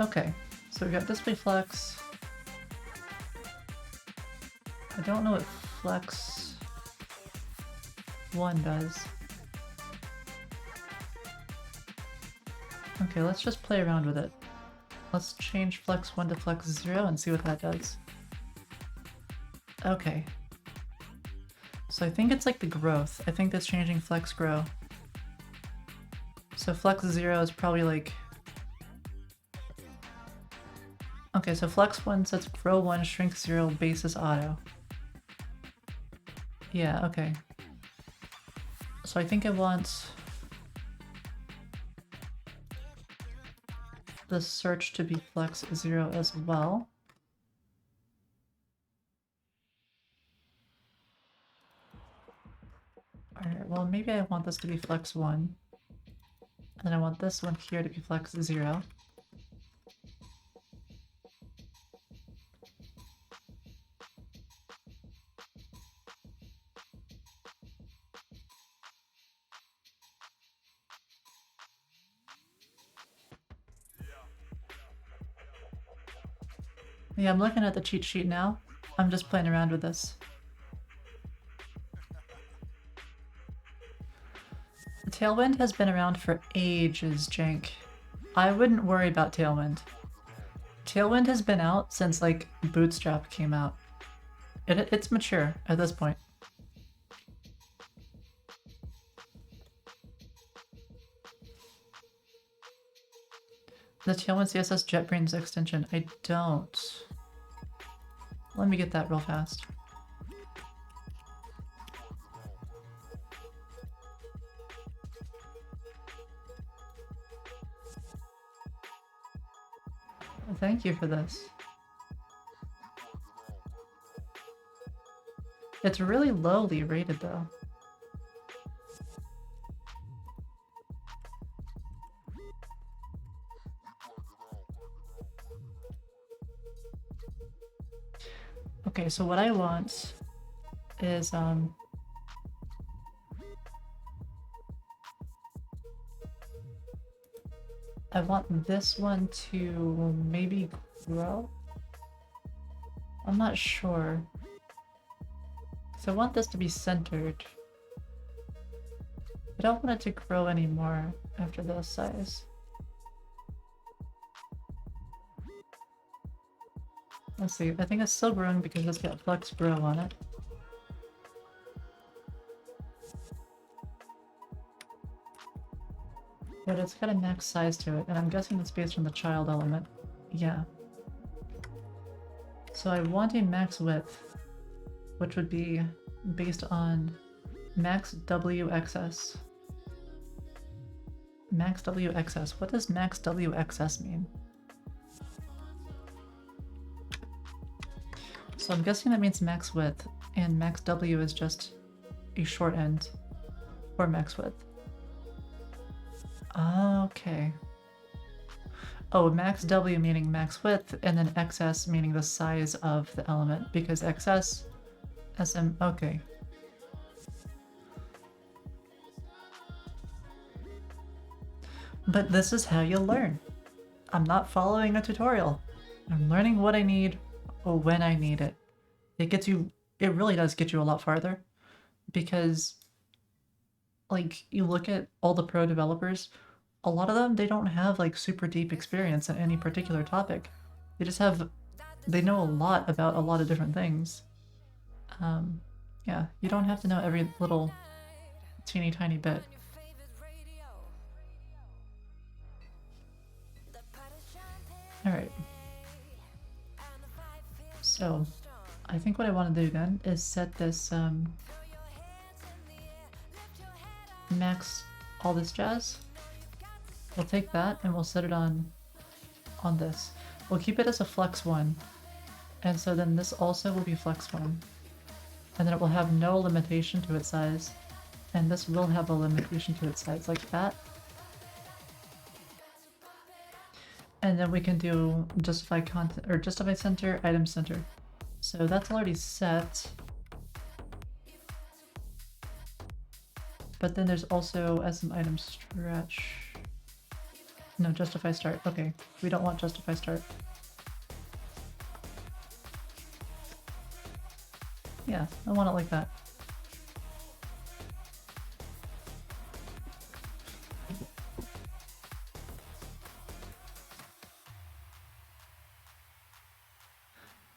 Okay, so we got display flex. I don't know what flex 1 does. Okay, let's just play around with it. Let's change flex 1 to flex 0 and see what that does. Okay. So I think it's like the growth. I think that's changing flex grow. So flex 0 is probably like... Okay, so flex 1 sets grow 1, shrink 0, basis auto. Yeah, okay. So I think I want the search to be flex 0 as well. Alright, well maybe I want this to be flex 1. And then I want this one here to be flex 0. Yeah, I'm looking at the cheat sheet now. I'm just playing around with this. The Tailwind has been around for ages, Jank. I wouldn't worry about Tailwind. Tailwind has been out since like Bootstrap came out. It's mature at this point. The Tailwind CSS JetBrains extension. I don't. Let me get that real fast. Thank you for this. It's really lowly rated though. Okay, so what I want is I want this one to maybe grow. I'm not sure. So I want this to be centered. I don't want it to grow anymore after this size. Let's see, I think it's still growing because it's got flex grow on it. But it's got a max size to it, and I'm guessing it's based on the child element. Yeah. So I want a max width, which would be based on max WXS. Max WXS. What does max WXS mean? So I'm guessing that means max width, and max W is just a short end for max width. Okay. Oh, max W meaning max width, and then XS meaning the size of the element, because XS, SM, okay. But this is how you learn. I'm not following a tutorial. I'm learning what I need when I need it. It really does get you a lot farther, because like you look at all the pro developers, a lot of them, they don't have like super deep experience in any particular topic. They know a lot about a lot of different things. Yeah, you don't have to know every little teeny tiny bit. Alright. So, I think what I want to do then is set this, max all this jazz. We'll take that and we'll set it on this. We'll keep it as a flex 1. And so then this also will be flex 1. And then it will have no limitation to its size. And this will have a limitation to its size, like that. And then we can do justify content, or justify center, item center. So that's already set. But then there's also SM item stretch. No, justify start. Okay, we don't want justify start. Yeah, I want it like that.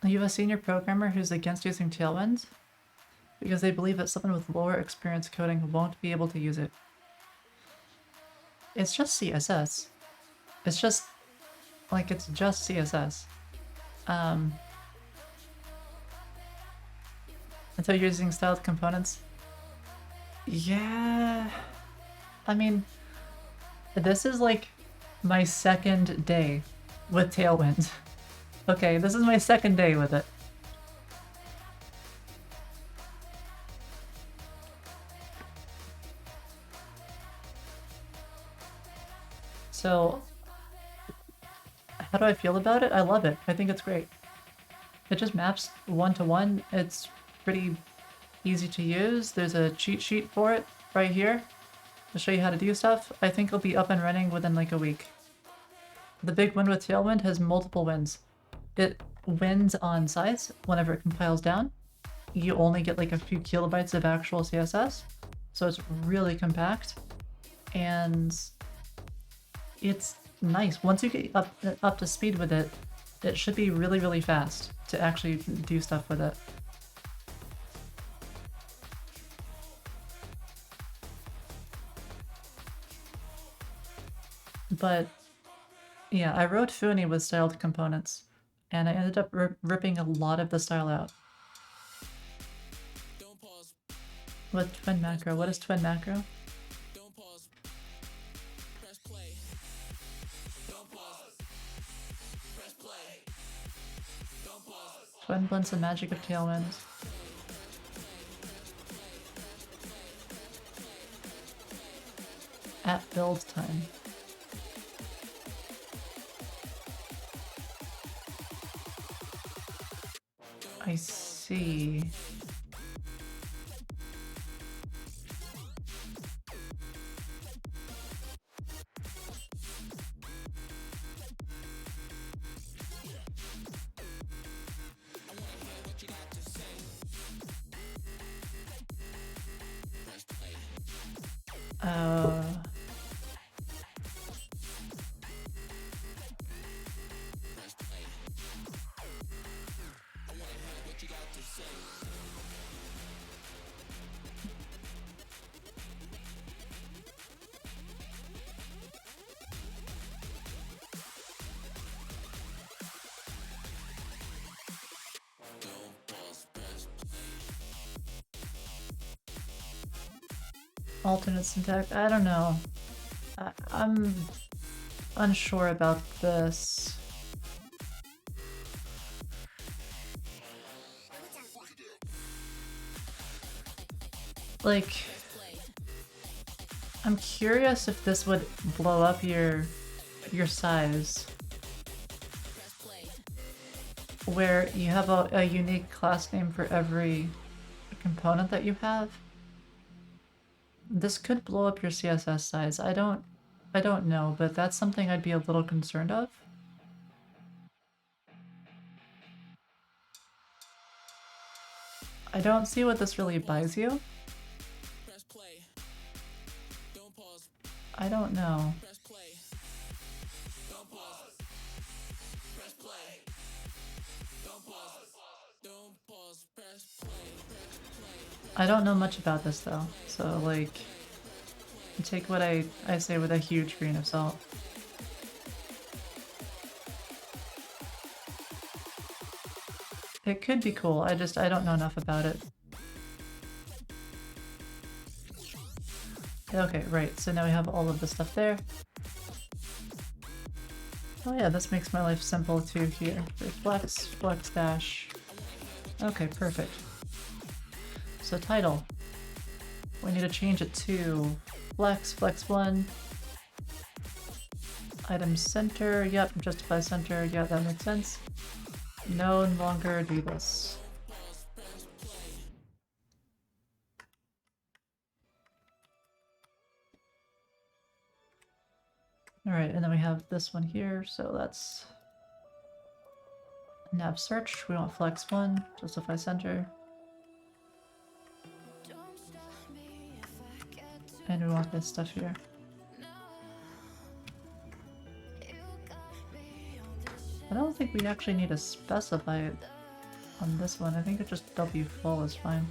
You have a senior programmer who's against using Tailwind because they believe that someone with lower experience coding won't be able to use it. It's just CSS. It's just CSS. Until you're using styled components. Yeah. I mean, this is like my second day with Tailwind. Okay, this is my second day with it. So, how do I feel about it? I love it. I think it's great. It just maps one-to-one. It's pretty easy to use. There's a cheat sheet for it right here to show you how to do stuff. I think it'll be up and running within like a week. The big win with Tailwind has multiple wins. It wins on size whenever it compiles down. You only get like a few kilobytes of actual CSS, so it's really compact, and it's nice. Once you get up to speed with it, it should be really, really fast to actually do stuff with it. But yeah, I wrote Funi with styled components, and I ended up ripping a lot of the style out. With twin macro. What is twin macro? Twin blends the magic of Tailwind. at build time. I see. Uh, alternate syntax. I don't know. I'm unsure about this. Like, I'm curious if this would blow up your size, where you have a unique class name for every component that you have. This could blow up your CSS size. I don't know, but that's something I'd be a little concerned of. I don't see what this really buys you. I don't know. I don't know much about this though, so like, take what I say with a huge grain of salt. It could be cool, I don't know enough about it. Okay, right, so now we have all of the stuff there. Oh yeah, this makes my life simple too here. Flex, flex dash. Okay, perfect. So title. We need to change it to flex, flex 1. Item center, yep, justify center, yeah, that makes sense. No longer do this. Alright, and then we have this one here, so that's nav search. We want flex 1, justify center. And we want this stuff here. I don't think we actually need to specify it on this one. I think it's just W full is fine.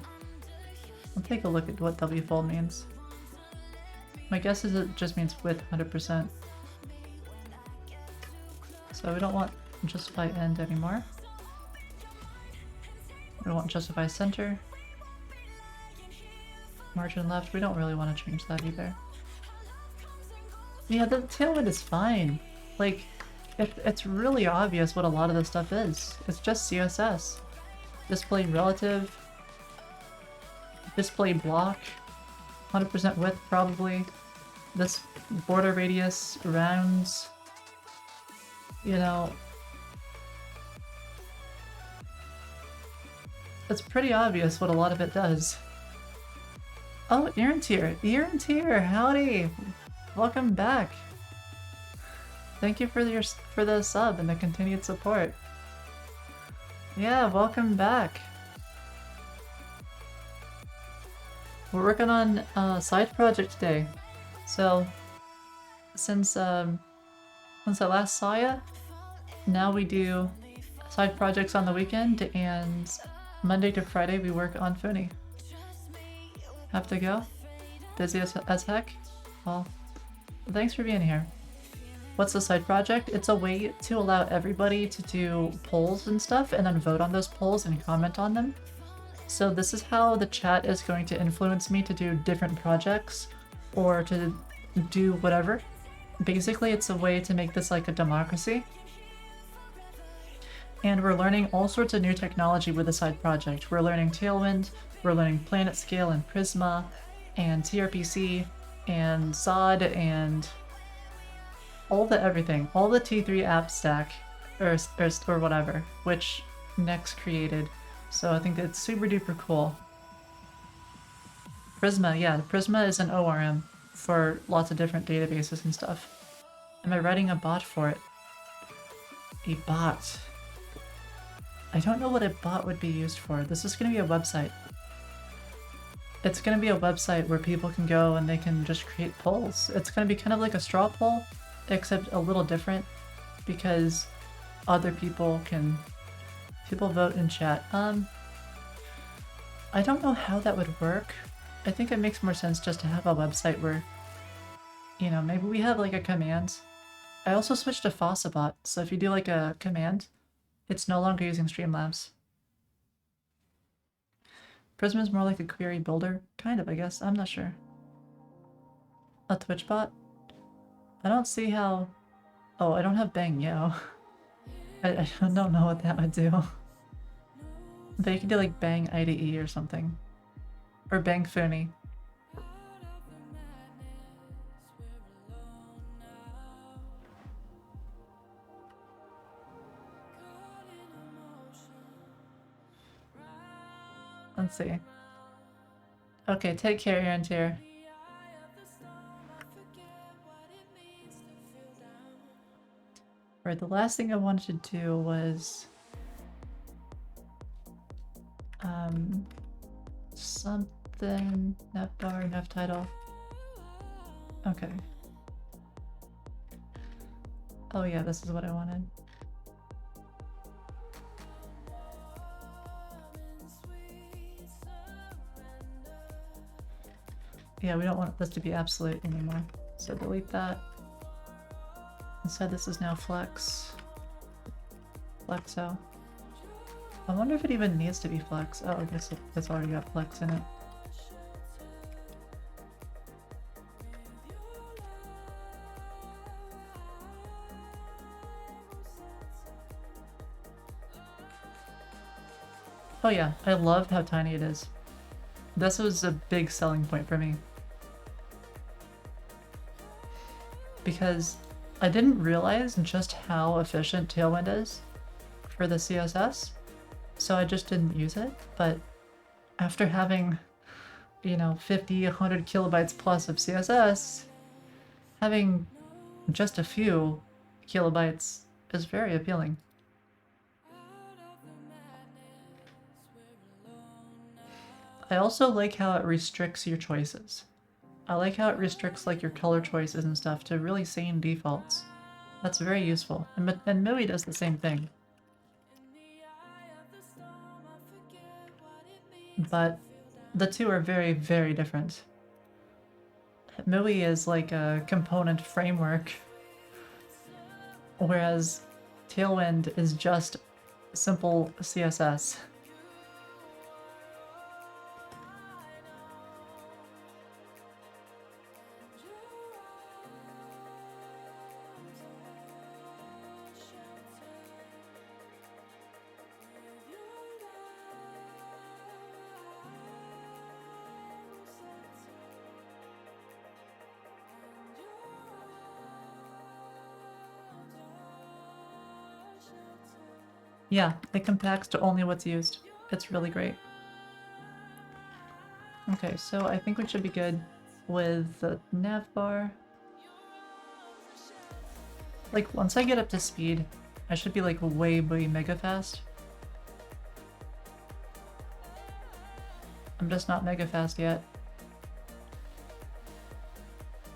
I'll take a look at what W full means. My guess is it just means width 100%. So we don't want justify end anymore. We don't want justify center. Margin left, we don't really want to change that either. Yeah, the tailwind is fine. Like, it's really obvious what a lot of this stuff is. It's just CSS. Display relative. Display block. 100% width probably. This border radius, rounds. You know. It's pretty obvious what a lot of it does. Oh, Erantier! Erantier, howdy! Welcome back! Thank you for the sub and the continued support. Yeah, welcome back! We're working on a side project today. So, since I last saw ya, now we do side projects on the weekend, and Monday to Friday we work on Funi. Have to go? Busy as heck? Well, thanks for being here. What's the side project? It's a way to allow everybody to do polls and stuff and then vote on those polls and comment on them. So this is how the chat is going to influence me to do different projects or to do whatever. Basically, it's a way to make this like a democracy. And we're learning all sorts of new technology with the side project. We're learning Tailwind, we're learning Planet Scale and Prisma, and TRPC, and Zod and all the everything, all the T3 app stack or whatever, which Nex created. So I think it's super duper cool. Prisma, yeah, Prisma is an ORM for lots of different databases and stuff. Am I writing a bot for it? A bot. I don't know what a bot would be used for. This is going to be a website. It's going to be a website where people can go and they can just create polls. It's going to be kind of like a straw poll, except a little different because other people vote in chat. I don't know how that would work. I think it makes more sense just to have a website where, you know, maybe we have like a command. I also switched to Fossabot, so if you do like a command, it's no longer using Streamlabs. Prisma is more like a query builder. Kind of, I guess. I'm not sure. A Twitch bot? I don't see how... Oh, I don't have Bang Yo. I don't know what that would do. But you can do like Bang IDE or something. Or Bang Funi. Let's see. Okay, take care, Aaron. Right, the last thing I wanted to do was something navbar, nav title. Okay. Oh yeah, this is what I wanted. Yeah, we don't want this to be absolute anymore. So delete that. Instead, this is now flex. Flexo. I wonder if it even needs to be flex. Oh, I guess it's already got flex in it. Oh yeah, I love how tiny it is. This was a big selling point for me. Because I didn't realize just how efficient Tailwind is for the CSS, so I just didn't use it. But after having, you know, 50, 100 kilobytes plus of CSS, having just a few kilobytes is very appealing. I also like how it restricts your choices. I like how it restricts like your color choices and stuff to really sane defaults. That's very useful. And MIUI does the same thing. But the two are very, very different. MIUI is like a component framework, whereas Tailwind is just simple CSS. Yeah, it compacts to only what's used. It's really great. Okay, so I think we should be good with the navbar. Like, once I get up to speed, I should be like way mega fast. I'm just not mega fast yet.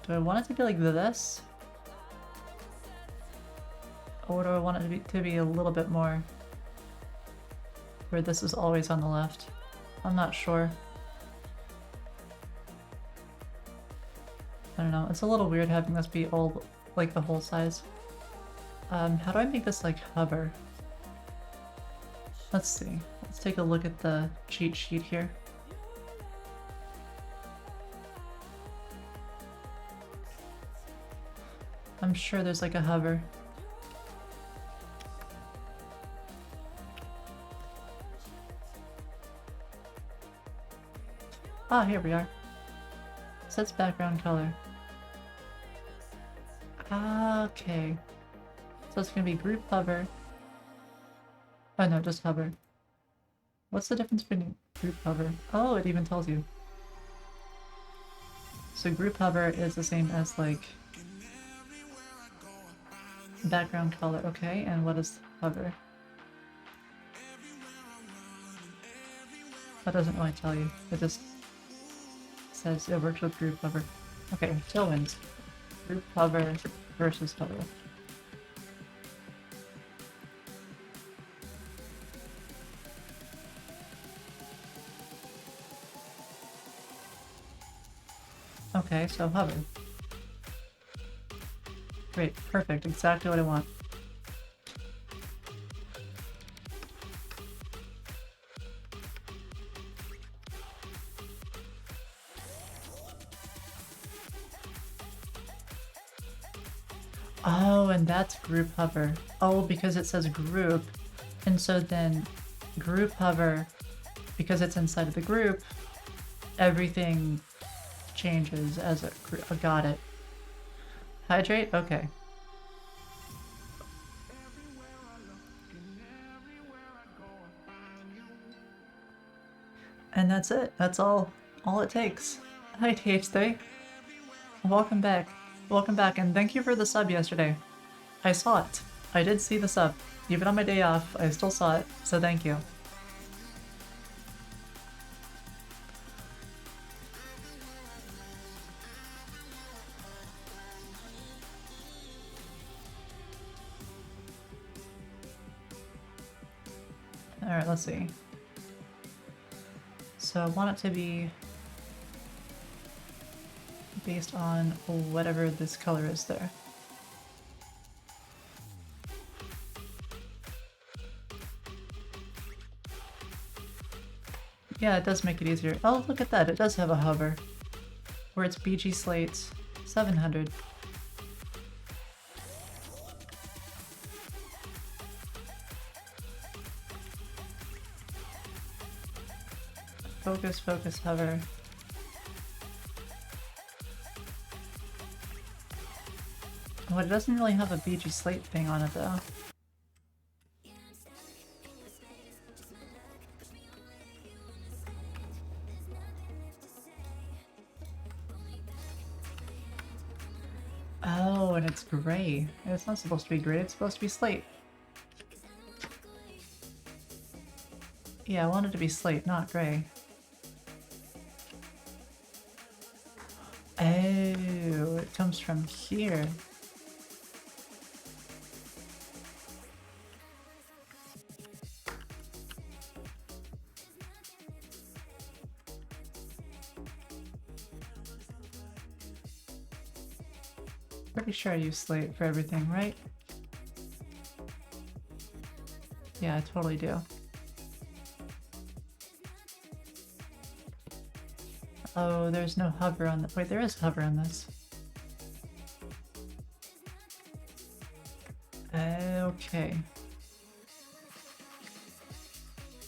Do I want it to be like this? Or do I want it to be a little bit more where this is always on the left? I'm not sure. I don't know, it's a little weird having this be all like the whole size. How do I make this like hover? Let's see. Let's take a look at the cheat sheet here. I'm sure there's like a hover. Ah, here we are. says background color. Okay. So it's gonna be group hover. Oh no, just hover. What's the difference between group hover? Oh, it even tells you. So group hover is the same as like background color. Okay, and what is hover? That doesn't really tell you. It just says it works with group hover. Okay, tailwinds. Group hover versus hover. Okay, so hover. Great, perfect, exactly what I want. Oh, and that's group hover. Oh, because it says group. And so then group hover, because it's inside of the group, everything changes as a group. Oh, got it. Hydrate? Okay. And that's it. That's all it takes. Hi TH3. Welcome back. Welcome back, and thank you for the sub yesterday. I saw it. I did see the sub. Even on my day off, I still saw it, so thank you. Alright, let's see. So I want it to be based on whatever this color is there. Yeah, it does make it easier. Oh, look at that. It does have a hover. Where it's BG Slate 700. Focus, focus, hover. Oh, it doesn't really have a BG Slate thing on it though. Oh, and it's gray. It's not supposed to be gray, it's supposed to be slate. Yeah, I want it to be slate, not gray. Oh, it comes from here. Pretty sure I use slate for everything, right? Yeah, I totally do. Oh, there's no hover on the— wait, there is hover on this. Okay.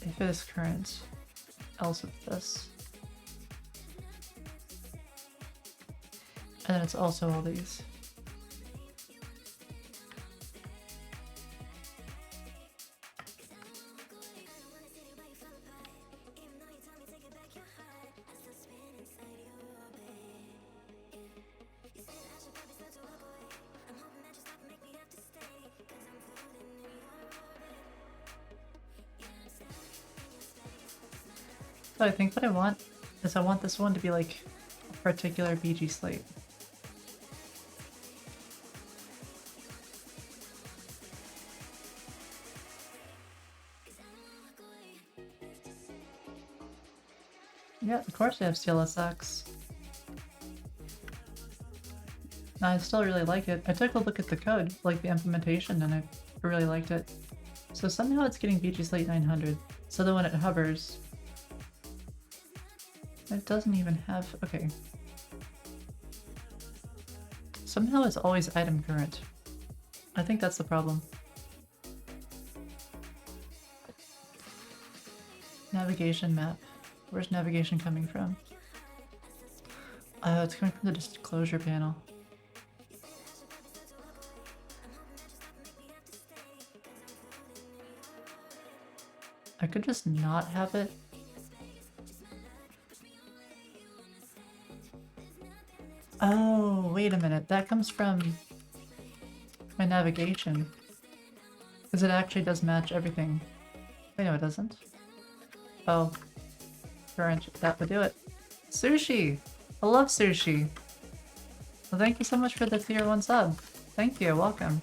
If it is current, else with this. And then it's also all these. So I think what I want is I want this one to be like a particular BG Slate. Yeah, of course I have CLSX. I still really like it. I took a look at the code, like the implementation, and I really liked it. So somehow it's getting BG Slate 900. So then when it hovers, it doesn't even have— okay. Somehow it's always item current. I think that's the problem. Navigation map. Where's navigation coming from? Oh, it's coming from the disclosure panel. I could just not have it. Oh, wait a minute. That comes from my navigation. Because it actually does match everything. Wait, no, it doesn't. Oh. Current. That would do it. Sushi! I love sushi! Well, thank you so much for the tier 1 sub. Thank you, welcome.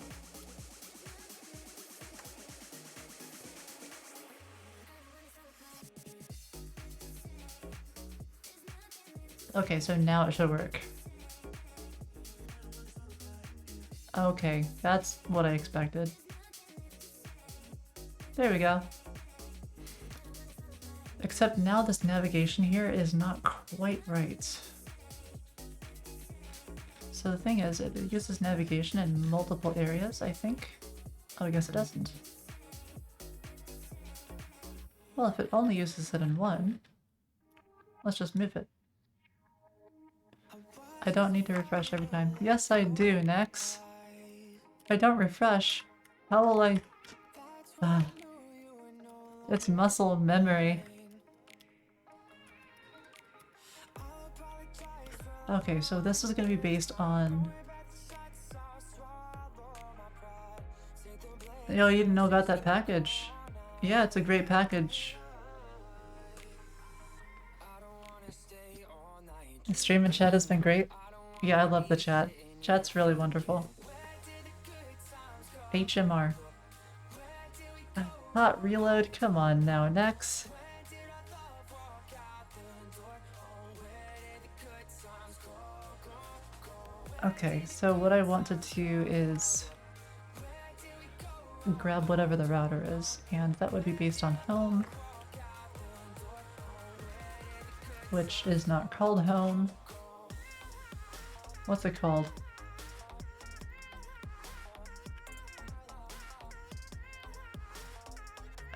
Okay, so now it should work. Okay, that's what I expected. There we go. Except now this navigation here is not quite right. So the thing is, it uses navigation in multiple areas, I think. Oh, I guess it doesn't. Well, if it only uses it in one, let's just move it. I don't need to refresh every time. Yes, I do, Nex. If I don't refresh, how will I... it's muscle memory. Okay, so this is going to be based on... Yo, you didn't know about that package. Yeah, it's a great package. The stream and chat has been great. Yeah, I love the chat. Chat's really wonderful. HMR. Hot reload, come on now, Nex. Okay, so what I want to do is grab whatever the router is, and that would be based on home, which is not called home. What's it called?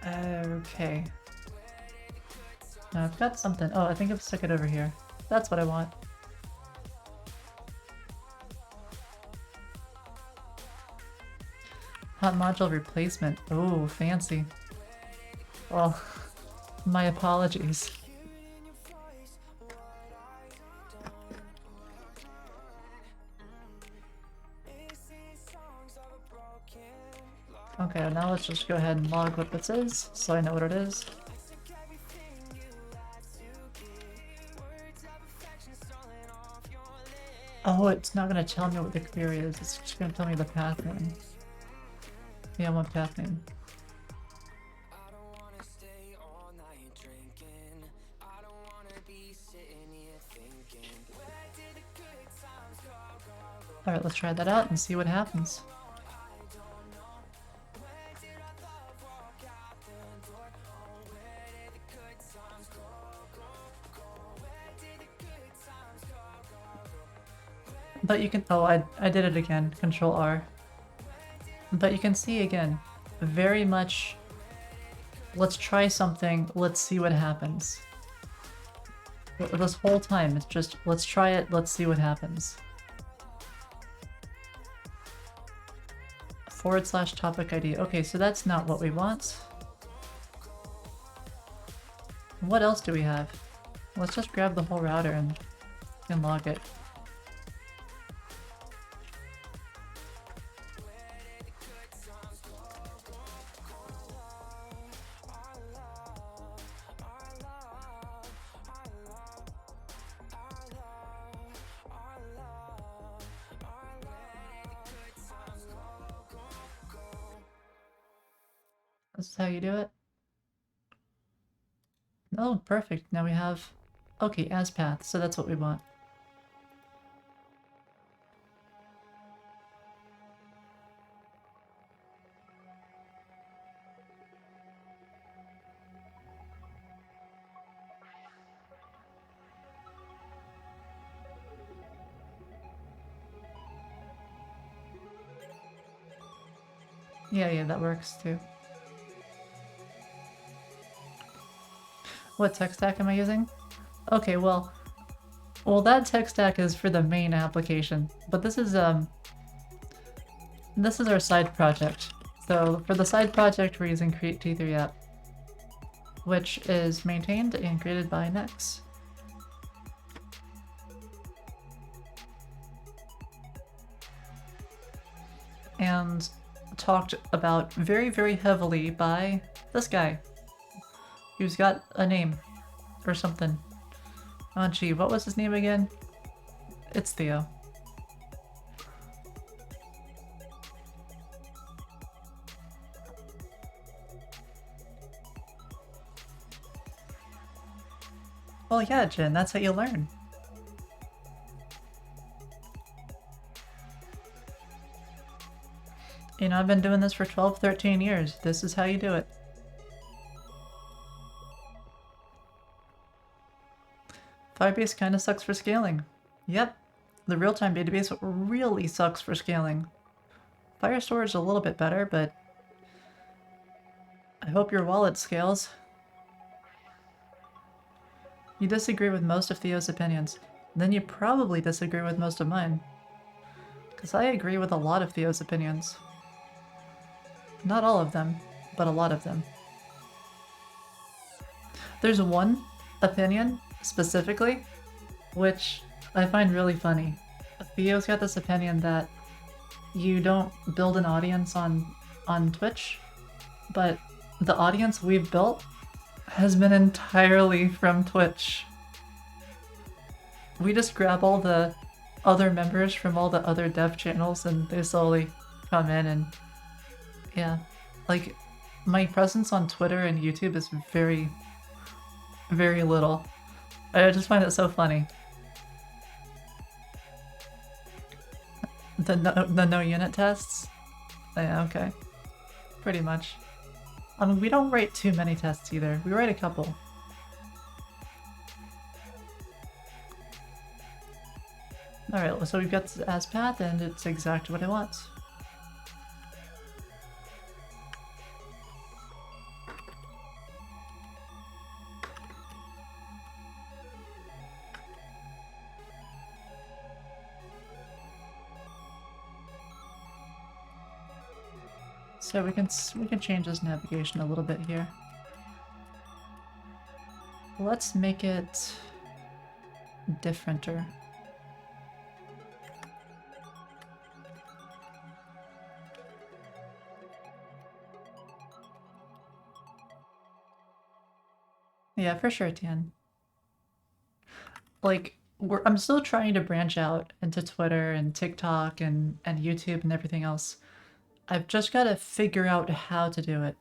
Okay. Now I've got something. Oh, I think I've stuck it over here. That's what I want. Hot module replacement. Oh, fancy. Well, my apologies. Okay, now let's just go ahead and log what this is, so I know what it is. Oh, it's not gonna tell me what the query is, it's just gonna tell me the path name. Yeah, I want path name. Alright, let's try that out and see what happens. But you can, oh, I did it again, Control R. But you can see again, very much, let's try something, let's see what happens. This whole time, it's just, let's try it, let's see what happens. / topic ID. Okay, so that's not what we want. What else do we have? Let's just grab the whole router and log it. This is how you do it? Oh, perfect. Now we have... Okay, as path, so that's what we want. Yeah, that works too. What tech stack am I using? Okay, well, Well, that tech stack is for the main application, but this is our side project. So for the side project, we're using Create T3 app, which is maintained and created by Nex. And talked about very, very heavily by this guy, who's got a name or something. Oh gee, what was his name again? It's Theo. Well, yeah, Jin, that's how you learn. You know, I've been doing this for 12, 13 years. This is how you do it. Firebase kinda sucks for scaling. Yep, the real-time database really sucks for scaling. Firestore is a little bit better, but I hope your wallet scales. You disagree with most of Theo's opinions. Then you probably disagree with most of mine. Because I agree with a lot of Theo's opinions. Not all of them, but a lot of them. There's one opinion, specifically, which I find really funny. Theo's got this opinion that you don't build an audience on Twitch, but the audience we've built has been entirely from Twitch. We just grab all the other members from all the other dev channels and they slowly come in and yeah. Like, my presence on Twitter and YouTube is very, very little. I just find it so funny. The no unit tests? Yeah, okay. Pretty much. I mean, we don't write too many tests either. We write a couple. Alright, so we've got the as path and it's exactly what I want. So we can change this navigation a little bit here. Let's make it differenter. Yeah, for sure, Tian. Like, I'm still trying to branch out into Twitter and TikTok and YouTube and everything else. I've just got to figure out how to do it.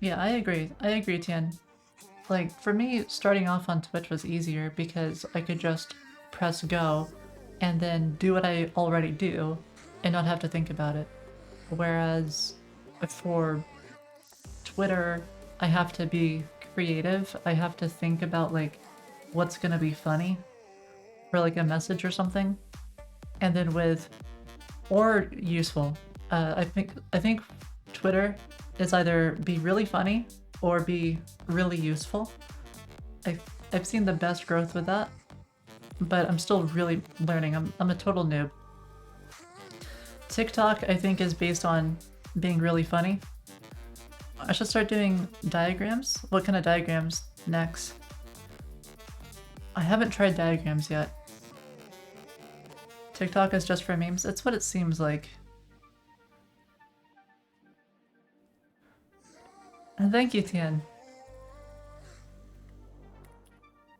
Yeah, I agree. I agree, Tian. Like, for me, starting off on Twitch was easier because I could just press go and then do what I already do and not have to think about it. Whereas for Twitter, I have to be creative. I have to think about like what's gonna be funny for like a message or something. And then or useful. I think Twitter is either be really funny or be really useful. I've seen the best growth with that, but I'm still really learning. I'm a total noob. TikTok, I think, is based on being really funny. I should start doing diagrams. What kind of diagrams next? I haven't tried diagrams yet. TikTok is just for memes. It's what it seems like. And thank you, Tian.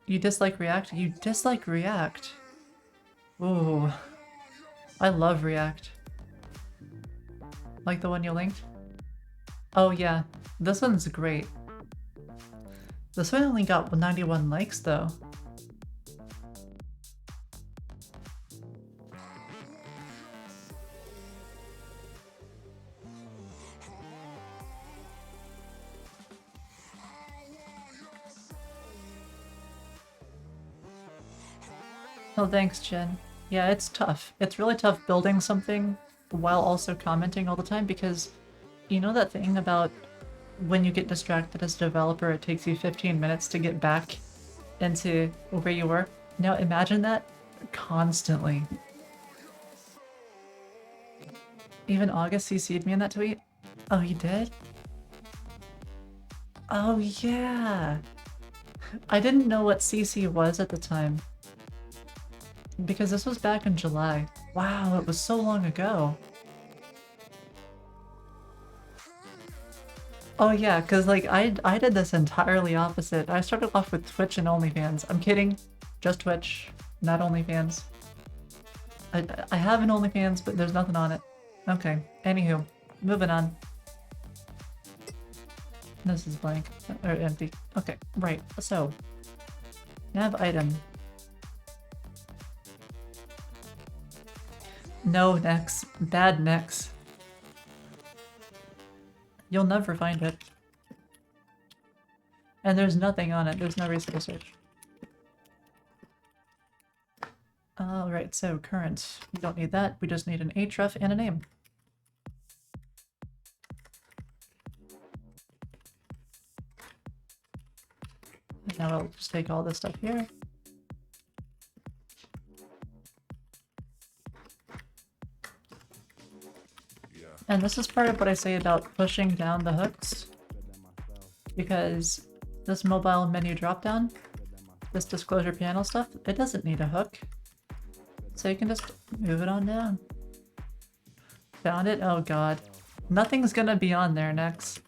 You dislike React? You dislike React? Ooh. I love React. Like the one you linked? Oh yeah, this one's great. This one only got 91 likes though. Oh, thanks, Jen. Yeah, it's tough. It's really tough building something while also commenting all the time, because you know that thing about when you get distracted as a developer, it takes you 15 minutes to get back into where you were? Now imagine that constantly. Even August CC'd me in that tweet? Oh, he did? Oh, yeah. I didn't know what CC was at the time. Because this was back in July. Wow, it was so long ago. Oh yeah, because like I did this entirely opposite. I started off with Twitch and OnlyFans. I'm kidding. Just Twitch, not OnlyFans. I have an OnlyFans, but there's nothing on it. Okay, anywho, moving on. This is blank, or empty. Okay, right, so. Nav item. No Nex. Bad Nex. You'll never find it. And there's nothing on it, there's no reason to search. Alright, so current. We don't need that, we just need an href and a name. And now I'll just take all this stuff here. And this is part of what I say about pushing down the hooks, because this mobile menu dropdown, this disclosure panel stuff, it doesn't need a hook. So you can just move it on down. Found it? Oh god. Nothing's gonna be on there next.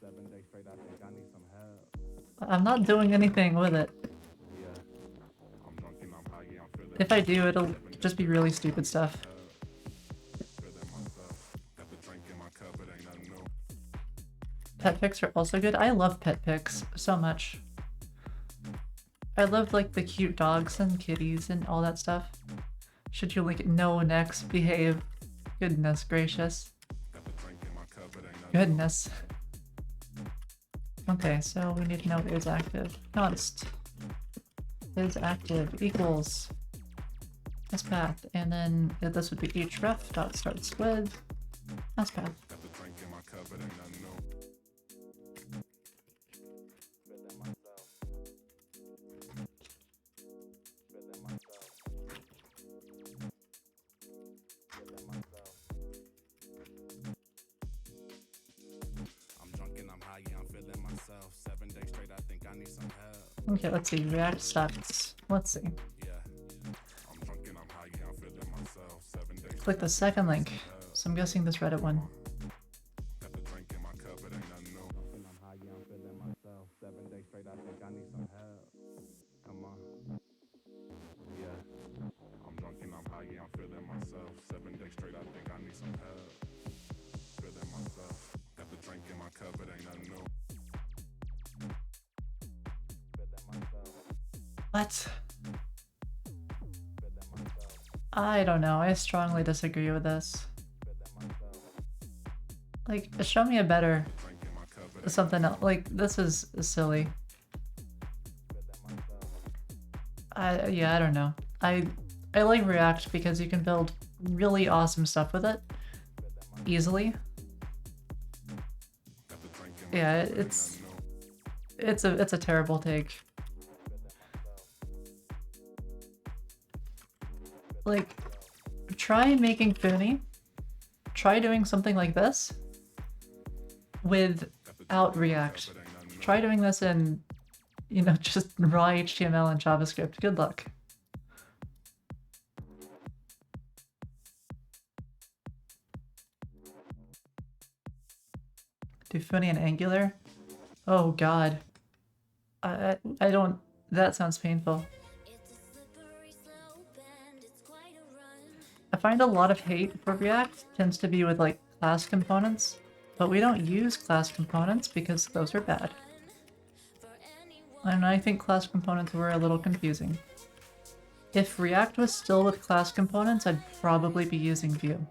I'm not doing anything with it. If I do, it'll just be really stupid stuff. Pet pics are also good. I love pet pics so much. I love like the cute dogs and kitties and all that stuff. Should you link it? No, next, behave. Goodness gracious. Goodness. Okay, so we need to know is active. Const is active equals this path, and then this would be href dot starts with this path. Okay, let's see. React stats. Let's see. Click the second link. So I'm guessing this Reddit one. What? I don't know. I strongly disagree with this. Like, show me a better something else. Like, this is silly. Yeah, I don't know. I like React because you can build really awesome stuff with it easily. Yeah, it's a terrible take. Like, try making Funi. Try doing something like this without React. Try doing this in, you know, just raw HTML and JavaScript. Good luck. Do Funi and Angular? Oh god. I don't... That sounds painful. I find a lot of hate for React tends to be with like class components, but we don't use class components because those are bad. And I think class components were a little confusing. If React was still with class components, I'd probably be using Vue.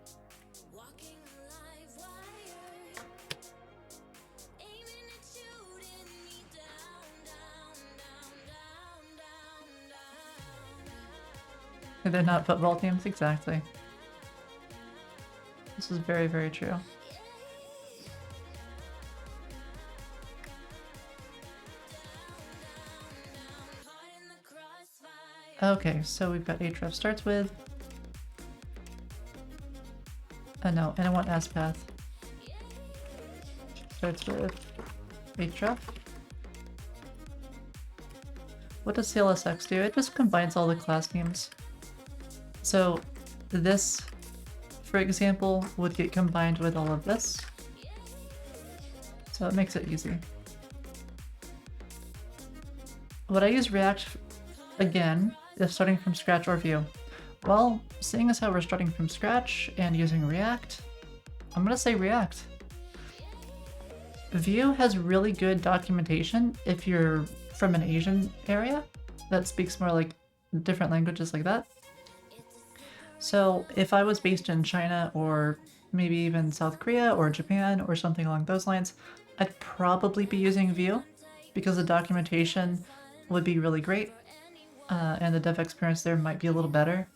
They're not football teams, exactly. This is very, very true. Okay, so we've got href starts with. No, and I want spath. Starts with href. What does CLSX do? It just combines all the class names. So this, for example, would get combined with all of this. So it makes it easy. Would I use React again if starting from scratch or Vue? Well, seeing as how we're starting from scratch and using React, I'm gonna say React. Vue has really good documentation if you're from an Asian area that speaks more like different languages like that. So if I was based in China or maybe even South Korea or Japan or something along those lines, I'd probably be using Vue because the documentation would be really great and the dev experience there might be a little better.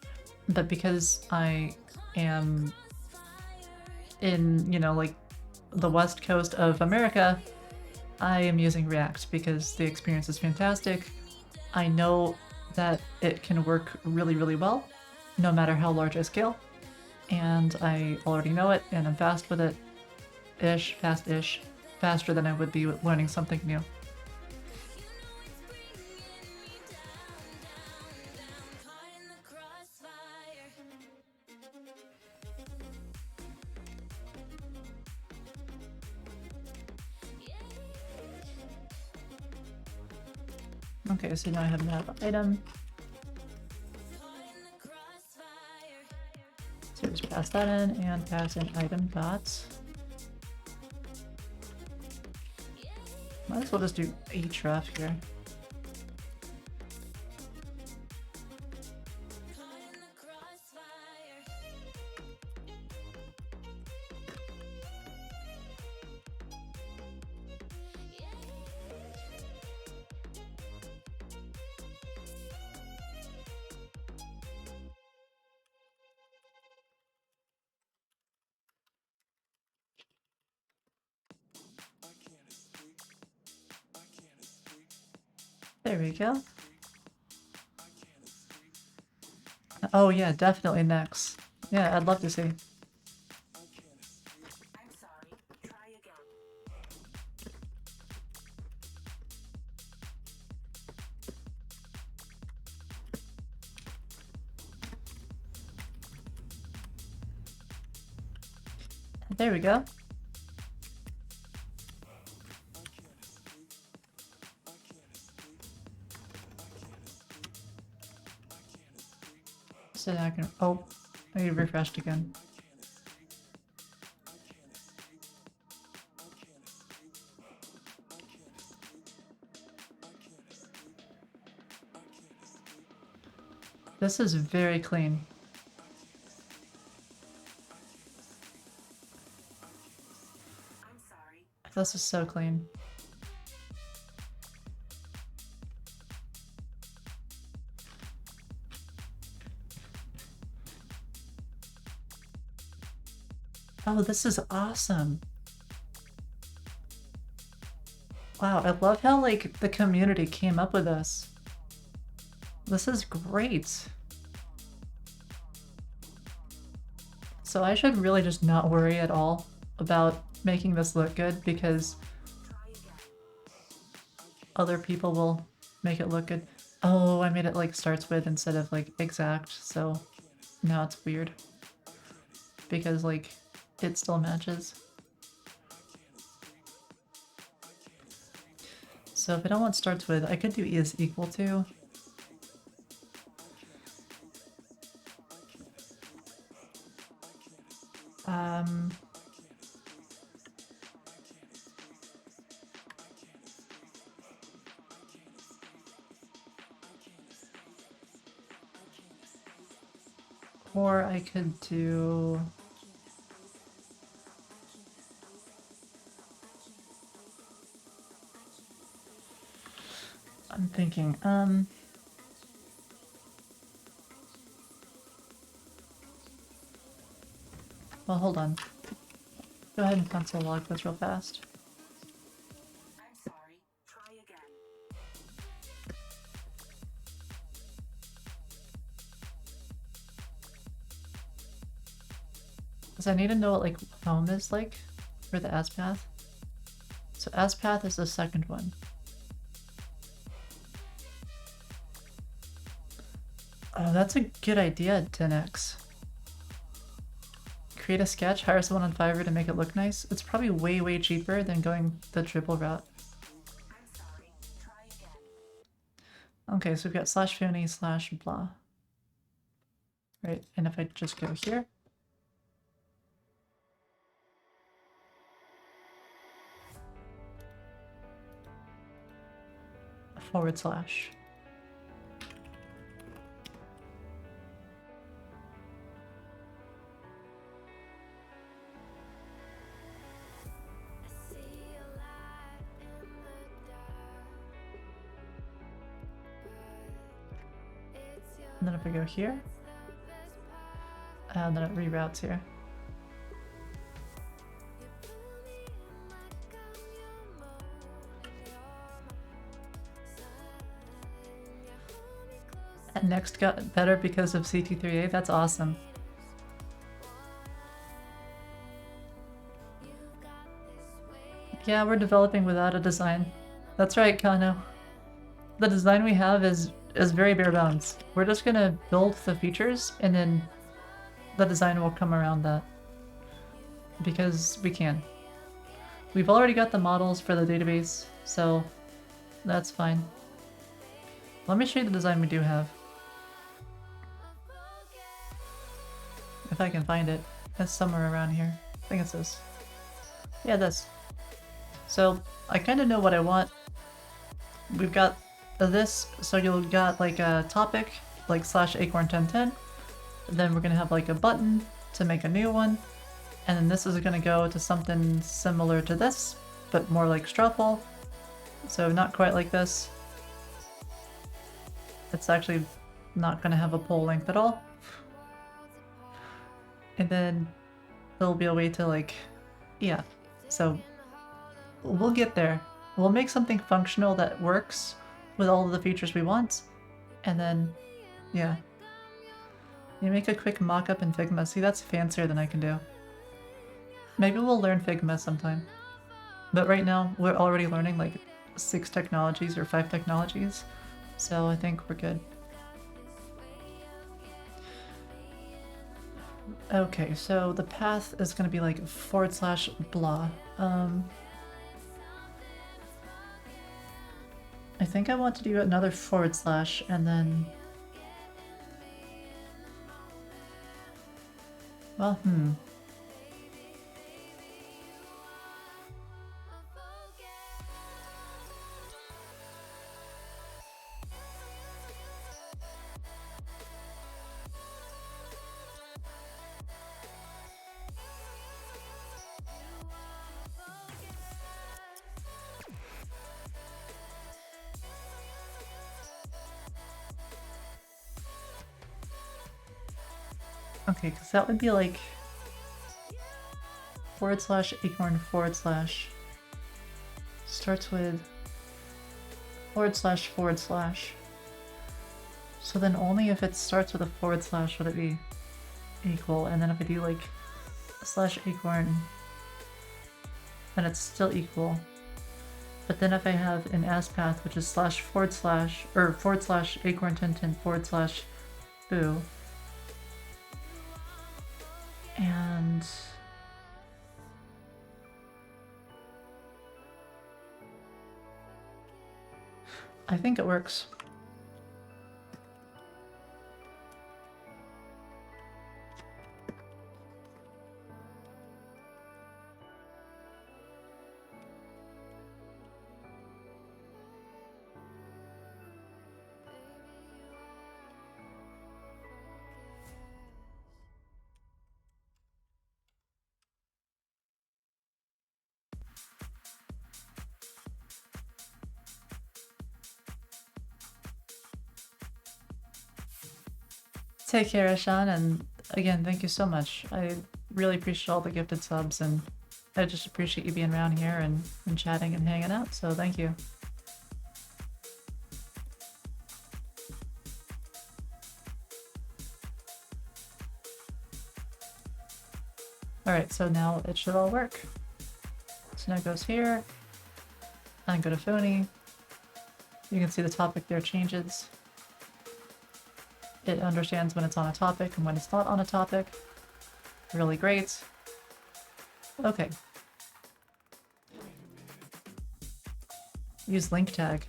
But because I am in, you know, like the west coast of America, I am using React because the experience is fantastic. I know that it can work really, really well, no matter how large I scale. And I already know it, and I'm fast with it. Fast-ish. Faster than I would be with learning something new. Okay, so now I have an item. So just pass that in and pass in item dots. Might as well just do href here. There we go. Oh yeah, definitely next. Yeah, I'd love to see. There we go. So now I can, oh, I refreshed again. This is very clean. This is so clean. Oh, this is awesome. Wow, I love how like the community came up with this. This is great. So I should really just not worry at all about making this look good because other people will make it look good. Oh, I made it like starts with instead of like exact, so now it's weird because like it still matches. So if I don't want starts with, I could do is equal to. Or I could do... I'm thinking, Well, hold on. Go ahead and console log this real fast. I'm sorry. Try again. Because I need to know what like home is like for the Aspath. So Aspath is the second one. Oh, that's a good idea, 10x. Create a sketch, hire someone on Fiverr to make it look nice. It's probably way, way cheaper than going the triple route. I'm sorry. Try again. Okay, so we've got /Funi /blah. Right, and if I just go here. /. And then if I go here, and then it reroutes here. And next got better because of CT3A, that's awesome. Yeah, we're developing without a design. That's right, Kano. The design we have is very bare bones. We're just gonna build the features and then the design will come around that. Because we can. We've already got the models for the database, so that's fine. Let me show you the design we do have. If I can find it. It's somewhere around here. I think it's this. Yeah, this. So I kind of know what I want. We've got this, so you'll got like a topic, like /acorn1010. Then we're gonna have like a button to make a new one. And then this is gonna go to something similar to this, but more like straw poll. So not quite like this. It's actually not gonna have a poll length at all. And then there'll be a way to like, yeah, so we'll get there. We'll make something functional that works with all of the features we want. And then, yeah. You make a quick mock-up in Figma. See, that's fancier than I can do. Maybe we'll learn Figma sometime. But right now, we're already learning like 6 technologies or 5 technologies. So I think we're good. Okay, so the path is going to be like /blah. I think I want to do another / and then... Well, okay, because that would be like /acorn / starts with // So then only if it starts with a / would it be equal, and then if I do like /acorn, then it's still equal. But then if I have an aspath, which is // or /acorn1010 / boo, and I think it works. Take care, Ashan, and again, thank you so much. I really appreciate all the gifted subs, and I just appreciate you being around here and chatting and hanging out, so thank you. Alright, so now it should all work. So now it goes here, and go to Phony. You can see the topic there changes. It understands when it's on a topic and when it's not on a topic. Really great. Okay. Use link tag.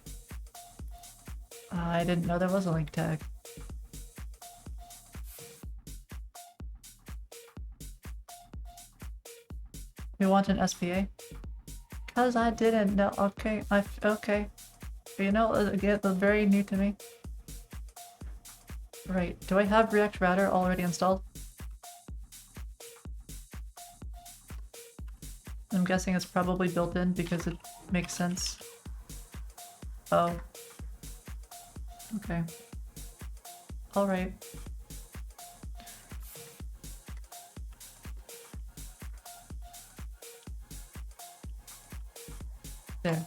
I didn't know there was a link tag. We want an SPA? Cause I didn't know. Okay, okay. You know, again, that's very new to me. Right, do I have React Router already installed? I'm guessing it's probably built in because it makes sense. Oh. Okay. Alright. There.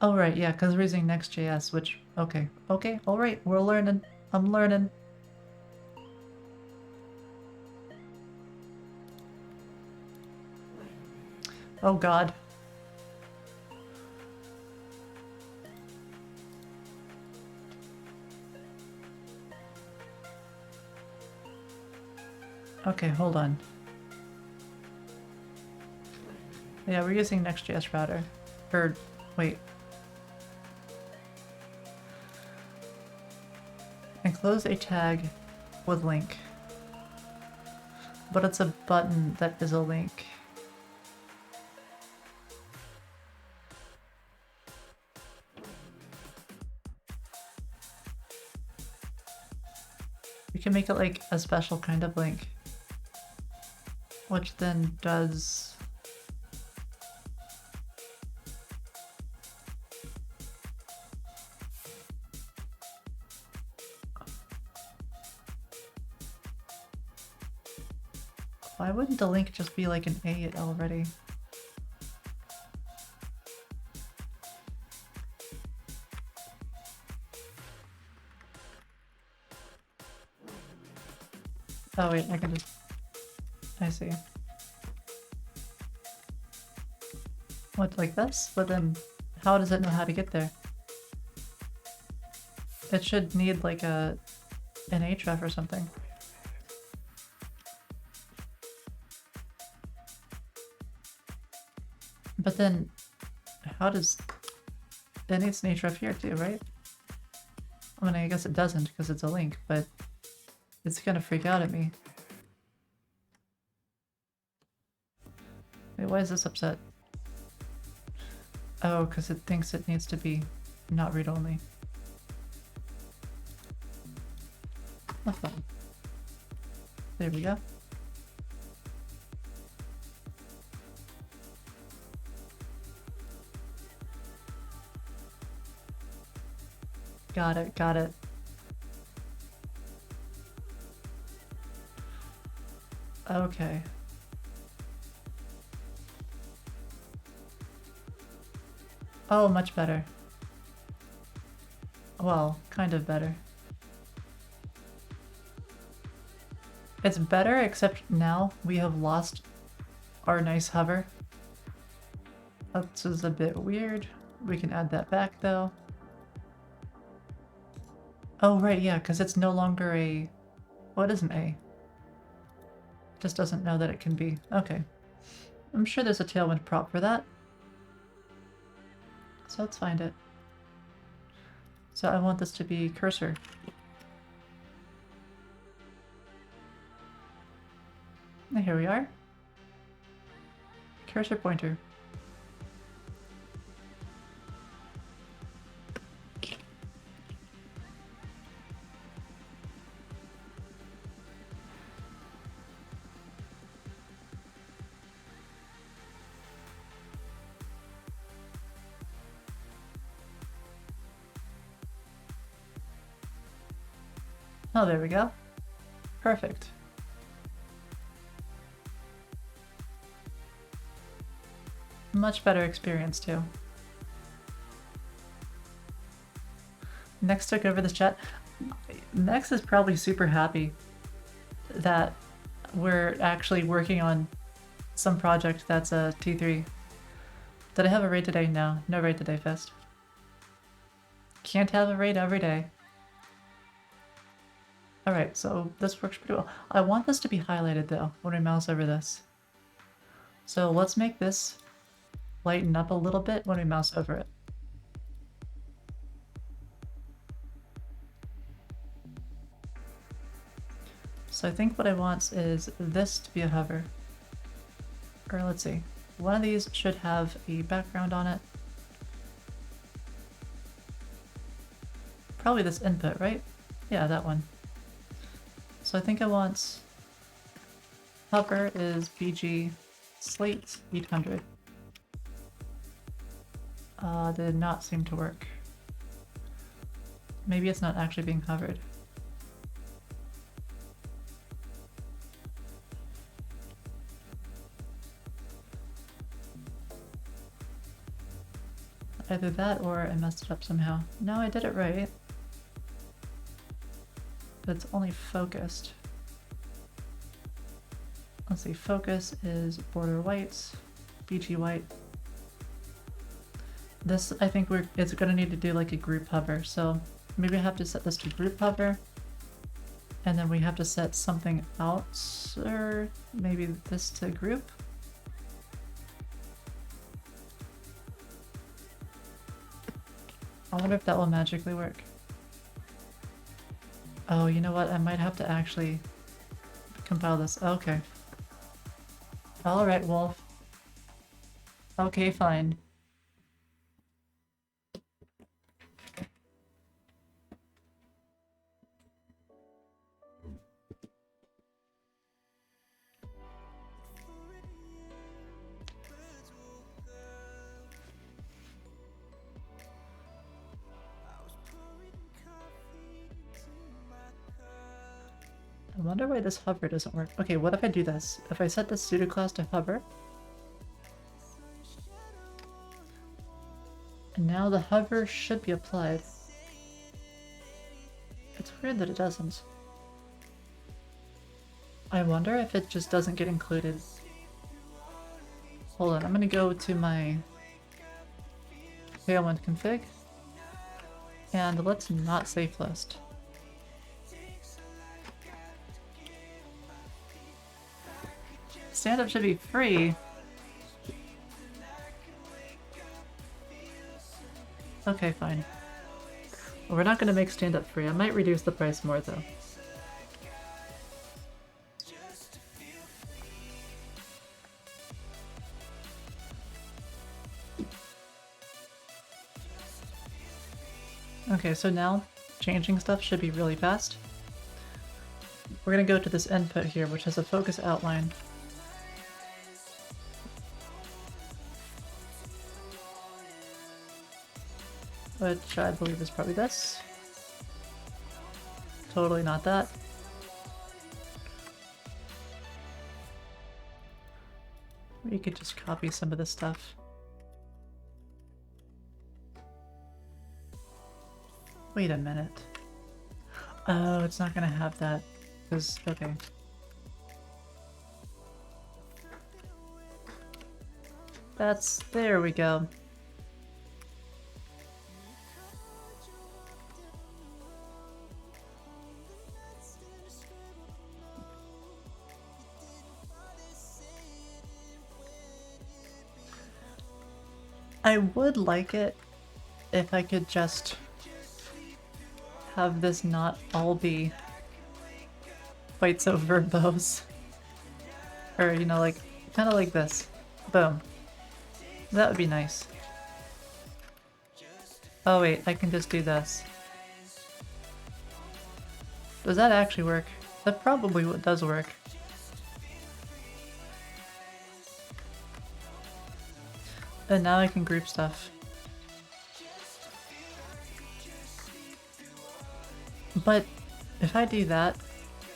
Oh right, yeah, because we're using Next.js, which... Okay, okay, alright, we're learning. I'm learning. Oh god. Okay, hold on. Yeah, we're using Next.js router. Or, wait. Enclose a tag with link. But it's a button that is a link. We can make it like a special kind of link. Which then does... Why wouldn't the link just be like an A already? Oh wait, I can just... I see. What, like this? But then, how does it know how to get there? It should need like an href or something. But then, how does... It needs an href here too, right? I mean, I guess it doesn't because it's a link, but it's gonna freak out at me. Wait, why is this upset? Oh, because it thinks it needs to be not read-only. That's fine. There we go. Got it, got it. Okay. Oh, much better. Well, kind of better. It's better, except now we have lost our nice hover. This is a bit weird. We can add that back though. Oh right, yeah, because it's no longer a... What is an A? It just doesn't know that it can be. Okay. I'm sure there's a Tailwind prop for that. So let's find it. So I want this to be cursor. And here we are. Cursor pointer. Oh, there we go. Perfect. Much better experience too. Nex took over this chat. Nex is probably super happy that we're actually working on some project that's a T3. Did I have a raid today? No. No raid today, Fist. Can't have a raid every day. Alright, so this works pretty well. I want this to be highlighted though, when we mouse over this. So let's make this lighten up a little bit when we mouse over it. So I think what I want is this to be a hover. Or let's see. One of these should have a background on it. Probably this input, right? Yeah, that one. So I think I want hover is BG slate 800. Did not seem to work. Maybe it's not actually being hovered. Either that or I messed it up somehow. No, I did it right. But it's only focused. Let's see, focus is border white, BG white. This, I think it's gonna need to do like a group hover, so maybe I have to set this to group hover, and then we have to set something else, or maybe this to group. I wonder if that will magically work. Oh, you know what? I might have to actually compile this. Okay. Alright, Wolf. Okay, fine. I wonder why this hover doesn't work. Okay, what if I do this? If I set the pseudo class to hover, and now the hover should be applied. It's weird that it doesn't. I wonder if it just doesn't get included. Hold on, I'm gonna go to my Tailwind config, and let's not safe list. Stand-up should be free. Okay, fine. Well, we're not going to make stand-up free. I might reduce the price more, though. Okay, so now changing stuff should be really fast. We're going to go to this input here, which has a focus outline. Which I believe is probably this. Totally not that. We could just copy some of this stuff. Wait a minute. Oh, it's not gonna have that. Because, okay. There we go. I would like it if I could just have this not all be quite so verbose. Or, you know, like, kind of like this. Boom. That would be nice. Oh wait, I can just do this. Does that actually work? That probably does work. And now I can group stuff. But If I do that,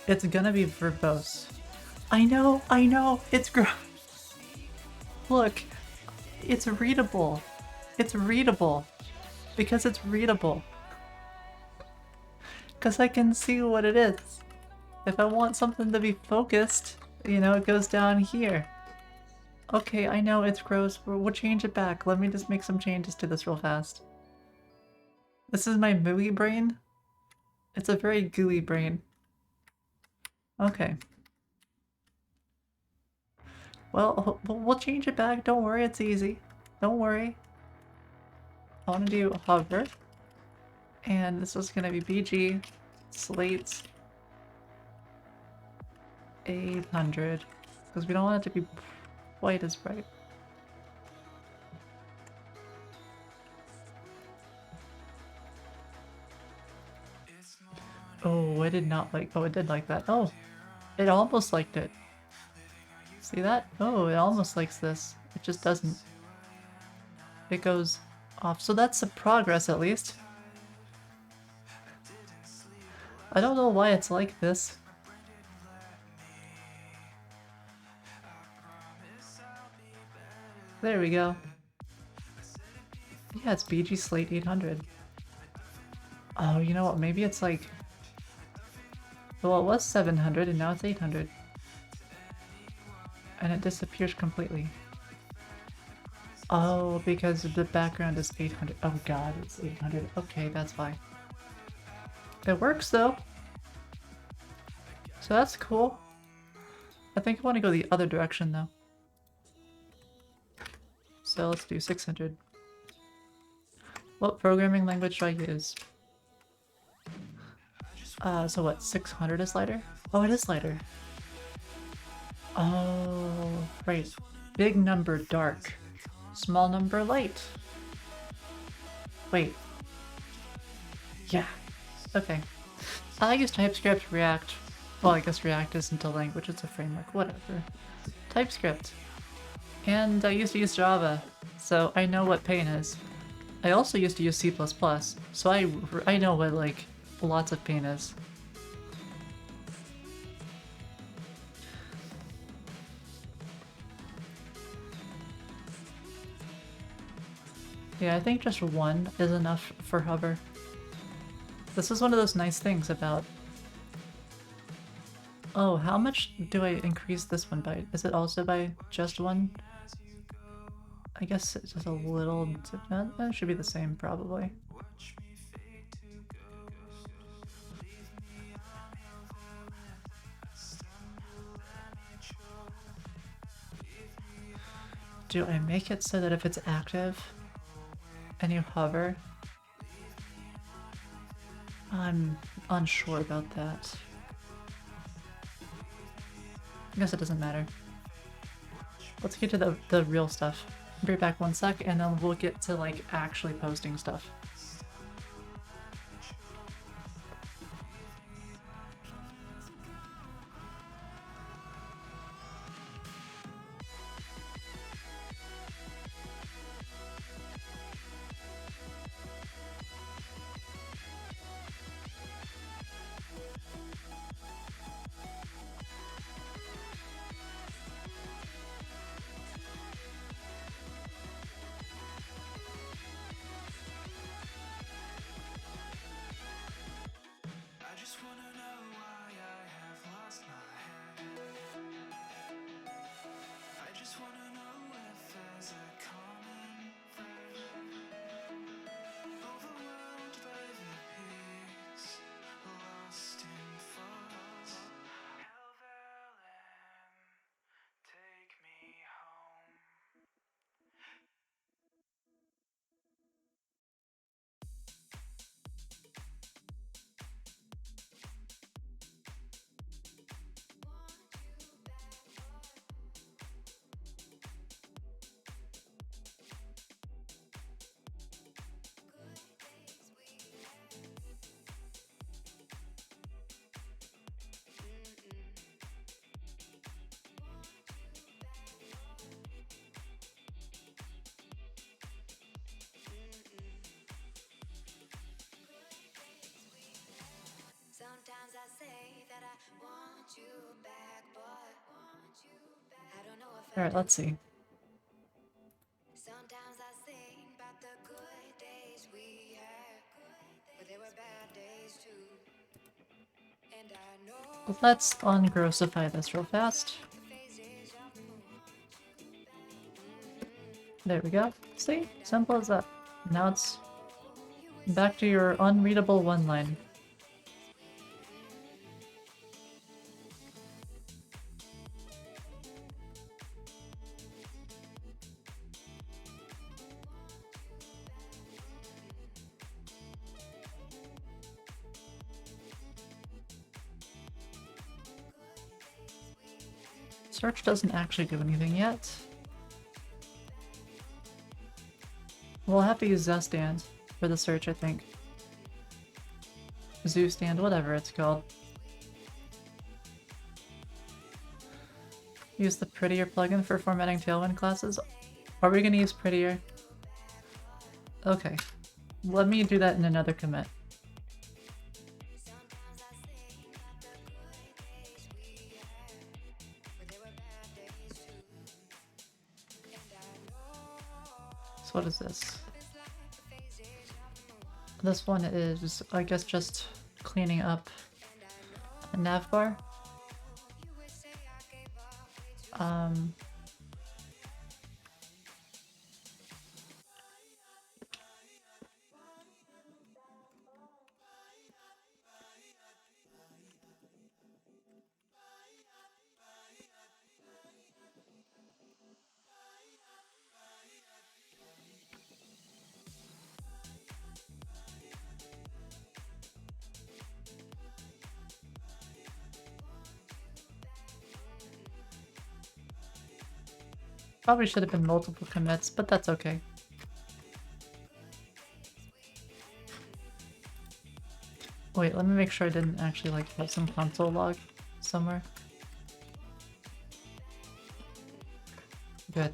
it's gonna be verbose. I know, it's Look, it's readable. It's readable. Because it's readable. Because I can see what it is. If I want something to be focused, you know, it goes down here. Okay, I know it's gross, but we'll change it back. Let me just make some changes to this real fast. This is my mooey brain. It's a very gooey brain. Okay. Well, we'll change it back. Don't worry, it's easy. Don't worry. I want to do hover. And this is going to be BG slates 800. Because we don't want it to be quite as bright. Oh, I did not like. Oh, it did like that. Oh, it almost liked it. See that? Oh, it almost likes this. It just doesn't. It goes off. So that's a progress at least. I don't know why it's like this. There we go. Yeah, it's BG Slate 800. Oh, you know what? Maybe it's like... Well, it was 700 and now it's 800. And it disappears completely. Oh, because the background is 800. Oh god, it's 800. Okay, that's why. It works though. So that's cool. I think I want to go the other direction though. So let's do 600. What programming language should I use? So what, 600 is lighter? Oh, it is lighter. Oh, right. Big number dark. Small number light. Wait. Yeah. Okay. I use TypeScript, React. Well, I guess React isn't a language, it's a framework, whatever. TypeScript. And I used to use Java, so I know what pain is. I also used to use C++, so I know what, like, lots of pain is. Yeah, I think just one is enough for hover. This is one of those nice things about... Oh, how much do I increase this one by? Is it also by just one? I guess it's just a little... That should be the same, probably. Do I make it so that if it's active and you hover? I'm unsure about that. I guess it doesn't matter. Let's get to the real stuff. Be back one sec and then we'll get to like actually posting stuff. Alright, let's see. Sometimes I think about the good days we had, but there were bad days too. And I know Let's ungrossify this real fast. the phases of the moon. There we go. See? Simple as that. Now it's back to your unreadable one line. Search doesn't actually do anything yet. We'll have to use Zestand for the search, I think. Zoo stand, whatever it's called. Use the Prettier plugin for formatting Tailwind classes. Are we gonna use Prettier? Okay. Let me do that in another commit. So what is this? This one is, I guess, just cleaning up a navbar. Probably should have been multiple commits, but that's okay. Wait, let me make sure I didn't actually like have some console log somewhere. Good.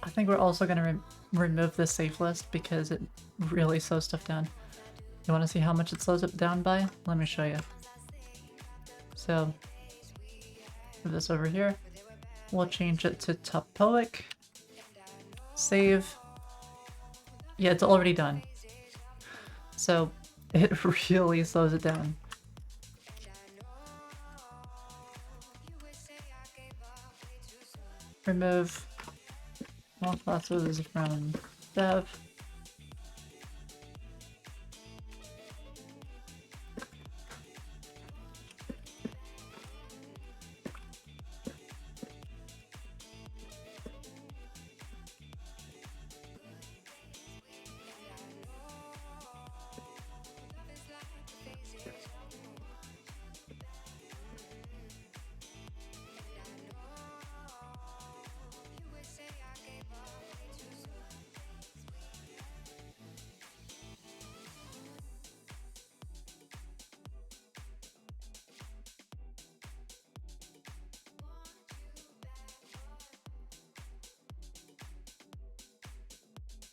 I think we're also going to remove the safe list because it really slows stuff down. You want to see how much it slows it down by? Let me show you. So, move this over here. We'll change it to Topoic. Save. Yeah, it's already done. So, it really slows it down. Remove all classes from dev.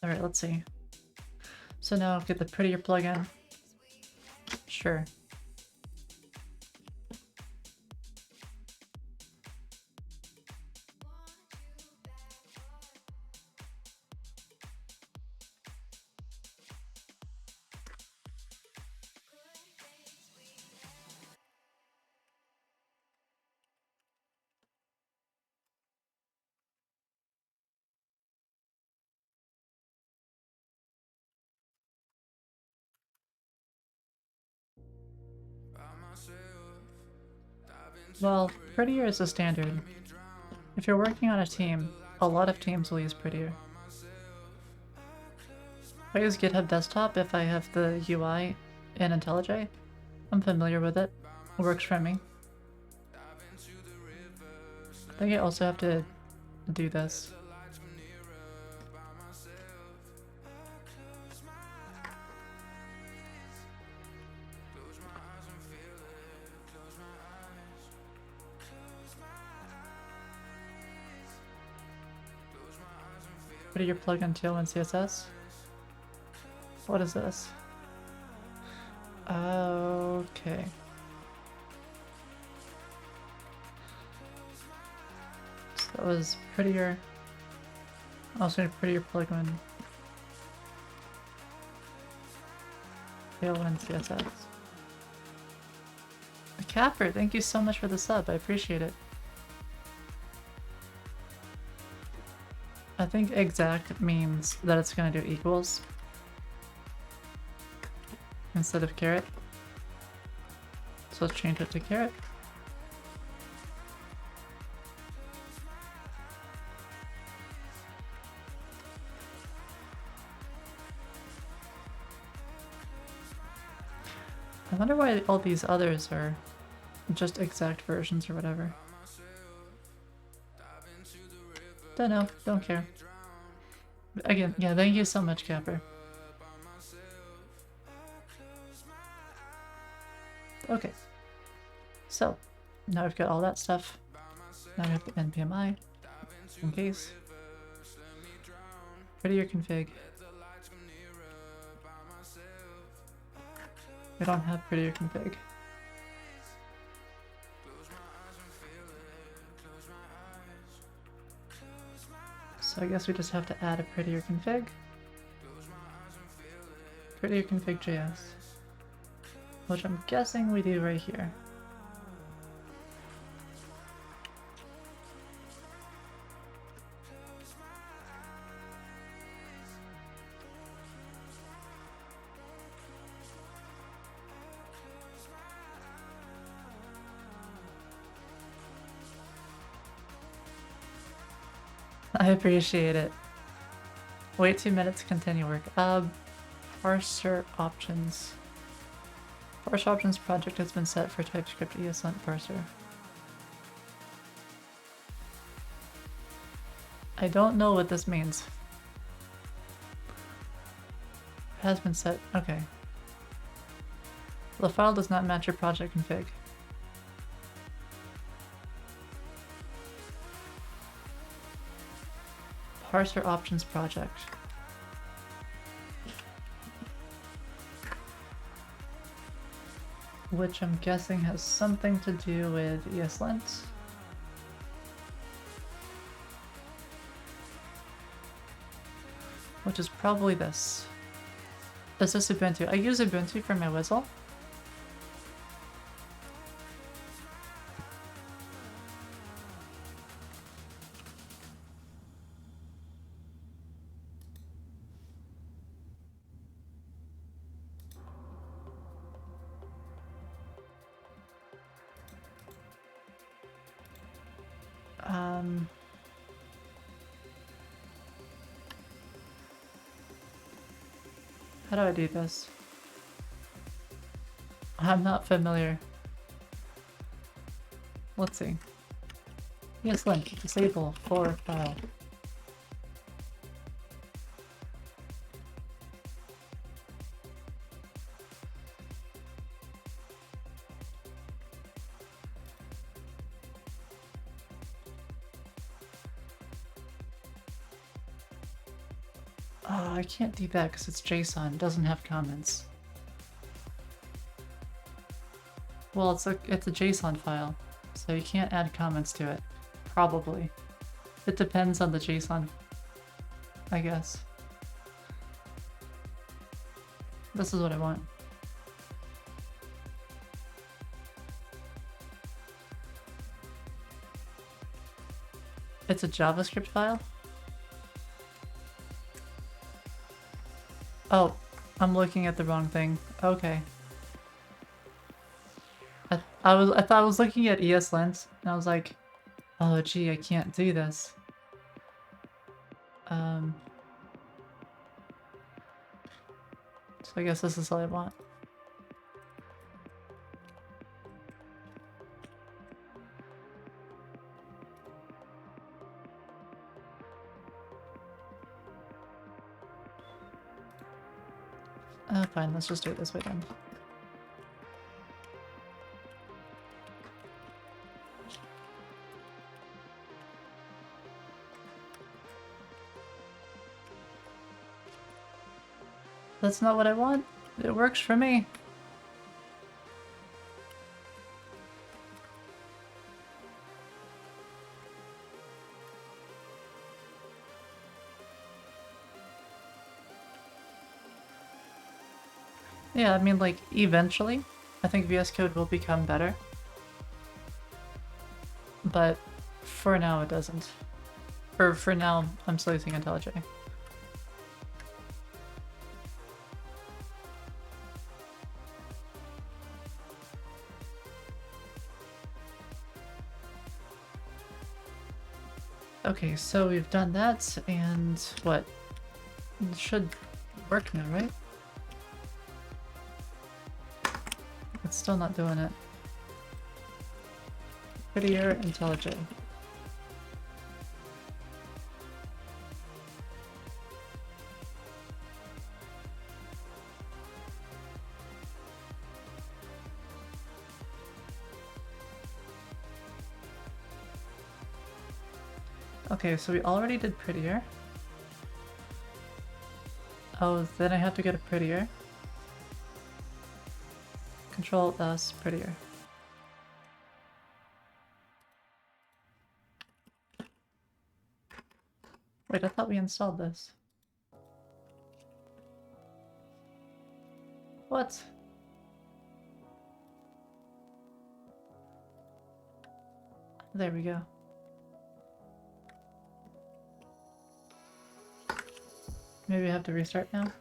Alright, let's see. So now get the Prettier plugin. Sure. Well, Prettier is a standard. If you're working on a team, a lot of teams will use Prettier. I use GitHub Desktop if I have the UI in IntelliJ. I'm familiar with it. It works for me. I think I also have to do this. Prettier plugin Tailwind CSS? What is this? Okay. So that was prettier. Also a prettier plugin. Tailwind CSS. Capper, thank you so much for the sub. I appreciate it. I think exact means that it's gonna do equals instead of caret. So let's change it to caret. I wonder why all these others are just exact versions or whatever. Don't know, don't care. But again, yeah, thank you so much, Capper. Okay. So, now we've got all that stuff. Now we have the NPMI, in case. Prettier config. We don't have prettier config. So I guess we just have to add a prettier config. Prettier config.js. Which I'm guessing we do right here. I appreciate it. Wait 2 minutes to continue work. Parser options. Parser options project has been set for TypeScript ESLint parser. I don't know what this means. Has been set. Okay. The file does not match your project config. Parser options project. Which I'm guessing has something to do with ESLint. Which is probably this. Is this Ubuntu? I use Ubuntu for my whistle. How do I do this? I'm not familiar. Let's see. ESLint, disable for file. Oh, I can't debug because it's JSON, it doesn't have comments. Well, it's a JSON file, so you can't add comments to it. Probably. It depends on the JSON, I guess. This is what I want. It's a JavaScript file? Oh, I'm looking at the wrong thing. Okay. I thought I was looking at ESLint, and I was like, oh gee, I can't do this. So I guess this is all I want. Oh, fine, let's just do it this way then. That's not what I want. It works for me. Yeah, I mean, like, eventually, I think VS Code will become better. But for now, it doesn't. For now, I'm still using IntelliJ. Okay, so we've done that, and what? It should work now, right? It's still not doing it. Prettier IntelliJ. Okay, so we already did prettier. Oh, then I have to get a prettier. Control S, prettier. Wait, I thought we installed this. What? There we go. Maybe I have to restart now?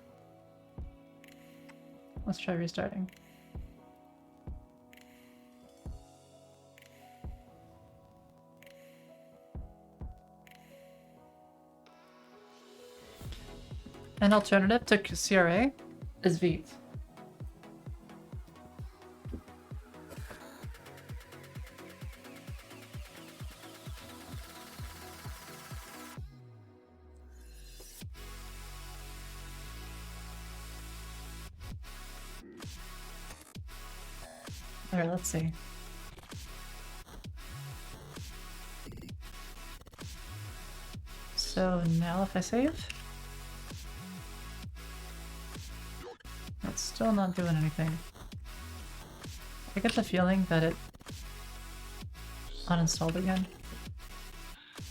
Let's try restarting. An alternative to CRA is Vite. Alright, let's see. So now if I save, it's still not doing anything. I get the feeling that it uninstalled again.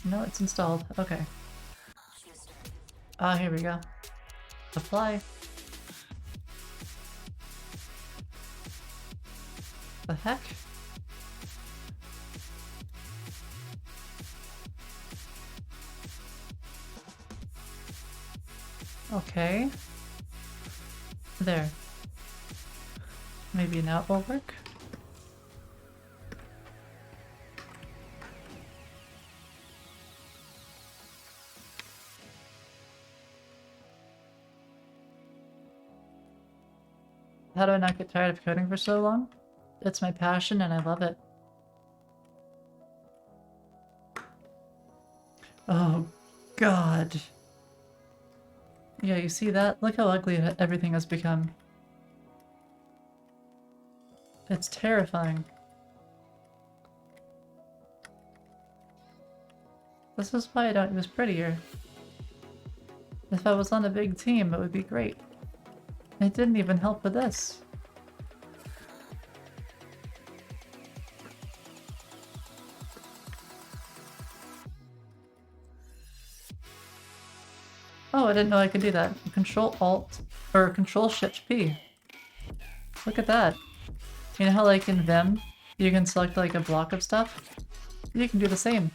No, it's installed. Okay. Ah, here we go. Apply. The heck? Okay. There. Maybe now it will work? How do I not get tired of coding for so long? It's my passion and I love it. Oh, God. Yeah, you see that? Look how ugly everything has become. It's terrifying. This is why I don't use prettier. If I was on a big team, it would be great. It didn't even help with this. Oh, I didn't know I could do that. Control Alt or Control Shift P. Look at that. You know how like in Vim, you can select like a block of stuff? You can do the same.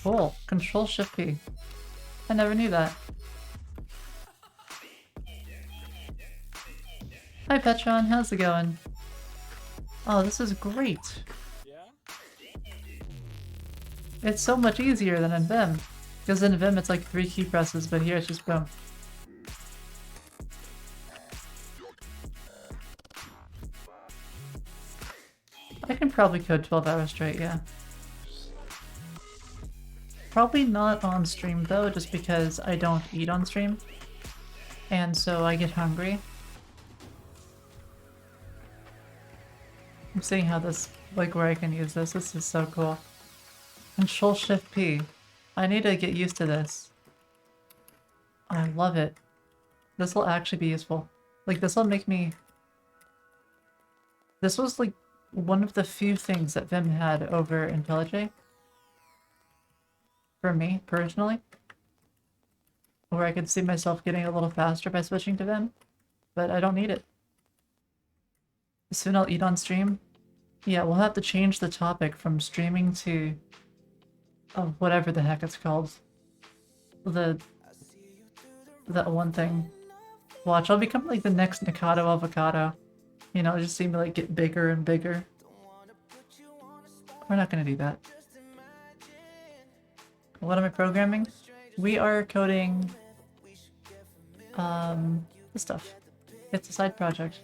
Cool. Control Shift P. I never knew that. Hi Petron, how's it going? Oh, this is great. It's so much easier than in Vim. Because in Vim it's like 3 key presses, but here it's just boom. I can probably code 12 hours straight, yeah. Probably not on stream though, just because I don't eat on stream. And so I get hungry. I'm seeing how this, like where I can use this. This is so cool. Control Shift P. I need to get used to this. I love it. This will actually be useful. Like this will make me... This was like one of the few things that Vim had over IntelliJ. For me, personally. Where I could see myself getting a little faster by switching to Vim. but I don't need it. Soon I'll eat on stream. Yeah, we'll have to change the topic from streaming to whatever the heck it's called. That one thing. Watch, I'll become like the next Nikado Avocado. You know, just see me like get bigger and bigger. We're not gonna do that. What am I programming? We are coding this stuff. It's a side project.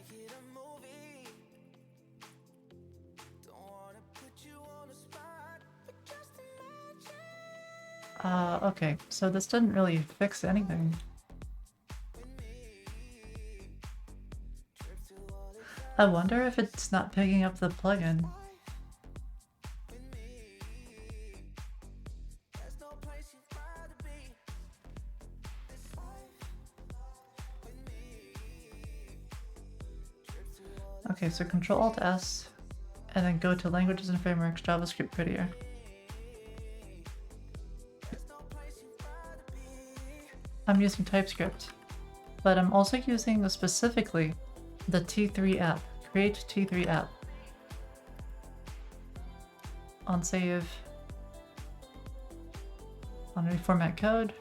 Okay, so this didn't really fix anything. I wonder if it's not picking up the plugin. Okay, so Control-Alt-S, and then go to Languages and Frameworks, JavaScript Prettier. I'm using TypeScript, but I'm also using specifically the T3 app, create T3 app. On save, on reformat code.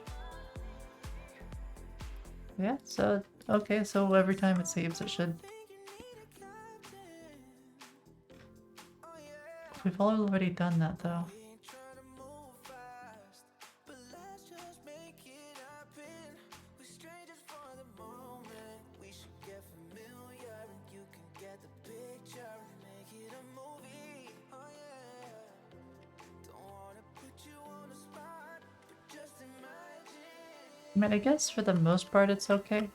Yeah, so, okay, so every time it saves it should. We've already done that though. I mean, I guess for the most part it's okay.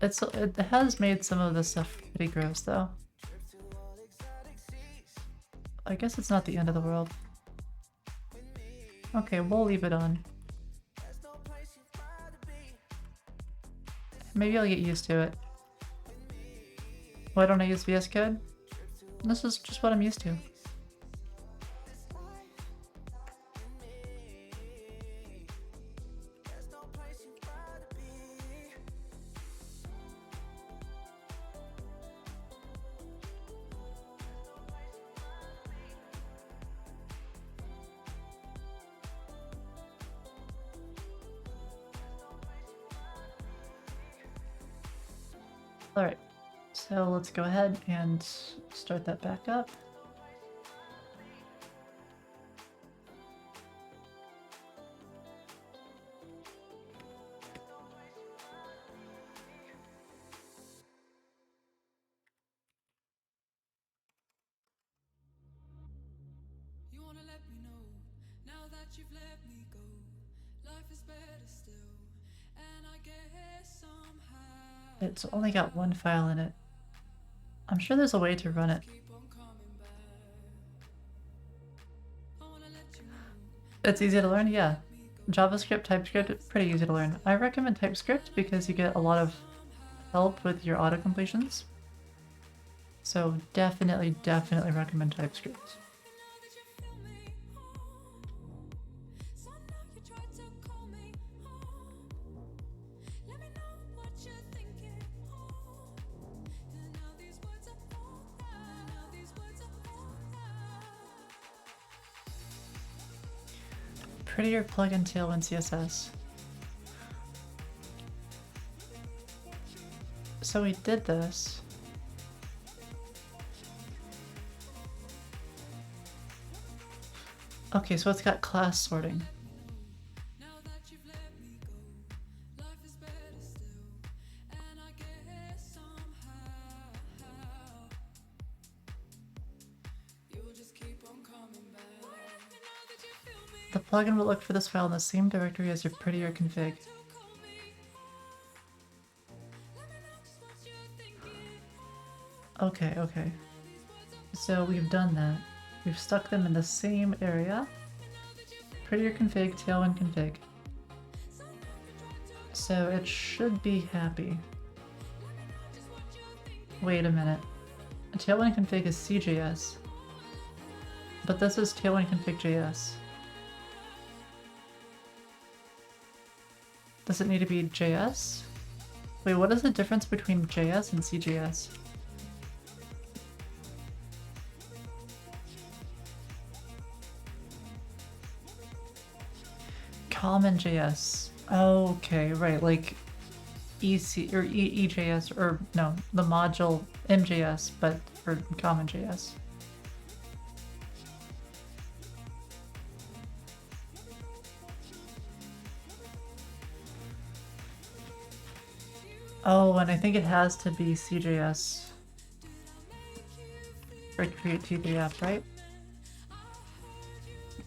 It has made some of this stuff pretty gross though. I guess it's not the end of the world. Okay, we'll leave it on. Maybe I'll get used to it. Why don't I use VS Code? This is just what I'm used to. Alright, so let's go ahead and start that back up. You wanna let me know, now that you've let me go, life is better still, and I guess somehow It's only got one file in it. I'm sure there's a way to run it. keep on coming back. I wanna let you know, It's easy to learn, yeah. JavaScript, TypeScript, pretty easy to learn. I recommend TypeScript because you get a lot of help with your auto completions. So definitely recommend TypeScript. now that you feel me, so now you try to call me, let me know what you're thinking, and now these words are all right, now these words are all right. Prettier plugin Tailwind CSS. So we did this. Okay, so it's got class sorting. Now that you've let me go, life is better still, and I guess somehow you'll just keep on coming back. Now that you feel me, The plugin will look for this file in the same directory as your prettier config. to call me, let me know just what you're thinking. Okay. So we've done that. We've stuck them in the same area. Prettier config, Tailwind config. So it should be happy. Wait a minute. Tailwind config is CJS. But this is Tailwind config.js. Does it need to be JS? Wait, what is the difference between JS and CJS? Common JS. Okay, right, like EC or EJS or no, the module MJS, but for common JS. Oh, and I think it has to be CJS for create T3 app, right?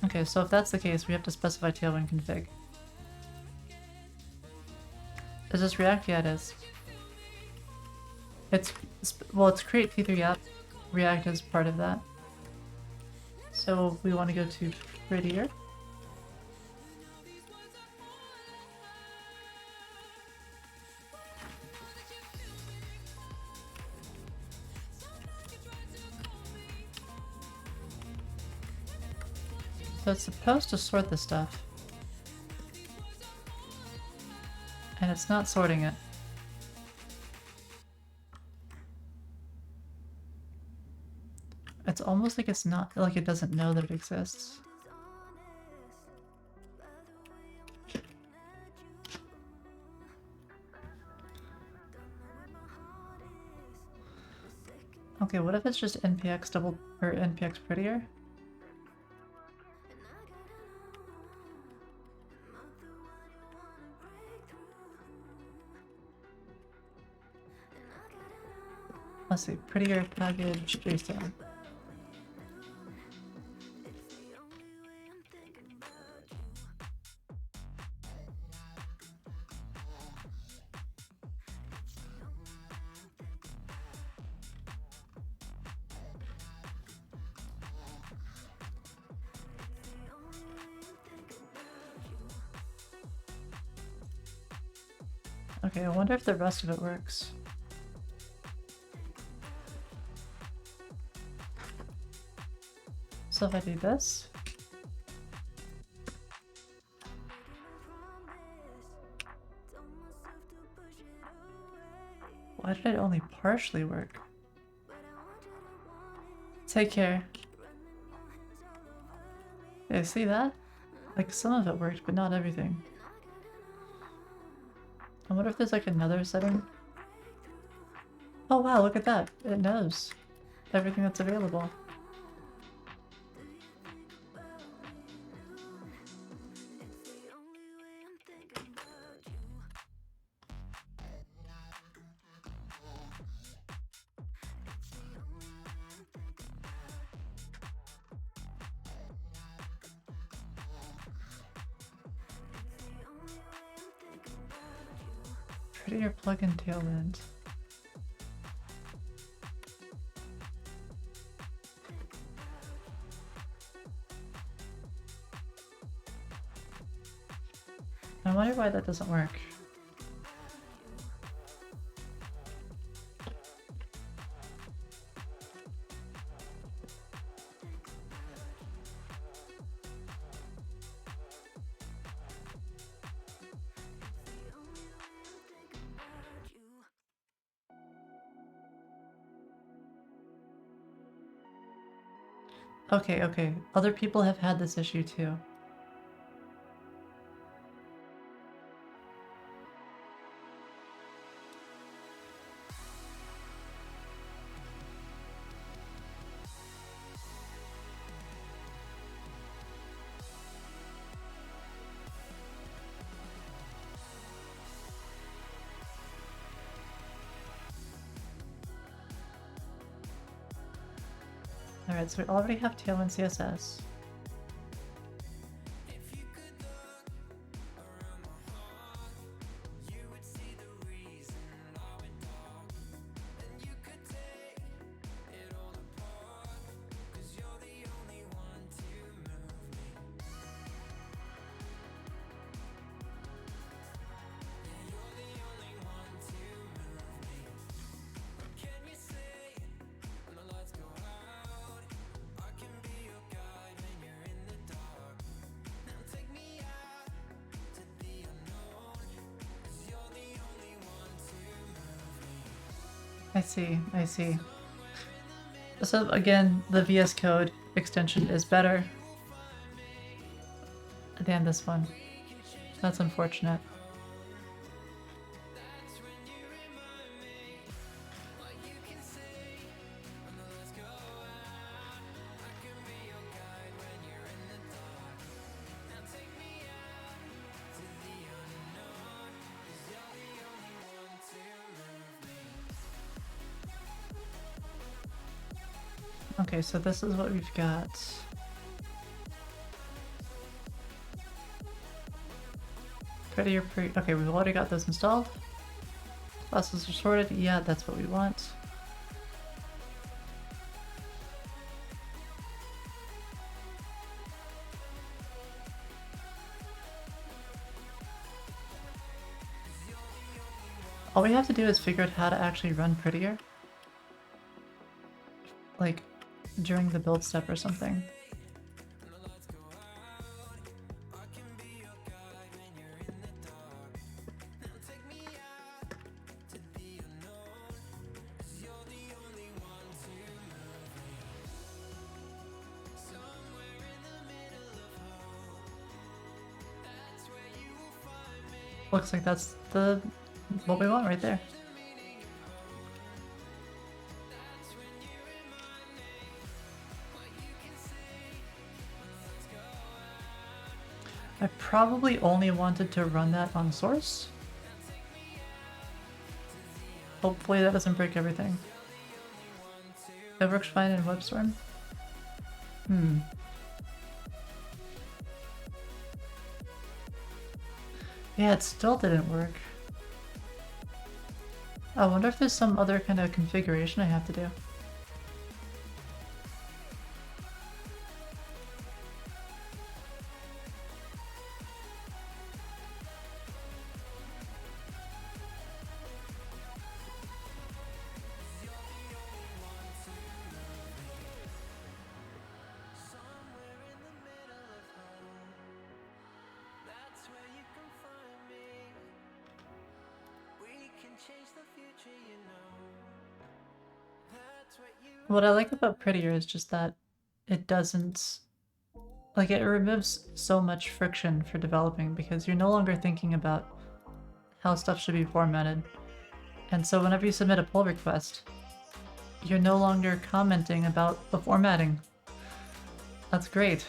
Okay, so if that's the case, we have to specify Tailwind config. Is this React? Yeah, it is. It's create T3 app. React is part of that. So we want to go to prettier. So it's supposed to sort the stuff. And it's not sorting it. It's almost like it's not, like it doesn't know that it exists. Okay, what if it's just npx double or npx prettier? Let's see, prettier package JSON. Okay, I wonder if the rest of it works. So if I do this, why did it only partially work? Take care. Yeah, see that? Like some of it worked, but not everything. I wonder if there's like another setting. Oh wow, look at that. It knows everything that's available. Prettier plugin Tailwind. I wonder why that doesn't work. Okay. Other people have had this issue too. Alright, so we already have Tailwind CSS. I see, I see. So again, the VS Code extension is better than this one. That's unfortunate. Okay, so this is what we've got. Okay, we've already got those installed. Classes are sorted. Yeah, that's what we want. All we have to do is figure out how to actually run prettier. Like, during the build step or something. Looks like that's what we want right there. I probably only wanted to run that on source. Hopefully that doesn't break everything. It works fine in WebStorm. Yeah, it still didn't work. I wonder if there's some other kind of configuration I have to do. What I like about Prettier is just that it doesn't, like, it removes so much friction for developing because you're no longer thinking about how stuff should be formatted. And so whenever you submit a pull request, you're no longer commenting about the formatting. That's great.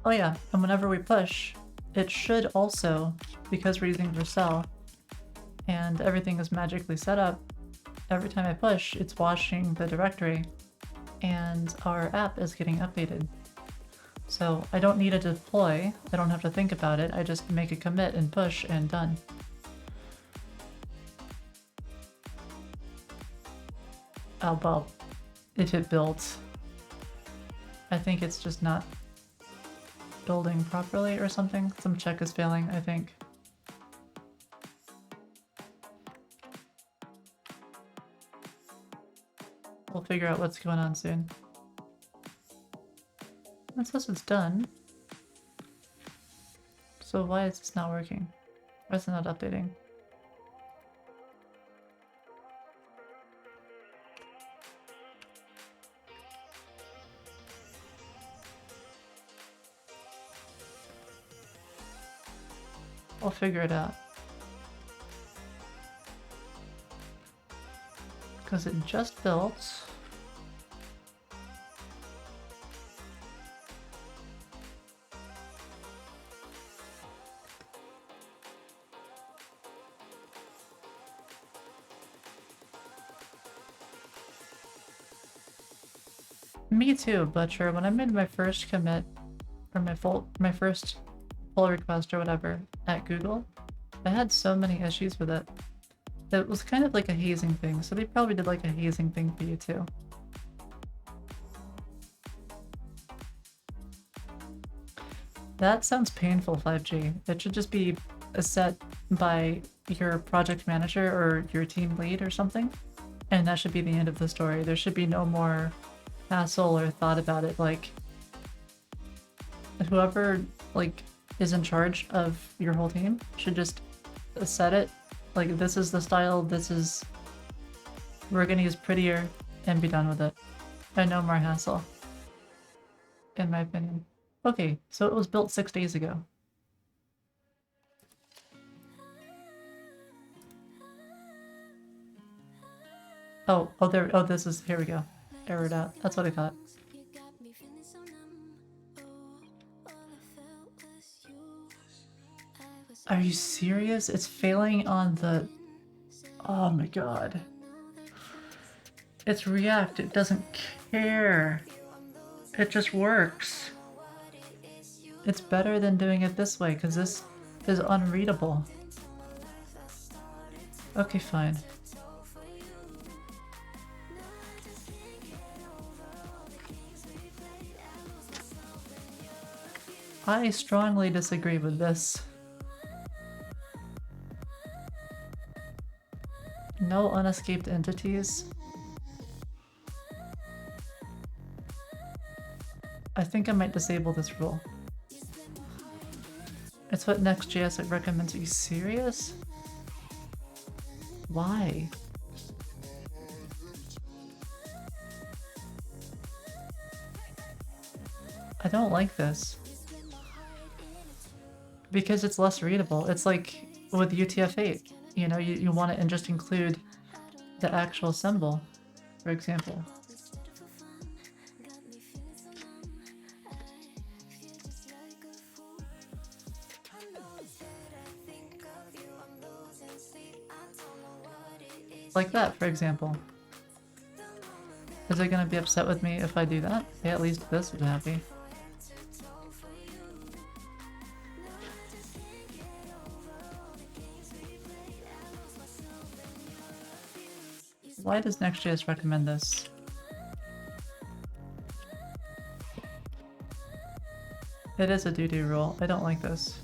Oh yeah, and whenever we push, it should also, because we're using Vercel, and everything is magically set up, every time I push, it's washing the directory, and our app is getting updated. So I don't need a deploy, I don't have to think about it, I just make a commit and push and done. Oh well, if it builds. I think it's just not building properly or something. Some check is failing, I think. We'll figure out what's going on soon. It says it's done. So why is this not working? Why is it not updating? We'll figure it out. Because it just built. Me too, Butcher. When I made my first commit, or my first pull request or whatever at Google, I had so many issues with it. It was kind of like a hazing thing, so they probably did like a hazing thing for you too. That sounds painful, 5G. It should just be set by your project manager or your team lead or something. And that should be the end of the story. There should be no more hassle or thought about it. Like, whoever like is in charge of your whole team should just set it. Like, this is the style, we're gonna use prettier, and be done with it. And no more hassle. In my opinion. Okay, so it was built 6 days ago. Oh, this is, here we go. Errored out. That's what I thought. Are you serious? It's failing on the... Oh my god. It's React, it doesn't care. It just works. It's better than doing it this way, because this is unreadable. Okay, fine. I strongly disagree with this. No unescaped entities. I think I might disable this rule. It's what Next.js recommends. Are you serious? Why? I don't like this. Because it's less readable. It's like with UTF-8. You know, you want to just include the actual symbol, for example. Like that, for example. Is it gonna be upset with me if I do that? Yeah, at least this is happy. Why does Next.js recommend this? It is a do-do rule. I don't like this.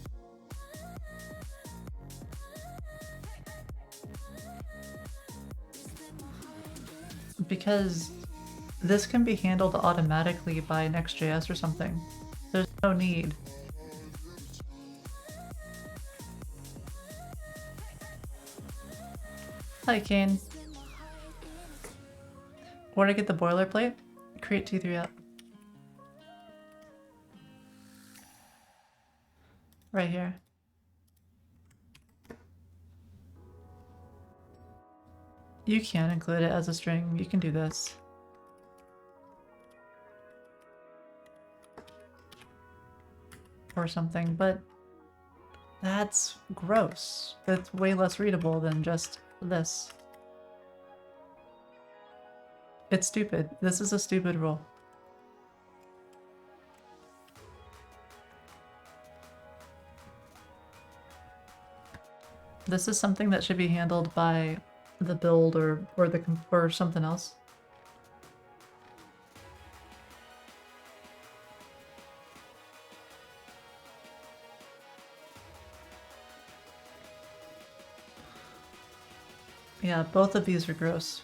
Because this can be handled automatically by Next.js or something. There's no need. Hi, Kane. Where to get the boilerplate? Create T3 app. Right here. You can include it as a string. You can do this. Or something, but that's gross. That's way less readable than just this. It's stupid. This is a stupid rule. This is something that should be handled by the build or something else. Yeah, both of these are gross.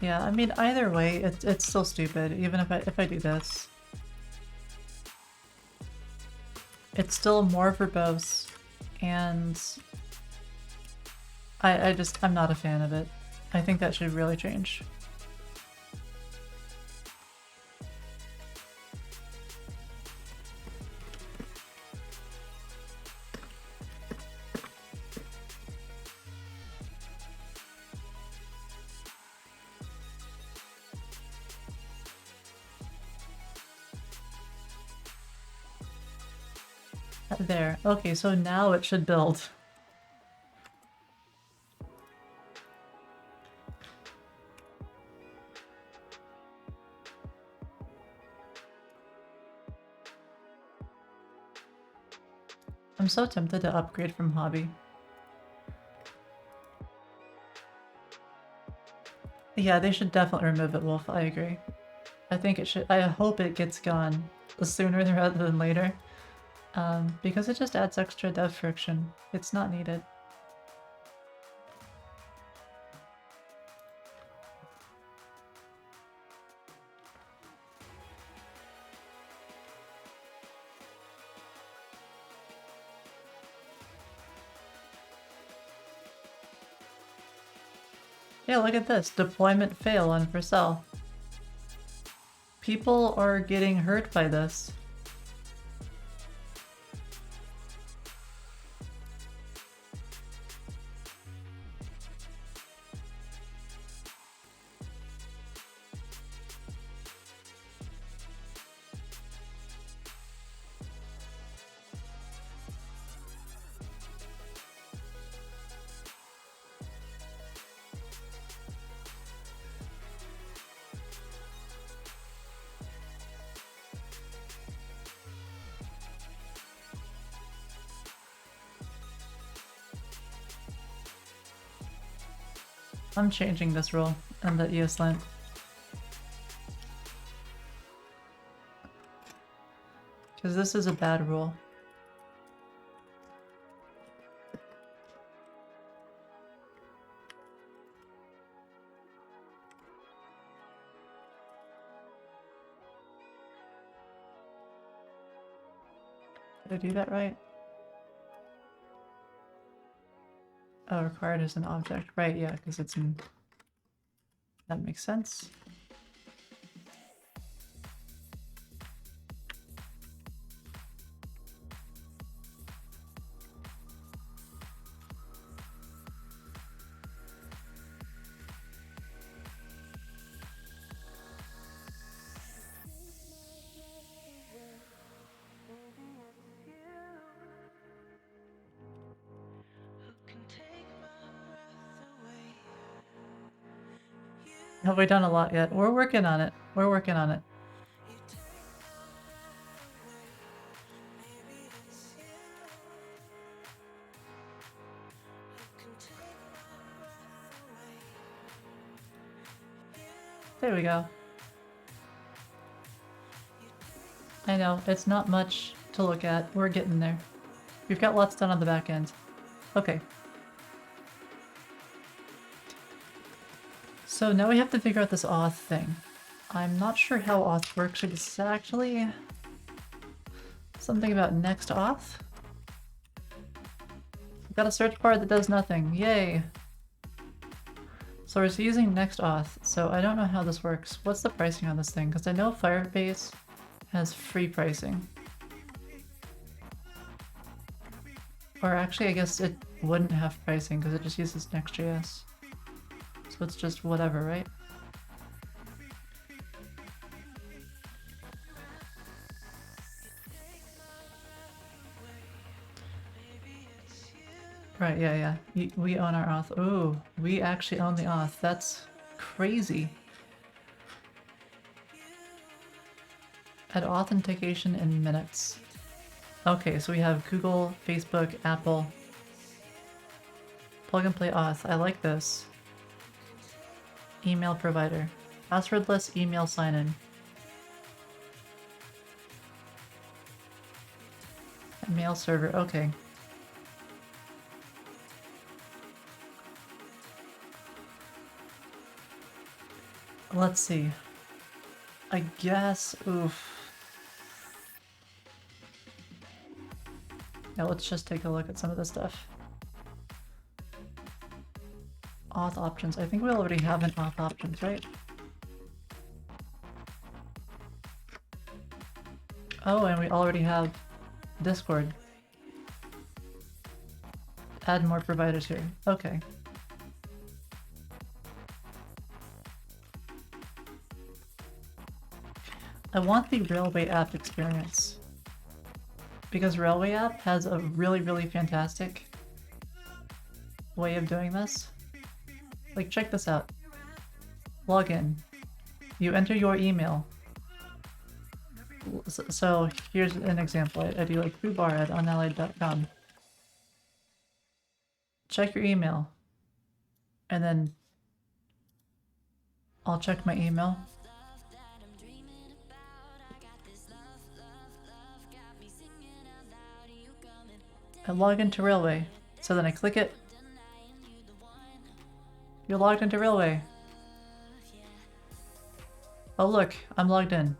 Yeah, I mean, either way, it's still stupid, even if I do this. It's still more verbose, and I'm not a fan of it. I think that should really change. There. Okay, so now it should build. I'm so tempted to upgrade from hobby. Yeah, they should definitely remove it, Wolf. I agree. I think it should. I hope it gets gone sooner rather than later. Because it just adds extra dev friction. It's not needed. Yeah, look at this. Deployment fail on Vercel. People are getting hurt by this. I'm changing this rule and the ESLint. Because this is a bad rule. Did I do that right? Oh, required as an object. Right, yeah, because it's in... That makes sense. Have we done a lot yet? We're working on it. We're working on it. There we go. I know, it's not much to look at. We're getting there. We've got lots done on the back end. Okay. So now we have to figure out this auth thing. I'm not sure how auth works exactly. Something about next auth? We've got a search bar that does nothing. Yay! So we're using next auth, so I don't know how this works. What's the pricing on this thing? Because I know Firebase has free pricing. Or actually, I guess it wouldn't have pricing because it just uses Next.js. So it's just whatever, right? Right, yeah. We own our auth. Ooh, we actually own the auth. That's crazy. Add authentication in minutes. Okay, so we have Google, Facebook, Apple. Plug and play auth. I like this. Email provider. Passwordless email sign-in. Mail server. Okay. Let's see. I guess, oof. Yeah, let's just take a look at some of this stuff. Auth options. I think we already have an auth options, right? Oh, and we already have Discord. Add more providers here. Okay. I want the Railway app experience. Because Railway app has a really fantastic way of doing this. Like, check this out. Log in. You enter your email. So here's an example. I do like foobar@unallied.com. Check your email. And then I'll check my email. I log into Railway. So then I click it. You're logged into Railway. Oh look, I'm logged in.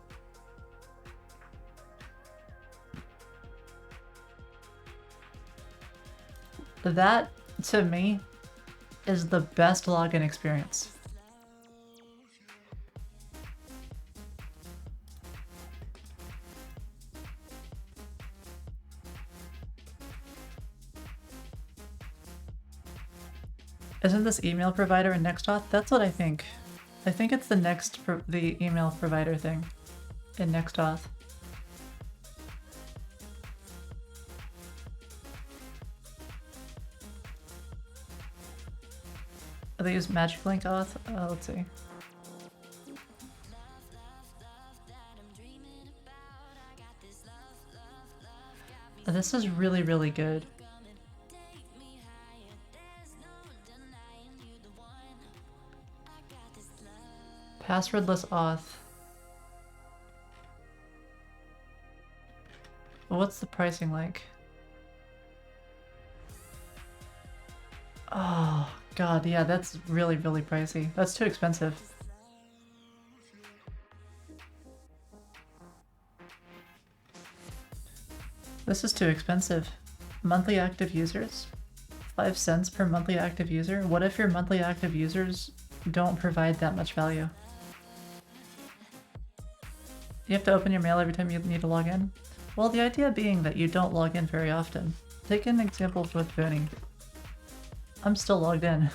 That, to me, is the best login experience. Isn't this email provider in Nextauth? That's what I think. I think it's the email provider thing in Nextauth. They use Magic Link Auth? Let's see. This is really, really good. Passwordless auth. What's the pricing like? Oh god, yeah, that's really, really pricey. That's too expensive. This is too expensive. Monthly active users? 5 cents per monthly active user? What if your monthly active users don't provide that much value? You have to open your mail every time you need to log in? Well, the idea being that you don't log in very often. Take an example with Booney. I'm still logged in.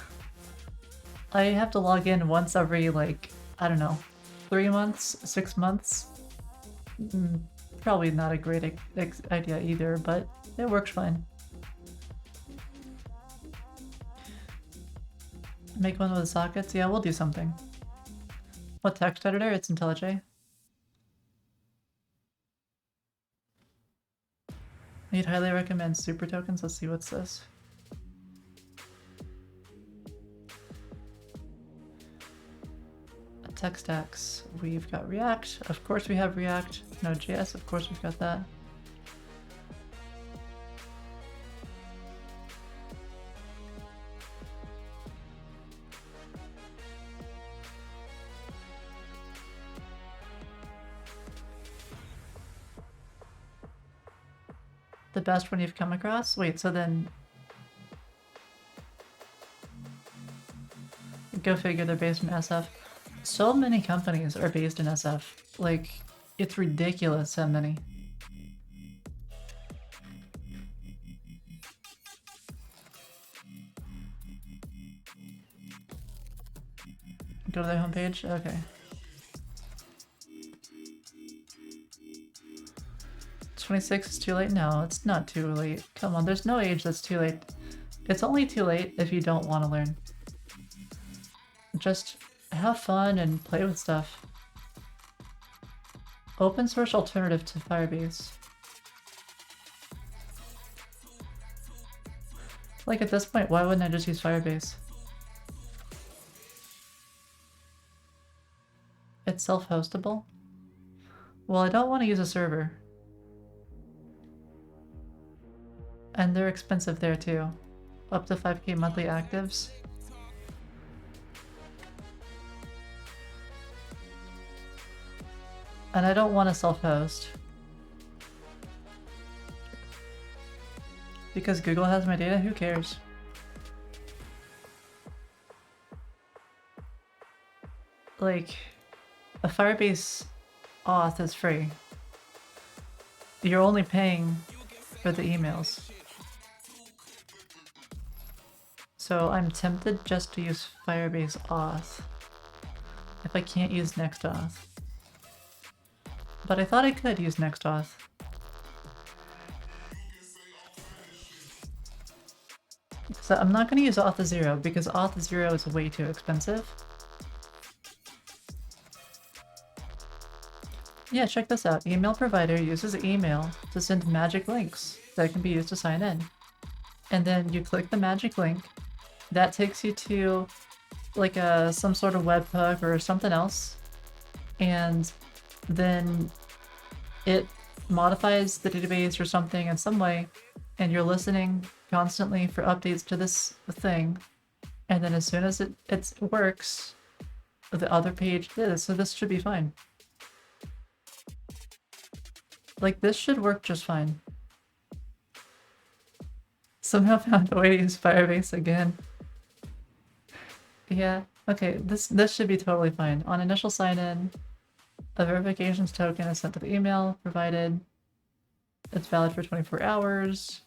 I have to log in once every, like, I don't know, 3 months, 6 months? Probably not a great idea either, but it works fine. Make one with sockets? Yeah, we'll do something. What text editor? It's IntelliJ. You'd highly recommend super tokens. Let's see what's this. Tech stacks. We've got React. Of course we have React. Node.js. Of course we've got that. The best one you've come across? Wait, so then... Go figure, they're based in SF. So many companies are based in SF. Like, it's ridiculous how many. Go to their homepage? Okay. $26 is too late? No, it's not too late. Come on, there's no age that's too late. It's only too late if you don't want to learn. Just have fun and play with stuff. Open source alternative to Firebase. Like at this point, why wouldn't I just use Firebase? It's self-hostable? Well, I don't want to use a server. And they're expensive there too. Up to 5k monthly actives. And I don't want to self-host. Because Google has my data, who cares? Like, a Firebase auth is free. You're only paying for the emails. So I'm tempted just to use Firebase auth if I can't use Nextauth. But I thought I could use Nextauth. So I'm not going to use Auth0 because Auth0 is way too expensive. Yeah, check this out. Email provider uses email to send magic links that can be used to sign in. And then you click the magic link. That takes you to like some sort of webhook or something else. And then it modifies the database or something in some way. And you're listening constantly for updates to this thing. And then as soon as it works, the other page is. So this should be fine. Like, this should work just fine. Somehow found a way to use Firebase again. Yeah, okay, this should be totally fine. On initial sign-in, a verifications token is sent to the email provided. It's valid for 24 hours.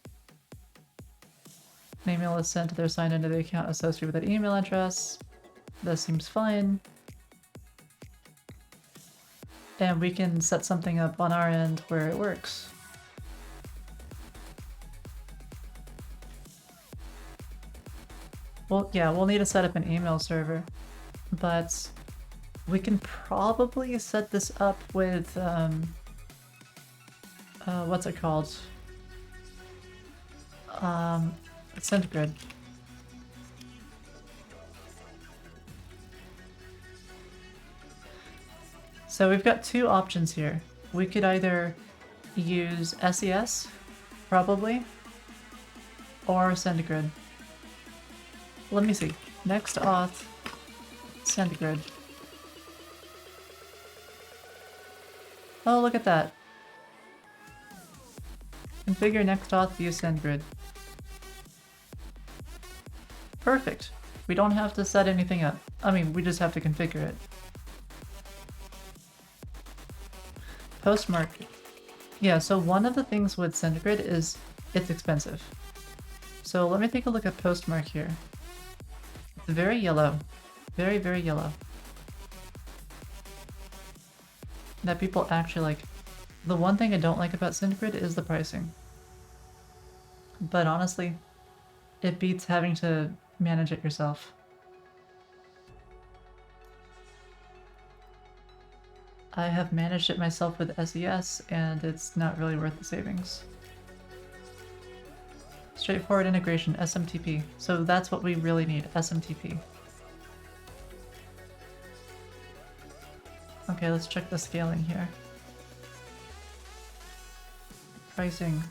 An email is sent to their sign-in to the account associated with that email address. This seems fine. And we can set something up on our end where it works. Well, yeah, we'll need to set up an email server, but we can probably set this up with, what's it called? SendGrid. So we've got two options here. We could either use SES, probably, or SendGrid. Let me see. Next auth, SendGrid. Oh, look at that. Configure next auth, use SendGrid. Perfect. We don't have to set anything up. I mean, we just have to configure it. Postmark. Yeah, so one of the things with SendGrid is it's expensive. So let me take a look at Postmark here. It's very yellow. Very, very yellow. That people actually like. The one thing I don't like about SendGrid is the pricing. But honestly, it beats having to manage it yourself. I have managed it myself with SES, and it's not really worth the savings. Straightforward integration, SMTP. So that's what we really need, SMTP. Okay, let's check the scaling here. Pricing.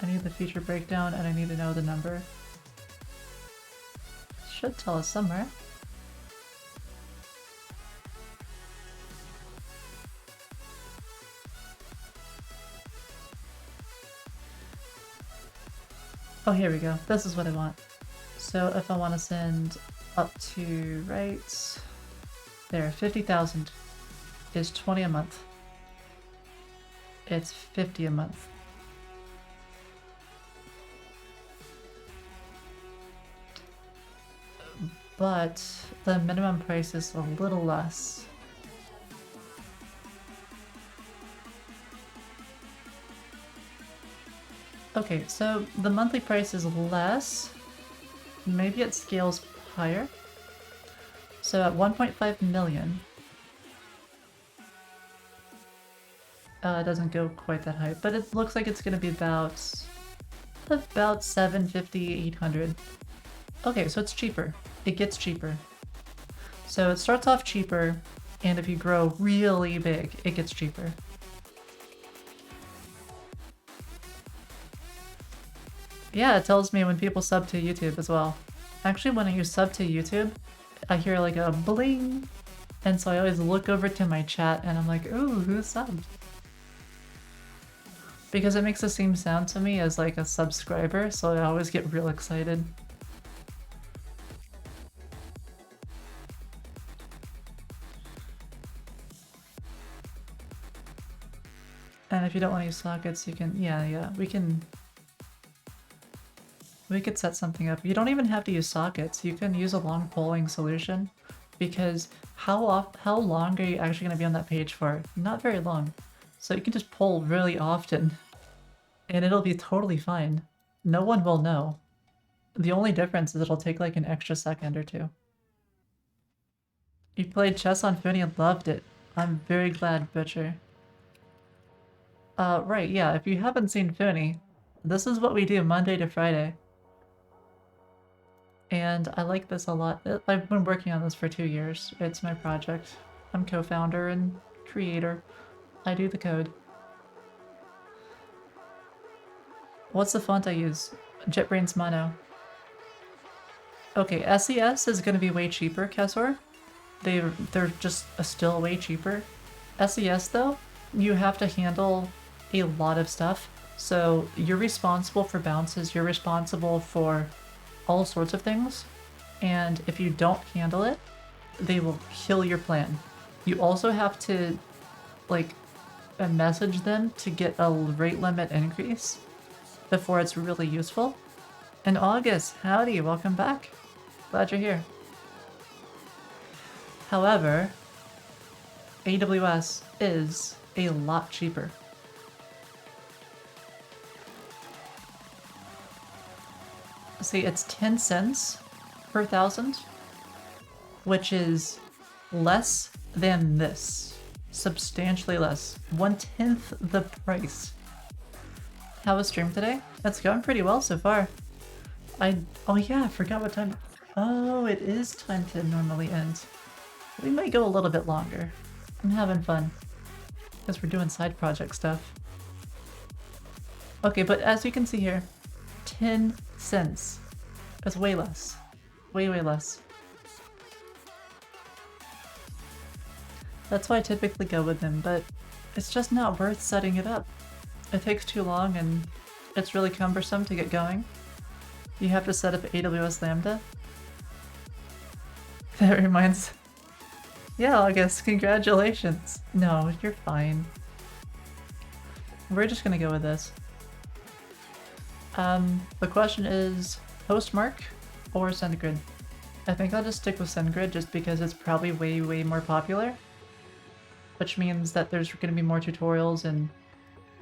I need the feature breakdown and I need to know the number. Should tell us somewhere. Oh, here we go. This is what I want. So if I want to send up to, right there, 50,000 is 20 a month. It's 50 a month. But the minimum price is a little less. Okay, so the monthly price is less. Maybe it scales higher. So at 1.5 million, it doesn't go quite that high, but it looks like it's going to be about 750, 800. Okay, so it's cheaper. It gets cheaper. So it starts off cheaper, and if you grow really big, it gets cheaper. Yeah, it tells me when people sub to YouTube as well. Actually, when you sub to YouTube, I hear like a bling, and so I always look over to my chat and I'm like, ooh, who subbed? Because it makes the same sound to me as like a subscriber, so I always get real excited. And if you don't want to use sockets, you can, yeah, we could set something up. You don't even have to use sockets. You can use a long polling solution, because how long are you actually going to be on that page for? Not very long. So you can just poll really often, and it'll be totally fine. No one will know. The only difference is it'll take like an extra second or two. You played chess on Funi and loved it. I'm very glad, Butcher. Right, yeah, if you haven't seen Funi, this is what we do Monday to Friday. And I like this a lot. I've been working on this for 2 years. It's my project. I'm co-founder and creator. I do the code. What's the font I use? JetBrains Mono. Okay, SES is going to be way cheaper, Kesor. They're just still way cheaper. SES though, you have to handle a lot of stuff. So you're responsible for bounces, you're responsible for all sorts of things. And if you don't handle it, they will kill your plan. You also have to like message them to get a rate limit increase before it's really useful. And August, howdy, welcome back. Glad you're here. However, AWS is a lot cheaper. See, it's 10 cents per 1,000, which is less than this. Substantially less. 1/10 the price. How was stream today? It's going pretty well so far. Oh yeah, I forgot what time. Oh, it is time to normally end. We might go a little bit longer. I'm having fun. Because we're doing side project stuff. Okay, but as you can see here, 10 cents. That's way less. Way, way less. That's why I typically go with them, but it's just not worth setting it up. It takes too long and it's really cumbersome to get going. You have to set up AWS Lambda. That reminds... Yeah, August, congratulations. No, you're fine. We're just gonna go with this. The question is Postmark or SendGrid? I think I'll just stick with SendGrid just because it's probably way, way more popular. Which means that there's gonna be more tutorials and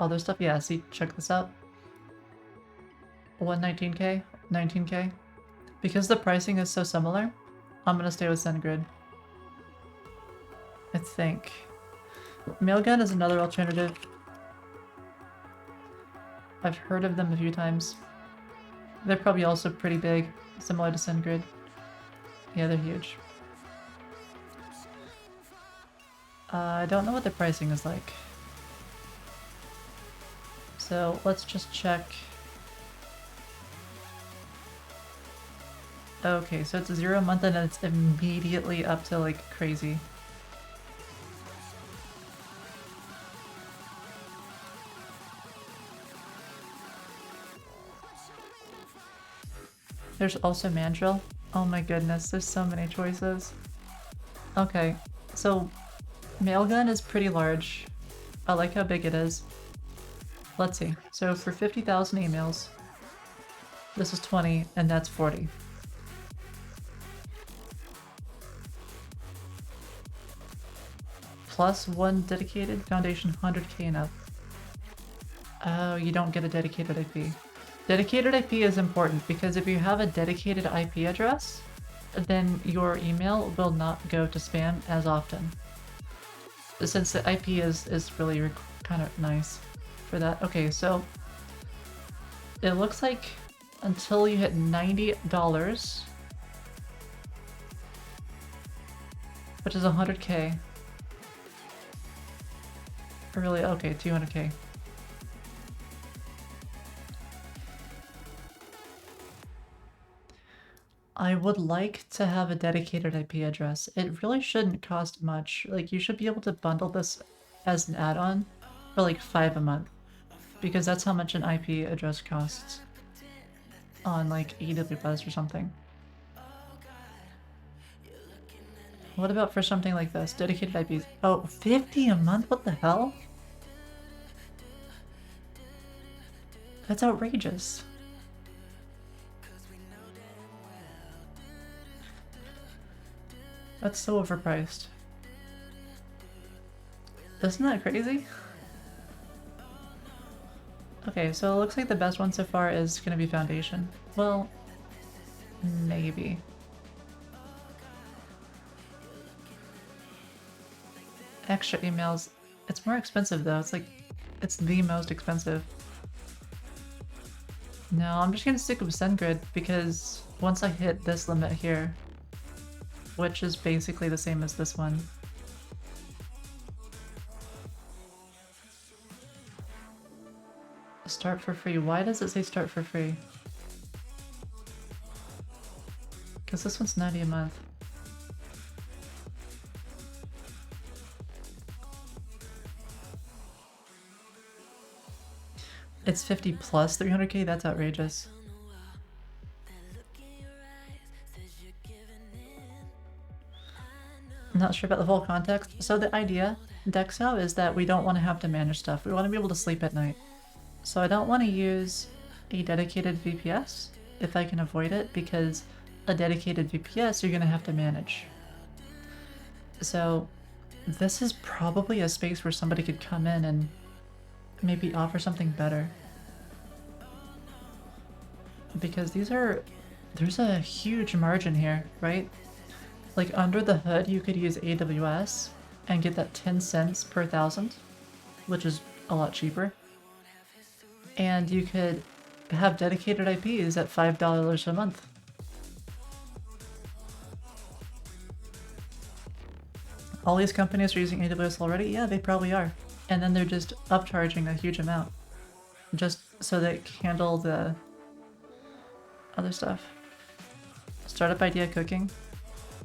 other stuff. Yeah, see, check this out. 119k, 19k. Because the pricing is so similar, I'm gonna stay with SendGrid. I think. Mailgun is another alternative. I've heard of them a few times. They're probably also pretty big, similar to SendGrid. Yeah, they're huge. I don't know what the pricing is like. So let's just check. Okay, so it's 0 a month and it's immediately up to like crazy. There's also Mandrill. Oh my goodness, there's so many choices. Okay, so Mailgun is pretty large. I like how big it is. Let's see. So for 50,000 emails, this is 20 and that's 40. Plus one dedicated foundation 100k and up. Oh, you don't get a dedicated IP. Dedicated IP is important because if you have a dedicated IP address, then your email will not go to spam as often. Since the IP is really kind of nice for that. Okay, so it looks like until you hit $90, which is 100k. Really, okay, 200k. I would like to have a dedicated IP address. It really shouldn't cost much. Like, you should be able to bundle this as an add-on for like $5 a month. Because that's how much an IP address costs on like AWS or something. What about for something like this? Dedicated IPs. Oh, 50 a month? What the hell? That's outrageous. That's so overpriced. Isn't that crazy? Okay, so it looks like the best one so far is gonna be Foundation. Well, maybe. extra emails. It's more expensive though. It's the most expensive. No, I'm just gonna stick with SendGrid because once I hit this limit here, which is basically the same as this one. Start for free. Why does it say start for free? Because this one's 90 a month. It's 50 plus 300k? That's outrageous. I'm not sure about the full context. So the idea, Dexo, is that we don't want to have to manage stuff. We want to be able to sleep at night. So I don't want to use a dedicated VPS if I can avoid it, because a dedicated VPS you're going to have to manage. So this is probably a space where somebody could come in and maybe offer something better. Because there's a huge margin here, right? Like under the hood you could use AWS and get that 10 cents per thousand, which is a lot cheaper. And you could have dedicated IPs at $5 a month. All these companies are using AWS already? Yeah, they probably are. And then they're just upcharging a huge amount just so they can handle the other stuff. Startup idea cooking?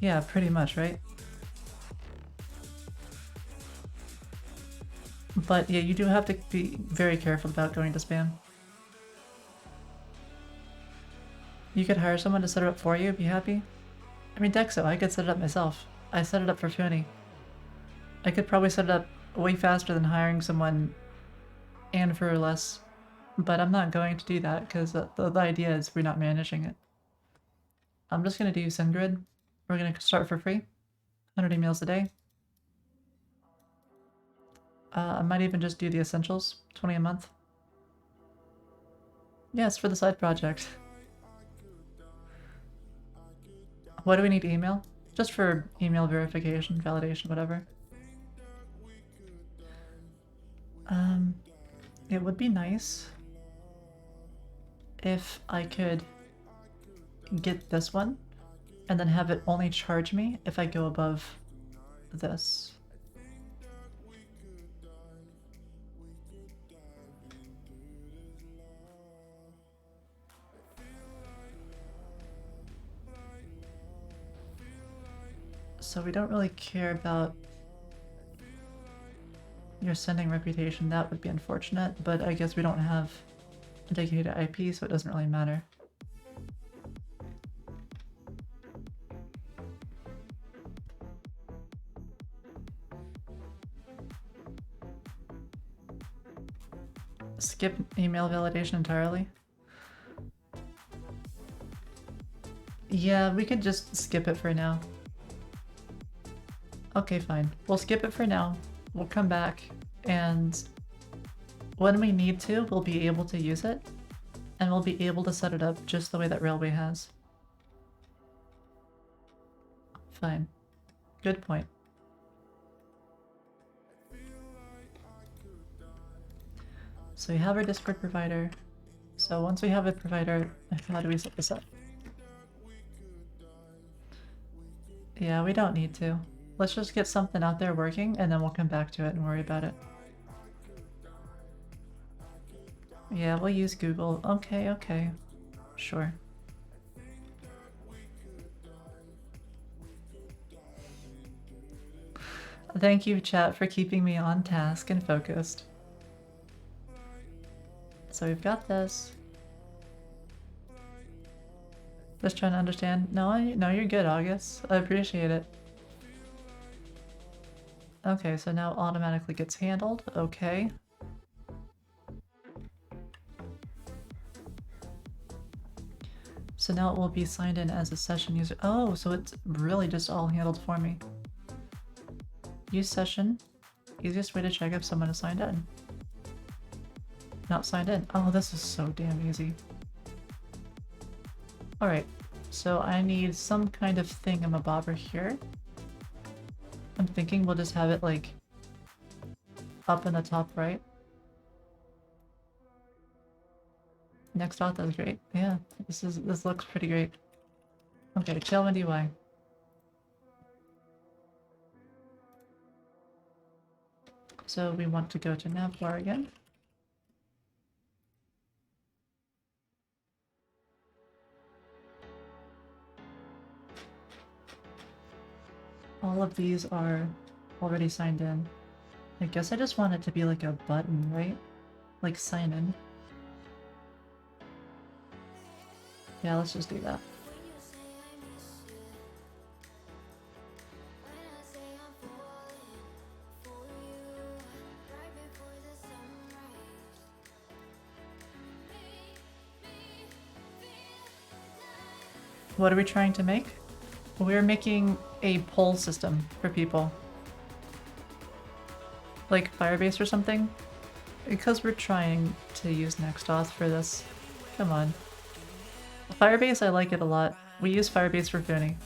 Yeah, pretty much, right? But yeah, you do have to be very careful about going to spam. You could hire someone to set it up for you, be happy? I mean, Dexo, I could set it up myself. I set it up for 20. I could probably set it up way faster than hiring someone and for less. But I'm not going to do that because the idea is we're not managing it. I'm just going to do SendGrid. We're going to start for free. 100 emails a day. I might even just do the essentials. 20 a month. Yes, for the side project. What do we need to email? Just for email verification, validation, whatever. It would be nice if I could get this one and then have it only charge me if I go above this. So we don't really care about your sending reputation. That would be unfortunate, but I guess we don't have a dedicated IP, so it doesn't really matter. Skip email validation entirely? Yeah, we could just skip it for now. Okay, fine. We'll skip it for now. We'll come back, and when we need to, we'll be able to use it, and we'll be able to set it up just the way that Railway has. Fine. Good point. So we have our Discord provider. So once we have a provider, how do we set this up? Yeah, we don't need to. Let's just get something out there working, and then we'll come back to it and worry about it. Yeah, we'll use Google. Okay, okay. Sure. Thank you, chat, for keeping me on task and focused. So we've got this. Just trying to understand. No, you're good, August. I appreciate it. Okay, so now automatically gets handled. Okay. So now it will be signed in as a session user. Oh, so it's really just all handled for me. Use session. Easiest way to check if someone is signed in. Not signed in. Oh, this is so damn easy. Alright, so I need some kind of thingamabobber here. I'm thinking we'll just have it like up in the top right. Next auth is great. Yeah, this looks pretty great. Okay, Tailwind UI. So we want to go to navbar again. All of these are already signed in. I guess I just want it to be like a button, right? Like sign in. Yeah, let's just do that. What are we trying to make? We're making a poll system for people. Like Firebase or something? Because we're trying to use Nextauth for this. Come on. Firebase, I like it a lot. We use Firebase for Funi.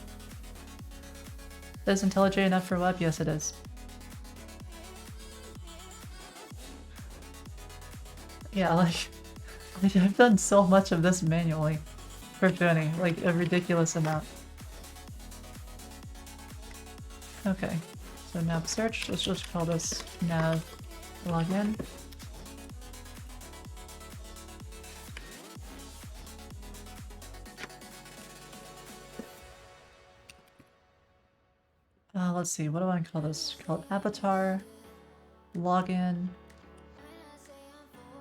Is IntelliJ enough for web? Yes, it is. Yeah, like, I've done so much of this manually for Funi, like a ridiculous amount. Okay, so nav search, let's just call this nav login. Let's see, what do I call this? Call it avatar, login,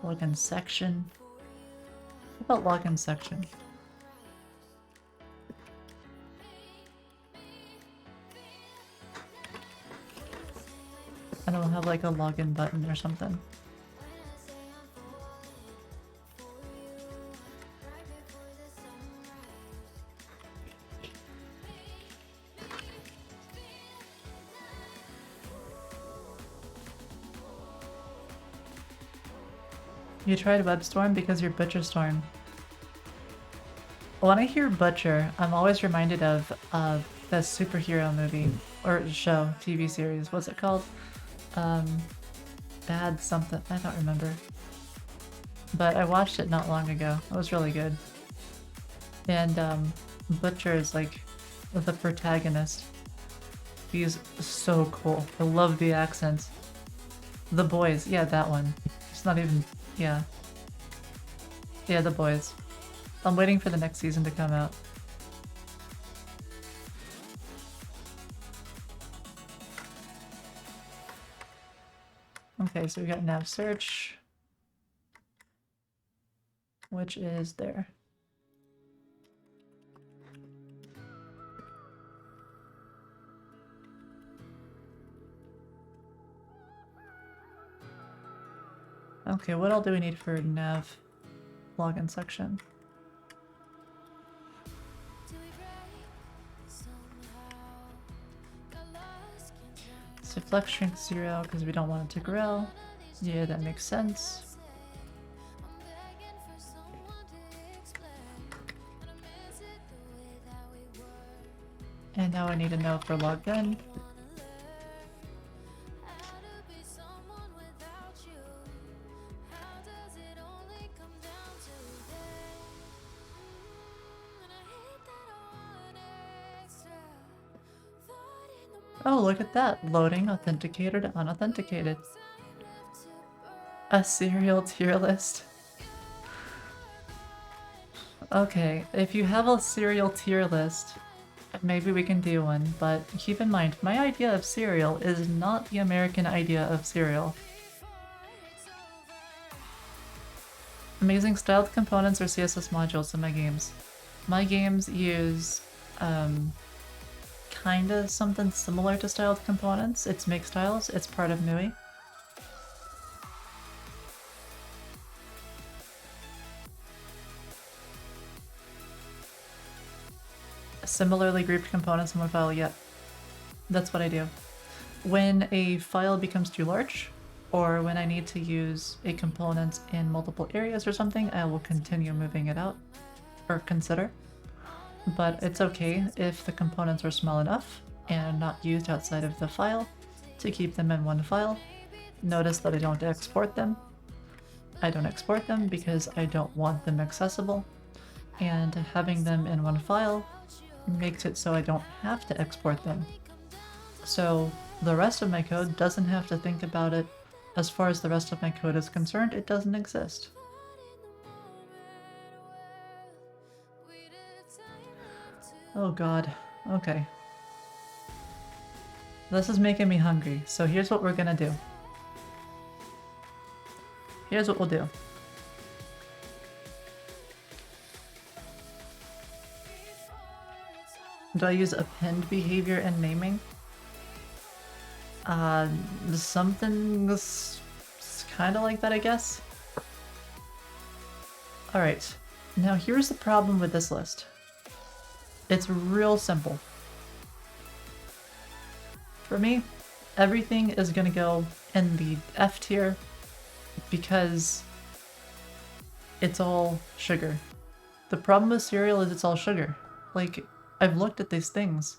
login section. What about login section? I don't have like a login button or something. You tried WebStorm because you're ButcherStorm. When I hear Butcher, I'm always reminded of the superhero movie or show, TV series. What's it called? Bad something. I don't remember. But I watched it not long ago. It was really good. And Butcher is like the protagonist. He's so cool. I love the accents. The Boys. Yeah, that one. It's not even... Yeah. Yeah, The Boys. I'm waiting for the next season to come out. Okay, so we got nav search, which is there. Okay, what all do we need for nav login section? So flex shrink 0 because we don't want it to grow. Yeah, that makes sense. And now I need to know for logged in. Oh, look at that. Loading authenticator to unauthenticated. A serial tier list. Okay, if you have a serial tier list, maybe we can do one, but keep in mind, my idea of serial is not the American idea of serial. Amazing styled components or CSS modules in my games. My games use kinda something similar to styled components. It's Makestiles, it's part of MUI. Similarly grouped components in one file, yep. That's what I do. When a file becomes too large, or when I need to use a component in multiple areas or something, I will continue moving it out, or consider. But it's okay if the components are small enough and not used outside of the file to keep them in one file. Notice that I don't export them. I don't export them because I don't want them accessible, and having them in one file makes it so I don't have to export them. So the rest of my code doesn't have to think about it. As far as the rest of my code is concerned, it doesn't exist. Oh god. Okay. This is making me hungry, so here's what we're gonna do. Here's what we'll do. Do I use append behavior and naming? Something kind of like that, I guess. Alright, now here's the problem with this list. It's real simple. For me, everything is gonna go in the F tier because it's all sugar. The problem with cereal is it's all sugar. Like, I've looked at these things.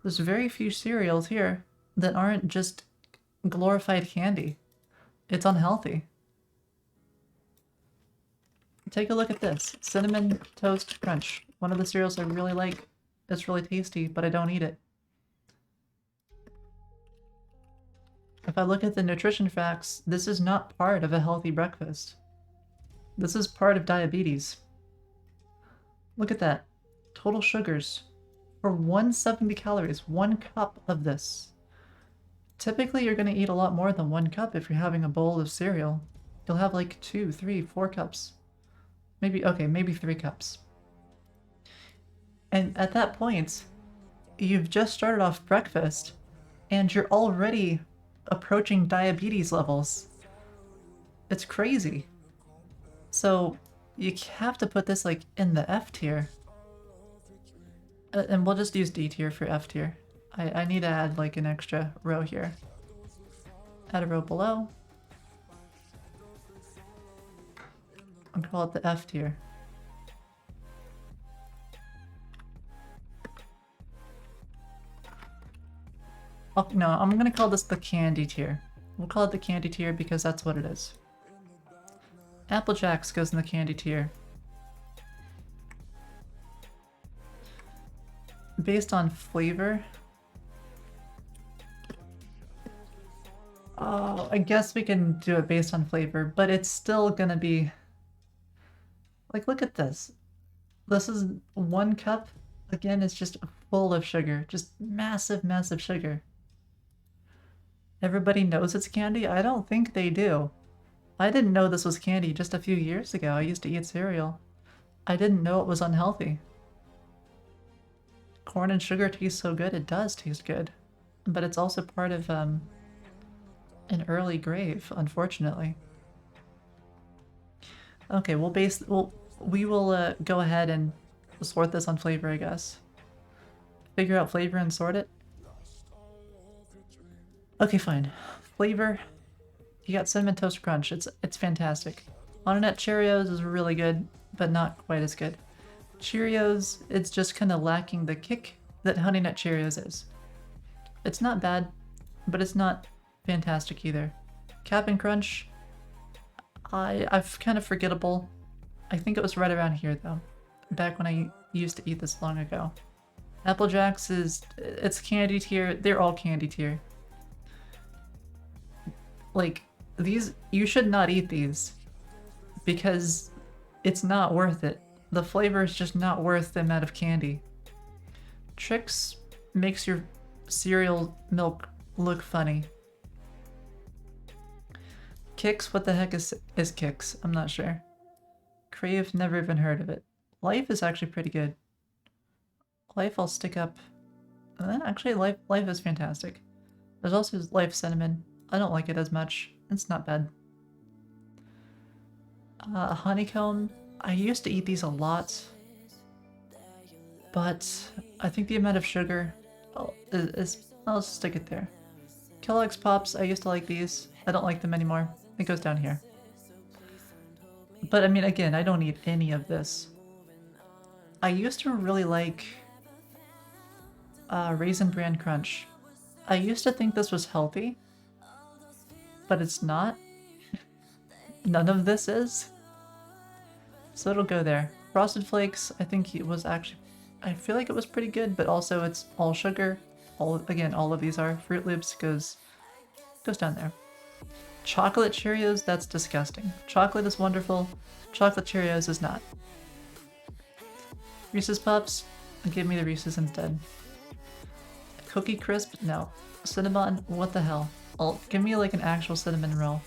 There's very few cereals here that aren't just glorified candy. It's unhealthy. Take a look at this. Cinnamon Toast Crunch. One of the cereals I really like. It's really tasty, but I don't eat it. If I look at the nutrition facts, this is not part of a healthy breakfast. This is part of diabetes. Look at that. Total sugars. For 170 calories, 1 cup of this. Typically, you're going to eat a lot more than 1 cup if you're having a bowl of cereal. You'll have like 2, 3, 4 cups. Maybe, okay, maybe 3 cups. And at that point, you've just started off breakfast, and you're already approaching diabetes levels. It's crazy. So, you have to put this like in the F tier. And we'll just use D tier for F tier. I need to add like an extra row here. Add a row below. I'll call it the F tier. Oh, no, I'm gonna call this the candy tier. We'll call it the candy tier because that's what it is. Apple Jacks goes in the candy tier. Based on flavor. Oh, I guess we can do it based on flavor, but it's still gonna be... Like, look at this. This is 1 cup. Again, it's just full of sugar. Just massive, massive sugar. Everybody knows it's candy? I don't think they do. I didn't know this was candy just a few years ago. I used to eat cereal. I didn't know it was unhealthy. Corn and sugar taste so good, it does taste good. But it's also part of an early grave, unfortunately. Okay, we will go ahead and sort this on flavor, I guess. Figure out flavor and sort it. Okay, fine. Flavor. You got Cinnamon Toast Crunch. It's fantastic. Honey Nut Cheerios is really good, but not quite as good. Cheerios, it's just kind of lacking the kick that Honey Nut Cheerios is. It's not bad, but it's not fantastic either. Cap'n Crunch, I've kind of forgettable. I think it was right around here though, back when I used to eat this long ago. Apple Jacks it's candy tier. They're all candy tier. Like, these, you should not eat these because it's not worth it. The flavor is just not worth the amount of candy. Trix makes your cereal milk look funny. Kix, what the heck is Kix? I'm not sure. Crave, never even heard of it. Life is actually pretty good. Life I'll stick up. Actually, Life is fantastic. There's also Life Cinnamon. I don't like it as much. It's not bad. Honeycomb. I used to eat these a lot. But I think the amount of sugar I'll just stick it there. Kellogg's Pops, I used to like these. I don't like them anymore. It goes down here. But I mean, again, I don't eat any of this. I used to really like Raisin Bran Crunch. I used to think this was healthy. but it's not. None of this is. So it'll go there. Frosted Flakes, I think it was actually, I feel like it was pretty good, but also it's all sugar. Again, all of these are. Fruit Loops goes down there. Chocolate Cheerios, that's disgusting. Chocolate is wonderful. Chocolate Cheerios is not. Reese's Puffs, give me the Reese's instead. Cookie Crisp, no. Cinnamon, what the hell? Give me like an actual cinnamon roll.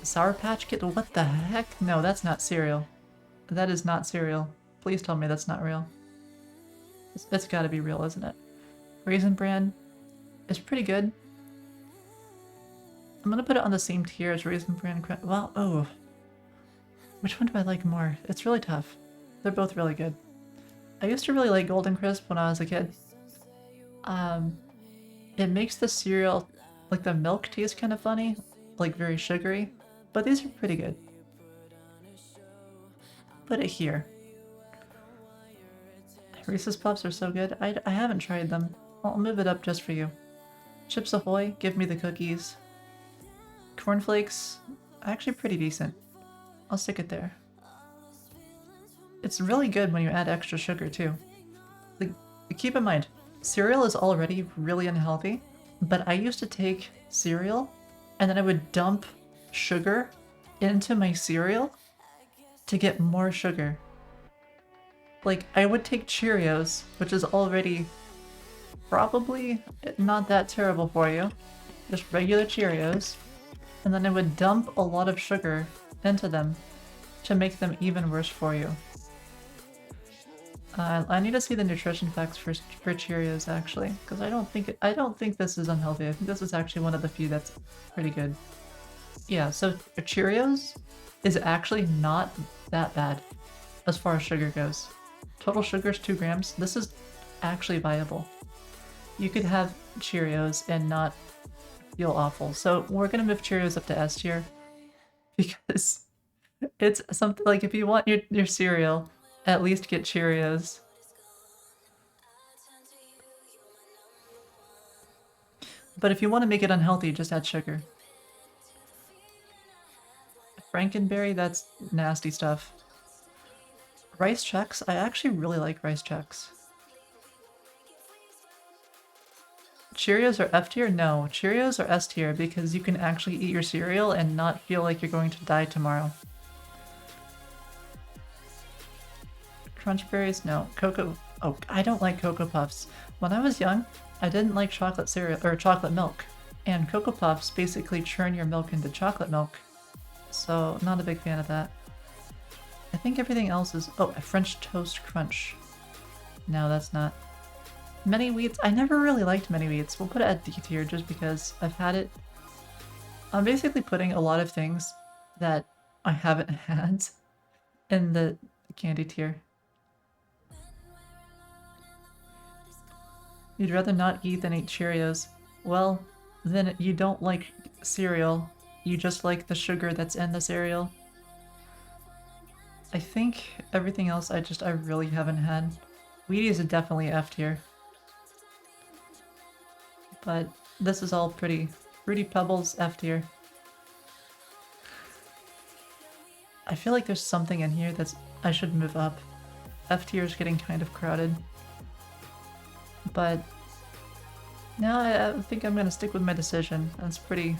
Sour Patch Kid, what the heck? No, that's not cereal. That is not cereal. Please tell me that's not real. It's gotta be real, isn't it? Raisin Bran is pretty good. I'm gonna put it on the same tier as Raisin Bran. Well, oh. Which one do I like more? It's really tough. They're both really good. I used to really like Golden Crisp when I was a kid. It makes the cereal, like the milk taste kind of funny, like very sugary, but these are pretty good. Put it here. Reese's Puffs are so good. I haven't tried them. I'll move it up just for you. Chips Ahoy, give me the cookies. Cornflakes, actually pretty decent. I'll stick it there. It's really good when you add extra sugar too. Like, keep in mind, cereal is already really unhealthy, but I used to take cereal and then I would dump sugar into my cereal to get more sugar. Like, I would take Cheerios, which is already probably not that terrible for you, just regular Cheerios, and then I would dump a lot of sugar into them to make them even worse for you. I need to see the nutrition facts for Cheerios actually, because I don't think this is unhealthy. I think this is actually one of the few that's pretty good. Yeah, so Cheerios is actually not that bad as far as sugar goes. Total sugar is 2 grams. This is actually viable. You could have Cheerios and not feel awful. So we're gonna move Cheerios up to S tier because it's something like, if you want your cereal, at least get Cheerios. But if you want to make it unhealthy, just add sugar. Frankenberry, that's nasty stuff. Rice Chex, I actually really like Rice Chex. Cheerios are F tier? No, Cheerios are S tier because you can actually eat your cereal and not feel like you're going to die tomorrow. Crunch Berries? No. Cocoa... Oh, I don't like Cocoa Puffs. When I was young, I didn't like chocolate cereal or chocolate milk. And Cocoa Puffs basically churn your milk into chocolate milk. So, not a big fan of that. I think everything else is... Oh, a French Toast Crunch. No, that's not. Mini Wheats? I never really liked Mini Wheats. We'll put it at D tier just because I've had it. I'm basically putting a lot of things that I haven't had in the candy tier. You'd rather not eat than eat Cheerios. Well, then you don't like cereal. You just like the sugar that's in the cereal. I think everything else I really haven't had. Wheaties is definitely F tier. But this is all pretty. Fruity Pebbles, F tier. I feel like there's something in here that's I should move up. F tier is getting kind of crowded. But now I think I'm gonna stick with my decision. That's pretty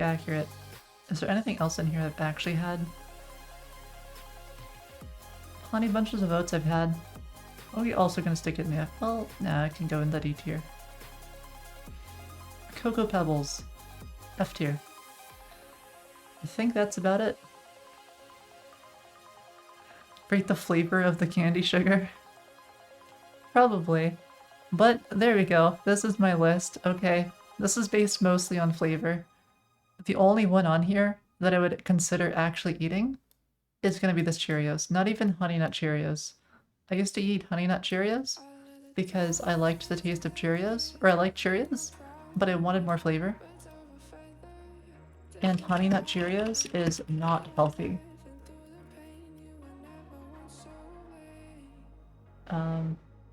accurate. Is there anything else in here I've actually had? Honey Bunches of Oats I've had. Are we also gonna stick it in the F? Well, nah, I can go in the D tier. Cocoa Pebbles, F tier. I think that's about it. Rate the flavor of the candy sugar. Probably. But there we go. This is my list. Okay. This is based mostly on flavor. The only one on here that I would consider actually eating is going to be this Cheerios. Not even Honey Nut Cheerios. I used to eat Honey Nut Cheerios because I liked the taste of Cheerios. Or I liked Cheerios, but I wanted more flavor. And Honey Nut Cheerios is not healthy.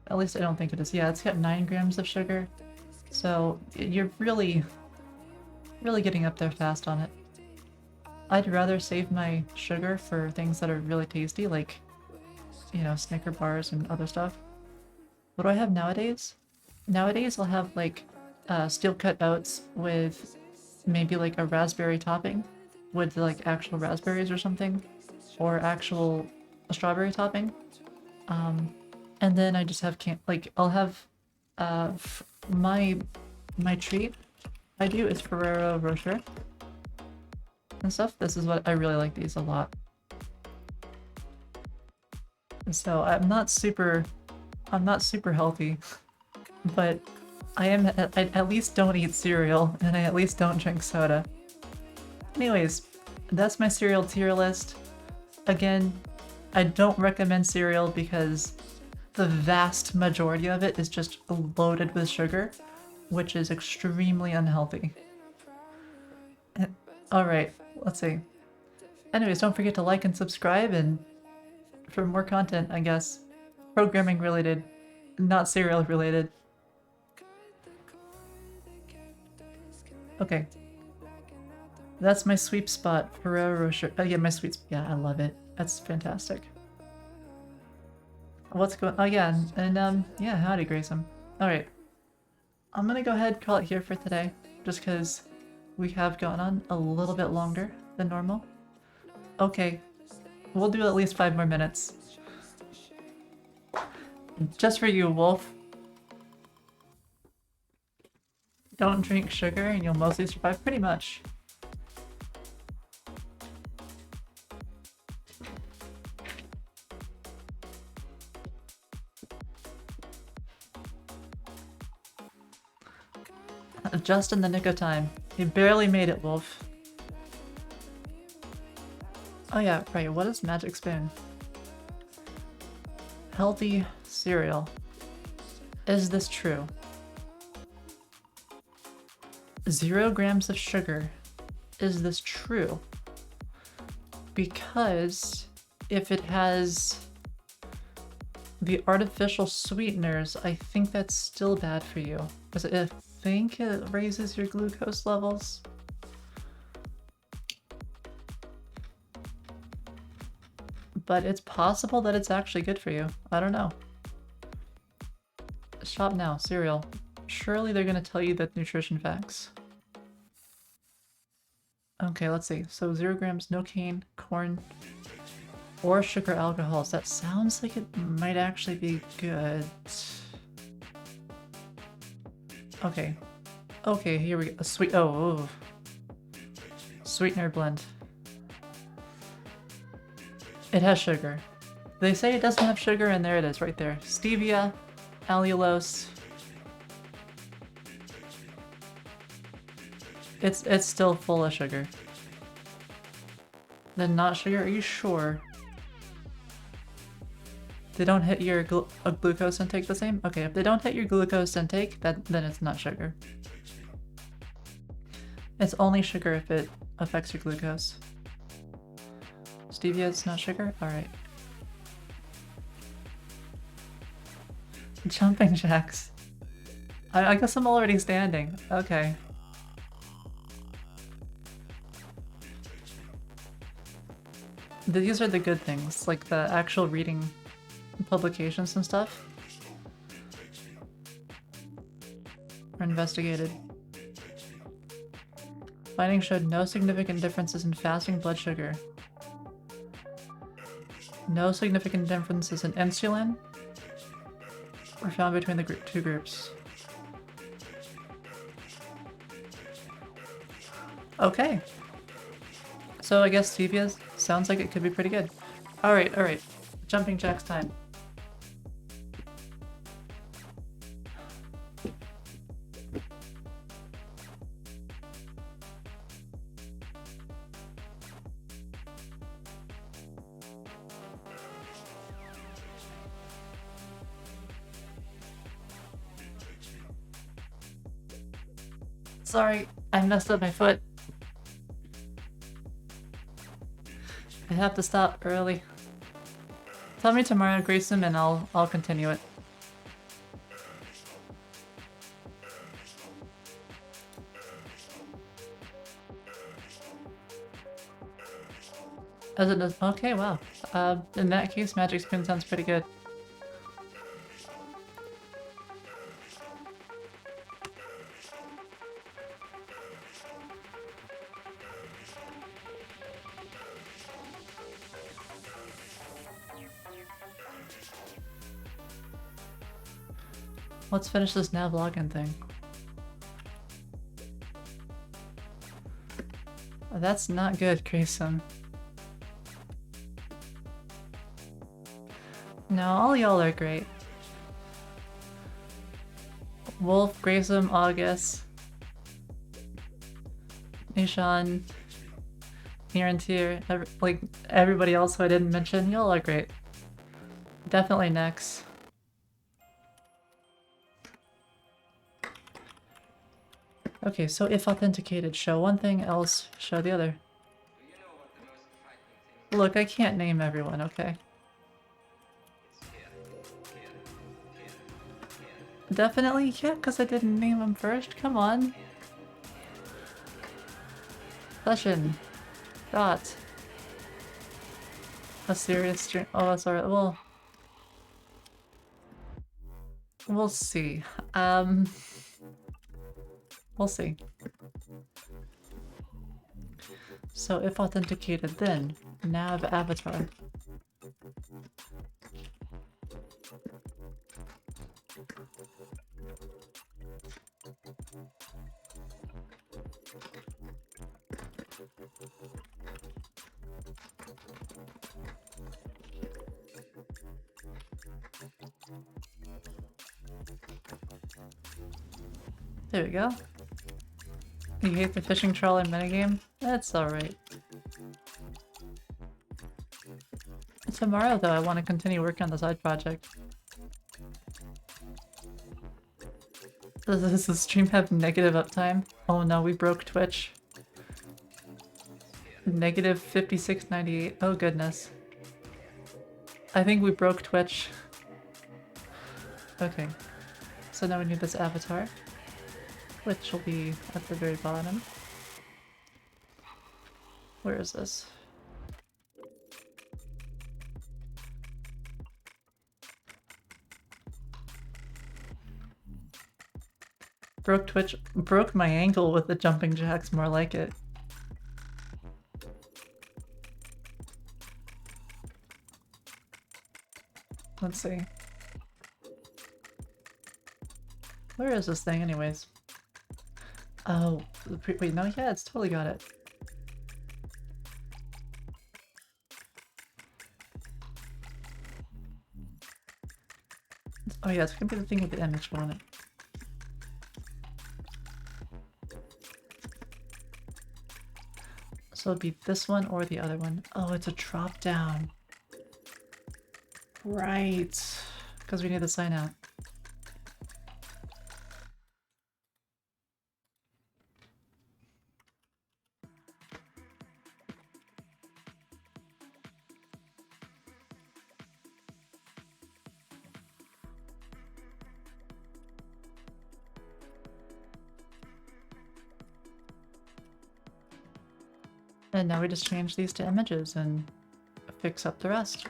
At least I don't think it is. Yeah, it's got 9 grams of sugar. So you're really getting up there fast on it. I'd rather save my sugar for things that are really tasty, like, you know, Snicker bars and other stuff. What do I have nowadays? Nowadays I'll have like steel cut oats with maybe like a raspberry topping with like actual raspberries or something, or actual strawberry topping. And then I just have I'll have my treat I do is Ferrero Rocher and stuff. This is what I really like these a lot. And so I'm not super healthy, but I at least don't eat cereal, and I at least don't drink soda. Anyways, that's my cereal tier list. Again, I don't recommend cereal because the vast majority of it is just loaded with sugar, which is extremely unhealthy. Alright, let's see. Anyways, don't forget to like and subscribe, and for more content, I guess. Programming related, not cereal related. Okay. That's my sweep spot, Ferrero Rocher. Oh yeah, my sweet spot. Yeah, I love it. That's fantastic. What's going? Oh yeah, and yeah, howdy Grayson. Alright. I'm gonna go ahead and call it here for today, just because we have gone on a little bit longer than normal. Okay, we'll do at least 5 more minutes. Just for you, Wolf. Don't drink sugar and you'll mostly survive, pretty much. Just in the nick of time. You barely made it, Wolf. Oh yeah, right, what is Magic Spoon? Healthy cereal. Is this true? 0 grams of sugar. Is this true? Because if it has the artificial sweeteners, I think that's still bad for you. Because I think it raises your glucose levels. But it's possible that it's actually good for you. I don't know. Shop now, cereal. Surely they're gonna tell you the nutrition facts. Okay, let's see. So 0 grams, no cane, corn, or sugar alcohols. That sounds like it might actually be good. Okay. Okay, here we go. A sweet. Oh. Sweetener blend. It has sugar. They say it doesn't have sugar, and there it is, right there. Stevia, allulose. It's still full of sugar. Then not sugar? Are you sure? They don't hit your glucose intake the same? Okay, if they don't hit your glucose intake, then it's not sugar. It's only sugar if it affects your glucose. Stevia is not sugar? Alright. Jumping jacks. I guess I'm already standing. Okay. These are the good things, like the actual reading publications and stuff. Are investigated. Findings showed no significant differences in fasting blood sugar. No significant differences in insulin were found between the two groups. Okay. So I guess stevia sounds like it could be pretty good. Alright, alright. Jumping jacks time. Sorry, I messed up my foot. I have to stop early. Tell me tomorrow, Grayson, and I'll continue it. As it does. Okay, wow. In that case, Magic Spoon sounds pretty good. Let's finish this nav login thing. That's not good, Grayson. No, all y'all are great. Wolf, Grayson, August, Nishan, Nirantir, like everybody else who I didn't mention, y'all are great. Definitely next. Okay, so if authenticated, show one thing, else show the other. Look, I can't name everyone, okay? Definitely, yeah, because I didn't name them first. Come on. Session. Dot. A serious stream. Oh, that's alright. Well, we'll see. We'll see. So if authenticated, then nav avatar. There we go. You hate the fishing trawler minigame? That's alright. Tomorrow, though, I want to continue working on the side project. Does the stream have negative uptime? Oh no, we broke Twitch. Negative 5698. Oh goodness. I think we broke Twitch. Okay. So now we need this avatar, which will be at the very bottom. Where is this? Broke Twitch. Broke my ankle with the jumping jacks, more like it. Let's see. Where is this thing anyways? Oh, wait, no, yeah, it's totally got it. Oh yeah, it's gonna be the thing with the image on it. So it'd be this one or the other one. Oh, it's a drop down. Right. Because we need the sign out. And now we just change these to images and fix up the rest.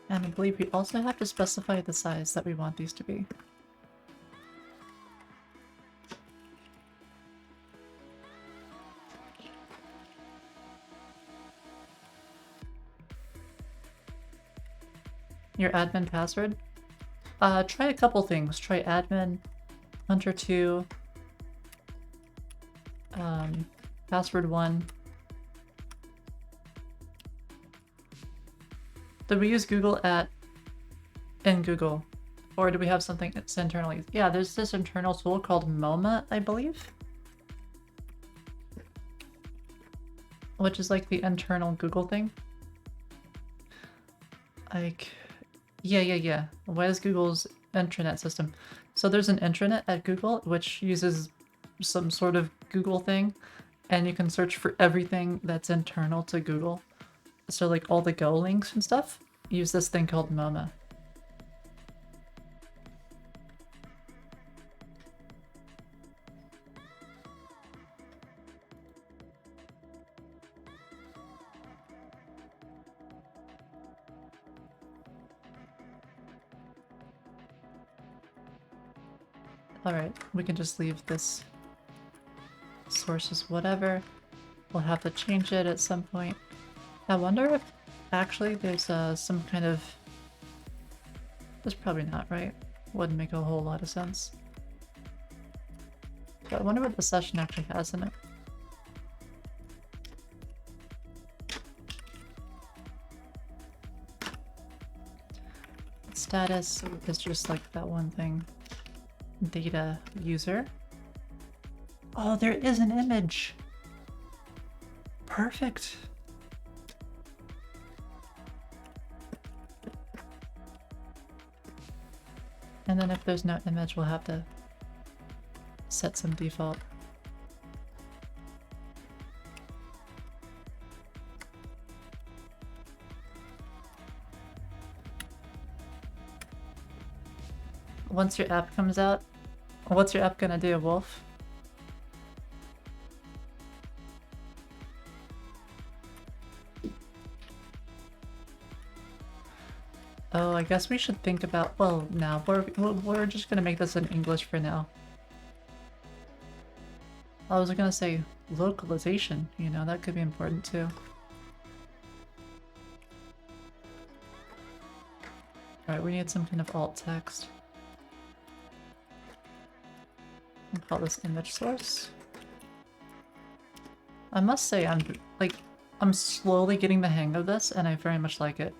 And I believe we also have to specify the size that we want these to be. Your admin password? Try a couple things. Try admin, Hunter2, password 1. Did we use Google in Google? Or do we have something that's internally? Yeah, there's this internal tool called MoMA, I believe. Which is like the internal Google thing. Like, yeah. What is Google's intranet system? So there's an intranet at Google which uses some sort of Google thing, and you can search for everything that's internal to Google. So like all the Go links and stuff use this thing called MoMA. Alright, we can just leave this source as whatever. We'll have to change it at some point. I wonder if actually there's some kind of... There's probably not, right? Wouldn't make a whole lot of sense. But I wonder what the session actually has in it. Status is just like that one thing. Data user. Oh, there is an image! Perfect! And then if there's no image, we'll have to set some default. Once your app comes out, what's your app gonna do, Wolf? Oh, I guess we should think about... Well, no, we're just gonna make this in English for now. I was gonna say localization, you know, that could be important too. Alright, we need some kind of alt text. I'll call this image source. I must say, I'm slowly getting the hang of this, and I very much like it.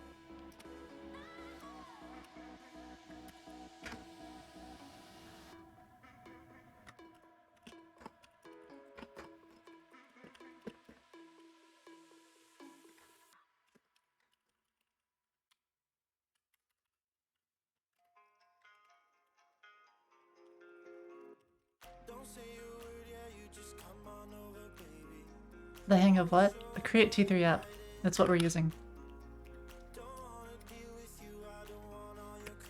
The hang of what? The Create T3 app. That's what we're using.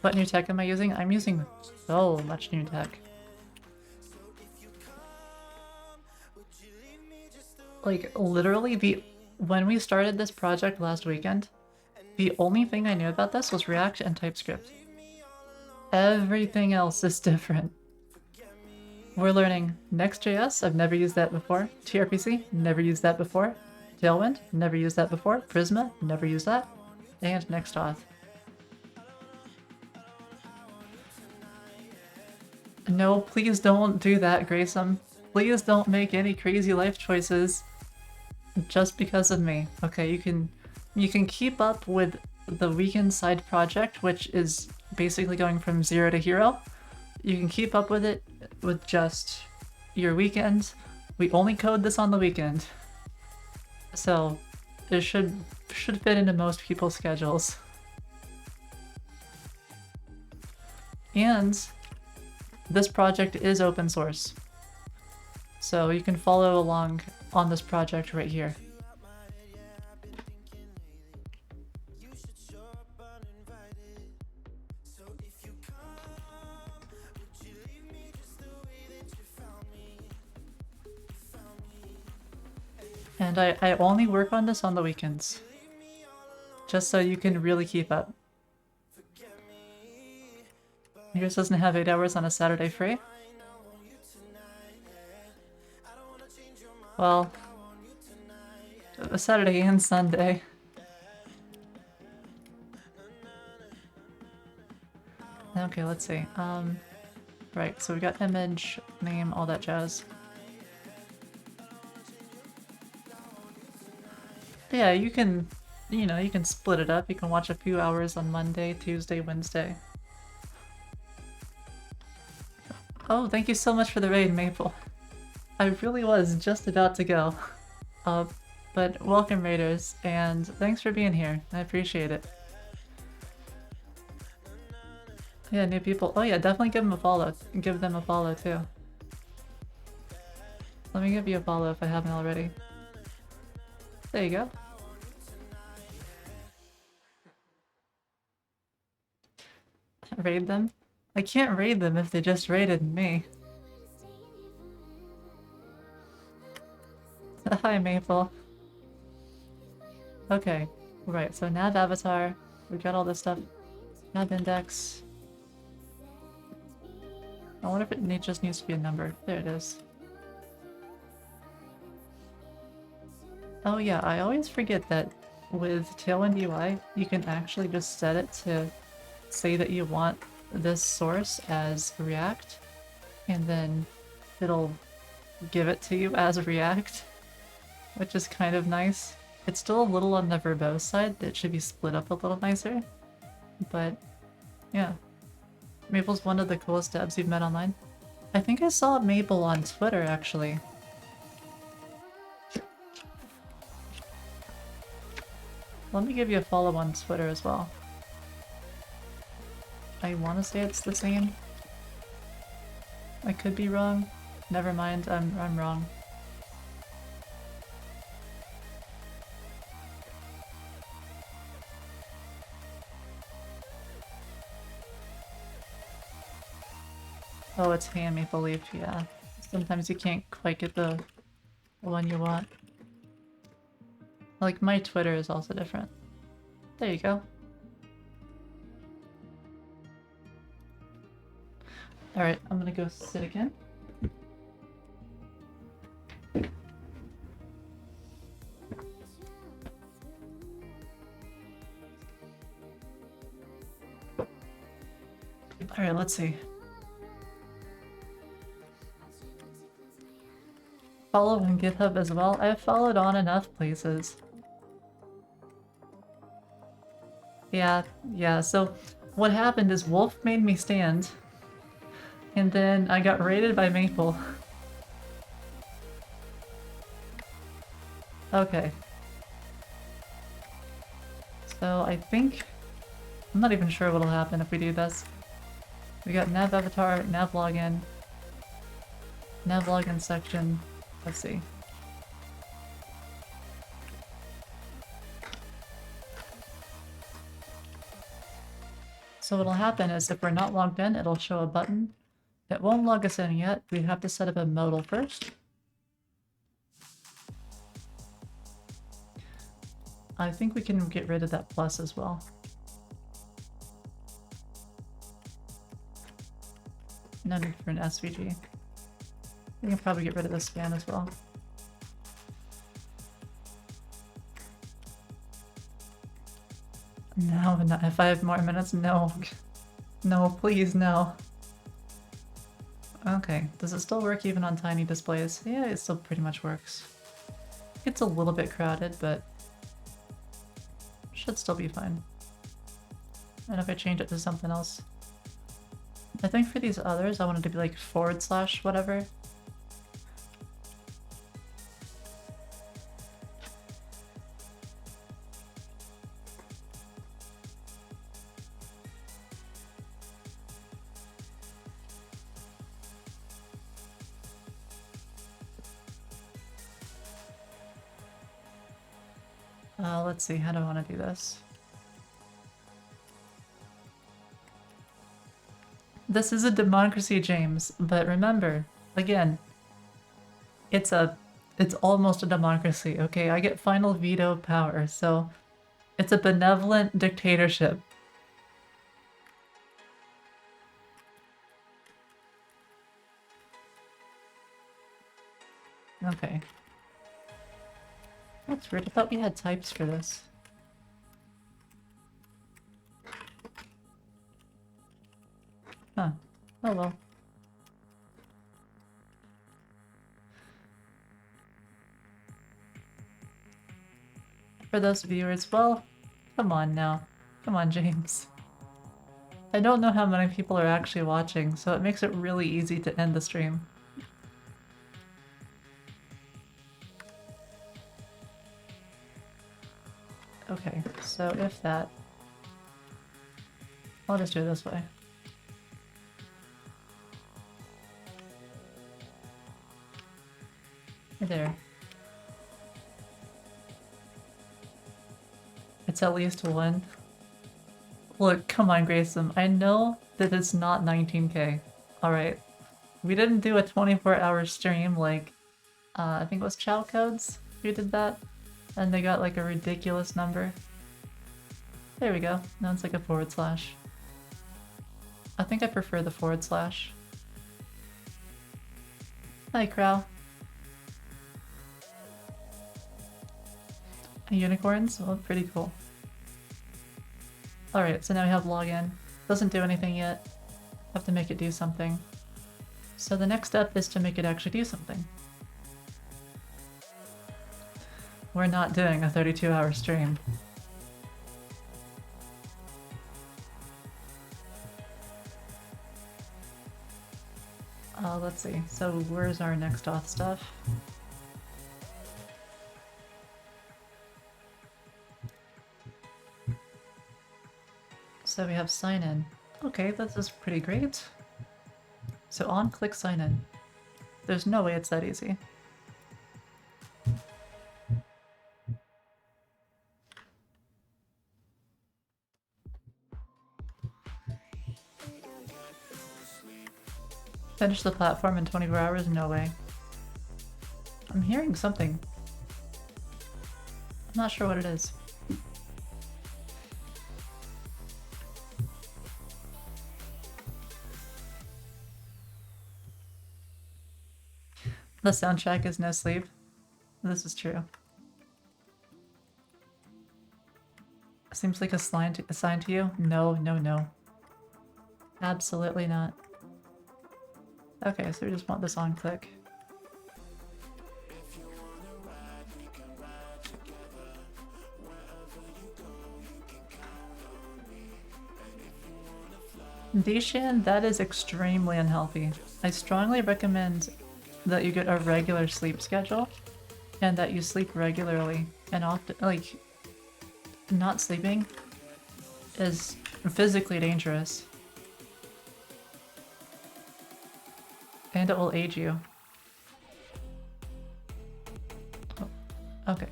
What new tech am I using? I'm using so much new tech. Like, literally, when we started this project last weekend, the only thing I knew about this was React and TypeScript. Everything else is different. We're learning Next.js, I've never used that before. TRPC, never used that before. Tailwind, never used that before. Prisma, never used that. And Nextauth. No, please don't do that, Grayson. Please don't make any crazy life choices just because of me. Okay, you can keep up with the weekend side project, which is basically going from 0 to hero. You can keep up with it with just your weekends. We only code this on the weekend, so it should fit into most people's schedules. And this project is open source, so you can follow along on this project right here. And I only work on this on the weekends, just so you can really keep up. Yours doesn't have 8 hours on a Saturday free? Well, a Saturday and Sunday. Okay, let's see. Right, so we got image, name, all that jazz. Yeah, you can split it up. You can watch a few hours on Monday, Tuesday, Wednesday. Oh, thank you so much for the raid, Maple. I really was just about to go. But welcome, raiders, and thanks for being here. I appreciate it. Yeah, new people. Oh yeah, definitely give them a follow. Give them a follow too. Let me give you a follow if I haven't already. There you go. Raid them? I can't raid them if they just raided me. Hi, Maple. Okay, right, so nav avatar. We got all this stuff. Nav index. I wonder if it just needs to be a number. There it is. Oh yeah, I always forget that with Tailwind UI, you can actually just set it to say that you want this source as React, and then it'll give it to you as React, which is kind of nice. It's still a little on the verbose side. It should be split up a little nicer, but yeah. Mabel's one of the coolest devs you've met online. I think I saw Mabel on Twitter, actually. Let me give you a follow on Twitter as well. I want to say it's the same. I could be wrong. Never mind, I'm wrong. Oh, it's Ham Maple Leaf, yeah. Sometimes you can't quite get the one you want. Like, my Twitter is also different. There you go. Alright, I'm gonna go sit again. Alright, let's see. Follow on GitHub as well. I've followed on enough places. Yeah, so what happened is Wolf made me stand, and then I got raided by Maple. Okay. So I think... I'm not even sure what'll happen if we do this. We got nav avatar, nav login section. Let's see. So what'll happen is if we're not logged in, it'll show a button. It won't log us in yet. We have to set up a modal first. I think we can get rid of that plus as well. No need for an SVG. We can probably get rid of the span as well. No, if I have more minutes, no. No, please, no. Okay, does it still work even on tiny displays? Yeah, it still pretty much works. It's a little bit crowded, but should still be fine. And if I change it to something else. I think for these others, I wanted to be like / whatever. Let's see, how do I want to do this? This is a democracy, James, but remember, again, it's almost a democracy, okay? I get final veto power, so it's a benevolent dictatorship. Okay. That's weird. I thought we had types for this. Huh. Oh well. For those viewers, well, come on now. Come on, James. I don't know how many people are actually watching, so it makes it really easy to end the stream. Okay, so if that... I'll just do it this way. There. It's at least one. Look, come on, Grayson. I know that it's not 19k. Alright. We didn't do a 24-hour stream like, I think it was Chow Codes who did that. And they got like a ridiculous number. There we go. Now it's like a /. I think I prefer the /. Hi, Crow. Unicorns? Oh, pretty cool. Alright, so now we have login. Doesn't do anything yet. Have to make it do something. So the next step is to make it actually do something. We're not doing a 32-hour stream. Let's see. So where's our next auth stuff? So we have sign in. Okay, this is pretty great. So on click sign in. There's no way it's that easy. Finish the platform in 24 hours? No way. I'm hearing something. I'm not sure what it is. The soundtrack is no sleep. This is true. Seems like assigned to you? No, no, no. Absolutely not. Okay, so we just want this on click. Dishan, that is extremely unhealthy. I strongly recommend that you get a regular sleep schedule and that you sleep regularly and often. Like, not sleeping is physically dangerous. And it will age you. Oh, okay.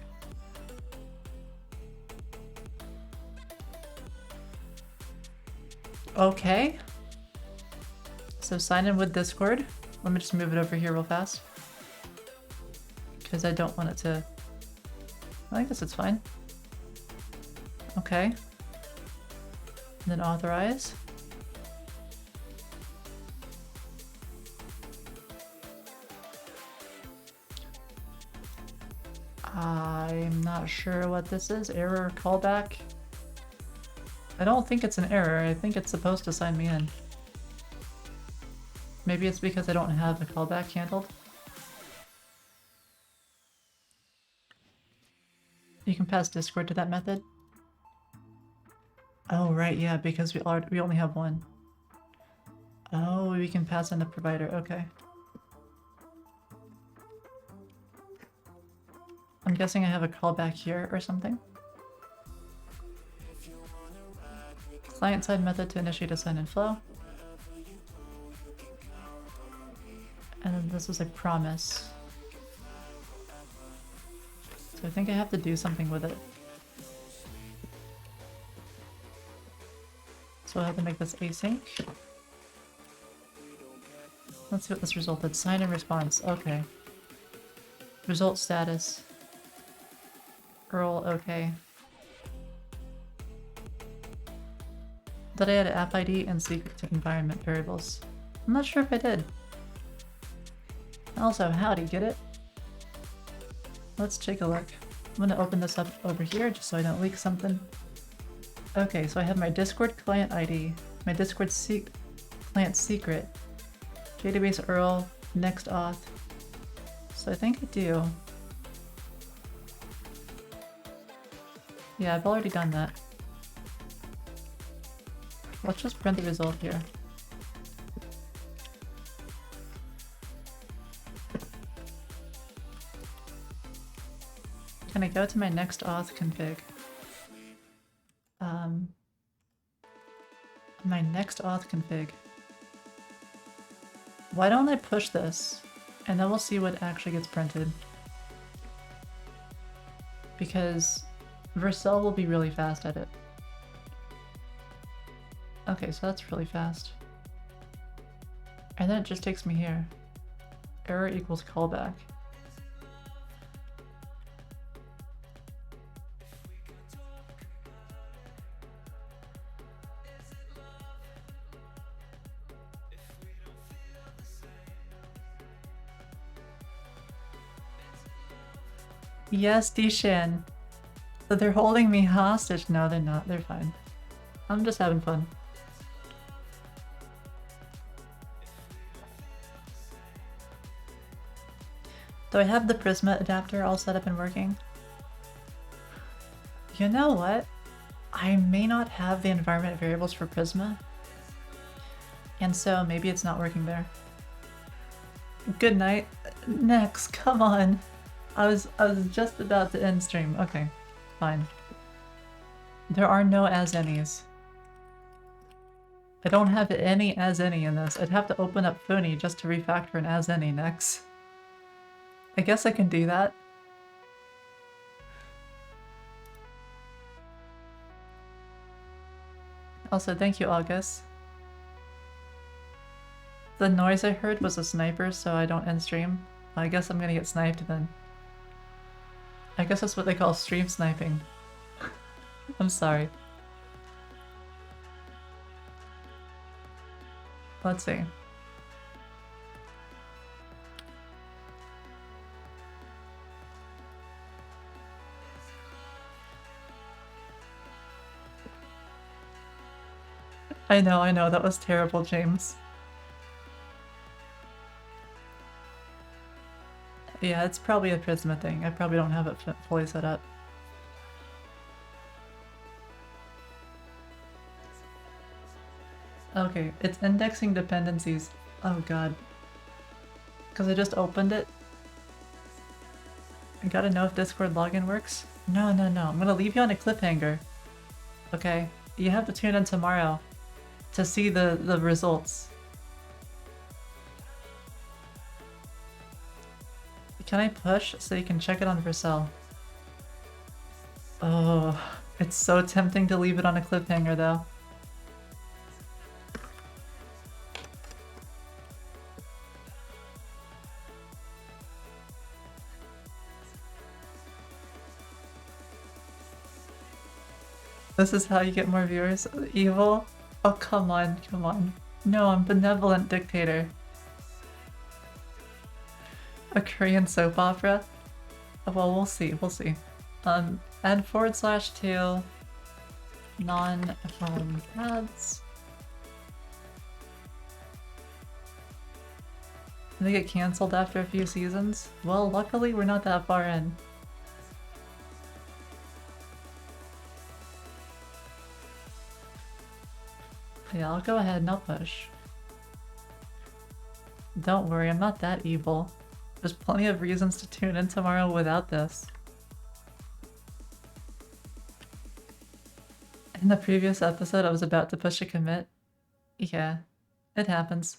Okay. So sign in with Discord. Let me just move it over here real fast. Because I don't want it to... I guess it's fine. Okay. And then authorize. I'm not sure what this is. Error callback? I don't think it's an error. I think it's supposed to sign me in. Maybe it's because I don't have a callback handled. You can pass Discord to that method. Oh right, yeah, because we only have one. Oh, we can pass in the provider. Okay. I'm guessing I have a callback here or something. Client-side method to initiate a sign-in flow. And then this is a promise. So I think I have to do something with it. So I have to make this async. Let's see what this resulted. Sign in response. Okay. Result status. Earl, okay. Did I add app ID and secret to environment variables? I'm not sure if I did. Also, howdy, get it? Let's take a look. I'm gonna open this up over here just so I don't leak something. Okay, so I have my Discord client ID, my Discord client secret, database URL, next auth. So I think I do. Yeah, I've already done that. Let's just print the result here. Can I go to my next auth config? My next auth config. Why don't I push this? And then we'll see what actually gets printed. Because Vercel will be really fast at it. Okay, so that's really fast. And then it just takes me here. Error equals callback. Yes, Dishan. They're holding me hostage. No, they're not. They're fine. I'm just having fun. Do I have the Prisma adapter all set up and working? You know what? I may not have the environment variables for Prisma. And so maybe it's not working there. Good night. Next, come on. I was just about to end stream. Okay, fine. There are no as any's. I don't have any as any in this. I'd have to open up Funi just to refactor an as any next. I guess I can do that. Also, thank you, August. The noise I heard was a sniper, so I don't end stream. I guess I'm gonna get sniped then. I guess that's what they call stream sniping. I'm sorry. Let's see. I know, that was terrible, James. Yeah, it's probably a Prisma thing. I probably don't have it fully set up. Okay, it's indexing dependencies. Oh god. Because I just opened it. I gotta know if Discord login works. No, I'm gonna leave you on a cliffhanger. Okay? You have to tune in tomorrow to see the results. Can I push so you can check it on Vercel? Oh, it's so tempting to leave it on a cliffhanger though. This is how you get more viewers? Evil? Oh, come on. No, I'm benevolent dictator. A Korean soap opera? Well, we'll see. Add /2 non-home ads. They get cancelled after a few seasons? Well, luckily we're not that far in. Yeah, I'll go ahead and I'll push. Don't worry, I'm not that evil. There's plenty of reasons to tune in tomorrow without this. In the previous episode, I was about to push a commit. Yeah, it happens.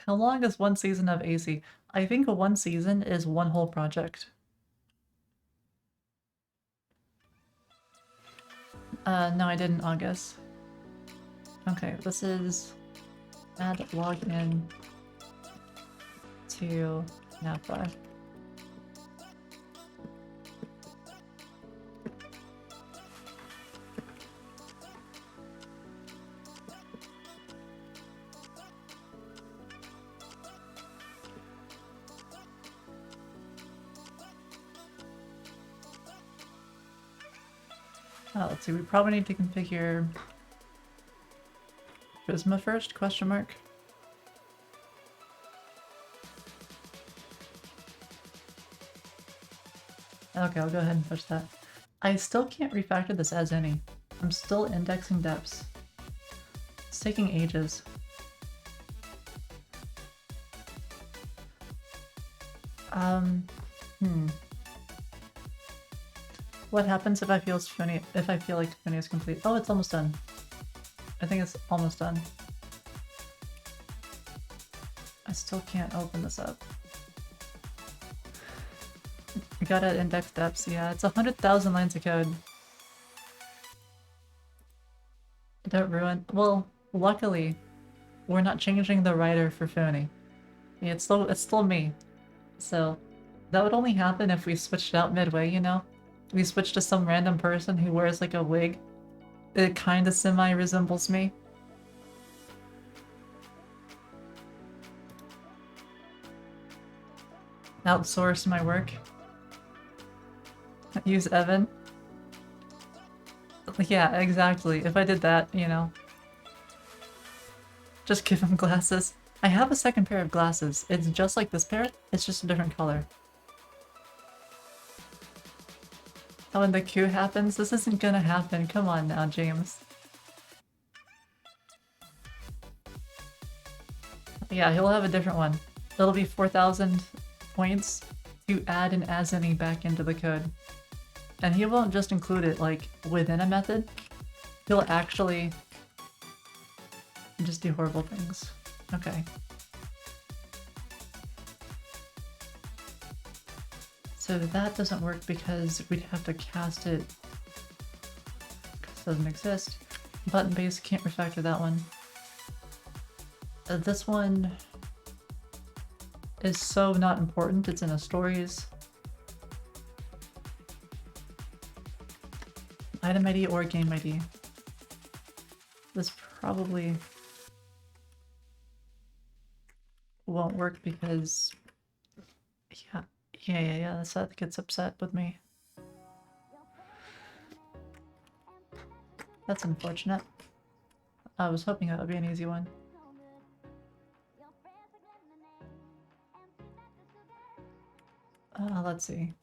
How long is one season of AC? I think one season is one whole project. No, I didn't, August. Okay, this is add login to Napa. Let's see, we probably need to configure Prisma first, question mark. Okay, I'll go ahead and push that. I still can't refactor this as any. I'm still indexing depths. It's taking ages. What happens if I feel like Funi is complete? Oh, it's almost done. I think it's almost done. I still can't open this up. I gotta index depths, yeah, it's 100,000 lines of code. Don't ruin. Well, luckily, we're not changing the writer for Funi. Yeah, it's still me. So, that would only happen if we switched out midway, you know? We switched to some random person who wears like a wig. It kinda semi-resembles me. Outsource my work. Use Evan. Yeah, exactly. If I did that, you know. Just give him glasses. I have a second pair of glasses. It's just like this pair, it's just a different color. Oh, when the queue happens? This isn't gonna happen. Come on now, James. Yeah, he'll have a different one. It'll be 4,000 points to add an as any back into the code. And he won't just include it, like, within a method. He'll actually just do horrible things. Okay. So that doesn't work because we'd have to cast it because it doesn't exist. Button base can't refactor that one. This one is so not important, it's in a stories. Item ID or game ID. This probably won't work because yeah, that gets upset with me. That's unfortunate. I was hoping that would be an easy one. Let's see.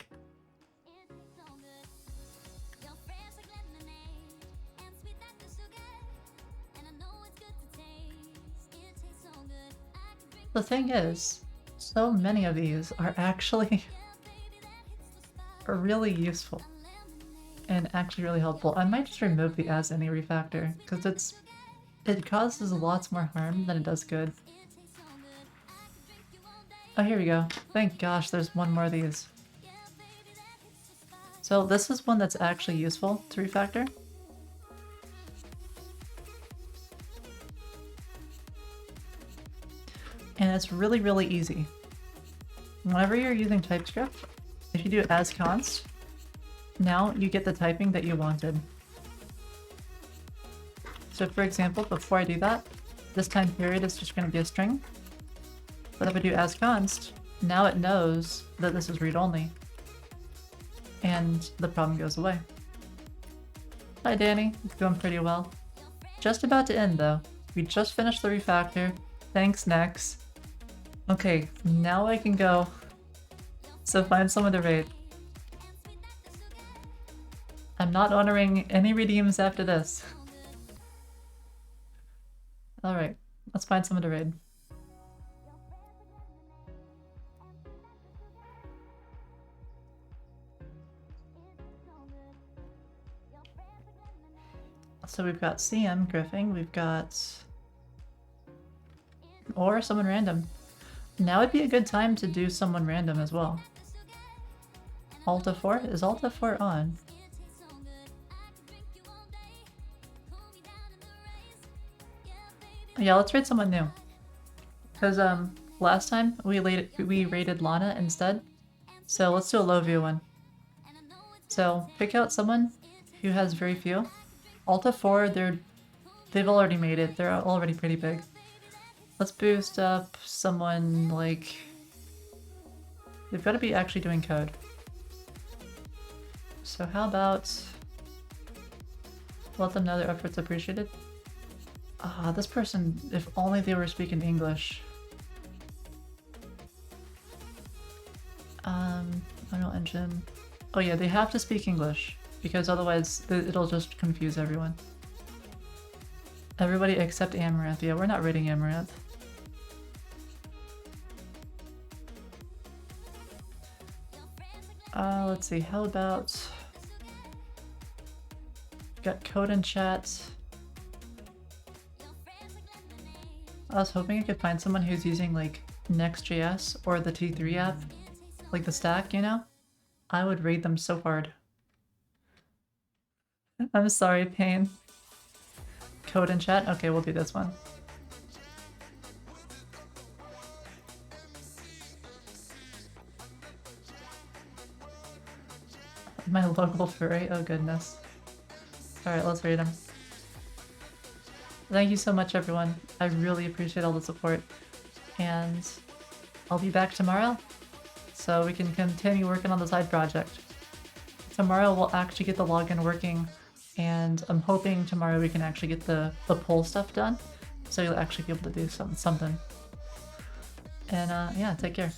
The thing is, so many of these are actually really useful and actually really helpful. I might just remove the as any refactor because it causes lots more harm than it does good. Oh, here we go. Thank gosh, there's one more of these. So this is one that's actually useful to refactor. And it's really, really easy. Whenever you're using TypeScript, if you do as const, now you get the typing that you wanted. So for example, before I do that, this time period is just going to be a string. But if I do as const, now it knows that this is read-only. And the problem goes away. Hi Danny, it's going pretty well. Just about to end though. We just finished the refactor. Thanks, Nex. Okay, now I can go. So find someone to raid. I'm not honoring any redeems after this. Alright, let's find someone to raid. So we've got CM Griffing, we've got... or someone random. Now would be a good time to do someone random as well. Alta 4? Is Alta 4 on? Yeah, let's raid someone new. Because last time we raided Lana instead. So let's do a low view one. So pick out someone who has very few. Alta 4, they've already made it. They're already pretty big. Let's boost up someone like... They've got to be actually doing code. So how about... let them know their efforts appreciated? Ah, this person, if only they were speaking English. Unreal Engine... Oh yeah, they have to speak English, because otherwise it'll just confuse everyone. Everybody except Amaranth. Yeah, we're not raiding Amaranth. Let's see, how about... Got code in chat. I was hoping I could find someone who's using like Next.js or the T3 app, like the stack, you know? I would raid them so hard. I'm sorry, Pain. Code in chat? Okay, we'll do this one. My local furry? Oh goodness. Alright, let's raid him. Thank you so much, everyone. I really appreciate all the support. And I'll be back tomorrow, so we can continue working on the side project. tomorrow we'll actually get the login working, and I'm hoping tomorrow we can actually get the poll stuff done, so you'll actually be able to do something. And yeah, take care.